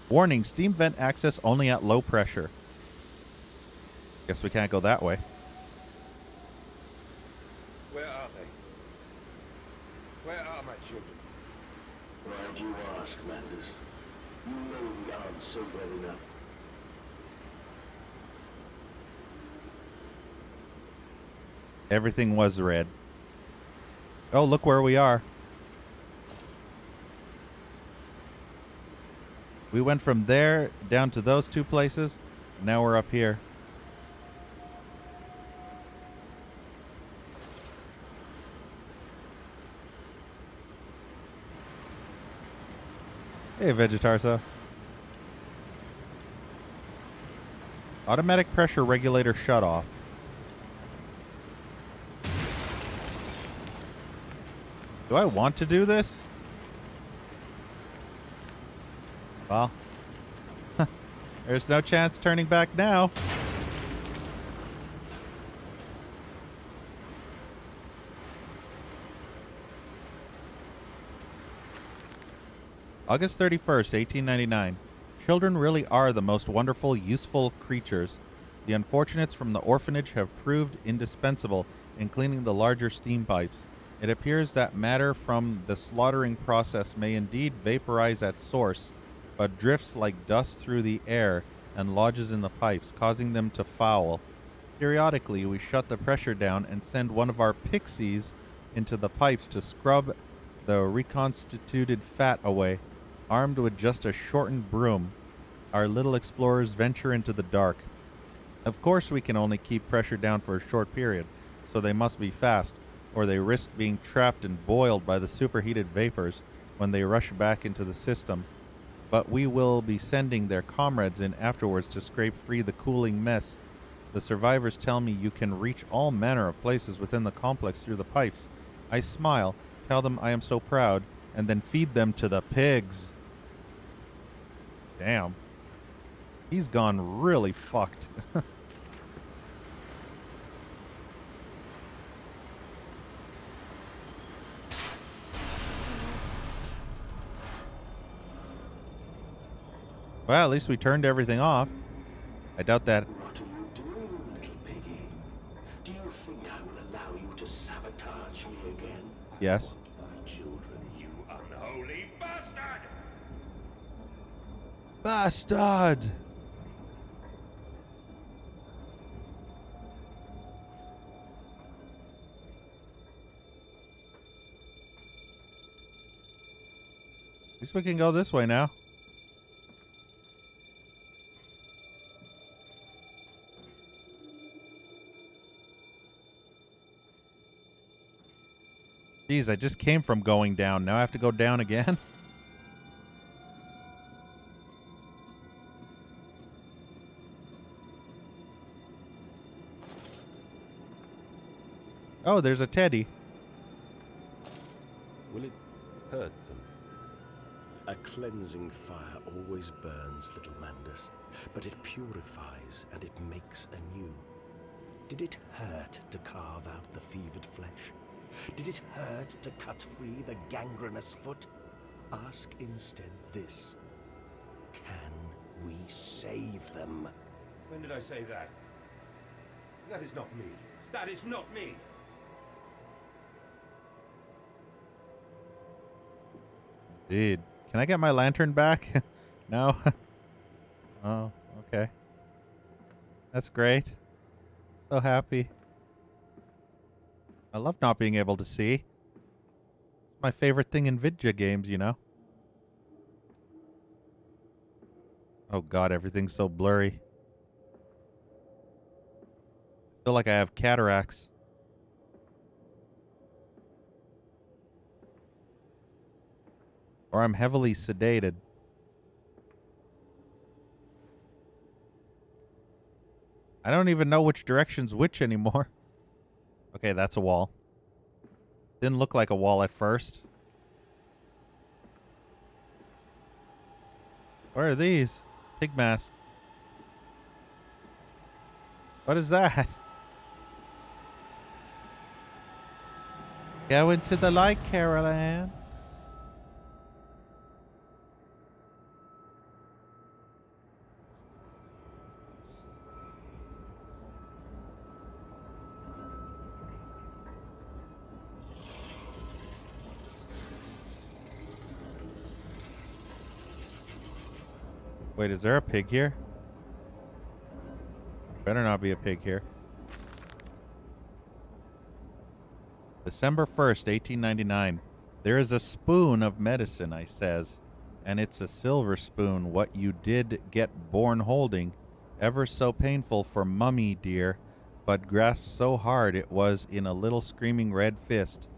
S1: Warning, steam vent access only at low pressure. Guess we can't go that way.
S9: Where are they? Where are my children?
S8: Why do you ask, Manders? You know the answer well enough.
S1: Everything was red. Oh, look where we are. We went from there down to those two places. Now we're up here. Hey, Vegetarso. Automatic pressure regulator shut off. Do I want to do this? Well, there's no chance turning back now. August 31st, 1899. Children really are the most wonderful, useful creatures. The unfortunates from the orphanage have proved indispensable in cleaning the larger steam pipes. It appears that matter from the slaughtering process may indeed vaporize at source, but drifts like dust through the air and lodges in the pipes, causing them to foul. Periodically, we shut the pressure down and send one of our pixies into the pipes to scrub the reconstituted fat away. Armed with just a shortened broom, our little explorers venture into the dark. Of course, we can only keep pressure down for a short period, so they must be fast, or they risk being trapped and boiled by the superheated vapors when they rush back into the system. but we will be sending their comrades in afterwards to scrape free the cooling mess. The survivors tell me you can reach all manner of places within the complex through the pipes. I smile, tell them I am so proud, and then feed them to the pigs. Damn. He's gone really fucked. Well, at least we turned everything off. I doubt that.
S8: What are you doing, little piggy? Do you think I will allow you to sabotage me again?
S1: Yes.
S5: My children, you unholy bastard!
S1: Bastard! At least we can go this way now. Jeez, I just came from going down. Now I have to go down again? Oh, there's a teddy.
S5: Will it hurt them?
S8: A cleansing fire always burns, little Mandus, but it purifies and it makes anew. Did it hurt to carve out the fevered flesh? Did it hurt to cut free the gangrenous foot? Ask instead this. Can we save them?
S5: When did I say that? That is not me. That is not me!
S1: Dude, can I get my lantern back? No? Oh, okay. That's great. So happy. I love not being able to see. It's my favorite thing in video games, you know? Oh god, everything's so blurry. I feel like I have cataracts. Or I'm heavily sedated. I don't even know which direction's which anymore. Okay, that's a wall. Didn't look like a wall at first. What are these? Pig masks. What is that? Go into the light, Carol Ann. Wait, is there a pig here? Better not be a pig here. December 1st, 1899. There is a spoon of medicine, I says, and it's a silver spoon, what you did get born holding. Ever so painful for mummy, dear, but grasped so hard it was in a little screaming red fist.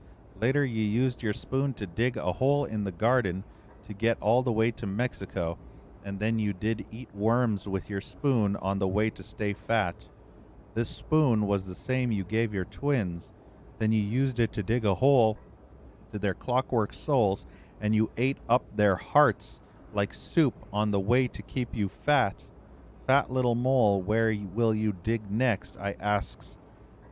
S1: Later you used your spoon to dig a hole in the garden to get all the way to Mexico, and then you did eat worms with your spoon on the way to stay fat. This spoon was the same you gave your twins. Then you used it to dig a hole to their clockwork souls, and you ate up their hearts like soup on the way to keep you fat. Fat little mole, where will you dig next? I asks.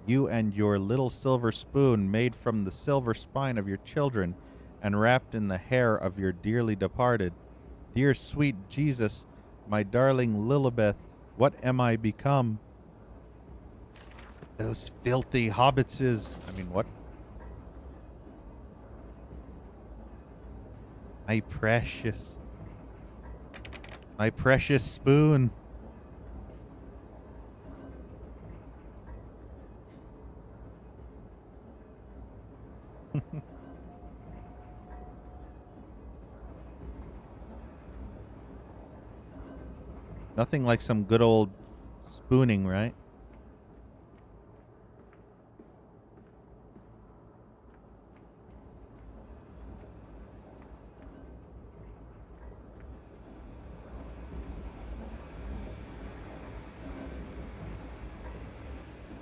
S1: You and your little silver spoon made from the silver spine of your children and wrapped in the hair of your dearly departed. Dear sweet Jesus, my darling Lilibeth, what am I become? Those filthy hobbitses. I mean, what? My precious spoon. Nothing like some good old spooning, right?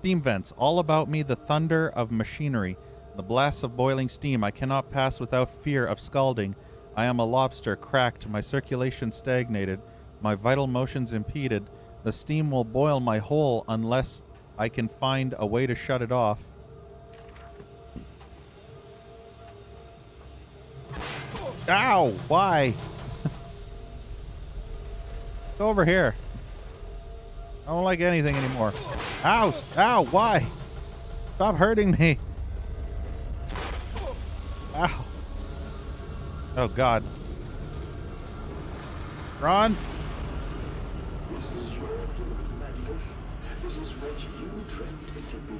S1: Steam vents. All about me the thunder of machinery, the blasts of boiling steam. I cannot pass without fear of scalding. I am a lobster, cracked, my circulation stagnated, my vital motions impeded. The steam will boil my whole unless I can find a way to shut it off. Ow! Why? Go over here. I don't like anything anymore. Ow! Ow! Why? Stop hurting me. Ow. Oh, God. Ron?
S8: This is your doing, Mandus. This is what you dreamt it to be.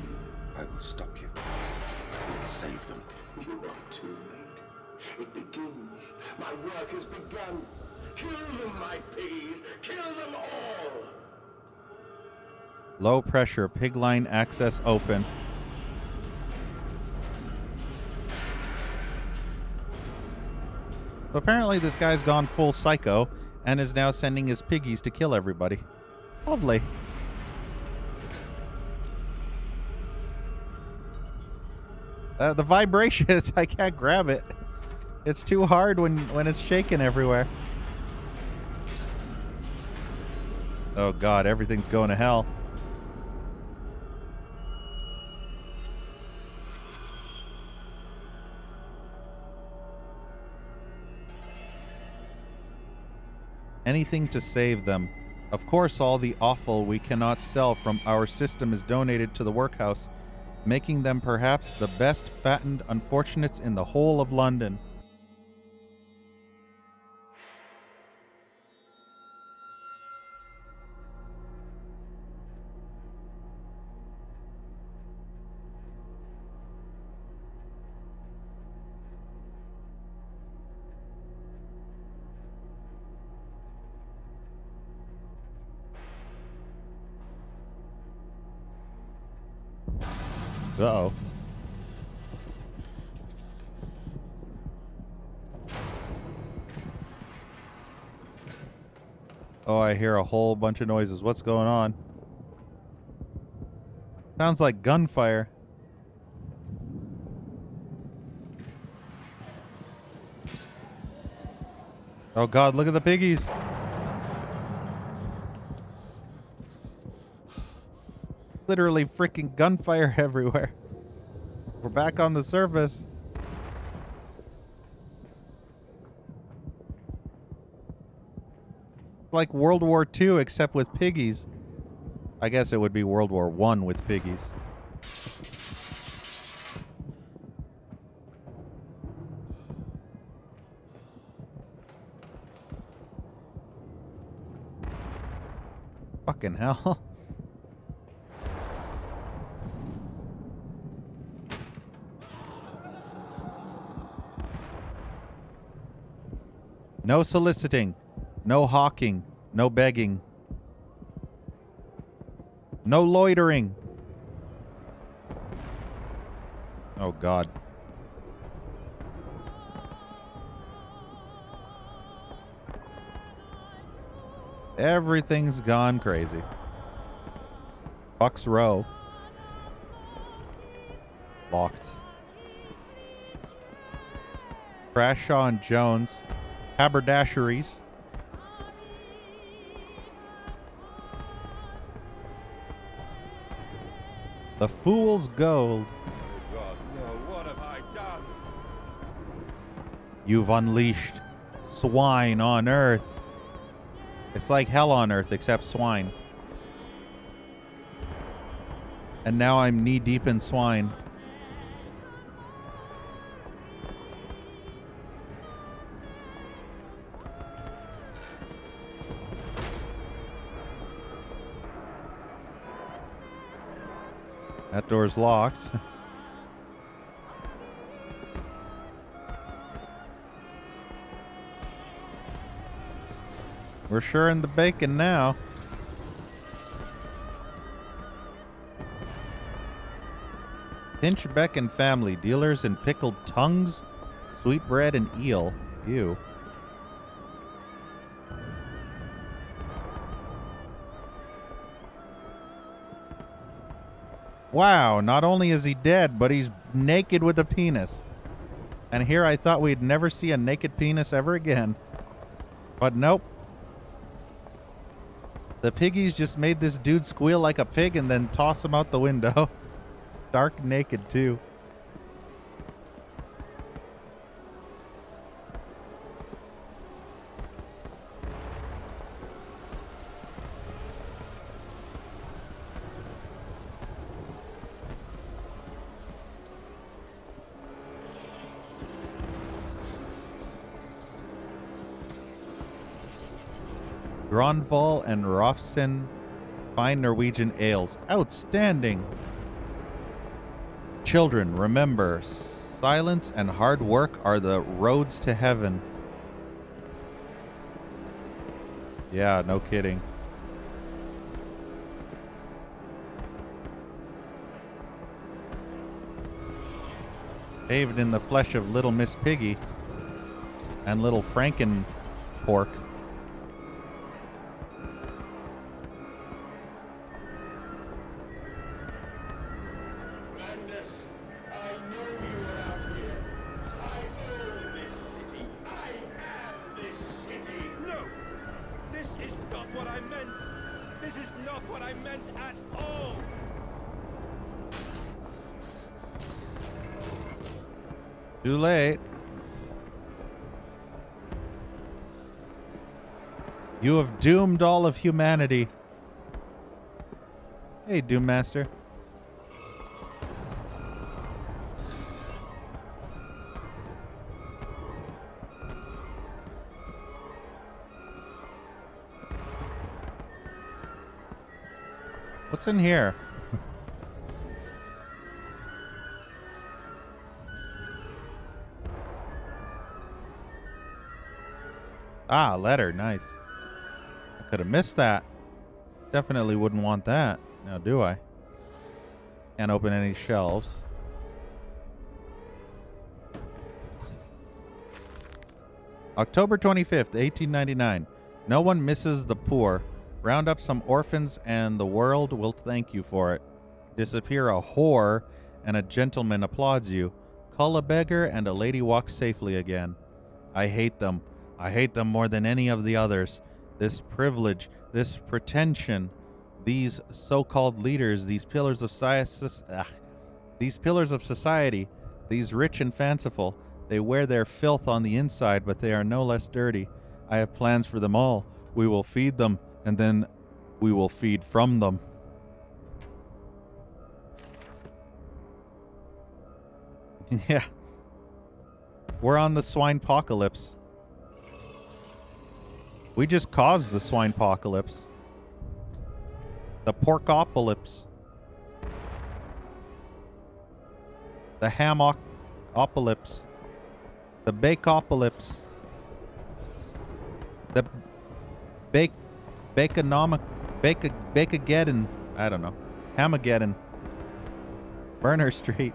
S5: I will stop you. I will save them.
S8: You are too late. It begins. My work has begun. Kill them, my piggies. Kill them all.
S1: Low pressure. Pig line access open. Apparently this guy's gone full psycho and is now sending his piggies to kill everybody. Lovely. The vibrations, I can't grab it. It's too hard when it's shaking everywhere. Oh God, everything's going to hell. Anything to save them. Of course, all the offal we cannot sell from our system is donated to the workhouse, making them perhaps the best fattened unfortunates in the whole of London. Uh-oh. Oh, I hear a whole bunch of noises. What's going on? Sounds like gunfire. Oh God, look at the piggies. Literally freaking gunfire everywhere. We're back on the surface. Like World War II, except with piggies. I guess it would be World War I with piggies. Fucking hell. No soliciting, no hawking, no begging, no loitering. Oh God. Everything's gone crazy. Bucks Row. Locked. Crashaw and Jones. Haberdasheries. The Fool's Gold.
S5: God, no, what have I done?
S1: You've unleashed swine on Earth. It's like hell on Earth, except swine. And now I'm knee-deep in swine. That door's locked. We're sure in the bacon now. Pinchbeck and family, dealers in pickled tongues, sweetbread, and eel. Ew. Wow, not only is he dead, but he's naked with a penis. And here I thought we'd never see a naked penis ever again. But nope. The piggies just made this dude squeal like a pig and then toss him out the window. Stark naked, too. Gronval and Rofsen fine Norwegian ales. Outstanding. Children, remember, silence and hard work are the roads to heaven. Yeah, no kidding. Bathed in the flesh of little Miss Piggy and little Franken pork. Too late. You have doomed all of humanity. Hey, Doom Master. What's in here? Ah, letter. Nice. I could have missed that. Definitely wouldn't want that. Now, do I? Can't open any shelves. October 25th, 1899. No one misses the poor. Round up some orphans and the world will thank you for it. Disappear a whore and a gentleman applauds you. Cull a beggar and a lady walks safely again. I hate them. I hate them more than any of the others. This privilege, this pretension, these so-called leaders, these pillars of society, these rich and fanciful, they wear their filth on the inside, but they are no less dirty. I have plans for them all. We will feed them, and then we will feed from them. Yeah. We're on the swine-pocalypse. We just caused the swine-pocalypse. The porkopolypse. The hamopolypse. The bakeopolypse. The Bakeageddon. I don't know. Hamageddon. Burner Street.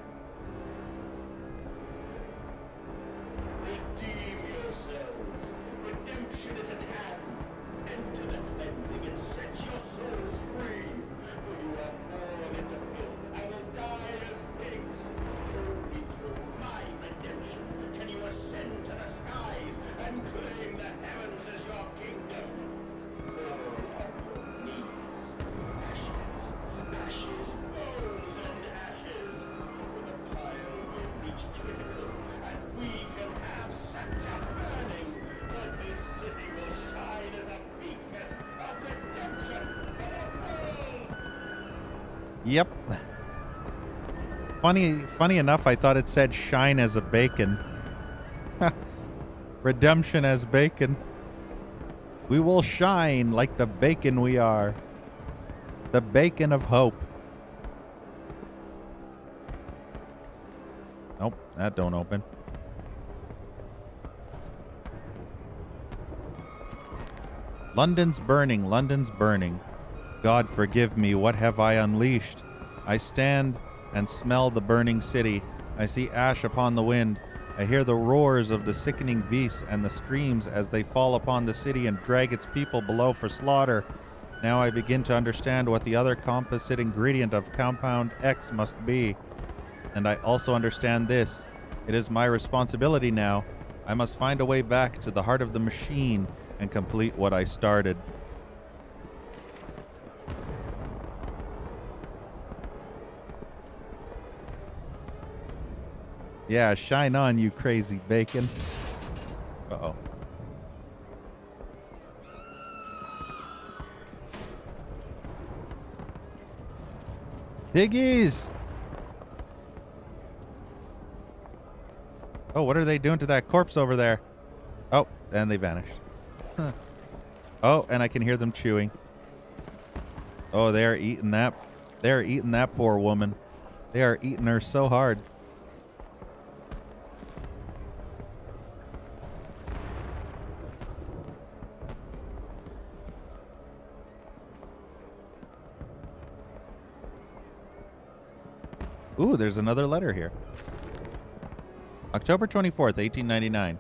S10: Redeem yourselves. Redemption is at hand. Enter the cleansing and set your souls free. For you are born into filth and will die as pigs. Only through my redemption can you ascend to the skies and claim the heavens as your kingdom. Fall on your knees. Ashes, ashes, bones and ashes. For the pile will reach critical, and we can have Santa burning. But this city will shine as a beacon of redemption for the world.
S1: Yep. Funny enough, I thought it said shine as a bacon. Redemption as bacon. We will shine like the bacon we are. The bacon of hope. Nope, that don't open. London's burning, London's burning. God forgive me, what have I unleashed? I stand and smell the burning city. I see ash upon the wind. I hear the roars of the sickening beasts and the screams as they fall upon the city and drag its people below for slaughter. Now I begin to understand what the other composite ingredient of compound X must be. And I also understand this. It is my responsibility now. I must find a way back to the heart of the machine and complete what I started. Yeah, shine on, you crazy bacon. Uh-oh. Piggies! Oh, what are they doing to that corpse over there? Oh, and they vanished. Huh. Oh, and I can hear them chewing. Oh, they are eating that. They are eating that poor woman. They are eating her so hard. Ooh, there's another letter here. October 24th, 1899.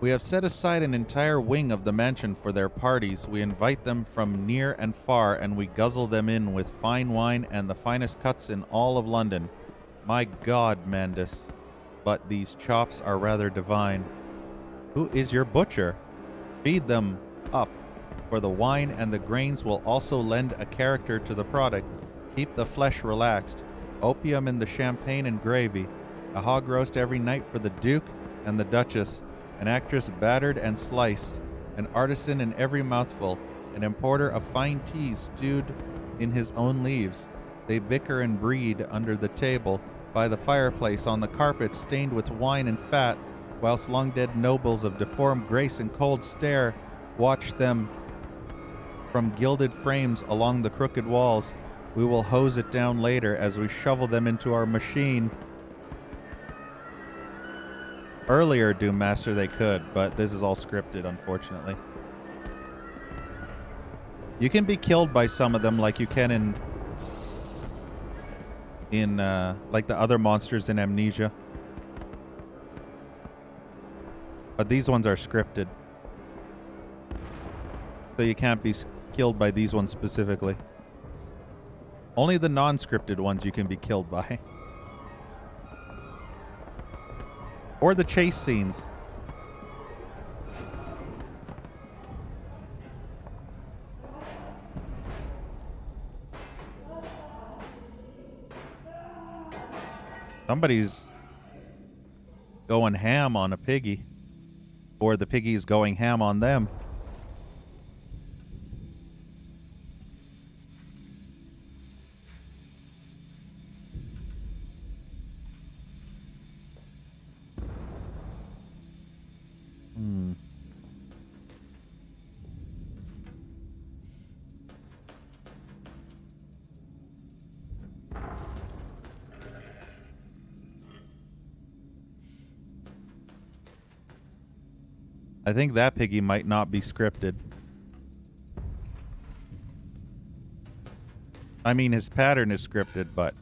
S1: We have set aside an entire wing of the mansion for their parties. We invite them from near and far, and we guzzle them in with fine wine and the finest cuts in all of London. My God, Mandus, but these chops are rather divine. Who is your butcher? Feed them up, for the wine and the grains will also lend a character to the product. Keep the flesh relaxed. Opium in the champagne and gravy. A hog roast every night for the Duke and the Duchess. An actress battered and sliced. An artisan in every mouthful. An importer of fine teas stewed in his own leaves. They bicker and breed under the table, by the fireplace, on the carpet stained with wine and fat, whilst long-dead nobles of deformed grace and cold stare watch them from gilded frames along the crooked walls. We will hose it down later as we shovel them into our machine. Earlier, Doom Master, they could, but this is all scripted, unfortunately. You can be killed by some of them like you can in like the other monsters in Amnesia. But these ones are scripted. So you can't be killed by these ones specifically. Only the non-scripted ones you can be killed by. Or the chase scenes. Somebody's going ham on a piggy. Or the piggy's going ham on them. I think that piggy might not be scripted. I mean, his pattern is scripted, but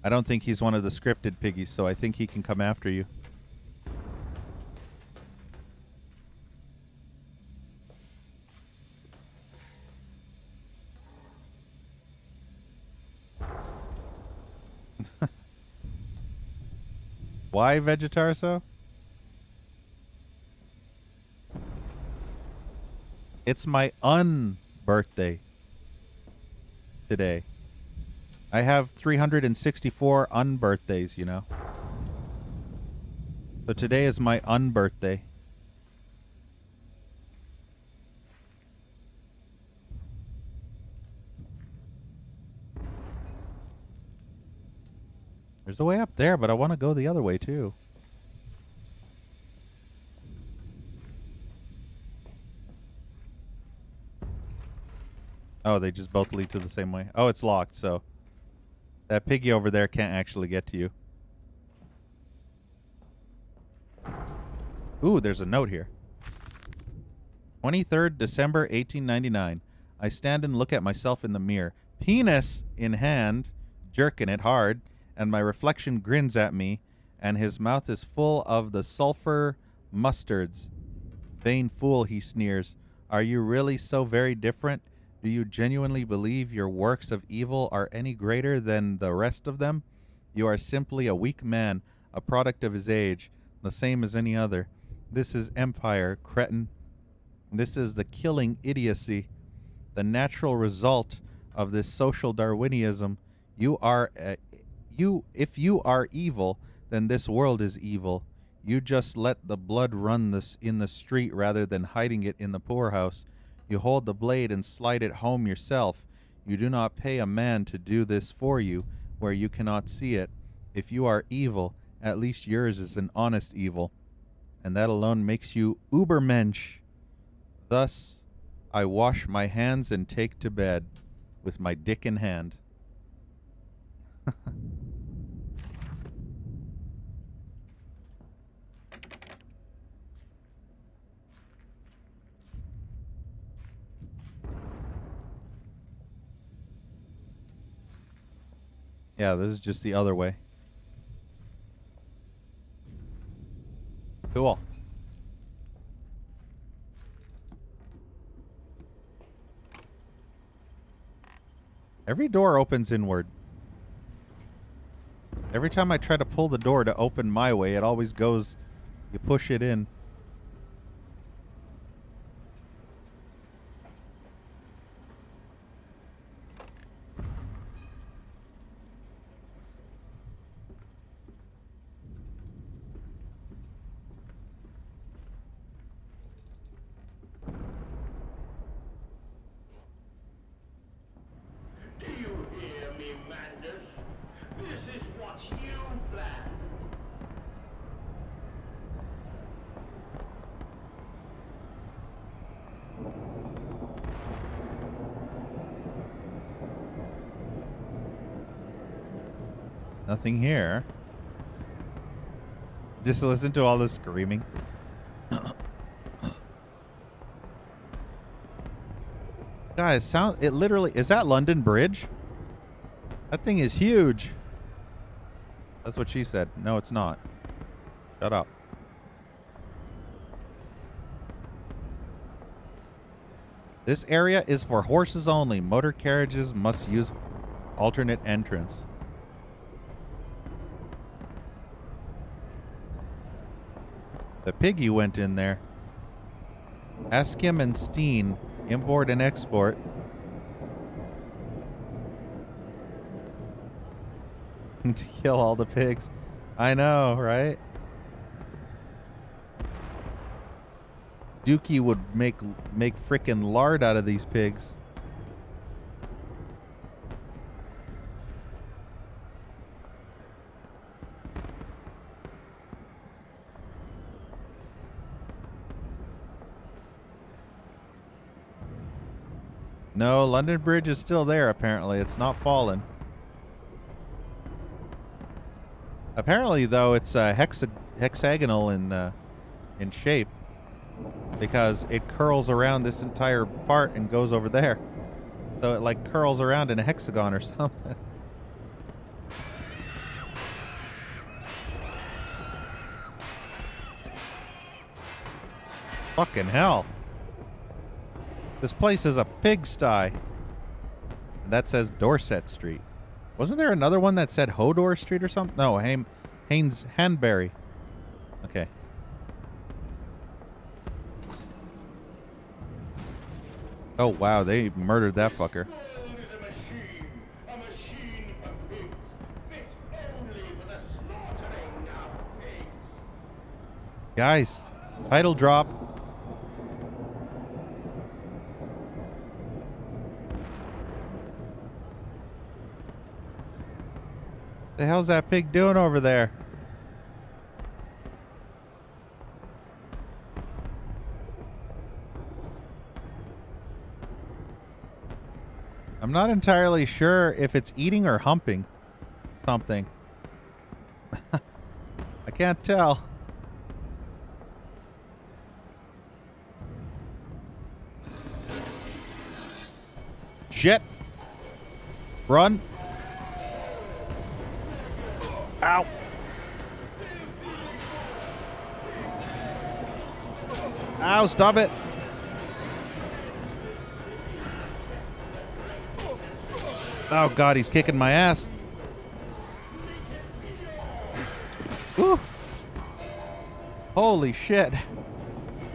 S1: I don't think he's one of the scripted piggies, so I think he can come after you. Why Vegetarso? It's my birthday today. I have 364 unbirthdays, you know. So today is my unbirthday. There's a way up there, but I want to go the other way too. Oh, they just both lead to the same way. Oh, it's locked, so that piggy over there can't actually get to you. Ooh, there's a note here. 23rd December 1899. I stand and look at myself in the mirror, penis in hand, jerking it hard, and my reflection grins at me, and his mouth is full of the sulfur mustards. Vain fool, he sneers. Are you really so very different? Do you genuinely believe your works of evil are any greater than the rest of them? You are simply a weak man, a product of his age, the same as any other. This is empire, cretin. This is the killing idiocy, the natural result of this social Darwinism. You are if you are evil, then this world is evil. You just let the blood run this in the street rather than hiding it in the poorhouse. You hold the blade and slide it home yourself. You do not pay a man to do this for you where you cannot see it. If you are evil, at least yours is an honest evil, and that alone makes you Ubermensch. Thus, I wash my hands and take to bed with my dick in hand. Yeah, this is just the other way. Cool. Every door opens inward. Every time I try to pull the door to open my way, it always goes, you push it in.
S10: Do you hear me, Mandus? This is what you planned.
S1: Nothing here. Just listen to all this screaming. Guys, it literally, is that London Bridge? That thing is huge. That's what she said. No, it's not. Shut up. This area is for horses only. Motor carriages must use alternate entrance. The piggy went in there. Ask him and Steen. Import and export. To kill all the pigs. I know, right? Dookie would make frickin' lard out of these pigs. No, London Bridge is still there, apparently. It's not fallen. Apparently, though, it's hexagonal in shape because it curls around this entire part and goes over there. So it, like, curls around in a hexagon or something. Fucking hell. This place is a pigsty. And that says Dorset Street. Wasn't there another one that said Hodor Street or something? No, Haynes Hanbury. Okay. Oh, wow. They murdered that fucker.
S10: A machine for pigs, fit only for the slaughtering of pigs.
S1: Guys, title drop. The hell's that pig doing over there? I'm not entirely sure if it's eating or humping something. I can't tell. Shit. Run. Ow. Ow, stop it. Oh god, he's kicking my ass. Woo. Holy shit.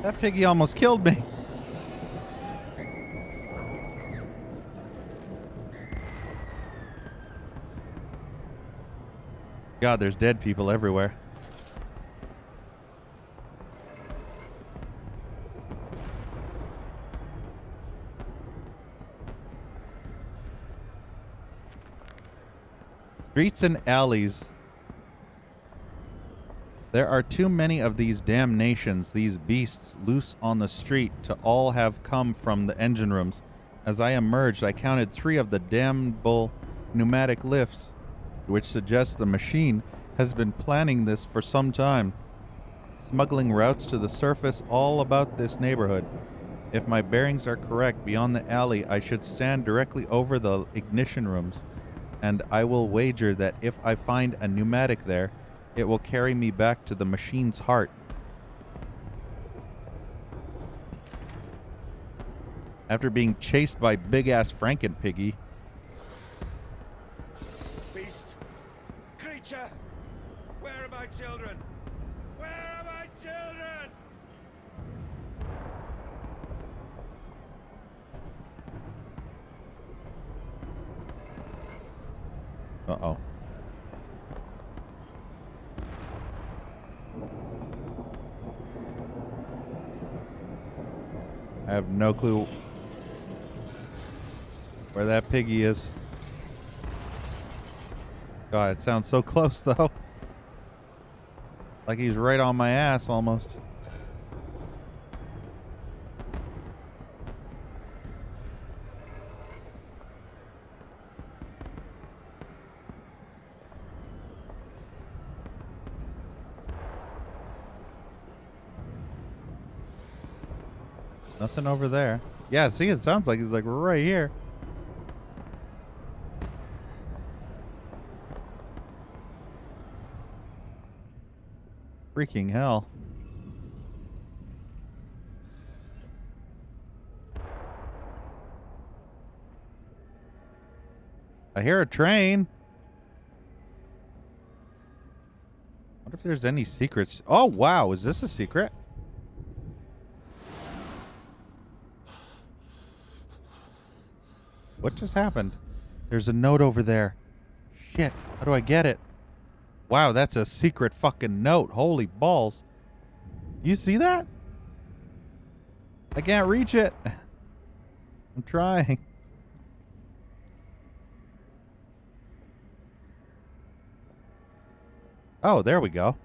S1: That piggy almost killed me. God, there's dead people everywhere. Streets and alleys. There are too many of these damnations, these beasts loose on the street, to all have come from the engine rooms. As I emerged, I counted 3 of the damnable pneumatic lifts, which suggests the machine has been planning this for some time, smuggling routes to the surface all about this neighborhood. If my bearings are correct, beyond the alley, I should stand directly over the ignition rooms, and I will wager that if I find a pneumatic there, it will carry me back to the machine's heart. After being chased by big-ass Frankenpiggy.
S9: Beast! Creature! Where are my children? Where are my children?
S1: Uh-oh. I have no clue where that piggy is. God, it sounds so close, though. Like he's right on my ass, almost. Nothing over there. Yeah, see, it sounds like he's like right here. Freaking hell. I hear a train. Wonder if there's any secrets. Oh, wow. Is this a secret? What just happened? There's a note over there. Shit. How do I get it? Wow, that's a secret fucking note. Holy balls. You see that? I can't reach it. I'm trying. Oh, there we go.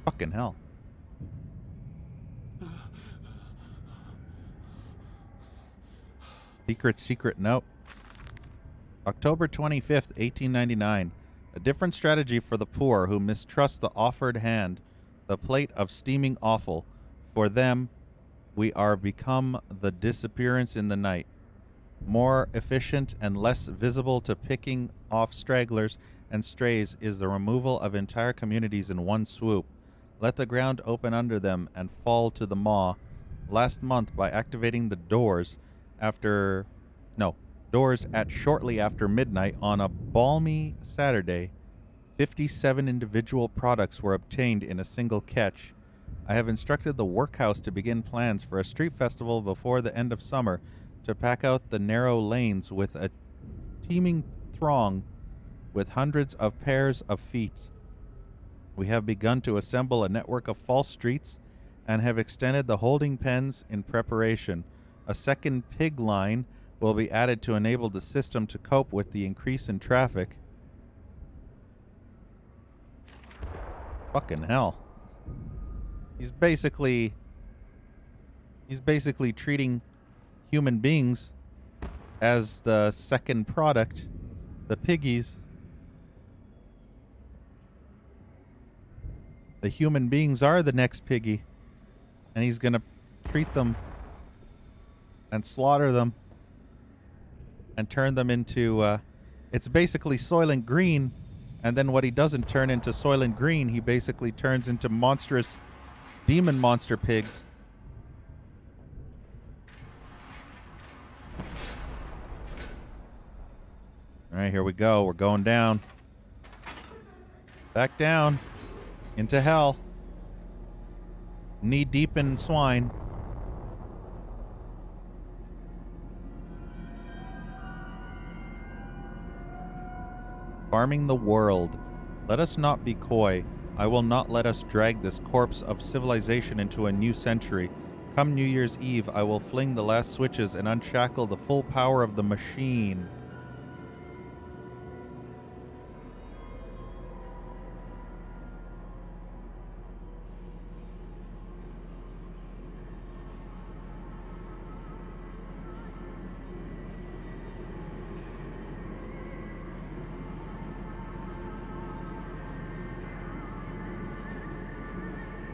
S1: Fucking hell. Secret note. October 25th, 1899. A different strategy for the poor who mistrust the offered hand, the plate of steaming offal. For them, we are become the disappearance in the night. More efficient and less visible to picking off stragglers and strays is the removal of entire communities in one swoop. Let the ground open under them and fall to the maw. Last month, by activating the doors at shortly after midnight on a balmy Saturday, 57 individual products were obtained in a single catch. I have instructed the workhouse to begin plans for a street festival before the end of summer to pack out the narrow lanes with a teeming throng with hundreds of pairs of feet. We have begun to assemble a network of false streets and have extended the holding pens in preparation. A second pig line will be added to enable the system to cope with the increase in traffic. Fucking hell. He's basically treating human beings as the second product, the piggies. The human beings are the next piggy, and he's gonna treat them and slaughter them and turn them into it's basically Soylent Green, and then what he doesn't turn into Soylent Green, he basically turns into monstrous demon monster pigs. All right, here we go. We're going down. Back down. Into hell. Knee deep in swine. Farming the world. Let us not be coy. I will not let us drag this corpse of civilization into a new century. Come New Year's Eve, I will fling the last switches and unshackle the full power of the machine.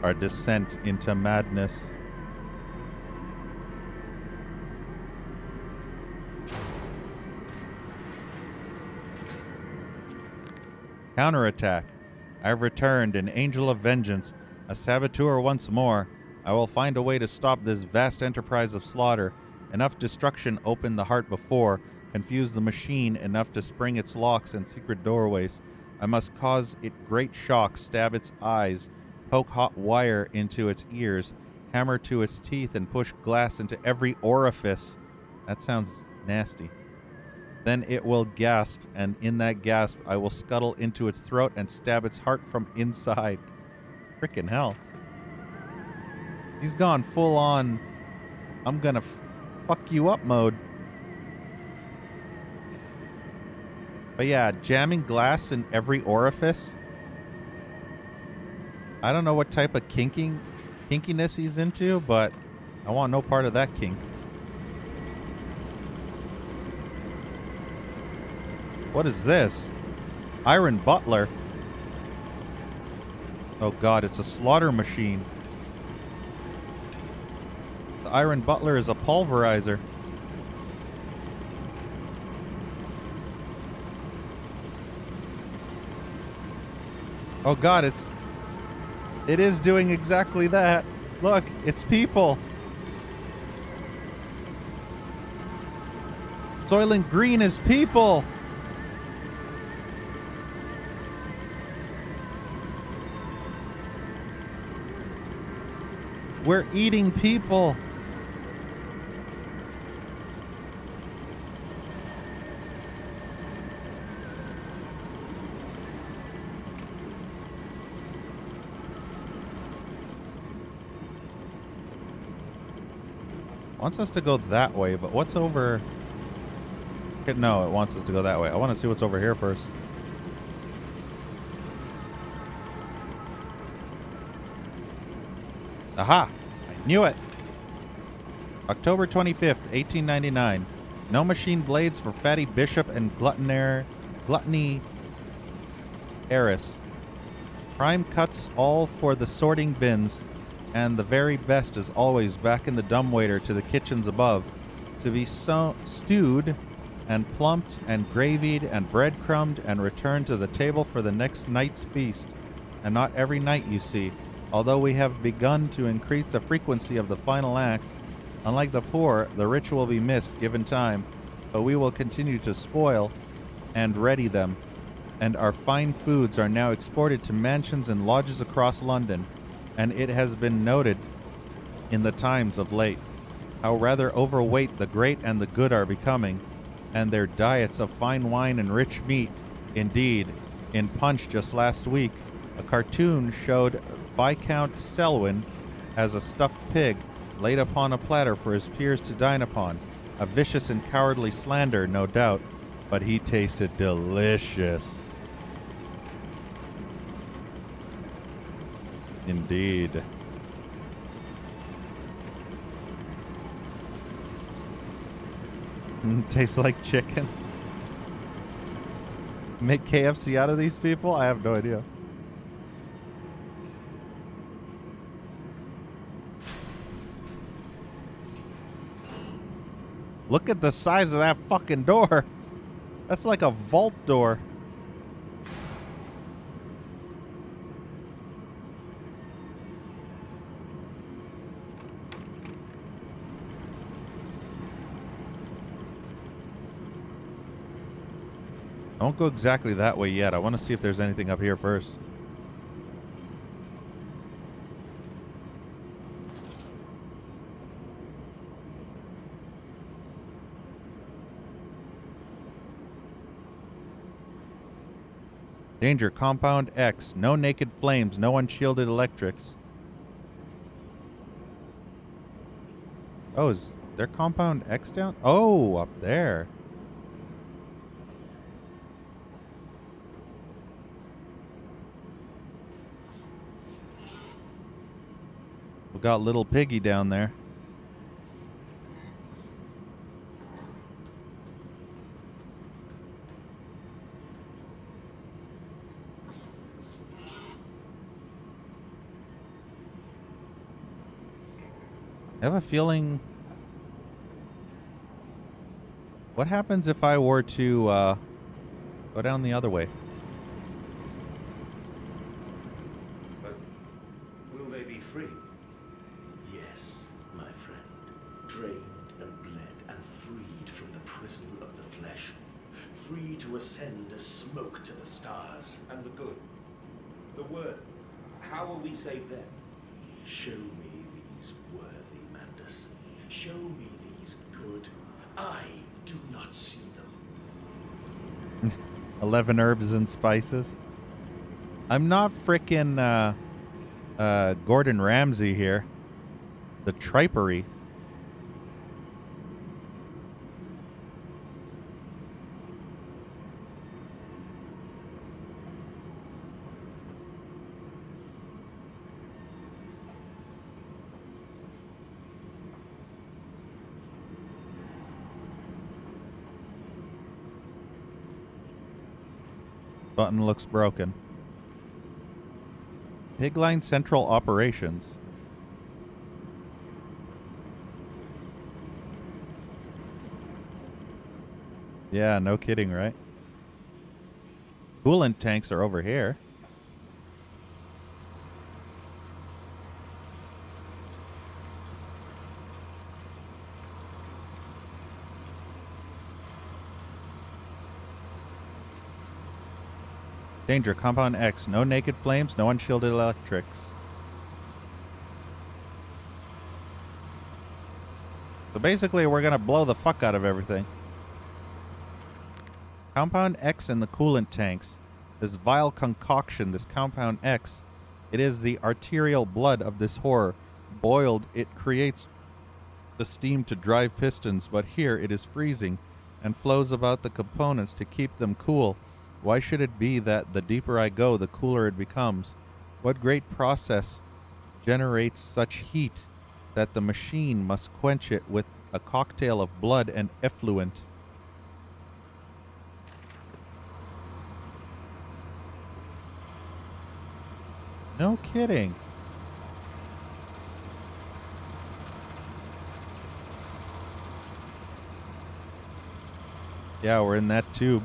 S1: Our descent into madness. Counterattack. I have returned, an angel of vengeance, a saboteur once more. I will find a way to stop this vast enterprise of slaughter. Enough destruction opened the heart before, confuse the machine enough to spring its locks and secret doorways. I must cause it great shock, stab its eyes, poke hot wire into its ears, hammer to its teeth, and push glass into every orifice. That sounds nasty. Then it will gasp, and in that gasp, I will scuttle into its throat and stab its heart from inside. Frickin' hell. He's gone full on, I'm gonna fuck you up mode. But yeah, jamming glass in every orifice. I don't know what type of kinkiness he's into, but I want no part of that kink. What is this? Iron Butler. Oh god, it's a slaughter machine. The Iron Butler is a pulverizer. Oh god, it is doing exactly that. Look, it's people. Soylent Green is people. We're eating people. Wants us to go that way, but what's over? No, it wants us to go that way. I want to see what's over here first. Aha! I knew it! October 25th, 1899. No machine blades for Fatty Bishop and Gluttony Heiress. Prime cuts all for the sorting bins, and the very best is always back in the dumbwaiter to the kitchens above, to be stewed and plumped and gravied and breadcrumbed and returned to the table for the next night's feast. And not every night, you see. Although we have begun to increase the frequency of the final act, unlike the poor, the rich will be missed given time, but we will continue to spoil and ready them, and our fine foods are now exported to mansions and lodges across London, and it has been noted in the Times of late how rather overweight the great and the good are becoming, and their diets of fine wine and rich meat. Indeed, in Punch just last week, a cartoon showed Viscount Selwyn as a stuffed pig laid upon a platter for his peers to dine upon. A vicious and cowardly slander, no doubt, but he tasted delicious. Indeed. Tastes like chicken. Make KFC out of these people? I have no idea. Look at the size of that fucking door. That's like a vault door. Don't go exactly that way yet. I want to see if there's anything up here first. Danger, Compound X. No naked flames, no unshielded electrics. Oh, is there Compound X down? Oh, up there. We got little piggy down there. I have a feeling... What happens if I were to go down the other way?
S8: But will they be free? Yes, my friend. Drained and bled and freed from the prison of the flesh. Free to ascend as smoke to the stars.
S5: And the good? The worthy? How will we save them?
S8: Show me these worthy, Mandus. Show me these good. I do not see them.
S1: 11 herbs and spices. I'm not frickin' Gordon Ramsay here. The tripery. Button looks broken. Pigline Central Operations. Yeah, no kidding, right? Coolant tanks are over here. Danger, Compound X. No naked flames, no unshielded electrics. So basically, we're going to blow the fuck out of everything. Compound X in the coolant tanks. This vile concoction, this Compound X. It is the arterial blood of this horror. Boiled, it creates the steam to drive pistons, but here it is freezing and flows about the components to keep them cool. Why should it be that the deeper I go, the cooler it becomes? What great process generates such heat that the machine must quench it with a cocktail of blood and effluent? No kidding. Yeah, we're in that tube.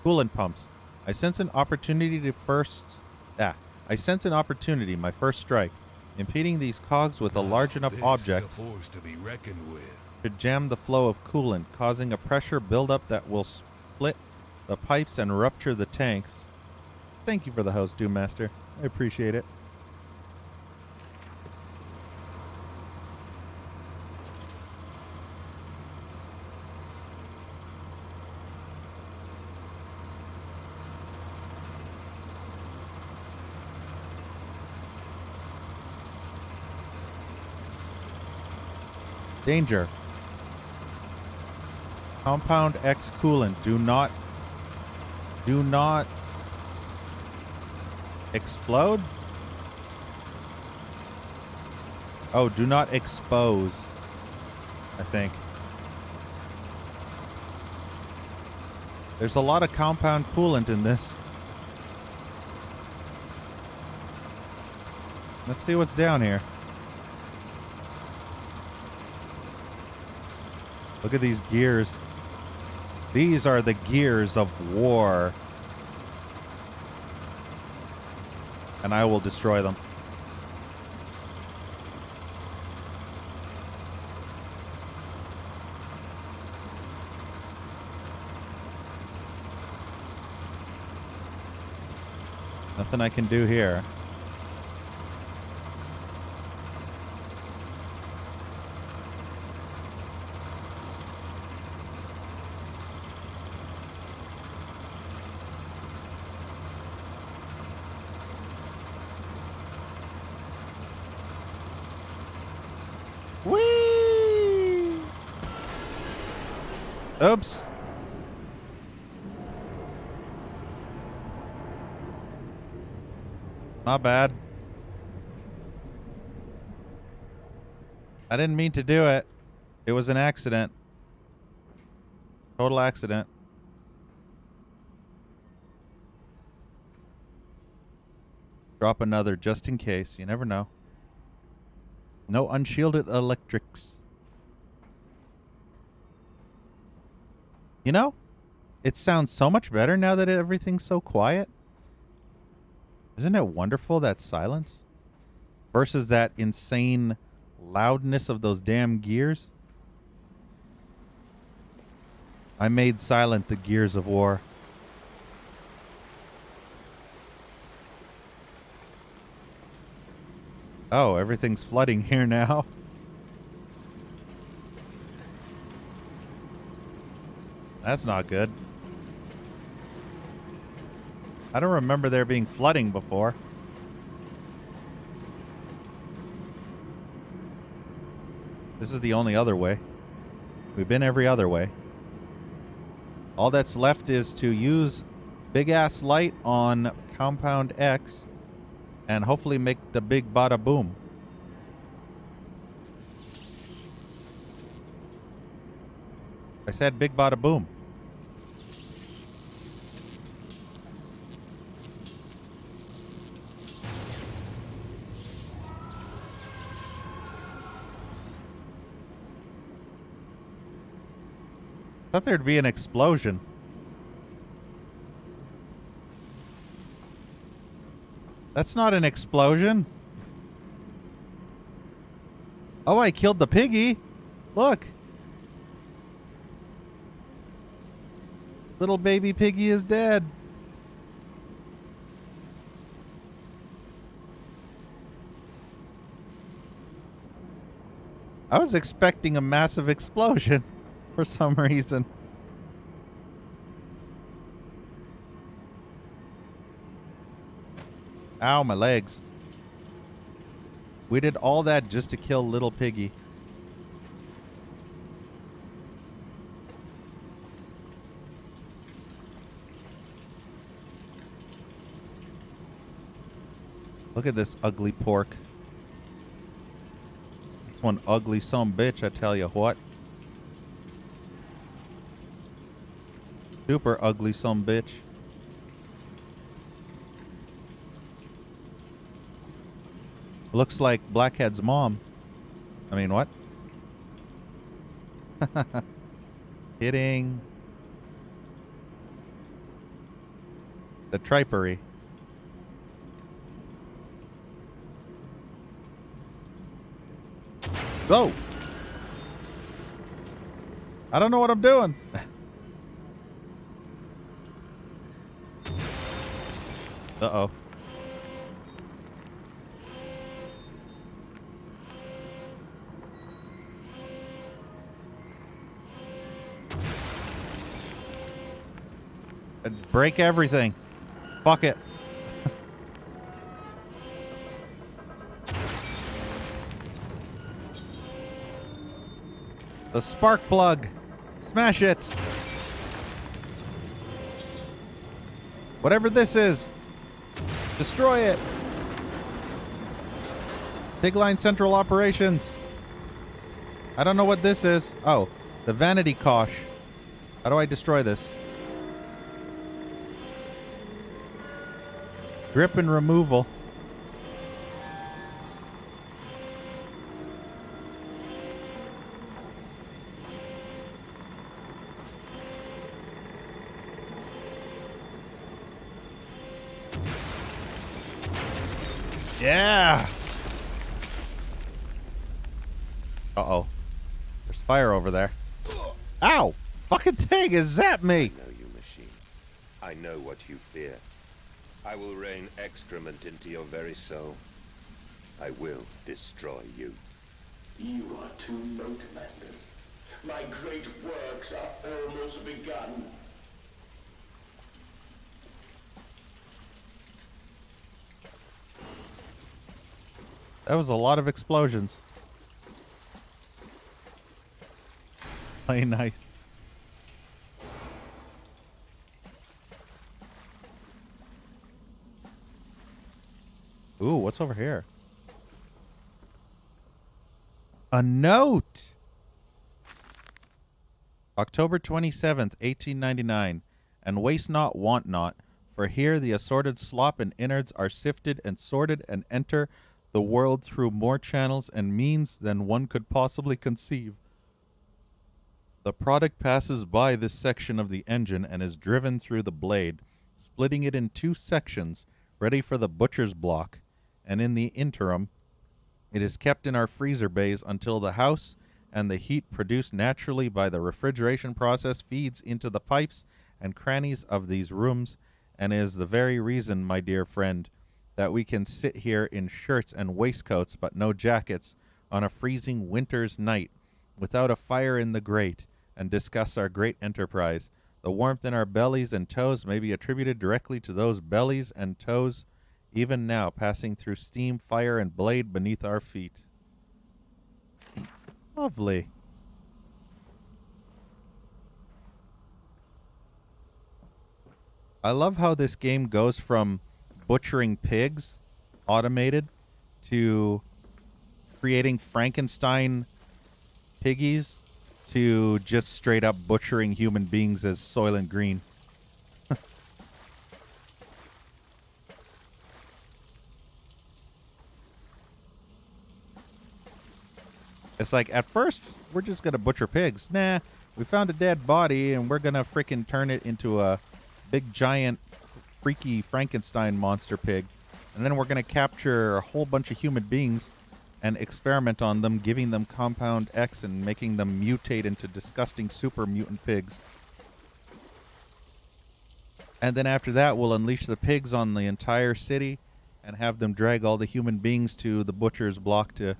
S1: Coolant pumps. I sense an opportunity, my first strike. Impeding these cogs with a large enough object could jam the flow of coolant, causing a pressure buildup that will split the pipes and rupture the tanks. Thank you for the house, Doom Master. I appreciate it. Danger. Compound X coolant. Do not explode? Oh, do not expose, I think. There's a lot of compound coolant in this. Let's see what's down here. Look at these gears. These are the gears of war. And I will destroy them. Nothing I can do here. Whee! Oops. Not bad. I didn't mean to do it. It was an accident. Total accident. Drop another just in case. You never know. No unshielded electrics. You know, it sounds so much better now that everything's so quiet. Isn't it wonderful, that silence? Versus that insane loudness of those damn gears. I made silent the gears of war. Oh, everything's flooding here now. That's not good. I don't remember there being flooding before. This is the only other way. We've been every other way. All that's left is to use big ass light on Compound X and hopefully make the big bada boom. I said big bada boom. Thought there'd be an explosion. That's not an explosion. Oh, I killed the piggy. Look. Little baby piggy is dead. I was expecting a massive explosion for some reason. Ow, my legs. We did all that just to kill little piggy. Look at this ugly pork. This one ugly some bitch, I tell you what. Super ugly some bitch. Looks like Blackhead's mom. I mean, what? Kidding. The tripery. Go! I don't know what I'm doing. Uh-oh. Break everything. Fuck it. The spark plug. Smash it. Whatever this is. Destroy it. Big Line Central Operations. I don't know what this is. Oh, the vanity cosh. How do I destroy this? Grip and removal. Yeah. Uh-oh. There's fire over there. Ow! Fucking thing has zapped me!
S5: I know you, machine. I know what you fear. I will rain excrement into your very soul. I will destroy you.
S8: You are too late, Mandus. My great works are almost begun.
S1: That was a lot of explosions. Play nice. Ooh, what's over here? A note. October 27th, 1899. And waste not, want not, for here the assorted slop and innards are sifted and sorted and enter the world through more channels and means than one could possibly conceive. The product passes by this section of the engine and is driven through the blade, splitting it in two sections, ready for the butcher's block, and in the interim, it is kept in our freezer bays until the house and the heat produced naturally by the refrigeration process feeds into the pipes and crannies of these rooms, and is the very reason, my dear friend, that we can sit here in shirts and waistcoats but no jackets on a freezing winter's night without a fire in the grate and discuss our great enterprise. The warmth in our bellies and toes may be attributed directly to those bellies and toes even now passing through steam, fire, and blade beneath our feet. Lovely. I love how this game goes from butchering pigs, automated, to creating Frankenstein piggies, to just straight up butchering human beings as Soylent Green. It's like, at first, we're just going to butcher pigs. Nah, we found a dead body, and we're going to freaking turn it into a big, giant, freaky Frankenstein monster pig. And then we're going to capture a whole bunch of human beings and experiment on them, giving them Compound X and making them mutate into disgusting super mutant pigs. And then after that, we'll unleash the pigs on the entire city and have them drag all the human beings to the butcher's block to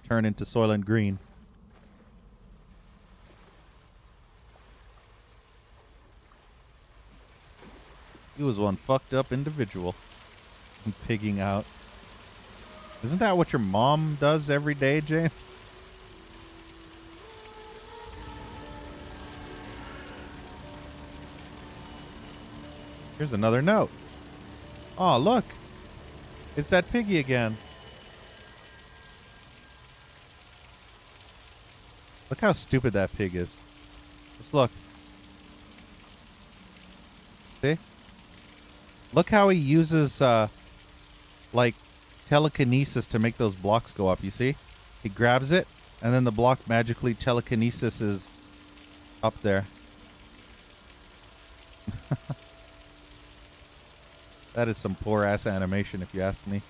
S1: turn into Soylent Green. He was one fucked up individual. Pigging out. Isn't that what your mom does every day, James? Here's another note. Oh, look. It's that piggy again. Look how stupid that pig is. Just look. See? Look how he uses, like, telekinesis to make those blocks go up, you see? He grabs it, and then the block magically telekinesis is up there. That is some poor-ass animation, if you ask me.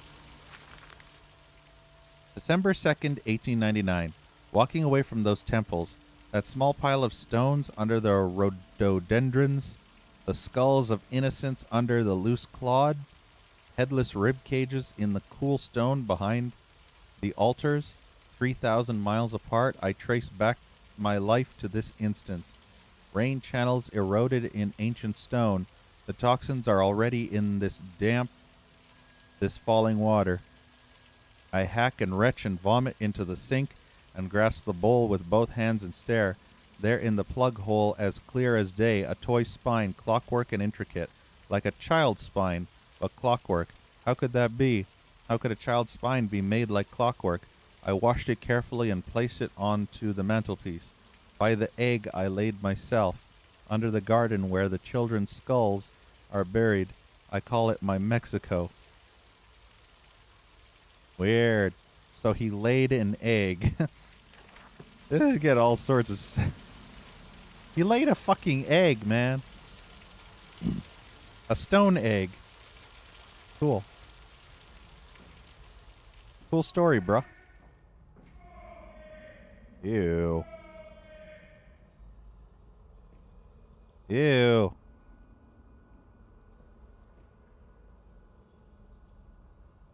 S1: December 2nd, 1899. Walking away from those temples, that small pile of stones under the rhododendrons, the skulls of innocents under the loose clod, headless rib cages in the cool stone behind the altars, 3,000 miles apart, I trace back my life to this instance. Rain channels eroded in ancient stone. The toxins are already in this damp, this falling water. I hack and retch and vomit into the sink and grasp the bowl with both hands and stare. There in the plug hole, as clear as day, a toy spine, clockwork and intricate, like a child's spine, but clockwork. How could that be? How could a child's spine be made like clockwork? I washed it carefully and placed it onto the mantelpiece. By the egg I laid myself, under the garden where the children's skulls are buried. I call it my Mexico. Weird. So he laid an egg. They get all sorts of... He laid a fucking egg, man. A stone egg. Cool. Cool story, bro. Ew. Ew.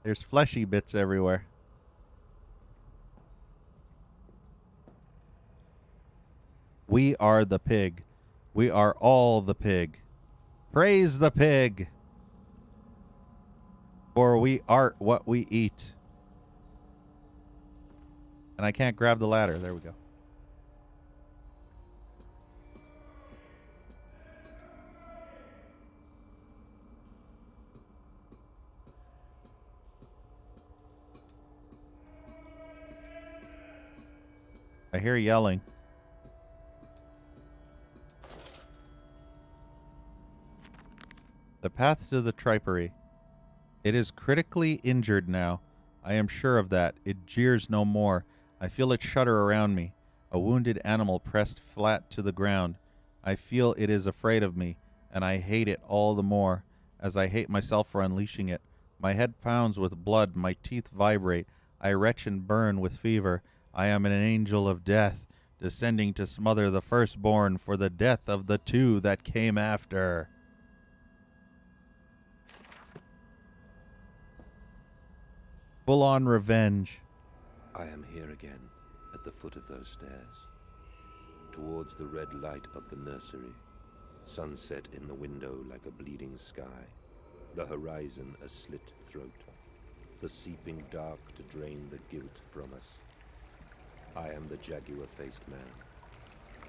S1: There's fleshy bits everywhere. We are the pig. We are all the pig. Praise the pig. For we art what we eat. And I can't grab the ladder. There we go. I hear yelling. The path to the tripery. It is critically injured now. I am sure of that. It jeers no more. I feel it shudder around me. A wounded animal pressed flat to the ground. I feel it is afraid of me, and I hate it all the more, as I hate myself for unleashing it. My head pounds with blood, my teeth vibrate. I retch and burn with fever. I am an angel of death, descending to smother the firstborn for the death of the two that came after. Full-on revenge.
S5: I am here again, at the foot of those stairs, towards the red light of the nursery, sunset in the window like a bleeding sky, the horizon a slit throat, the seeping dark to drain the guilt from us. I am the jaguar-faced man.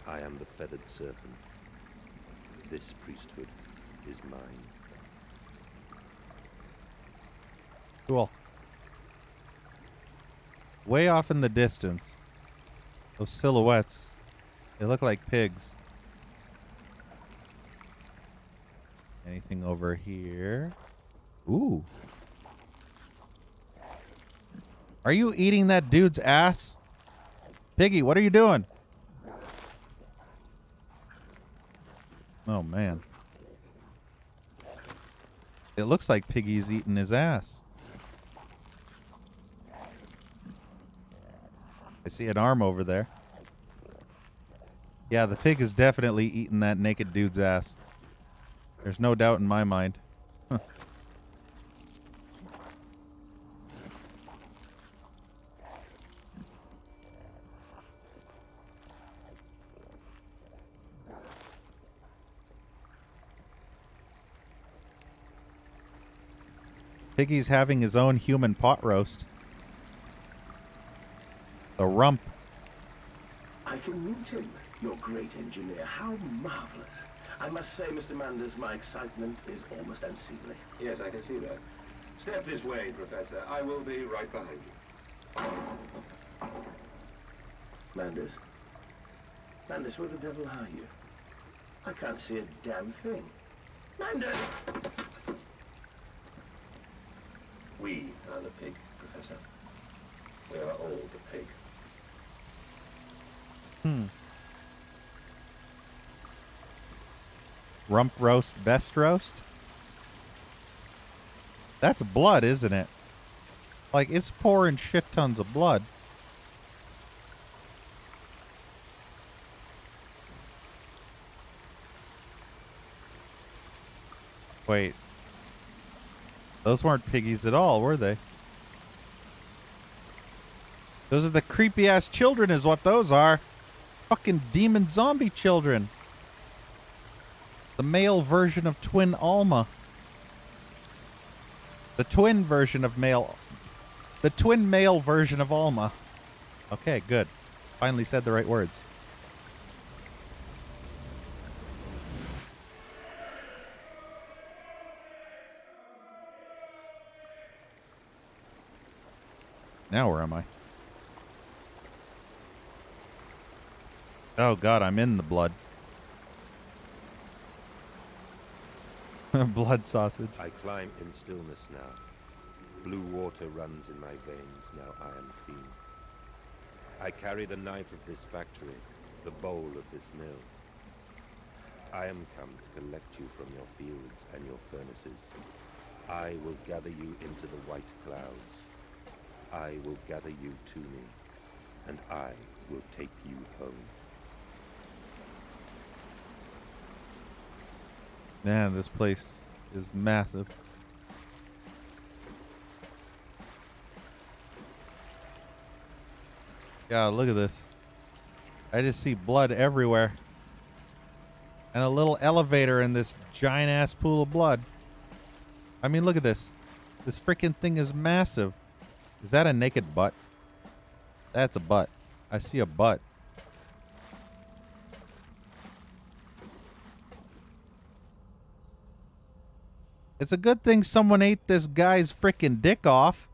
S5: I am the feathered serpent. This priesthood is mine.
S1: Cool. Way off in the distance, those silhouettes, they look like pigs. Anything over here? Ooh. Are you eating that dude's ass? Piggy, what are you doing? Oh, man. It looks like Piggy's eating his ass. I see an arm over there. Yeah, the pig is definitely eating that naked dude's ass. There's no doubt in my mind. Huh. Piggy's having his own human pot roast. The rump.
S8: I can meet him, your great engineer. How marvelous. I must say, Mr. Manders, my excitement is almost unseemly.
S7: Yes, I can see that. Step this way, Professor. I will be right behind you.
S8: Manders? Manders, where the devil are you? I can't see a damn thing. Manders! We are the pig, Professor. We are all the pig.
S1: Rump roast, best roast? That's blood, isn't it? Like, it's pouring shit tons of blood. Wait. Those weren't piggies at all, were they? Those are the creepy-ass children is what those are. Fucking demon zombie children. The male version of twin Alma. The twin version of male... The twin male version of Alma. Okay, good. Finally said the right words. Now where am I? Oh god, I'm in the blood. Blood sausage.
S5: I climb in stillness now. Blue water runs in my veins, now I am clean. I carry the knife of this factory, the bowl of this mill. I am come to collect you from your fields and your furnaces. I will gather you into the white clouds. I will gather you to me, and I will take you home.
S1: Man, this place is massive. God, look at this. I just see blood everywhere. And a little elevator in this giant ass pool of blood. I mean, look at this. This freaking thing is massive. Is that a naked butt? That's a butt. I see a butt. It's a good thing someone ate this guy's freaking dick off.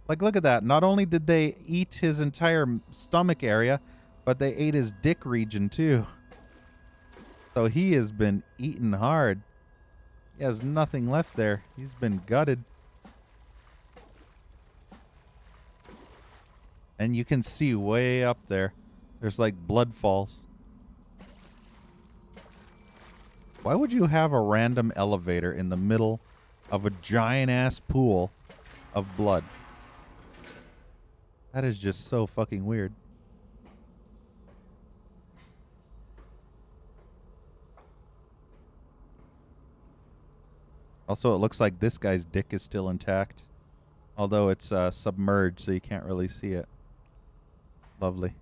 S1: Like, look at that. Not only did they eat his entire stomach area, but they ate his dick region too. So he has been eaten hard. He has nothing left there. He's been gutted. And you can see way up there, there's like blood falls. Why would you have a random elevator in the middle of a giant ass pool of blood? That is just so fucking weird. Also, it looks like this guy's dick is still intact. Although it's submerged, so you can't really see it. Lovely.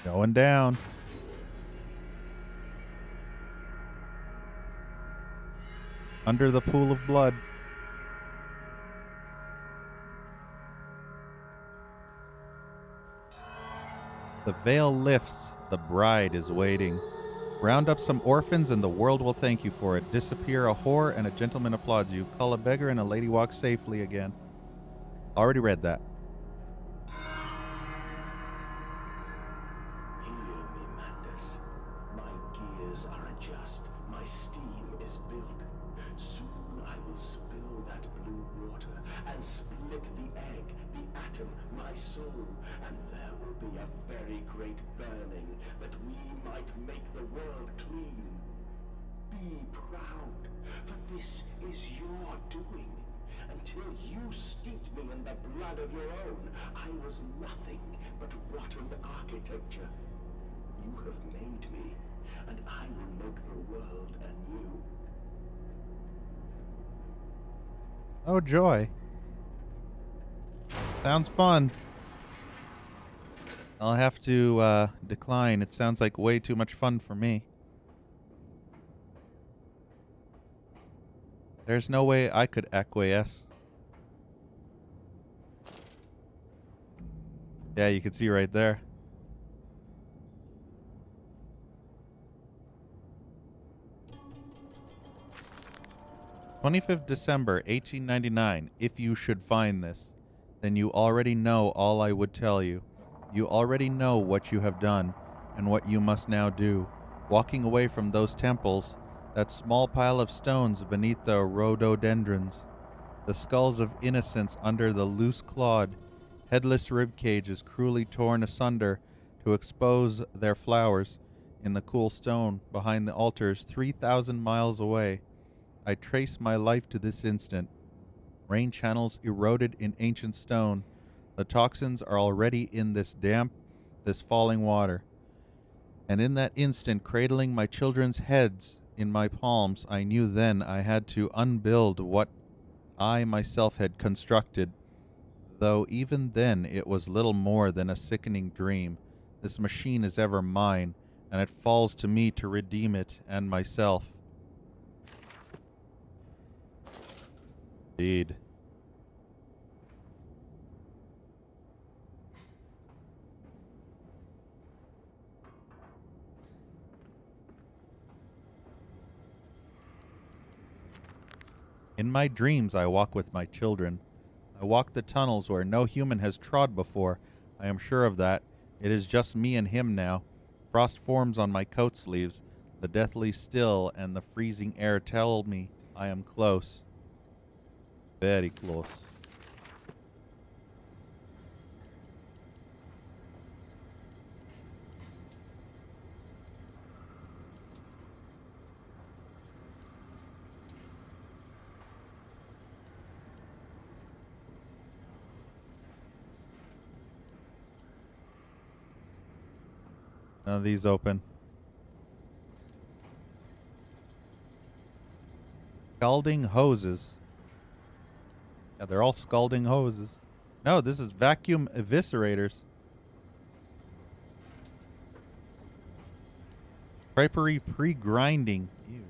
S1: Going down. Under the pool of blood. The veil lifts. The bride is waiting. Round up some orphans and the world will thank you for it. Disappear a whore and a gentleman applauds you. Call a beggar and a lady walks safely again. Already read that.
S10: Hear me, Mandus. My gears are adjust. My steam is built. Soon I will spill that blue water and split the egg, the atom, my soul, and there will be a very great burning that we might make the world clean. Be proud, for this is your doing. Until you steeped me in the blood of your own, I was nothing but rotten architecture. You have made me, and I will make the world anew.
S1: Oh, joy. Sounds fun. I'll have to decline. It sounds like way too much fun for me. There's no way I could acquiesce. Yeah, you can see right there. December 25th, 1899. If you should find this, then you already know all I would tell you. You already know what you have done and what you must now do. Walking away from those temples, that small pile of stones beneath the rhododendrons, the skulls of innocents under the loose-clawed, headless rib cages cruelly torn asunder to expose their flowers in the cool stone behind the altars 3,000 miles away. I trace my life to this instant. Rain channels eroded in ancient stone. The toxins are already in this damp, this falling water. And in that instant, cradling my children's heads in my palms, I knew then I had to unbuild what I myself had constructed, though even then it was little more than a sickening dream. This machine is ever mine, and it falls to me to redeem it and myself. Indeed. In my dreams, I walk with my children. I walk the tunnels where no human has trod before. I am sure of that. It is just me and him now. Frost forms on my coat sleeves. The deathly still and the freezing air tell me I am close. Very close. None of these open. Scalding hoses. Yeah, they're all scalding hoses. No, this is vacuum eviscerators. Creperie pre-grinding. Ew.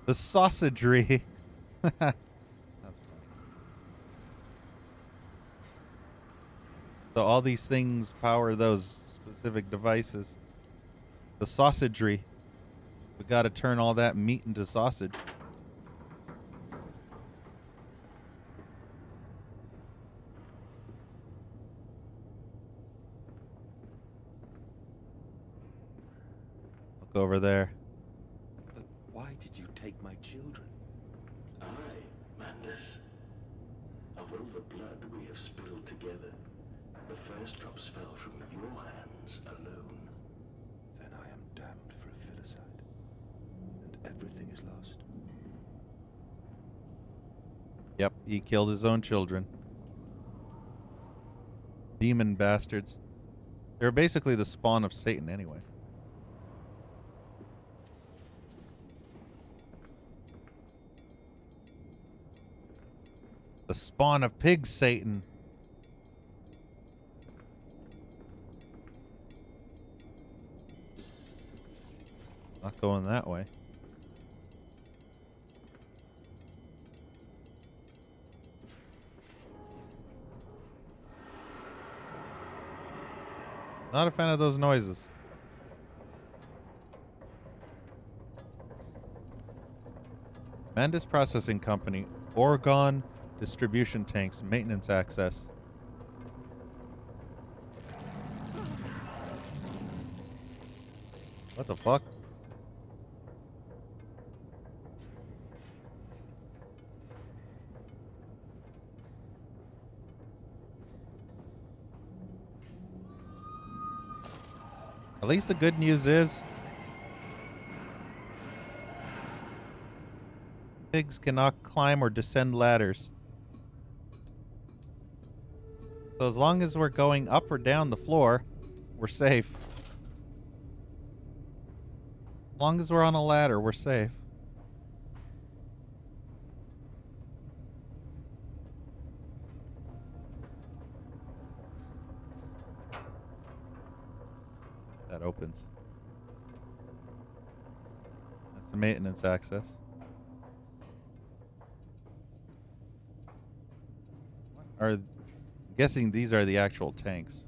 S1: The sausagery. That's funny. So all these things power those specific devices. The sausagery. We got to turn all that meat into sausage. Look over there.
S5: But why did you take my children?
S8: I, Mandus. Of all the blood we have spilled together, the first drops fell from your hands alone.
S5: Then I am damned for a filicide, and everything is lost.
S1: Yep, he killed his own children. Demon bastards. They're basically the spawn of Satan anyway. The spawn of pig Satan. Not going that way. Not a fan of those noises. Mandus Processing Company, Oregon Distribution Tanks, Maintenance Access. What the fuck? At least the good news is pigs cannot climb or descend ladders. So as long as we're going up or down the floor, we're safe. As long as we're on a ladder, we're safe. That opens. That's the maintenance access. I'm guessing these are the actual tanks.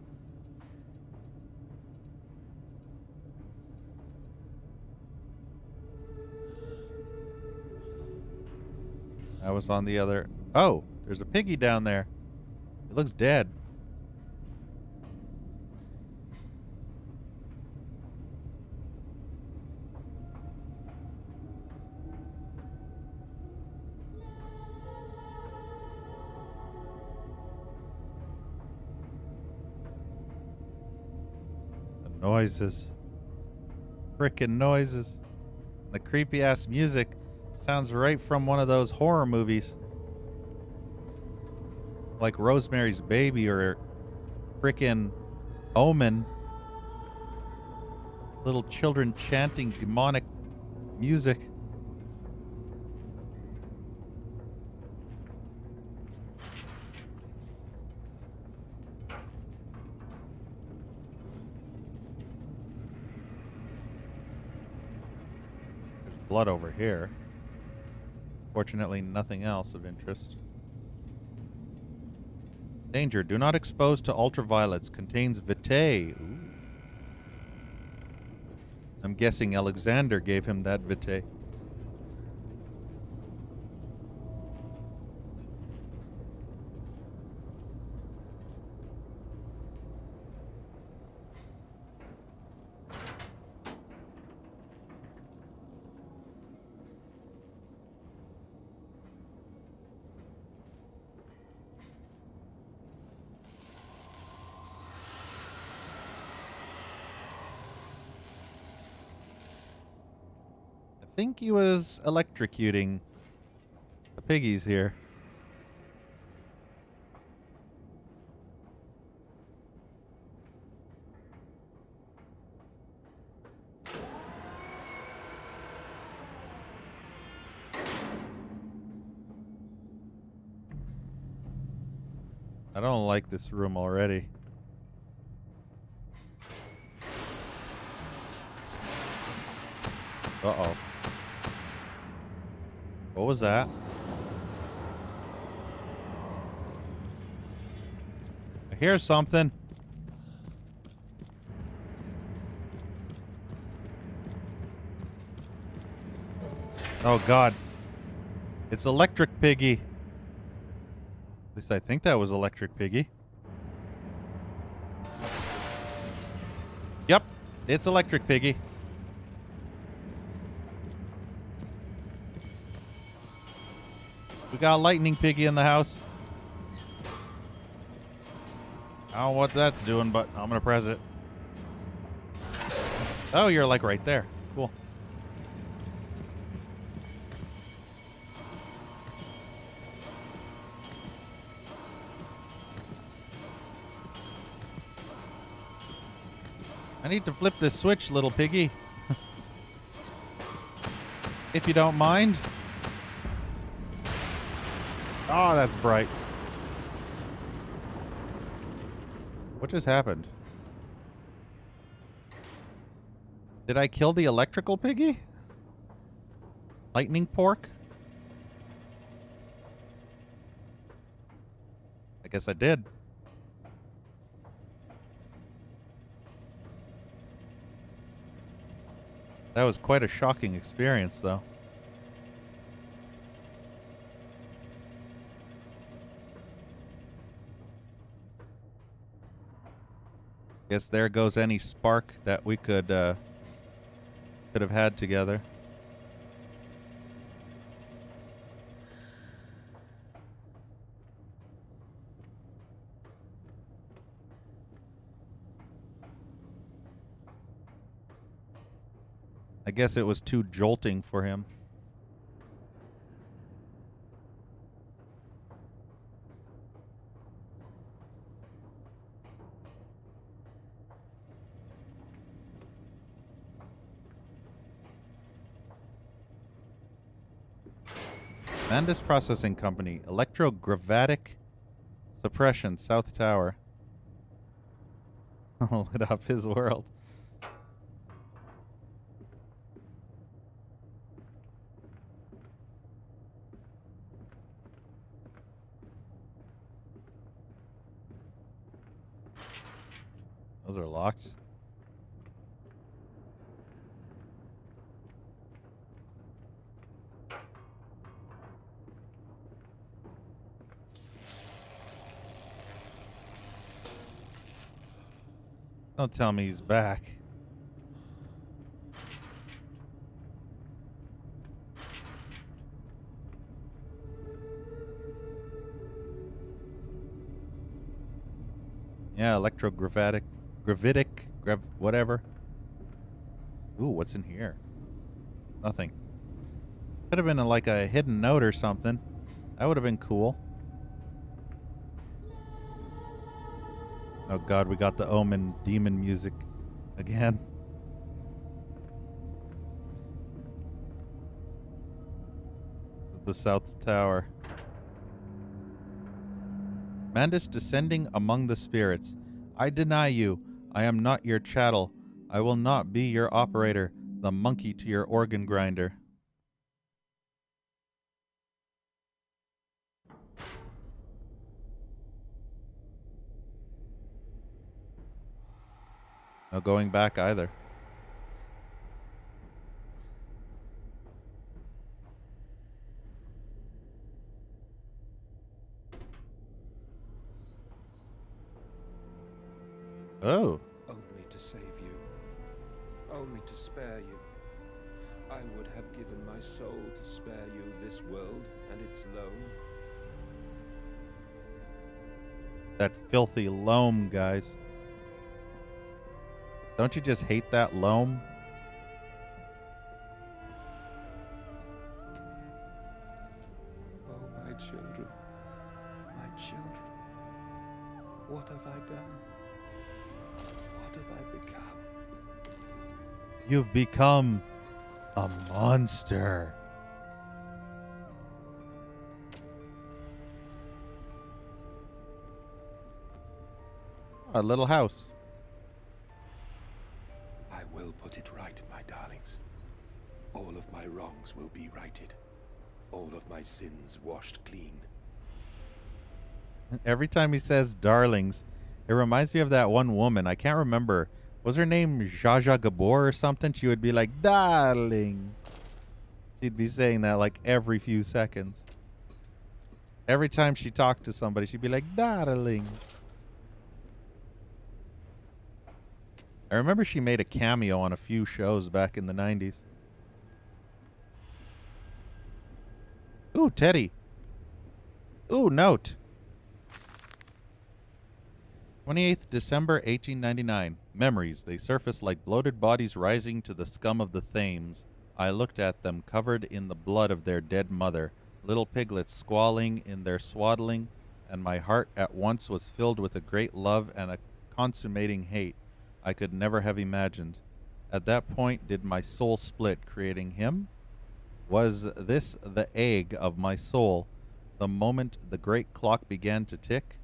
S1: I was on the other. Oh, there's a piggy down there. It looks dead. The noises. Frickin' noises. The creepy ass music sounds right from one of those horror movies. Like Rosemary's Baby or frickin' Omen. Little children chanting demonic music. There's blood over here. Fortunately, nothing else of interest. Danger, do not expose to ultraviolets. Contains vitae. Ooh. I'm guessing Alexander gave him that vitae. I think he was electrocuting the piggies here. I don't like this room already. Uh-oh. What was that? I hear something. Oh, God. It's Electric Piggy. At least I think that was Electric Piggy. Yep. It's Electric Piggy. We got Lightning Piggy in the house. I don't know what that's doing, but I'm going to press it. Oh, you're like right there. Cool. I need to flip this switch, little piggy. If you don't mind. Oh, that's bright. What just happened? Did I kill the electrical piggy? Lightning pork? I guess I did. That was quite a shocking experience, though. Guess there goes any spark that we could have had together. I guess it was too jolting for him. Mandis Processing Company, electrographic suppression, South Tower. Lit up his world. Those are locked. Don't tell me he's back. Yeah, electrographic, whatever. Ooh, what's in here? Nothing. Could have been like a hidden note or something. That would have been cool. Oh God, we got the Omen demon music again. This is the South Tower. Mandus descending among the spirits. I deny you. I am not your chattel. I will not be your operator, the monkey to your organ grinder. No going back either. Oh.
S5: Only to save you. Only to spare you. I would have given my soul to spare you this world and its loam.
S1: That filthy loam, guys. Don't you just hate that loam?
S5: Oh, my children. My children. What have I done? What have I become?
S1: You've become a monster. A little house.
S5: I will put it right, my darlings. All of my wrongs will be righted. All of my sins washed clean.
S1: Every time he says darlings, it reminds me of that one woman. I can't remember. Was her name Jaja Gabor or something? She would be like, darling. She'd be saying that like every few seconds. Every time she talked to somebody, she'd be like, darling. I remember she made a cameo on a few shows back in the 90s. Ooh, Teddy. Ooh, note. 28th December 1899. Memories. They surface like bloated bodies rising to the scum of the Thames. I looked at them, covered in the blood of their dead mother, little piglets squalling in their swaddling, and my heart at once was filled with a great love and a consummating hate I could never have imagined. At that point did my soul split, creating him? Was this the egg of my soul? The moment the great clock began to tick?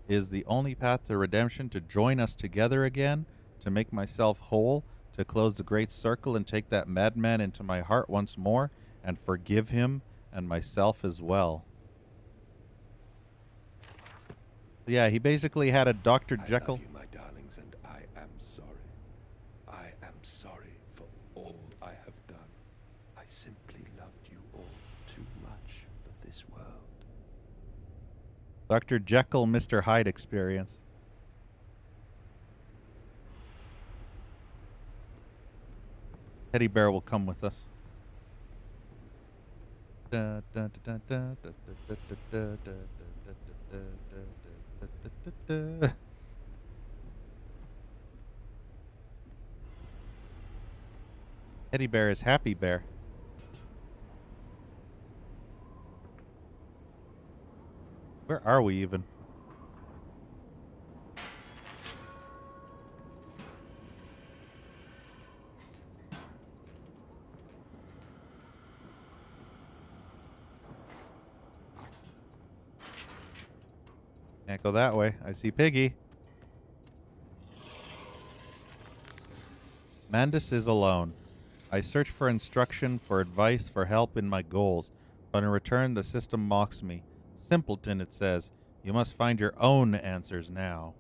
S1: Is the only path to redemption to join us together again, to make myself whole, to close the great circle and take that madman into my heart once more, and forgive him and myself as well? Yeah, he basically had a Dr. Jekyll.
S5: I love you, my darlings, and I am sorry. I am sorry for all I have done. I simply loved you all too much for this world.
S1: Dr. Jekyll, Mr. Hyde experience. Teddy Bear will come with us. Teddy Bear is Happy Bear. Where are we even? Can't go that way. I see Piggy. Mandus is alone. I search for instruction, for advice, for help in my goals, but in return the system mocks me. Simpleton, it says. You must find your own answers now.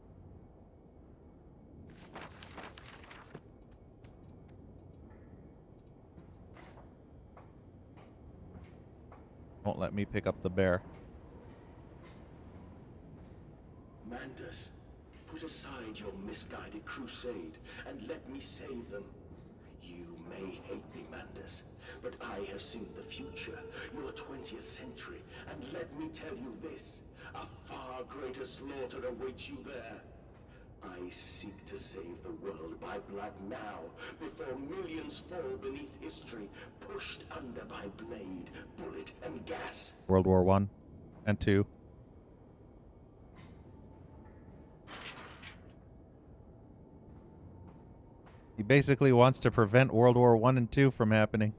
S1: Won't let me pick up the bear.
S8: Mandus, put aside your misguided crusade and let me save them. You may hate me, Mandus, but I have seen the future, your 20th century, and let me tell you this, a far greater slaughter awaits you there. I seek to save the world by blood now, before millions fall beneath history, pushed under by blade, bullet, and gas.
S1: World War I and II. He basically wants to prevent World War I and II from happening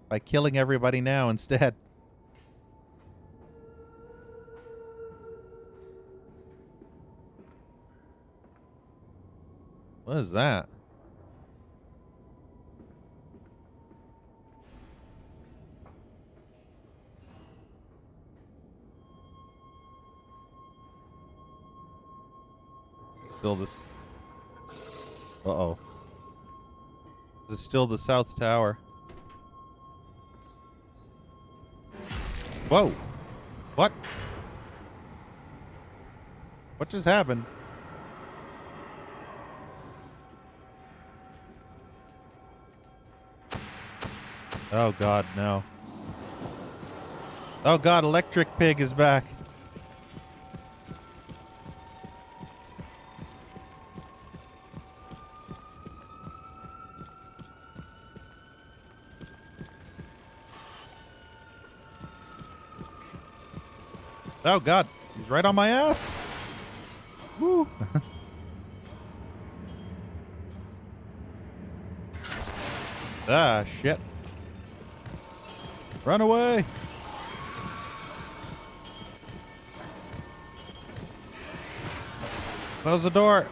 S1: by killing everybody now instead. What is that? Still this. Uh-oh. This is still the South Tower. Whoa! What? What just happened? Oh God, no. Oh God, Electric Pig is back. Oh God, he's right on my ass. Woo. Ah, shit. Run away. Close the door.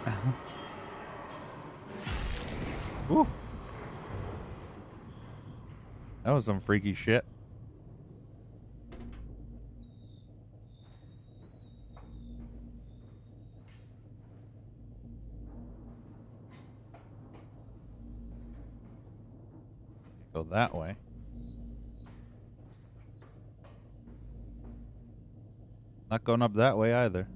S1: Woo. That was some freaky shit. Go that way. Not going up that way either.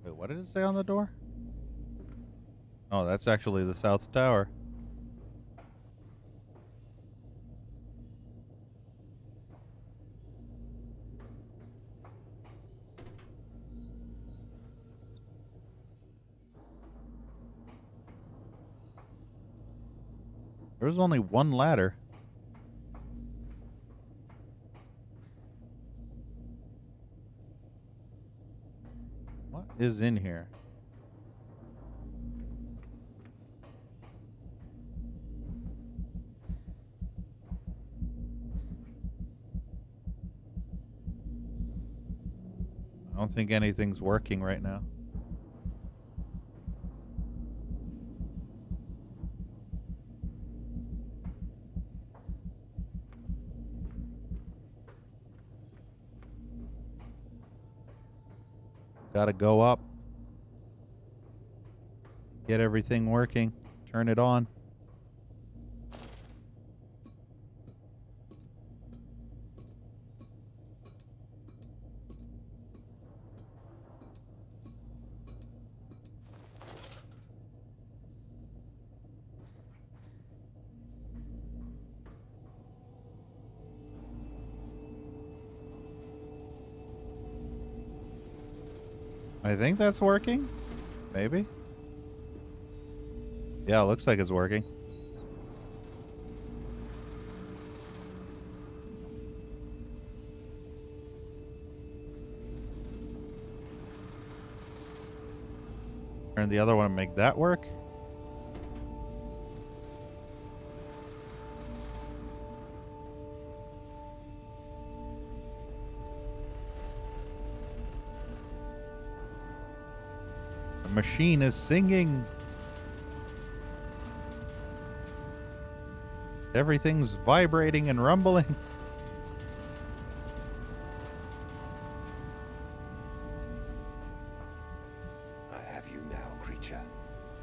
S1: Wait, what did it say on the door? Oh, that's actually the South Tower. There was only one ladder. What is in here? I don't think anything's working right now. Gotta go up. Get everything working. Turn it on. I think that's working. Maybe. Yeah, it looks like it's working. Turn the other one and make that work. The machine is singing. Everything's vibrating and rumbling.
S5: I have you now, creature.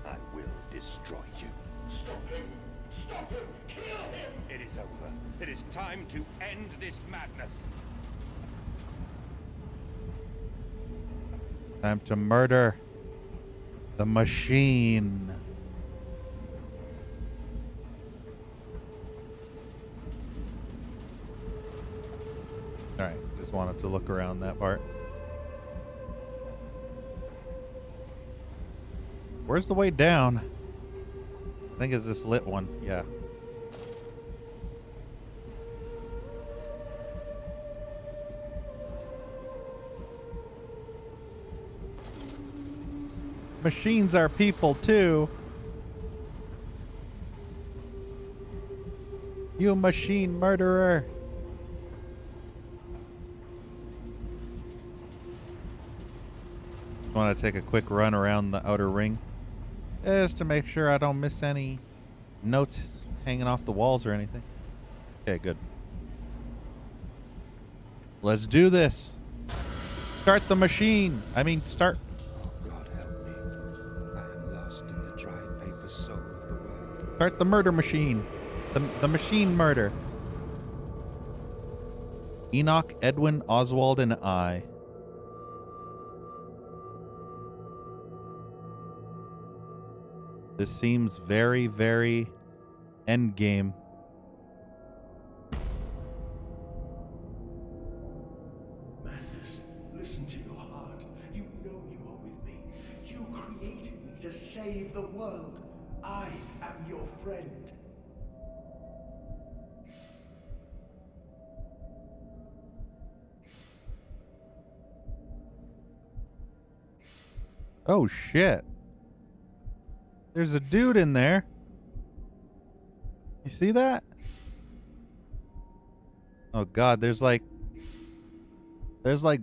S5: I will destroy you.
S10: Stop him! Stop him! Kill him!
S9: It is over. It is time to end this madness.
S1: Time to murder the machine. Alright, just wanted to look around that part. Where's the way down? I think it's this lit one. Yeah. Machines are people too. You machine murderer. I want to take a quick run around the outer ring just to make sure I don't miss any notes hanging off the walls or anything. Okay, good. Let's do this. Start the machine. I mean, start.
S5: God help me. I am lost in the dry paper soul of the world.
S1: Start the murder machine. The machine murder. Enoch, Edwin, Oswald, and I. This seems very, very endgame.
S2: Madness, listen to your heart. You know you are with me. You created me to save the world. I am your friend.
S1: Oh shit. There's a dude in there. You see that? Oh God, there's like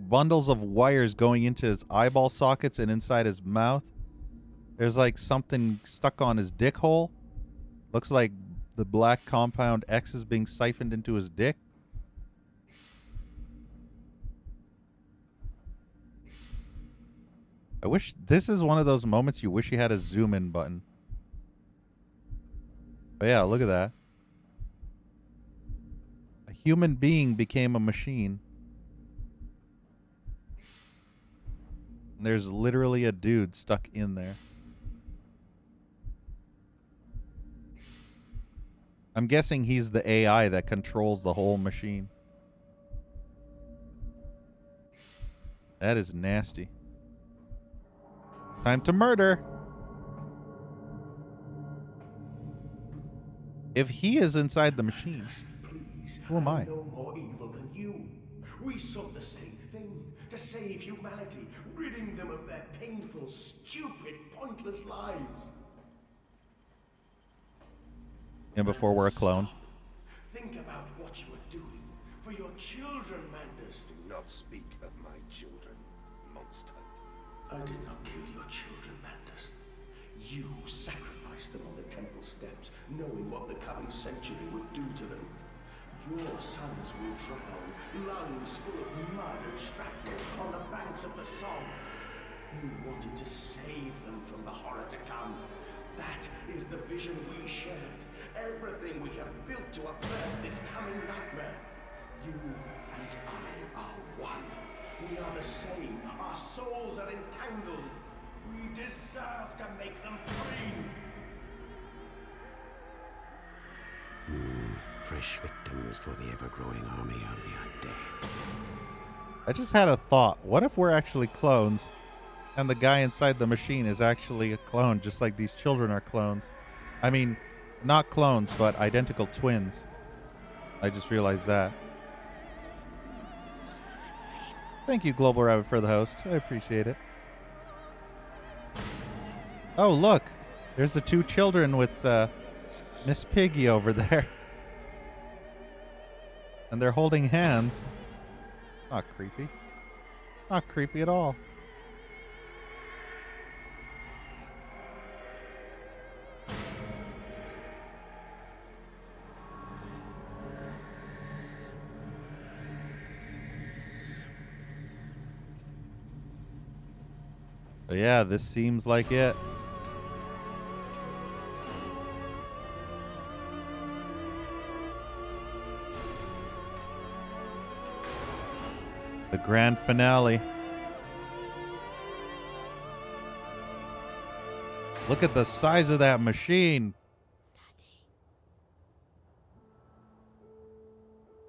S1: bundles of wires going into his eyeball sockets and inside his mouth. There's like something stuck on his dick hole. Looks like the black compound X is being siphoned into his dick. I wish this is one of those moments you wish you had a zoom in button. But yeah, look at that. A human being became a machine. And there's literally a dude stuck in there. I'm guessing he's the AI that controls the whole machine. That is nasty. Time to murder. If he is inside the machine,
S2: Please,
S1: who am I?
S2: no more evil than you. We sought the same thing, to save humanity, ridding them of their painful, stupid, pointless lives.
S1: And before we're a clone.
S2: Stop. Think about what you are doing for your children, Mandus.
S5: Do not speak of my children, monster.
S2: I did not kill your children, Mandus. You sacrificed them on the temple steps, knowing what the coming century would do to them. Your sons will drown, lungs full of mud and shrapnel on the banks of the Somme. You wanted to save them from the horror to come. That is the vision we shared. Everything we have built to avert this coming nightmare. You and I are one. We are the same. Our souls are entangled. We deserve to make them free.
S3: Fresh victims for the ever-growing army of the undead.
S1: I just had a thought. What if we're actually clones and the guy inside the machine is actually a clone, just like these children are clones? I mean, not clones, but identical twins. I just realized that. Thank you, Global Rabbit, for the host. I appreciate it. Oh, look. There's the two children with Miss Piggy over there. And they're holding hands. Not creepy. Not creepy at all. But yeah, this seems like it. The grand finale. Look at the size of that machine.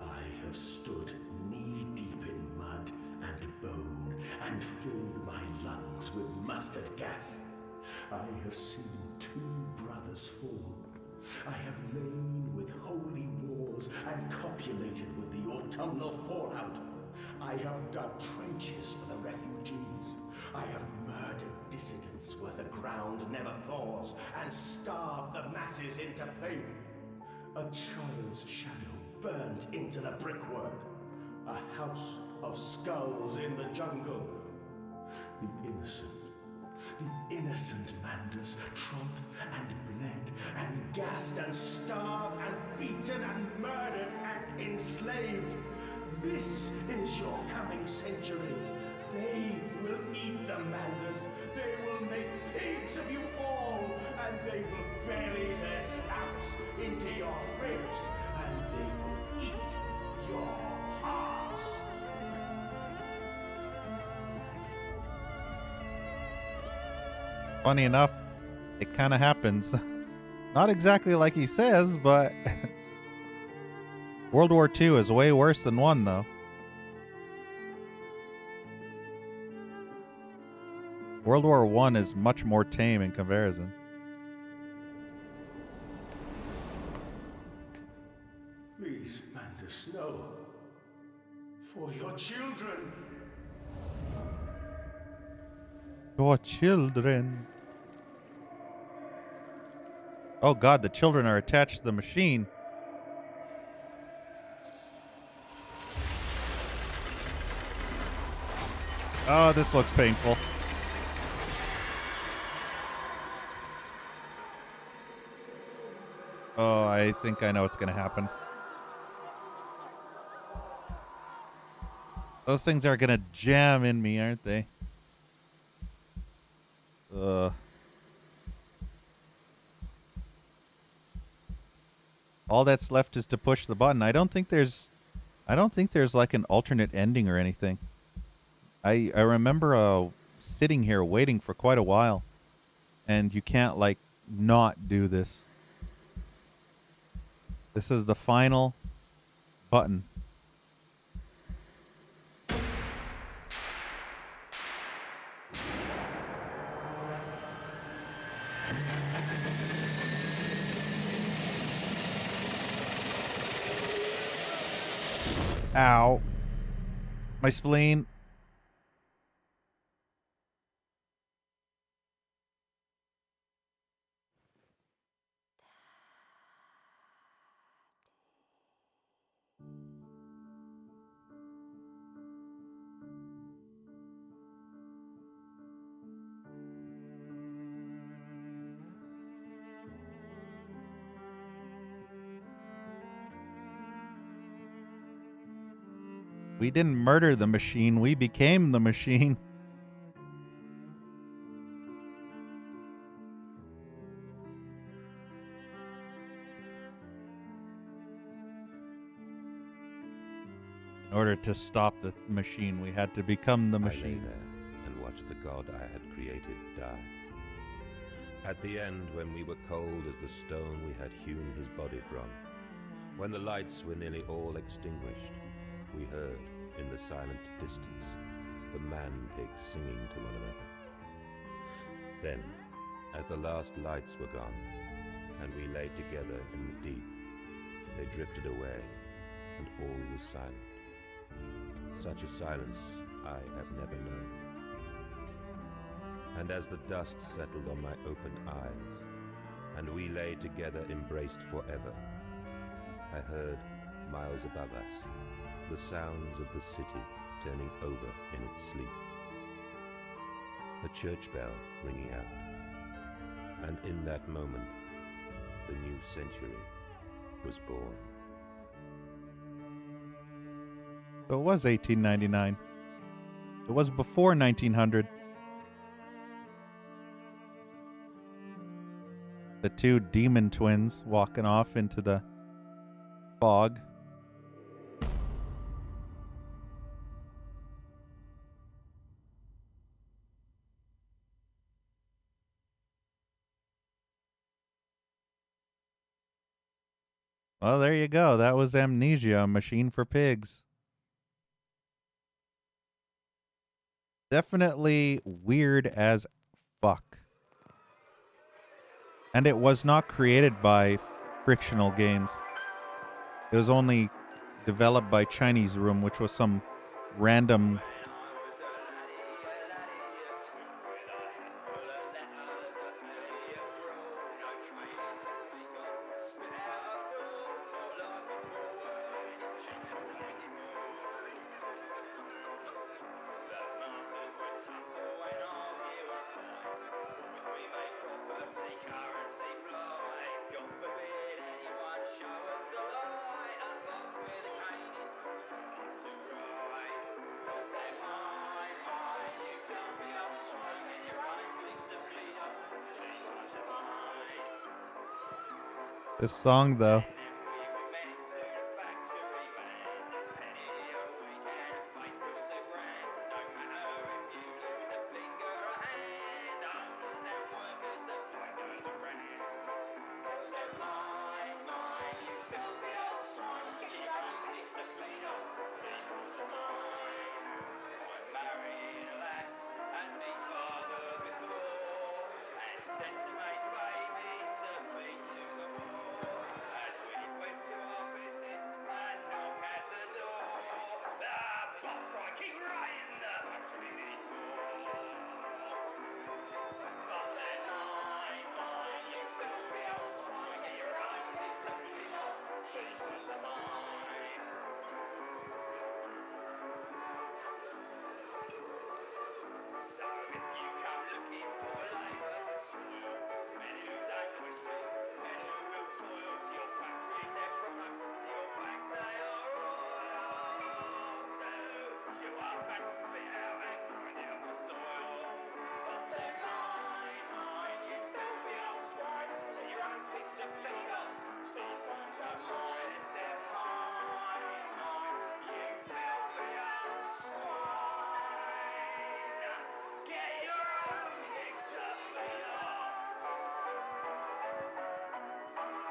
S2: I have stood knee-deep in mud and bone and filled my lungs with mustard gas. I have seen two brothers fall. I have lain with holy wars and copulated with the autumnal fallout. I have dug trenches for the refugees. I have murdered dissidents where the ground never thaws and starved the masses into pain. A child's shadow burnt into the brickwork. A house of skulls in the jungle. The innocent Mandus trod and bled and gassed and starved and beaten and murdered and enslaved. This is your coming century. They will eat the Mandus. They will make pigs of you all, and they will bury their snouts into your ribs, and they will eat your hearts.
S1: Funny enough, it kind of happens. Not exactly like he says, but World War II is way worse than one, though. World War I is much more tame in comparison.
S2: Please, Mandus, no. For your children.
S1: Your children. Oh god, the children are attached to the machine. Oh, this looks painful. Oh, I think I know what's going to happen. Those things are going to jam in me, aren't they? All that's left is to push the button. I don't think there's like an alternate ending or anything. I remember sitting here waiting for quite a while, and you can't like not do this. This is the final button. Ow. My spleen. We didn't murder the machine. We became the machine. In order to stop the machine, we had to become the machine.
S5: I lay there and watched the god I had created die. At the end, when we were cold as the stone we had hewn his body from, when the lights were nearly all extinguished, we heard, in the silent distance, the man-pigs singing to one another. Then, as the last lights were gone, and we lay together in the deep, they drifted away, and all was silent. Such a silence I have never known. And as the dust settled on my open eyes, and we lay together embraced forever, I heard, miles above us, the sounds of the city turning over in its sleep. A church bell ringing out, and in that moment, the new century was born.
S1: So it was 1899. It was before 1900. The two demon twins walking off into the fog. Well, there you go. That was Amnesia, a machine for pigs. Definitely weird as fuck. And it was not created by Frictional Games. It was only developed by Chinese Room, which was some random... This song, though.
S10: you up and spit out angrily on the soil. But then mine, you filthy old swine. Your own pigs to feed on. These ones are mine, they're mine. You filthy old swine. Get your own pigs to feed on. These ones are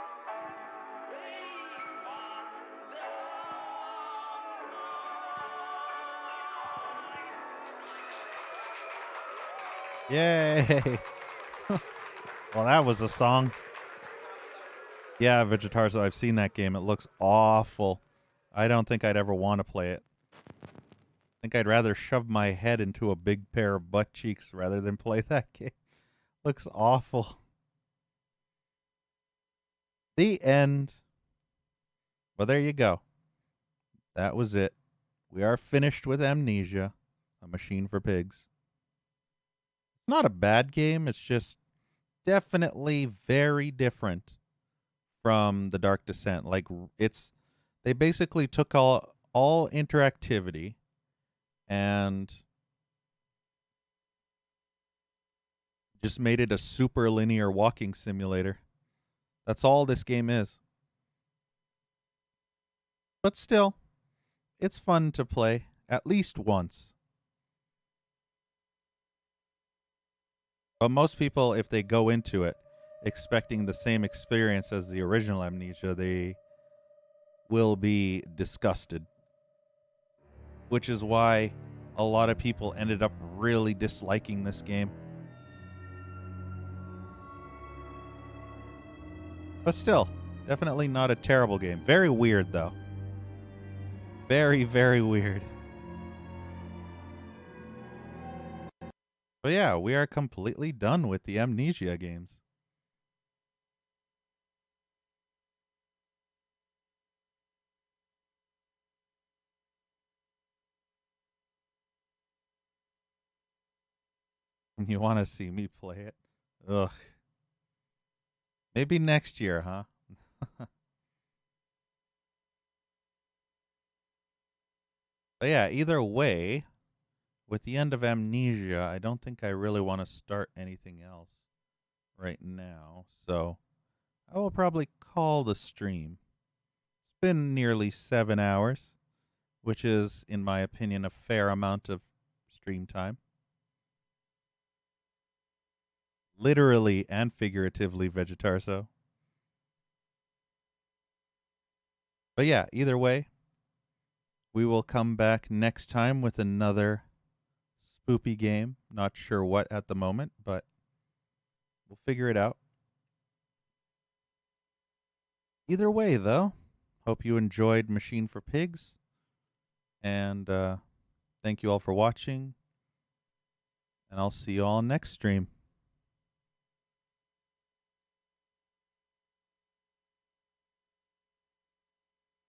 S1: Yay! Well, that was a song. Yeah, Vegetarzo, I've seen that game. It looks awful. I don't think I'd ever want to play it. I think I'd rather shove my head into a big pair of butt cheeks rather than play that game. Looks awful. The end. Well, there you go. That was it. We are finished with Amnesia, a machine for pigs. It's not a bad game. It's just definitely very different from The Dark Descent. Like, they basically took all interactivity and just made it a super linear walking simulator. That's all this game is. But still, it's fun to play at least once. But most people, if they go into it expecting the same experience as the original Amnesia, they will be disgusted. Which is why a lot of people ended up really disliking this game. But still, definitely not a terrible game. Very weird, though. Very, very weird. But yeah, we are completely done with the Amnesia games. You want to see me play it? Ugh. Maybe next year, huh? But yeah, either way, with the end of Amnesia, I don't think I really want to start anything else right now. So I will probably call the stream. It's been nearly 7 hours, which is, in my opinion, a fair amount of stream time. Literally and figuratively, Vegetarso. But yeah, either way, we will come back next time with another spoopy game. Not sure what at the moment, but we'll figure it out. Either way, though, hope you enjoyed Machine for Pigs. And thank you all for watching. And I'll see you all next stream.